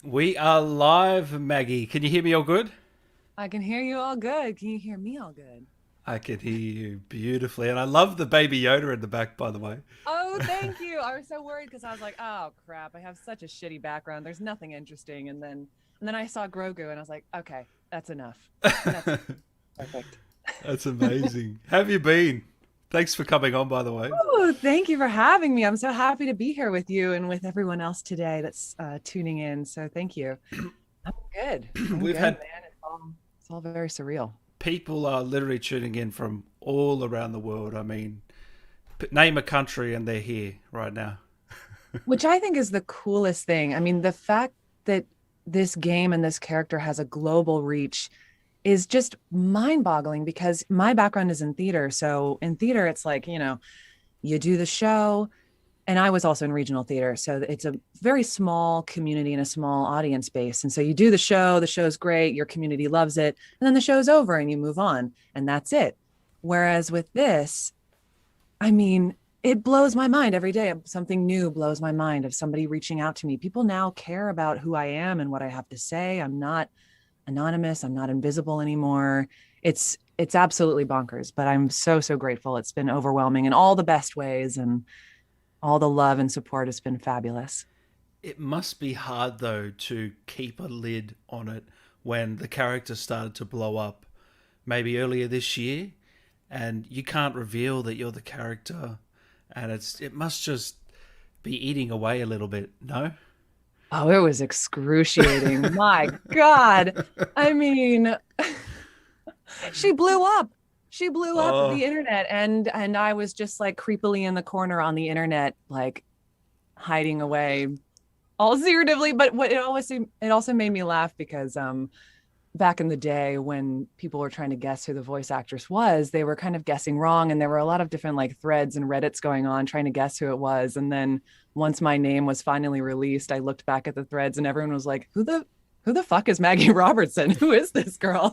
We are live, Maggie. Can you hear me all good? I can hear you all good. Can you hear me all good? I can hear you beautifully. And I love the baby Yoda in the back, by the way. Oh, thank you. I was so worried because I was like, oh, crap. I have such a shitty background. There's nothing interesting. And then I saw Grogu and I was like, okay, that's enough. That's perfect. That's amazing. How have you been? Thanks for coming on, by the way. Oh, thank you for having me. I'm so happy to be here with you and with everyone else today that's tuning in. So thank you. I'm good. We've had, man. It's all very surreal. People are literally tuning in from all around the world. I mean, name a country and they're here right now. Which I think is the coolest thing. I mean, the fact that this game and this character has a global reach is just mind-boggling because my background is in theater. So in theater, it's like, you know, you do the show, and I was also in regional theater. So it's a very small community and a small audience base. And so you do the show's great, your community loves it, and then the show's over and you move on, and that's it. Whereas with this, I mean, it blows my mind every day. Something new blows my mind of somebody reaching out to me. People now care about who I am and what I have to say. I'm not anonymous. I'm not invisible anymore. It's absolutely bonkers, but I'm so grateful. It's been overwhelming in all the best ways, and all the love and support has been fabulous. It must be hard, though, to keep a lid on it when the character started to blow up maybe earlier this year, and you can't reveal that you're the character, and it must just be eating away a little bit, no? Oh, it was excruciating. My God. I mean, she blew up. She blew up the internet, and I was just like creepily in the corner on the internet, like hiding away all secretively. But what it also made me laugh because back in the day when people were trying to guess who the voice actress was, they were kind of guessing wrong, and there were a lot of different like threads and Reddits going on trying to guess who it was. And then once my name was finally released, I looked back at the threads and everyone was like, who the fuck is Maggie Robertson? Who is this girl?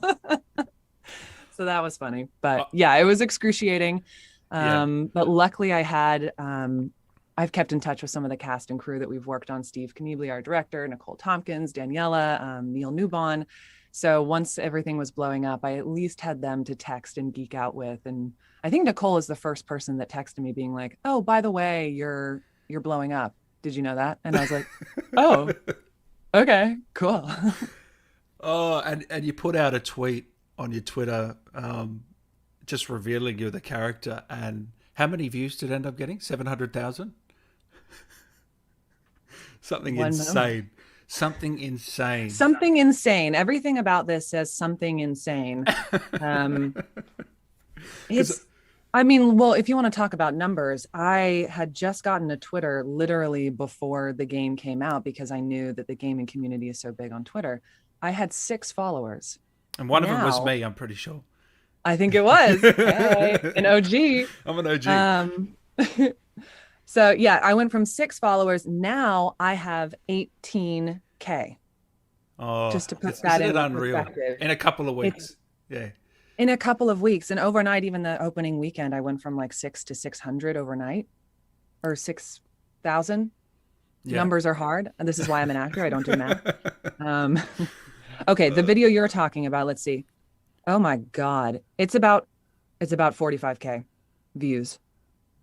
So that was funny. But yeah, it was excruciating. But luckily I had I've kept in touch with some of the cast and crew that we've worked on. Steve Kniebly, our director, Nicole Tompkins, Daniela, Neil Newbon. So once everything was blowing up, I at least had them to text and geek out with. And I think Nicole is the first person that texted me being like, oh, by the way, you're blowing up. Did you know that? And I was like, oh, okay, cool. Oh, and you put out a tweet on your Twitter just revealing you're the character. And how many views did it end up getting? 700,000? Something insane. Something insane. Something insane. Everything about this says something insane. If you want to talk about numbers, I had just gotten a Twitter literally before the game came out because I knew that the gaming community is so big on Twitter. I had 6 followers. And one of them was me, I'm pretty sure. I think it was. Hey, an OG. I'm an OG. So yeah, I went from 6 followers. Now I have 18K. Oh, just to put that in perspective. In a couple of weeks. In a couple of weeks. And overnight, even the opening weekend, I went from like 6 to 600 overnight, or 6,000. Yeah. Numbers are hard. And this is why I'm an actor. I don't do math. Okay, the video you're talking about, let's see. Oh my God. It's about 45K views.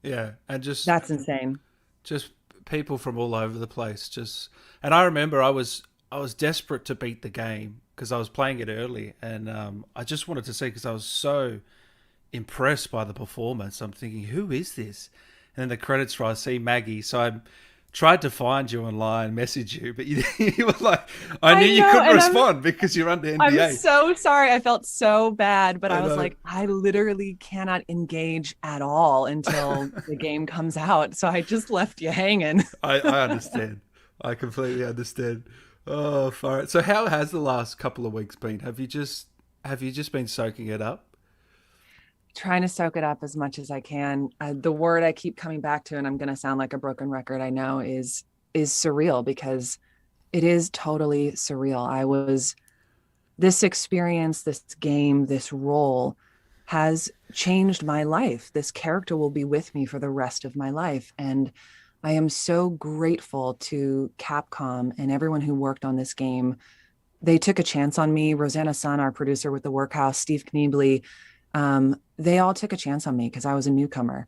Yeah. And that's insane. Just people from all over the place. And I remember I was desperate to beat the game because I was playing it early, and I just wanted to see, because I was so impressed by the performance. I'm thinking, who is this? And then the credits roll, I see Maggie. So I tried to find you online, message you, but you were like, I knew you couldn't respond because you're under NDA. I'm so sorry. I felt so bad, but I was like, I literally cannot engage at all until the game comes out. So I just left you hanging. I understand. I completely understand. Oh, far. So how has the last couple of weeks been? Have you just have you just been soaking it up? Trying to soak it up as much as I can. The word I keep coming back to, and I'm going to sound like a broken record, I know, is surreal, because it is totally surreal. This experience, this game, this role has changed my life. This character will be with me for the rest of my life. And I am so grateful to Capcom and everyone who worked on this game. They took a chance on me. Rosanna Sun, our producer with the Workhouse, Steve Kniebley, they all took a chance on me because I was a newcomer.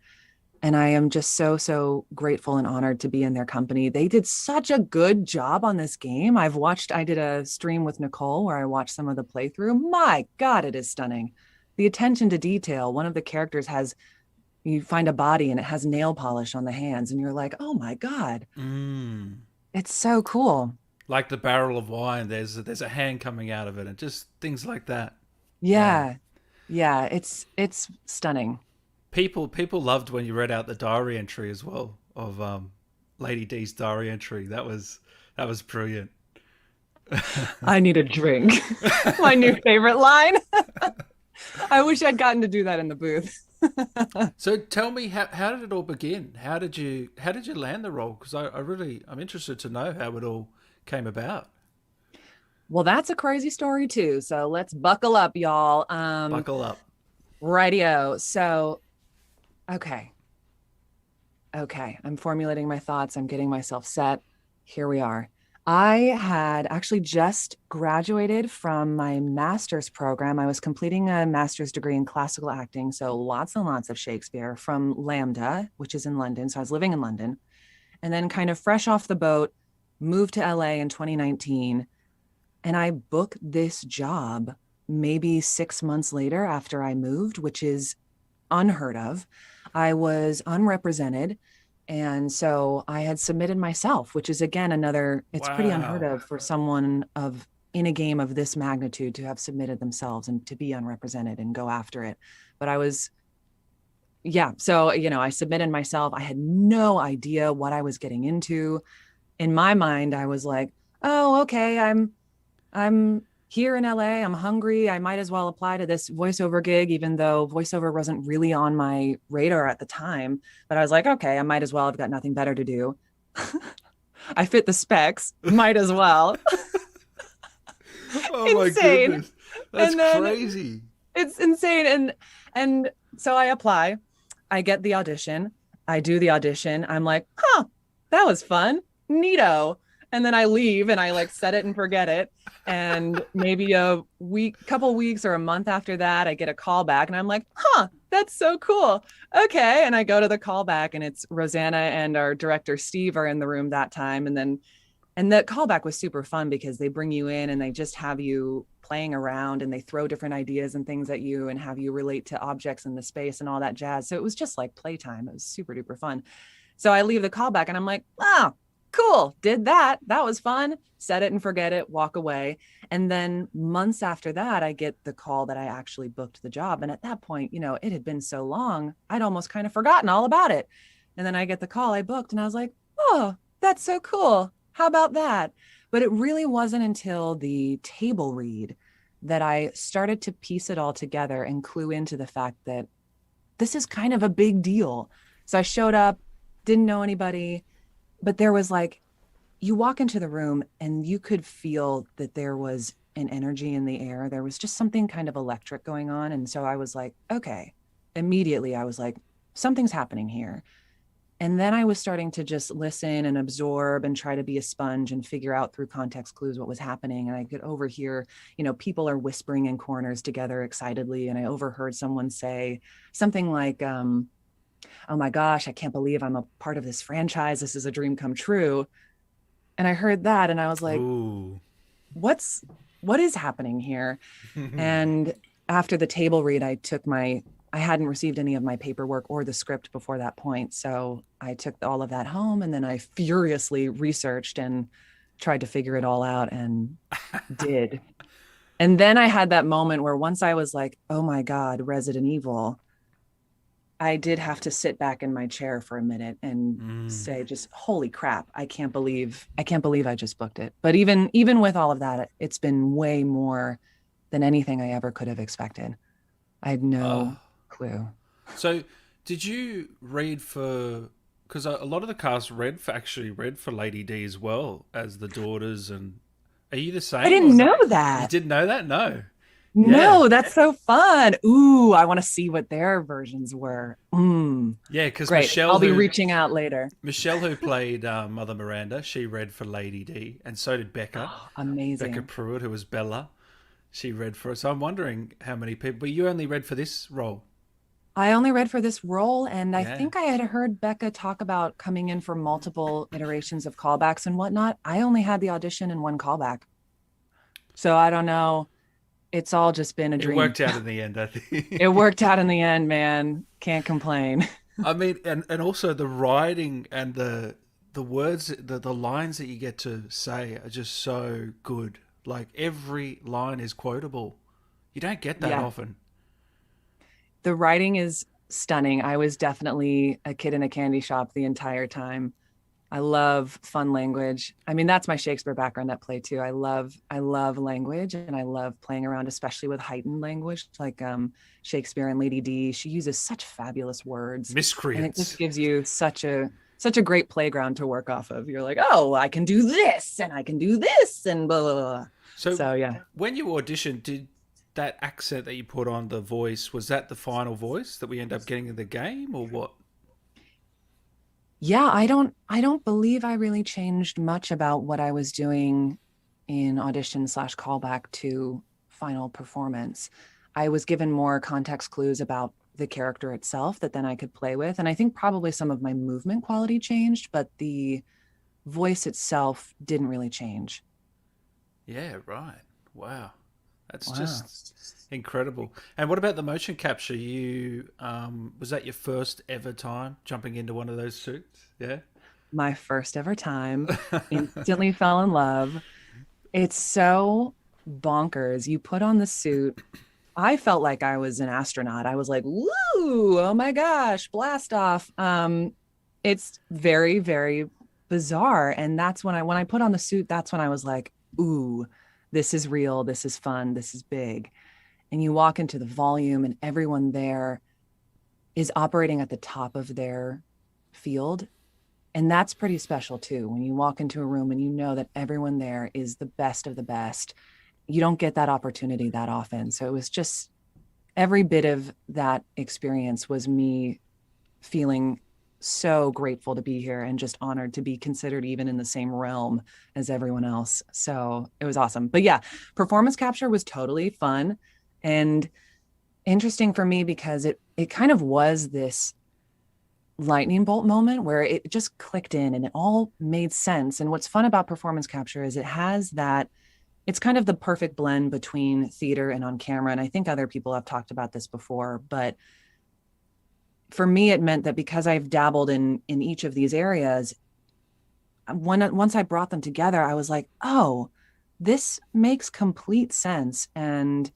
And I am just so grateful and honored to be in their company. They did such a good job on this game. I did a stream with Nicole where I watched some of the playthrough. My God, it is stunning. The attention to detail. One of the characters you find a body and it has nail polish on the hands, and you're like, oh my God. It's so cool. Like the barrel of wine, there's a hand coming out of it, and just things like that. Yeah. It's stunning. People loved when you read out the diary entry as well of Lady D's diary entry. That was brilliant. I need a drink. My new favorite line. I wish I'd gotten to do that in the booth. So tell me, how did it all begin? How did you land the role? Because I'm interested to know how it all came about. Well, that's a crazy story too. So let's buckle up, y'all. Buckle up. Rightio. So, okay. I'm formulating my thoughts. I'm getting myself set. Here we are. I had actually just graduated from my master's program. I was completing a master's degree in classical acting. So lots and lots of Shakespeare from Lambda, which is in London. So I was living in London, and then kind of fresh off the boat, moved to LA in 2019. And I booked this job maybe 6 months later after I moved, which is unheard of. I was unrepresented. And so I had submitted myself, which is, again, it's pretty unheard of for someone in a game of this magnitude to have submitted themselves and to be unrepresented and go after it. But so, I submitted myself. I had no idea what I was getting into. In my mind, I was like, oh, okay, I'm here in LA, I'm hungry. I might as well apply to this voiceover gig, even though voiceover wasn't really on my radar at the time. But I was like, okay, I might as well. I've got nothing better to do. I fit the specs, might as well. Oh my goodness. That's crazy. It's insane. And so I apply, I get the audition, I do the audition. I'm like, that was fun. Neato. And then I leave and I set it and forget it. And maybe couple weeks or a month after that, I get a call back and I'm like, that's so cool. Okay. And I go to the callback and it's Rosanna and our director, Steve, are in the room that time. And the callback was super fun because they bring you in and they just have you playing around and they throw different ideas and things at you and have you relate to objects in the space and all that jazz. So it was just like playtime. It was super duper fun. So I leave the callback and I'm like, cool, did that. That was fun. Set it and forget it, walk away. And then months after that, I get the call that I actually booked the job. And at that point, it had been so long, I'd almost kind of forgotten all about it. And then I get the call I booked and I was like, oh, that's so cool. How about that? But it really wasn't until the table read that I started to piece it all together and clue into the fact that this is kind of a big deal. So I showed up, didn't know anybody, but there was you walk into the room and you could feel that there was an energy in the air. There was just something kind of electric going on. And so I was like, okay, immediately I was like, something's happening here. And then I was starting to just listen and absorb and try to be a sponge and figure out through context clues what was happening. And I could overhear, people are whispering in corners together excitedly. And I overheard someone say something like, oh my gosh, I can't believe I'm a part of this franchise. This is a dream come true. And I heard that and I was like, ooh, what is happening here? And after the table read, I hadn't received any of my paperwork or the script before that point. So I took all of that home and then I furiously researched and tried to figure it all out and did. And then I had that moment where once I was like, oh my God, Resident Evil, I did have to sit back in my chair for a minute and say, just holy crap, I can't believe I just booked it. But even with all of that, it's been way more than anything I ever could have expected. I had no clue. So, did you read for? Because a lot of the cast actually read for Lady D as well as the daughters, and are you the same? I didn't know You that. didn't know that? No. No, Yeah. that's so fun. Ooh, I want to see what their versions were. Yeah, because Great. Michelle, I'll be reaching out later. Michelle, who played Mother Miranda, she read for Lady D, and so did Becca. Amazing. Becca Pruitt, who was Bella, she read for us. So I'm wondering how many people. But you only read for this role. I only read for this role, and I Yeah. think I had heard Becca talk about coming in for multiple iterations of callbacks and whatnot. I only had the audition and one callback. So I don't know. It's all just been a dream. It worked out in the end, I think. It worked out in the end, man. Can't complain. I mean, and also the writing and the words, the lines that you get to say are just so good. Like every line is quotable. You don't get that often. The writing is stunning. I was definitely a kid in a candy shop the entire time. I love fun language. I mean, that's my Shakespeare background at play too. I love language, and I love playing around, especially with heightened language, like Shakespeare and Lady D. She uses such fabulous words. Miscreants. And it just gives you such a great playground to work off of. You're like, oh, I can do this and I can do this and blah, blah, blah. So yeah. When you auditioned, did that accent that you put on the voice, was that the final voice that we end up getting in the game, or what? Yeah, I don't believe I really changed much about what I was doing in audition/callback to final performance. I was given more context clues about the character itself that then I could play with. And I think probably some of my movement quality changed, but the voice itself didn't really change. Yeah, right. Wow. That's just incredible. And what about the motion capture? You was that your first ever time jumping into one of those suits? Yeah. My first ever time. Instantly fell in love. It's so bonkers. You put on the suit. I felt like I was an astronaut. I was like, woo, oh my gosh, blast off. It's very, very bizarre. And that's when I put on the suit, that's when I was like, ooh, this is real. This is fun. This is big. And you walk into the volume and everyone there is operating at the top of their field. And that's pretty special too. When you walk into a room and you know that everyone there is the best of the best, you don't get that opportunity that often. So it was just every bit of that experience was me feeling so grateful to be here and just honored to be considered even in the same realm as everyone else. So it was awesome. But yeah, performance capture was totally fun and interesting for me because it kind of was this lightning bolt moment where it just clicked in and it all made sense. And what's fun about performance capture is it has that, it's kind of the perfect blend between theater and on camera. And I think other people have talked about this before, but for me, it meant that because I've dabbled in each of these areas, once I brought them together, I was like, oh, this makes complete sense. And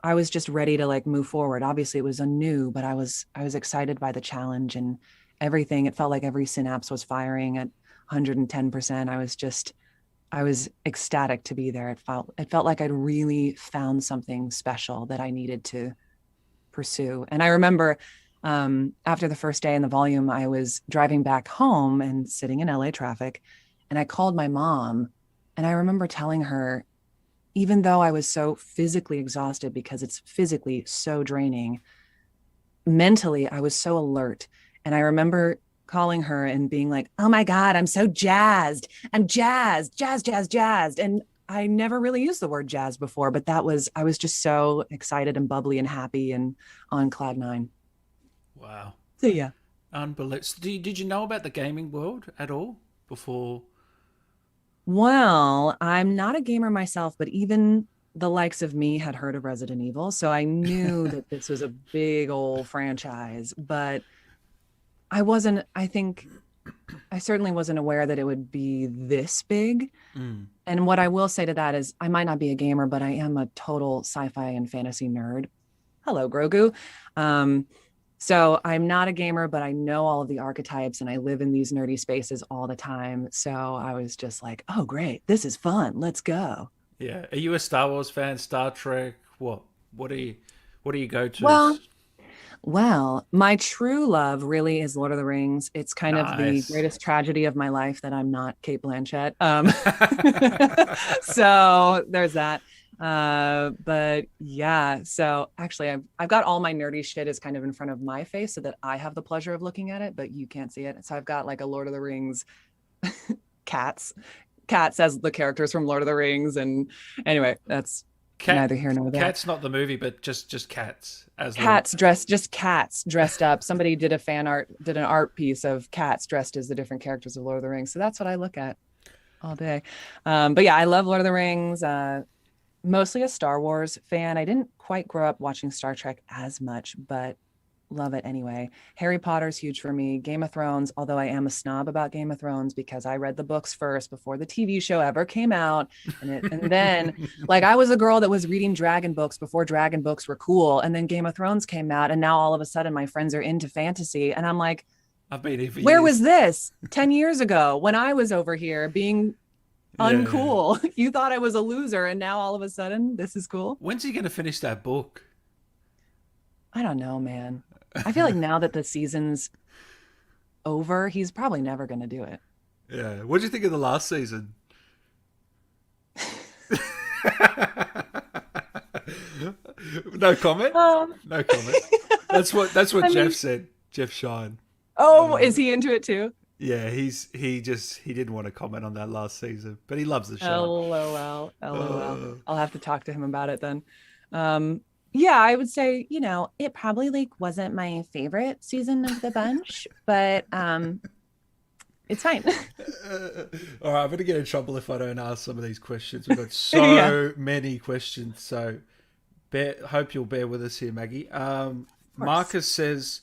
I was just ready to like move forward. Obviously it was new, but I was excited by the challenge and everything. It felt like every synapse was firing at 110%. I was ecstatic to be there. It felt like I'd really found something special that I needed to pursue. And I remember after the first day in the volume, I was driving back home and sitting in LA traffic, and I called my mom, and I remember telling her, even though I was so physically exhausted because it's physically so draining, mentally I was so alert. And I remember calling her and being like, oh my God, I'm so jazzed. I'm jazzed. And I never really used the word jazz before, but I was just so excited and bubbly and happy and on cloud nine. Wow. So yeah. Unbelievable. So did you know about the gaming world at all before? Well, I'm not a gamer myself, but even the likes of me had heard of Resident Evil. So I knew that this was a big old franchise, but I certainly wasn't aware that it would be this big. Mm. And what I will say to that is I might not be a gamer, but I am a total sci-fi and fantasy nerd. Hello, Grogu. So I'm not a gamer, but I know all of the archetypes and I live in these nerdy spaces all the time. So I was just like, oh, great. This is fun. Let's go. Yeah. Are you a Star Wars fan? Star Trek? What do you go to? Well, my true love really is Lord of the Rings. It's kind of the Nice. greatest tragedy of my life that I'm not Kate Blanchett. So there's that. But yeah, so actually I've got all my nerdy shit is kind of in front of my face so that I have the pleasure of looking at it, but you can't see it. So I've got like a Lord of the Rings cats as the characters from Lord of the Rings. And anyway, that's neither here nor there. Cats, not the movie, but just cats as cats dressed up. Somebody did an art piece of cats dressed as the different characters of Lord of the Rings. So that's what I look at all day. But yeah, I love Lord of the Rings. Mostly a Star Wars fan. I didn't quite grow up watching Star Trek as much, but love it anyway. Harry Potter's huge for me. Game of Thrones, although I am a snob about Game of Thrones because I read the books first before the TV show ever came out. And then like I was a girl that was reading dragon books before dragon books were cool. And then Game of Thrones came out. And now all of a sudden my friends are into fantasy. And I'm like, I've been here for where years. was this 10 years ago when I was over here being uncool? You thought I was a loser. And now all of a sudden this is cool. When's he going to finish that book? I don't know, man. I feel like now that the season's over, he's probably never going to do it. Yeah. What do you think of the last season? No comment? No comment. That's what Jeff said. Jeff Shine. Oh, is he into it too? Yeah, he didn't want to comment on that last season, but he loves the show. LOL. I'll have to talk to him about it then. Yeah, I would say, it probably like wasn't my favorite season of the bunch, but it's fine. All right, I'm going to get in trouble if I don't ask some of these questions. We've got so many questions, so hope you'll bear with us here, Maggie. Marcus says,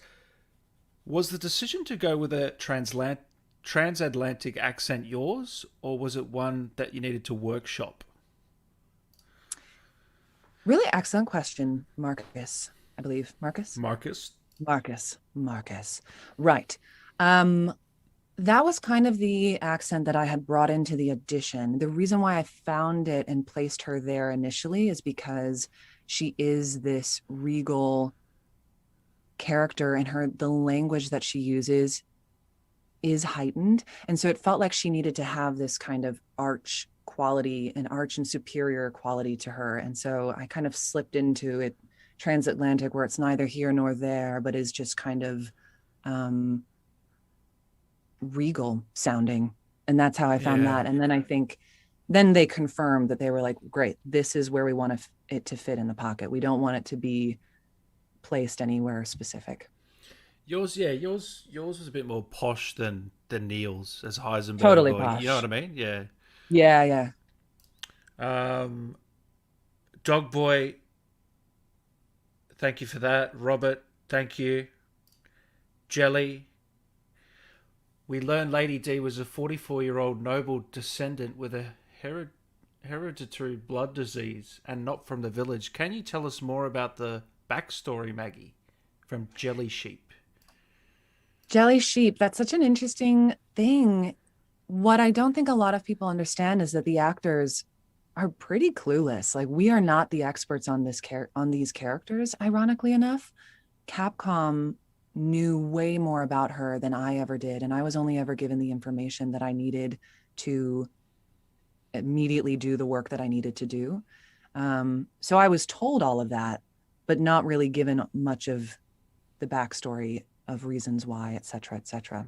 was the decision to go with a transatlantic accent yours, or was it one that you needed to workshop? Really excellent question, Marcus. I believe Marcus. Right. That was kind of the accent that I had brought into the audition. The reason why I found it and placed her there initially is because she is this regal character, and the language that she uses is heightened. And so it felt like she needed to have this kind of arch and superior quality to her. And so I kind of slipped into it transatlantic, where it's neither here nor there, but is just kind of regal sounding. And that's how I found that. And then I think then they confirmed that they were like, great, this is where we want it to fit in the pocket. We don't want it to be placed anywhere specific. Yours was a bit more posh than Neil's as Heisenberg. Totally posh. You know what I mean? Yeah. Yeah. Dog Boy, thank you for that. Robert, thank you. Jelly, we learned Lady D was a 44-year-old noble descendant with a hereditary blood disease and not from the village. Can you tell us more about the backstory, Maggie, from Jelly Sheep? Jelly Sheep, that's such an interesting thing. What I don't think a lot of people understand is that the actors are pretty clueless. Like, we are not the experts on these characters, ironically enough. Capcom knew way more about her than I ever did, and I was only ever given the information that I needed to immediately do the work that I needed to do. So I was told all of that, but not really given much of the backstory of reasons why, et cetera, et cetera.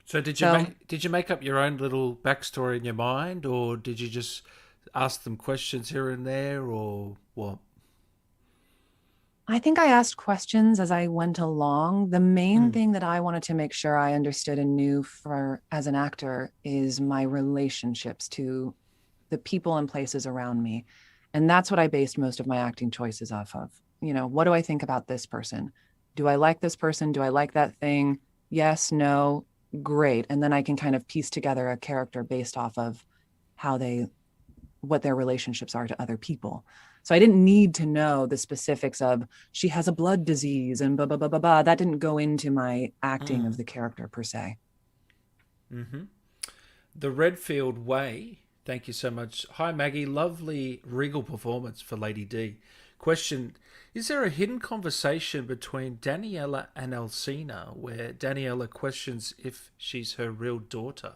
So did you make up your own little backstory in your mind, or did you just ask them questions here and there, or what? I think I asked questions as I went along. The main thing that I wanted to make sure I understood and knew as an actor is my relationships to the people and places around me. And that's what I based most of my acting choices off of. What do I think about this person? Do I like this person? Do I like that thing? Yes, no, great. And then I can kind of piece together a character based off of what their relationships are to other people. So I didn't need to know the specifics of she has a blood disease and blah, blah, blah, blah, blah. That didn't go into my acting of the character per se. Mm-hmm. The Redfield Way Thank you so much. Hi, Maggie. Lovely regal performance for Lady D. Question, is there a hidden conversation between Daniela and Alcina where Daniela questions if she's her real daughter?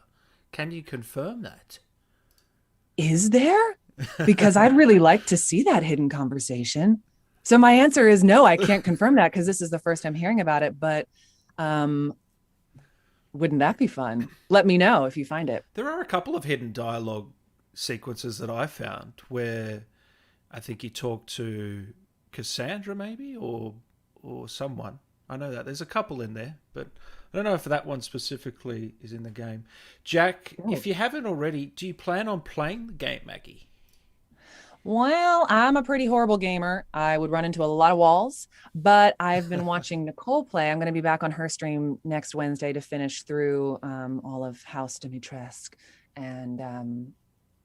Can you confirm that? Is there? Because I'd really like to see that hidden conversation. So my answer is no, I can't confirm that because this is the first I'm hearing about it. But wouldn't that be fun? Let me know if you find it. There are a couple of hidden dialogue sequences that I found where I think you talk to Cassandra maybe or someone. I know that there's a couple in there, but I don't know if that one specifically is in the game. Jack, if you haven't already, do you plan on playing the game, Maggie? Well, I'm a pretty horrible gamer. I would run into a lot of walls, but I've been watching Nicole play. I'm going to be back on her stream next Wednesday to finish through all of House Dimitrescu.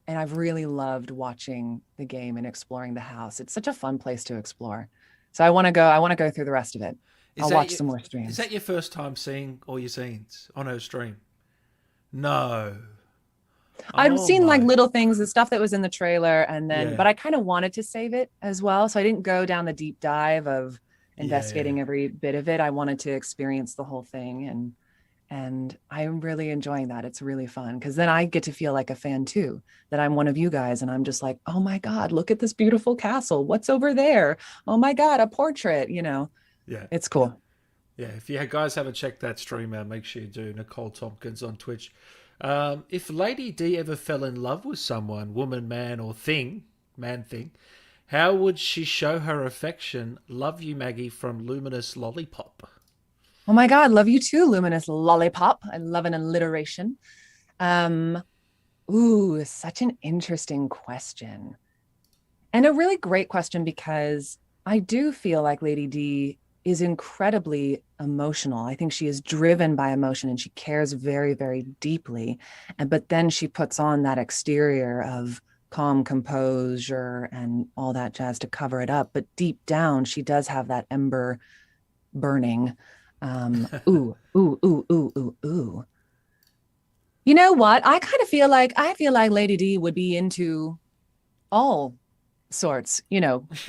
And I've really loved watching the game and exploring the house. It's such a fun place to explore. So I want to go through the rest of it. I'll watch some more streams. Is that your first time seeing all your scenes on her stream? No. I've seen like little things, the stuff that was in the trailer, and then, but I kind of wanted to save it as well. So I didn't go down the deep dive of investigating every bit of it. I wanted to experience the whole thing, and I'm really enjoying that. It's really fun because then I get to feel like a fan too, that I'm one of you guys, and I'm just like, oh my God, look at this beautiful castle. What's over there? Oh my God, a portrait, you know? Yeah. It's cool. Yeah. If you guys haven't checked that stream out, make sure you do. Nicole Tompkins on Twitch. If Lady D ever fell in love with someone, woman, man, or man thing, how would she show her affection? Love you, Maggie, from Luminous Lollipop. Oh my God, love you too, Luminous Lollipop. I love an alliteration. Ooh, such an interesting question. And a really great question because I do feel like Lady D is incredibly emotional. I think she is driven by emotion and she cares very, very deeply. But then she puts on that exterior of calm composure and all that jazz to cover it up. But deep down, she does have that ember burning. Ooh. You know what? I feel like Lady D would be into all sorts,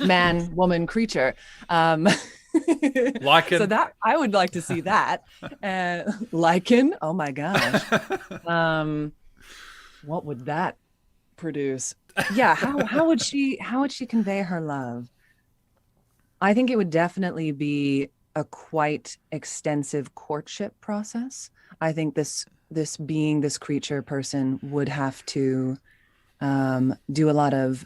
man, woman, creature. Lycan. So that I would like to see that. Lycan. Oh my gosh. What would that produce? Yeah. How would she convey her love? I think it would definitely be a quite extensive courtship process. I think this creature person would have to do a lot of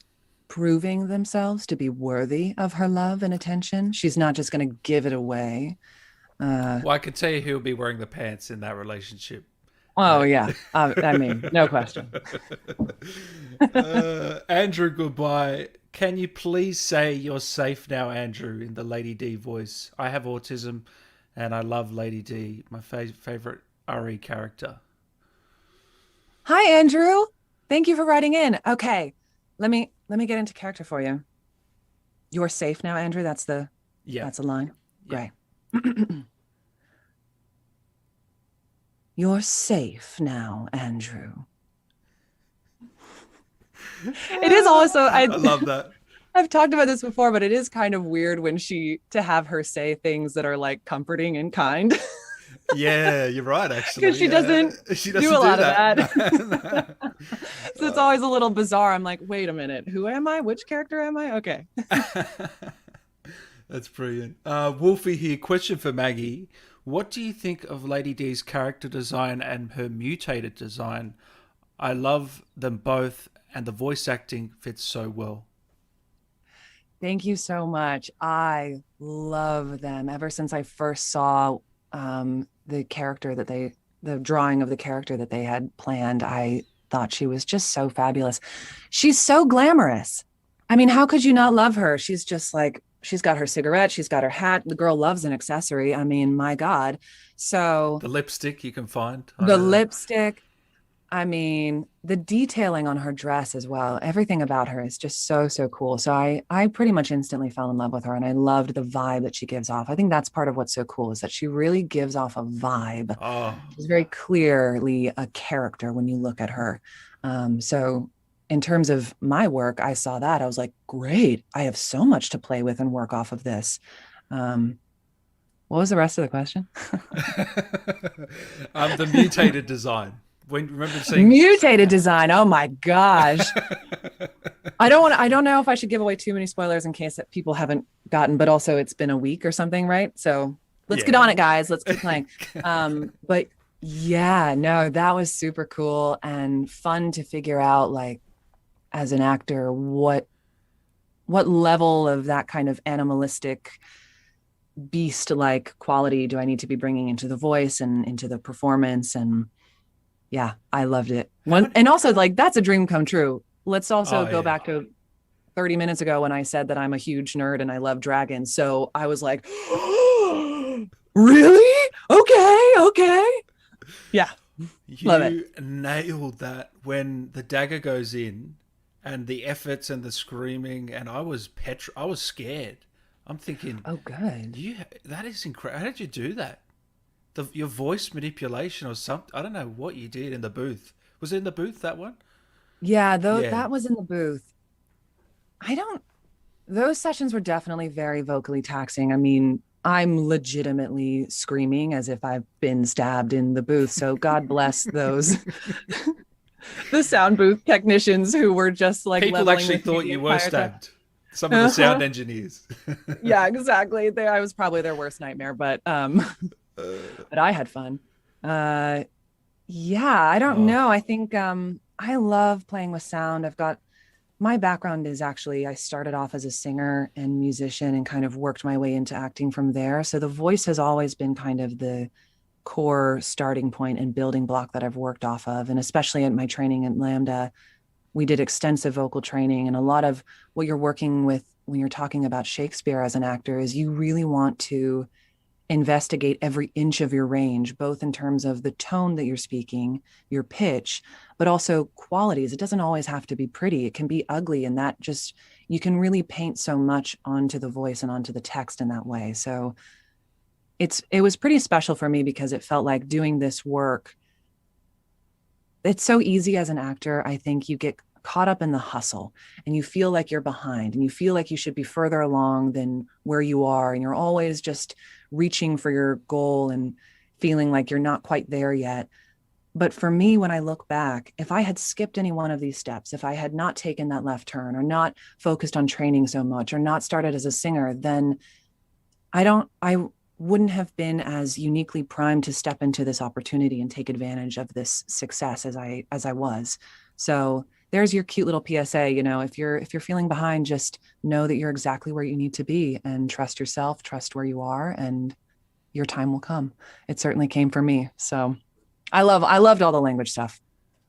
proving themselves to be worthy of her love and attention. She's not just going to give it away. Well, I can tell you who will be wearing the pants in that relationship. Oh, yeah. I mean, no question. Andrew, goodbye. Can you please say you're safe now, Andrew, in the Lady D voice? I have autism and I love Lady D, my favorite RE character. Hi, Andrew. Thank you for writing in. Okay. Let me get into character for you. You're safe now, Andrew. That's a line. Yeah. Great. You're safe now, Andrew. It is also I love that. I've talked about this before, but it is kind of weird when to have her say things that are like comforting and kind. Yeah, you're right, actually. Because she doesn't do a lot of that. So it's always a little bizarre. I'm like, wait a minute, who am I? Which character am I? Okay. That's brilliant. Wolfie here, question for Maggie. What do you think of Lady D's character design and her mutated design? I love them both, and the voice acting fits so well. Thank you so much. I love them. Ever since I first saw the drawing of the character that they had planned, I thought she was just so fabulous. She's so glamorous. I mean, how could you not love her? She's just like, she's got her cigarette, she's got her hat. The girl loves an accessory. I mean, my God. So the lipstick you can find. Lipstick. I mean, the detailing on her dress as well. Everything about her is just so, so cool. So I pretty much instantly fell in love with her, and I loved the vibe that she gives off. I think that's part of what's so cool, is that she really gives off a vibe. Oh. She's very clearly a character when you look at her. So in terms of my work, I saw that. I was like, great, I have so much to play with and work off of this. What was the rest of the question? The mutated design. Remember seeing mutated design? Oh my gosh. I don't know if I should give away too many spoilers in case that people haven't gotten, but also it's been a week or something, right? So let's get on it, guys. Let's keep playing. But yeah, no, that was super cool and fun to figure out, like, as an actor, what level of that kind of animalistic beast-like quality do I need to be bringing into the voice and into the performance. And yeah, I loved it. And also, like, that's a dream come true. Let's also go back to 30 minutes ago when I said that I'm a huge nerd and I love dragons. So I was like, really? Okay. Yeah. Love it. You nailed that when the dagger goes in and the efforts and the screaming, and I was scared. I'm thinking, oh, good. That is incredible. How did you do that? Your voice manipulation or something? I don't know what you did in the booth. Was it in the booth, that one? Yeah, that was in the booth. Those sessions were definitely very vocally taxing. I mean, I'm legitimately screaming as if I've been stabbed in the booth. So God bless those the sound booth technicians who were just like, people actually thought you were stabbed. Some of the sound engineers. Yeah, exactly. I was probably their worst nightmare, but I had fun. Yeah, I don't know. I think I love playing with sound. My background is actually, I started off as a singer and musician and kind of worked my way into acting from there. So the voice has always been kind of the core starting point and building block that I've worked off of. And especially at my training at Lambda, we did extensive vocal training, and a lot of what you're working with when you're talking about Shakespeare as an actor is you really want to investigate every inch of your range, both in terms of the tone that you're speaking, your pitch, but also qualities. It doesn't always have to be pretty. It can be ugly, and that just, you can really paint so much onto the voice and onto the text in that way. So it was pretty special for me because it felt like doing this work. It's so easy as an actor. I think you get caught up in the hustle and you feel like you're behind and you feel like you should be further along than where you are. And you're always just reaching for your goal and feeling like you're not quite there yet. But for me, when I look back, if I had skipped any one of these steps, if I had not taken that left turn or not focused on training so much or not started as a singer, then I wouldn't have been as uniquely primed to step into this opportunity and take advantage of this success as I was. So there's your cute little PSA, if you're feeling behind, just know that you're exactly where you need to be and trust yourself, trust where you are, and your time will come. It certainly came for me. So I loved all the language stuff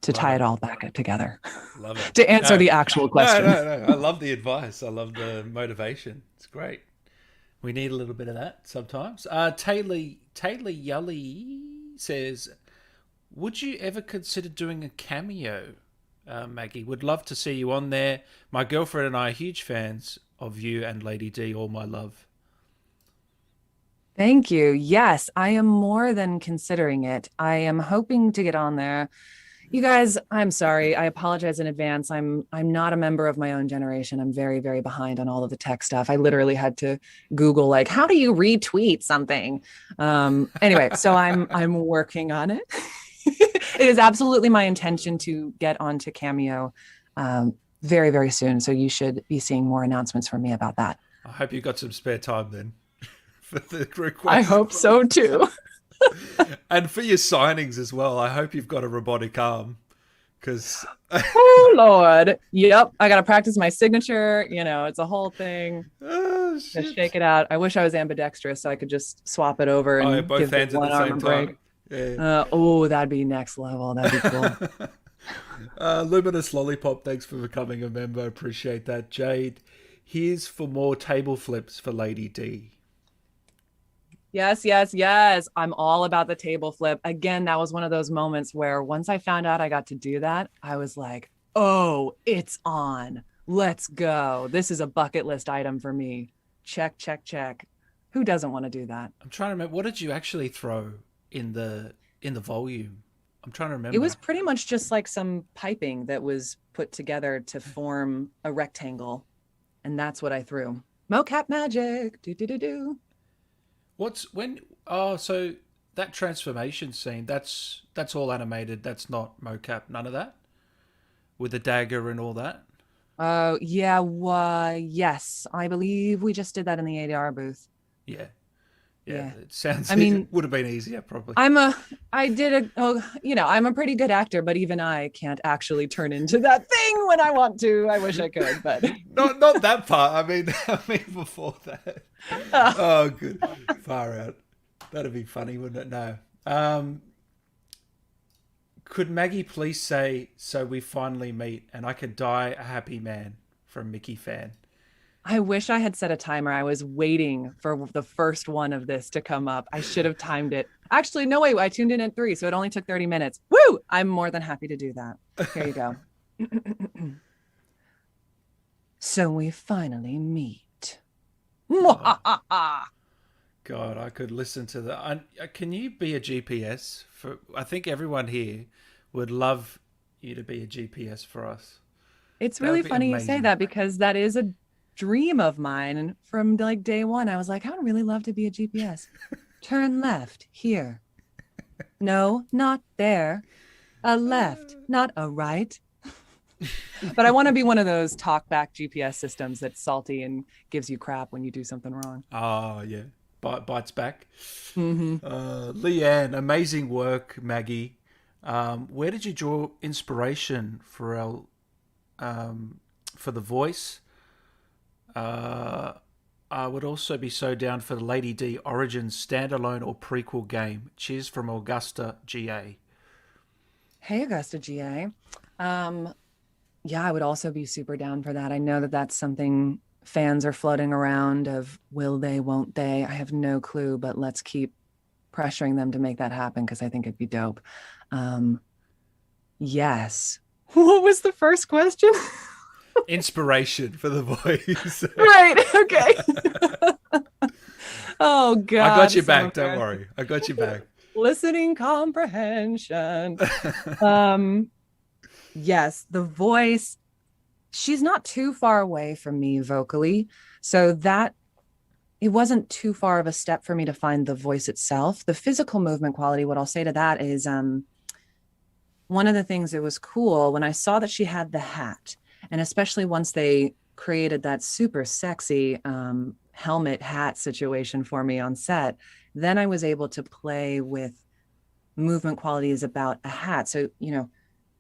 to tie it all back together. Love it. To answer the actual question. No. I love the advice. I love the motivation. It's great. We need a little bit of that sometimes. Taylor Yully says, would you ever consider doing a cameo, Maggie? Would love to see you on there. My girlfriend and I are huge fans of you and Lady D. All my love. Thank you. Yes, I am more than considering it. I am hoping to get on there. You guys, I'm sorry. I apologize in advance. I'm not a member of my own generation. I'm very, very behind on all of the tech stuff. I literally had to Google, like, how do you retweet something? Anyway, so I'm working on it. It is absolutely my intention to get onto Cameo very, very soon. So you should be seeing more announcements from me about that. I hope you got some spare time then for the request. I hope so too. And for your signings as well, I hope you've got a robotic arm, because oh Lord, yep, I gotta practice my signature. It's a whole thing. Oh, shit. To shake it out. I wish I was ambidextrous so I could just swap it over and both give hands at one the arm same a break. time. Yeah. That'd be next level. That'd be cool. Luminous Lollipop, thanks for becoming a member. Appreciate that. Jade, here's for more table flips for Lady D. Yes. I'm all about the table flip. Again, that was one of those moments where once I found out I got to do that, I was like, oh, it's on. Let's go. This is a bucket list item for me. Check. Who doesn't want to do that? I'm trying to remember, what did you actually throw in the volume? I'm trying to remember. It was pretty much just like some piping that was put together to form a rectangle. And that's what I threw. Mocap magic. Do, do, do, do. So that transformation scene, that's all animated. That's not mocap. None of that? With the dagger and all that? Oh, yeah. Yes. I believe we just did that in the ADR booth. Yeah. Yeah. It sounds, I mean, it would have been easier probably. I'm a pretty good actor, but even I can't actually turn into that thing when I want to. I wish I could, but not that part. I mean before that. Oh, good. Far out. That'd be funny, wouldn't it? No. Could Maggie please say, "So we finally meet and I can die a happy man," from Mickey Fan? I wish I had set a timer. I was waiting for the first one of this to come up. I should have timed it. Actually, no, wait, I tuned in at 3, so it only took 30 minutes. Woo! I'm more than happy to do that. Here you go. So we finally meet. God, I could listen to that. Can you be a GPS? I think everyone here would love you to be a GPS for us. It's really funny you say that, because that is a dream of mine from like day one. I was like, I would really love to be a GPS. Turn left here. No, not there. A left, not a right. But I want to be one of those talk back GPS systems that's salty and gives you crap when you do something wrong. Oh, yeah. Bites back. Mm-hmm. Leanne, amazing work, Maggie. Where did you draw inspiration for the voice? I would also be so down for the Lady D Origins standalone or prequel game. Cheers from Augusta, GA. Hey, Augusta, GA. Yeah, I would also be super down for that. I know that that's something fans are floating around of will they, won't they? I have no clue, but let's keep pressuring them to make that happen because I think it'd be dope. Yes. What was the first question? Inspiration for the voice. Right. Okay. Oh God. I got you back. Don't worry. I got you back. Listening comprehension. Yes, the voice. She's not too far away from me vocally, so that it wasn't too far of a step for me to find the voice itself. The physical movement quality. What I'll say to that is, one of the things that was cool when I saw that she had the hat. And especially once they created that super sexy helmet hat situation for me on set, then I was able to play with movement qualities about a hat. So,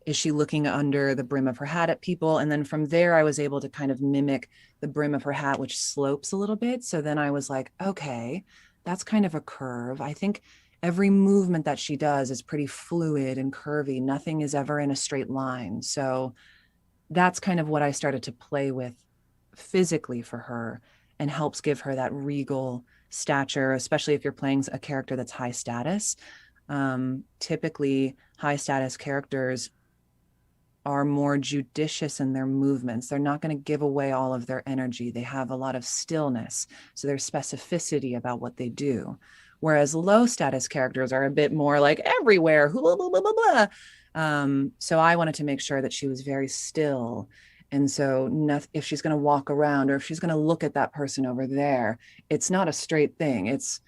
is she looking under the brim of her hat at people? And then from there, I was able to kind of mimic the brim of her hat, which slopes a little bit. So then I was like, okay, that's kind of a curve. I think every movement that she does is pretty fluid and curvy. Nothing is ever in a straight line. So that's kind of what I started to play with physically for her, and helps give her that regal stature, especially if you're playing a character that's high status. Typically, high status characters are more judicious in their movements. They're not going to give away all of their energy. They have a lot of stillness. So there's specificity about what they do. Whereas low status characters are a bit more like everywhere. Blah, blah, blah, blah, blah. So I wanted to make sure that she was very still. And so if she's going to walk around, or if she's going to look at that person over there, it's not a straight thing. It's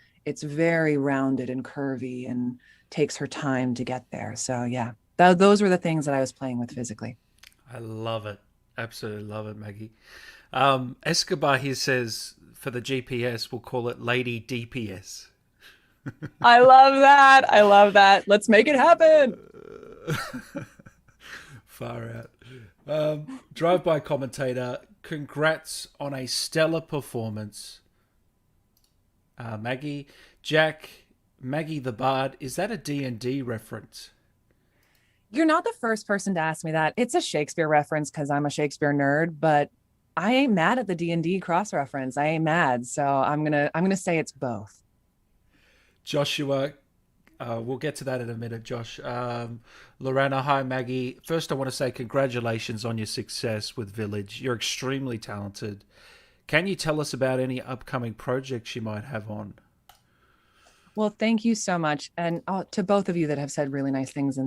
very rounded and curvy and takes her time to get there. So yeah, those were the things that I was playing with physically. I love it. Absolutely love it, Maggie. Escobar here says for the GPS, we'll call it Lady DPS. I love that. I love that. Let's make it happen. Far out. Drive-by commentator, congrats on a stellar performance. Maggie, Jack, Maggie the Bard, is that a D&D reference? You're not the first person to ask me that. It's a Shakespeare reference because I'm a Shakespeare nerd, but I ain't mad at the D&D cross reference. I ain't mad. So I'm gonna say it's both. Joshua, we'll get to that in a minute, Josh. Lorena, hi, Maggie. First, I want to say congratulations on your success with Village. You're extremely talented. Can you tell us about any upcoming projects you might have on? Well, thank you so much. And to both of you that have said really nice things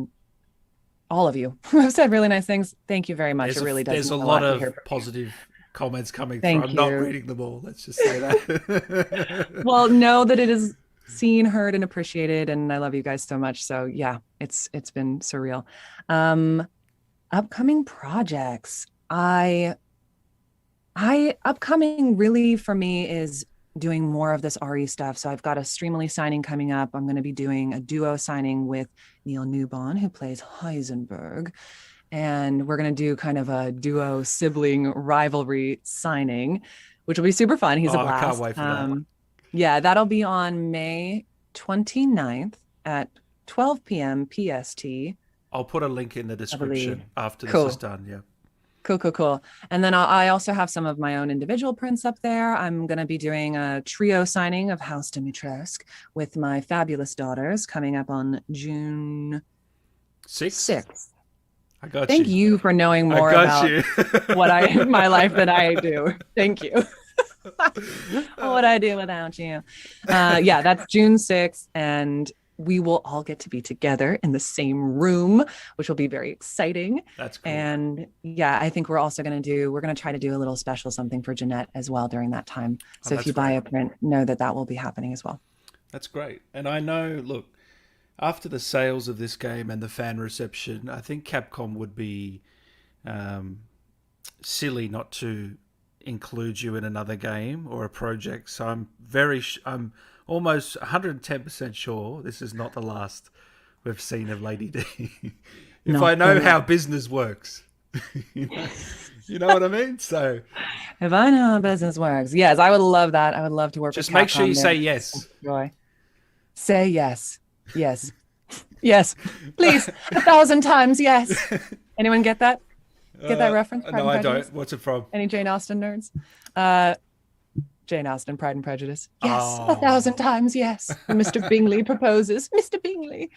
all of you who have said really nice things. Thank you very much. It really does. There's a mean lot to of hear from you. positive comments coming Thank through. I'm not you. reading them all. Let's just say that. Well, know that it is seen, heard, and appreciated, and I love you guys so much. So yeah, it's been surreal. Upcoming projects. Upcoming really for me is doing more of this RE stuff. So I've got a Streamily signing coming up. I'm going to be doing a duo signing with Neil Newbon, who plays Heisenberg. And we're going to do kind of a duo sibling rivalry signing, which will be super fun. He's a blast. I can't wait for that. Yeah, that'll be on May 29th at 12 p.m. PST. I'll put a link in the description after this is done. Yeah. Cool. And then I also have some of my own individual prints up there. I'm going to be doing a trio signing of House Dimitrescu with my fabulous daughters coming up on June 6th. I got Thank you for knowing more about my life than I do. Thank you. What would I do without you? Yeah, that's June 6th. And we will all get to be together in the same room, which will be very exciting. That's cool. And yeah, I think we're also we're going to try to do a little special something for Jeanette as well during that time. So if you buy a print, know that will be happening as well. That's great. And I know, look, after the sales of this game and the fan reception, I think Capcom would be silly not to include you in another game or a project. So I'm almost 110% sure this is not the last we've seen of Lady D. I know how business works. you know what I mean? So if I know how business works, yes, I would love that. I would love to work with Capcom. Just make sure you say yes. Joy. Say yes. Yes. Yes. Please. 1,000 times yes. Anyone get that? Get that reference? No, I don't. What's it from? Any Jane Austen nerds? Jane Austen, Pride and Prejudice. Yes, 1,000 times yes. Mr. Bingley proposes. Mr. Bingley.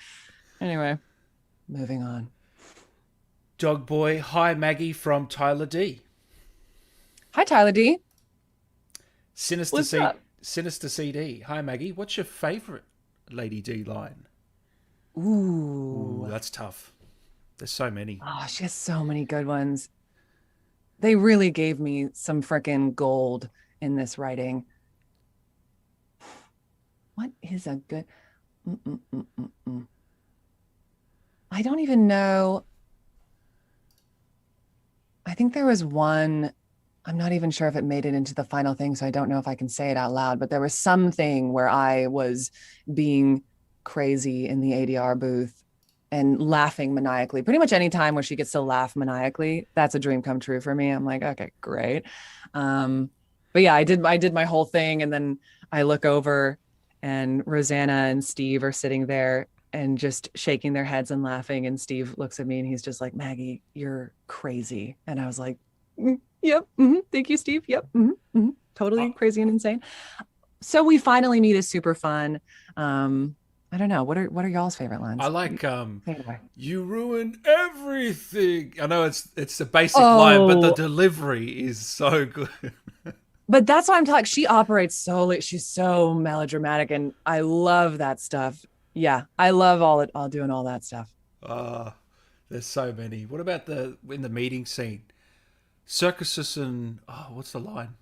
Anyway, moving on. Dog Boy, hi Maggie from Tyler D. Hi Tyler D. Sinister CD. Hi Maggie, what's your favorite Lady D line? Ooh, that's tough. There's so many. Oh, she has so many good ones. They really gave me some freaking gold in this writing. What is a good... I don't even know. I think there was one, I'm not even sure if it made it into the final thing, so I don't know if I can say it out loud, but there was something where I was being crazy in the ADR booth and laughing maniacally. Pretty much any time where she gets to laugh maniacally, that's a dream come true for me. I'm like, okay, great. But yeah, I did my whole thing, and then I look over and Rosanna and Steve are sitting there and just shaking their heads and laughing. And Steve looks at me and he's just like, Maggie, you're crazy. And I was like, yep. Thank you, Steve. Yep. Totally crazy and insane. So we finally meet is super fun. I don't know. What are y'all's favorite lines? I like you ruin everything. I know it's a basic line, but the delivery is so good. But that's why I'm talking. She operates so late. She's so melodramatic, and I love that stuff. Yeah, I love all doing all that stuff. There's so many. What about in the meeting scene? Circuses and what's the line?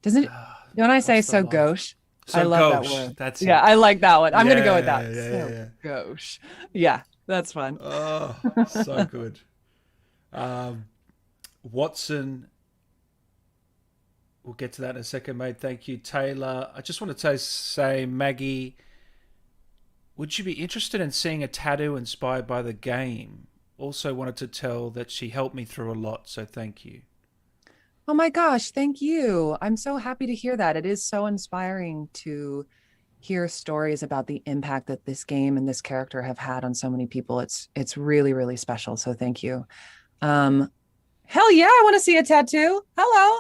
Don't I say so gauche? So I love gauche. that word. That's it. Yeah, I like that one. I'm gonna go with that. Yeah. Gauche. Yeah, that's fun. Oh, so good. Watson. We'll get to that in a second, mate. Thank you, Taylor. I just want to say, Maggie, would you be interested in seeing a tattoo inspired by the game? Also wanted to tell that she helped me through a lot, so thank you. Oh my gosh, thank you. I'm so happy to hear that. It is so inspiring to hear stories about the impact that this game and this character have had on so many people. It's really, really special, so thank you. Hell yeah, I want to see a tattoo. Hello.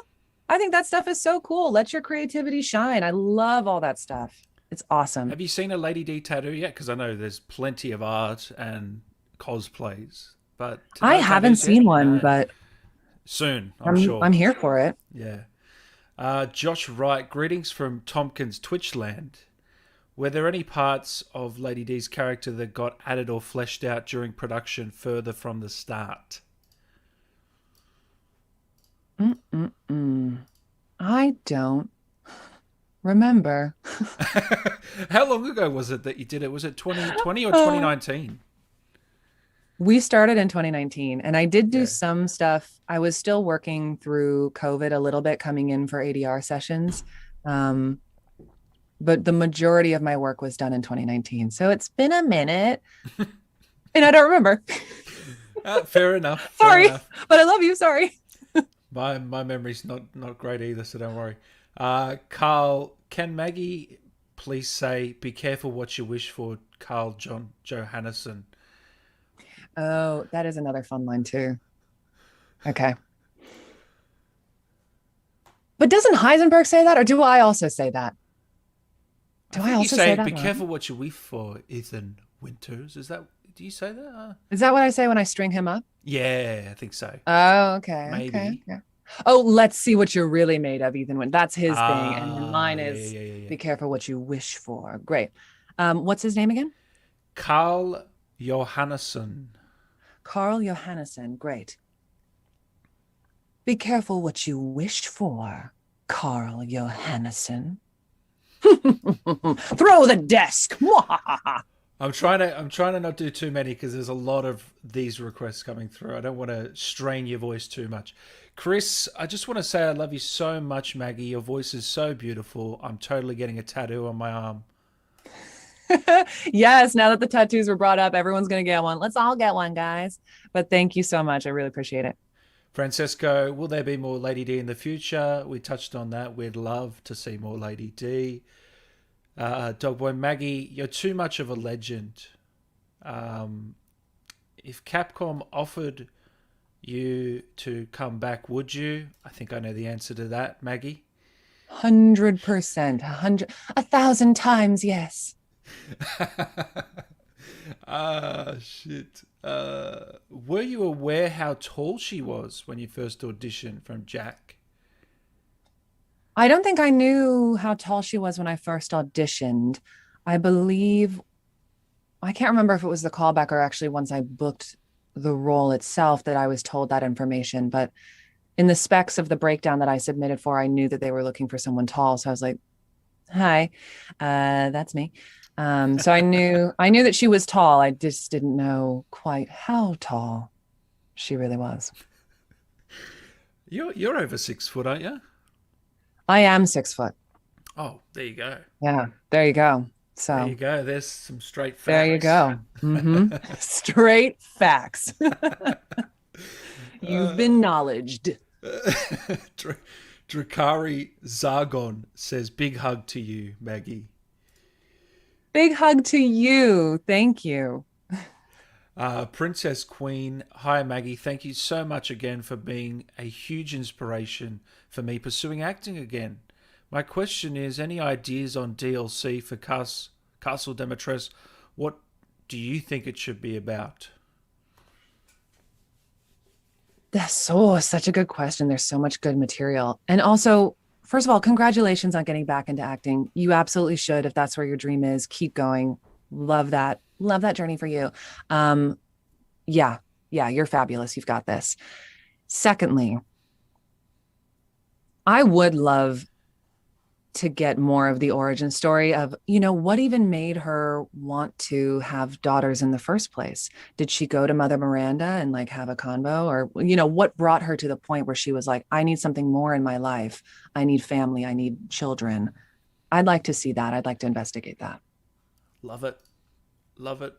I think that stuff is so cool. Let your creativity shine. I love all that stuff. It's awesome. Have you seen a Lady D tattoo yet? Because I know there's plenty of art and cosplays, but I haven't seen one, but soon, I'm sure. I'm here for it. Yeah. Josh Wright, greetings from Tompkins Twitch land. Were there any parts of Lady D's character that got added or fleshed out during production further from the start? I don't remember. How long ago was it that you did it? Was it 2020 or 2019? We started in 2019, and I did do some stuff. I was still working through COVID a little bit, coming in for ADR sessions. But the majority of my work was done in 2019. So it's been a minute and I don't remember. Fair enough. Sorry, enough. But I love you. Sorry. My memory's not great either, so don't worry. Carl, can Maggie please say, be careful what you wish for, Carl Johannesson? Oh, that is another fun line too. Okay. But doesn't Heisenberg say that, or do I also say that? Do I also say that? Be careful what you wish for, Ethan Winters. Do you say that? Is that what I say when I string him up? Yeah, I think so. Oh, okay. Maybe. Okay. Oh, let's see what you're really made of, Ethan Winters. That's his thing. And then mine is be careful what you wish for. Great. What's his name again? Carl Johannesson. Carl Johannesson. Great. Be careful what you wish for, Carl Johannesson. Throw the desk. I'm trying to not do too many because there's a lot of these requests coming through. I don't want to strain your voice too much. Chris, I just want to say I love you so much, Maggie. Your voice is so beautiful. I'm totally getting a tattoo on my arm. Yes, now that the tattoos were brought up, everyone's going to get one. Let's all get one, guys. But thank you so much. I really appreciate it. Francesco, will there be more Lady D in the future? We touched on that. We'd love to see more Lady D. Dogboy Maggie, you're too much of a legend. If Capcom offered you to come back, would you? I think I know the answer to that, Maggie. 100%, 1,000 times, yes. Shit. Were you aware how tall she was when you first auditioned from Jack? I don't think I knew how tall she was when I first auditioned. I believe, I can't remember if it was the callback or actually once I booked the role itself that I was told that information. But in the specs of the breakdown that I submitted for, I knew that they were looking for someone tall. So I was like, hi, that's me. So I knew that she was tall. I just didn't know quite how tall she really was. You're over 6 foot, aren't you? I am 6 foot. Oh, there you go. Yeah, there you go. So there you go. There's some straight facts. There you go. Mm-hmm. Straight facts. You've been knowledged. Drakari Zargon says, big hug to you, Maggie. Big hug to you. Thank you. Princess Queen, hi Maggie. Thank you so much again for being a huge inspiration for me pursuing acting again. My question is, any ideas on DLC for Castle Demetress? What do you think it should be about? That's such a good question. There's so much good material. And also, first of all, congratulations on getting back into acting. You absolutely should. If that's where your dream is, keep going. Love that journey for you. Yeah, you're fabulous. You've got this. Secondly, I would love to get more of the origin story of, what even made her want to have daughters in the first place? Did she go to Mother Miranda and have a convo, or, what brought her to the point where she was like, I need something more in my life. I need family. I need children. I'd like to see that. I'd like to investigate that. Love it. Love it.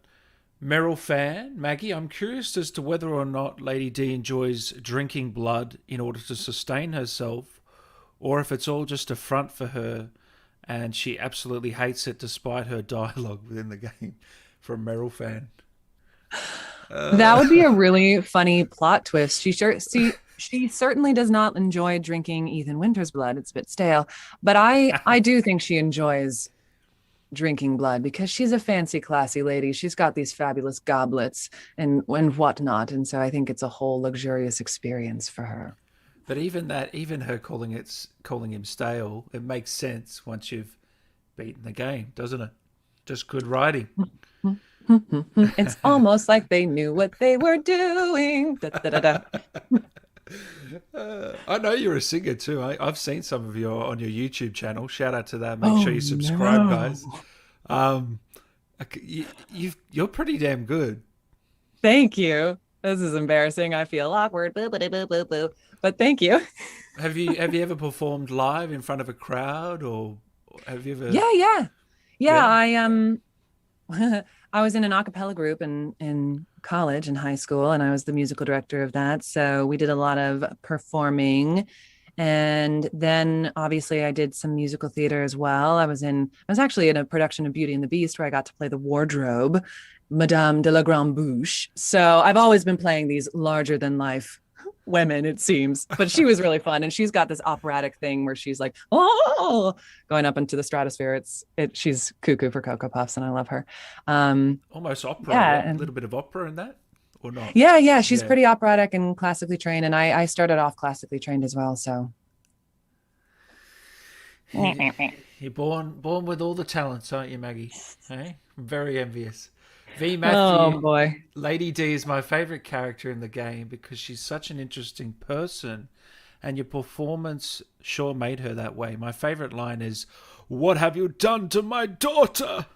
Meryl fan, Maggie, I'm curious as to whether or not Lady D enjoys drinking blood in order to sustain herself, or if it's all just a front for her and she absolutely hates it despite her dialogue within the game. From Meryl fan. That would be a really funny plot twist. She certainly does not enjoy drinking Ethan Winters' blood. It's a bit stale, but I do think she enjoys drinking blood because she's a fancy, classy lady. She's got these fabulous goblets and whatnot, and so I think it's a whole luxurious experience for her. But even her calling him stale, it makes sense once you've beaten the game, doesn't it? just good writing. It's almost like they knew what they were doing. Da, da, da, da. I know you're a singer too. I've seen some of your on your YouTube channel. Shout out to that. Make sure you subscribe, guys. You're pretty damn good. Thank you. This is embarrassing. I feel awkward. Boo, boo, boo, boo, boo. But thank you. Have you ever performed live in front of a crowd, or have you ever? Yeah. I was in an a cappella group in college and high school, and I was the musical director of that. So we did a lot of performing. And then obviously I did some musical theater as well. I was actually in a production of Beauty and the Beast where I got to play the wardrobe, Madame de la Grande Bouche. So I've always been playing these larger than life women, it seems, but she was really fun. And she's got this operatic thing where she's like, oh, going up into the stratosphere. She's cuckoo for Cocoa Puffs, and I love her. Almost opera. Yeah, a little bit of opera in that, or not? Yeah. She's pretty operatic and classically trained, and I started off classically trained as well. So you're born with all the talents, aren't you, Maggie? Hey, I'm very envious. V. Matthew, oh boy, Lady D is my favorite character in the game because she's such an interesting person, and your performance sure made her that way. My favorite line is, "What have you done to my daughter?"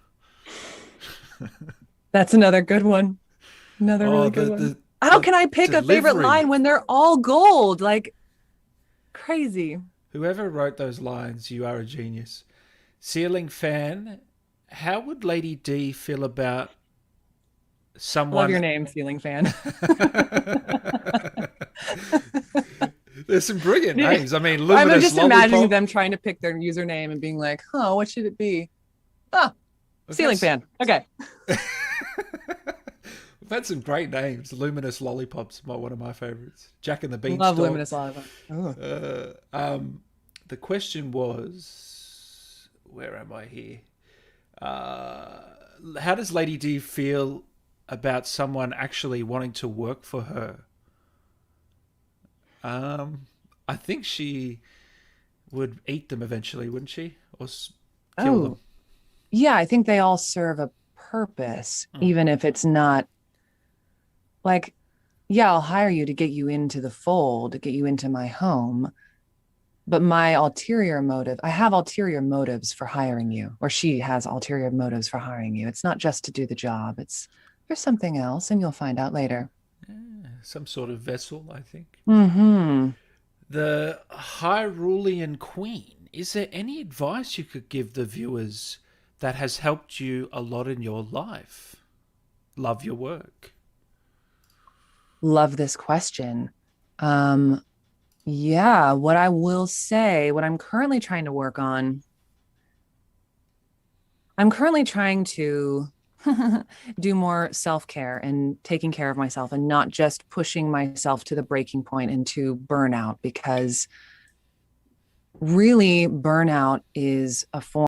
That's another good one. Another really good one. How can I pick a favorite line when they're all gold? Like, crazy. Whoever wrote those lines, you are a genius. Ceiling fan, how would Lady D feel about someone? Love your name, Ceiling Fan. There's some brilliant names. I mean, Luminous I'm just Lollipop. imagining them trying to pick their username and being like, "Oh, what should it be?" Oh, Ceiling Fan. Okay. We've had some great names. Luminous Lollipop's one of my favorites. Jack and the Beanstalk. Love Luminous Lollipop. The question was, where am I here? How does Lady D feel about someone actually wanting to work for her? I think she would eat them eventually, wouldn't she? Or kill them? Yeah, I think they all serve a purpose, even if it's not like, yeah, I'll hire you to get you into the fold, to get you into my home. But my ulterior motive, I have ulterior motives for hiring you, or she has ulterior motives for hiring you. It's not just to do the job. There's something else, and you'll find out later. Yeah, some sort of vessel, I think. Mm-hmm. The Hyrulean Queen. Is there any advice you could give the viewers that has helped you a lot in your life? Love your work. Love this question. Yeah, what I will say, what I'm currently trying to work on, I'm currently trying to do more self-care and taking care of myself and not just pushing myself to the breaking point into burnout, because really burnout is a form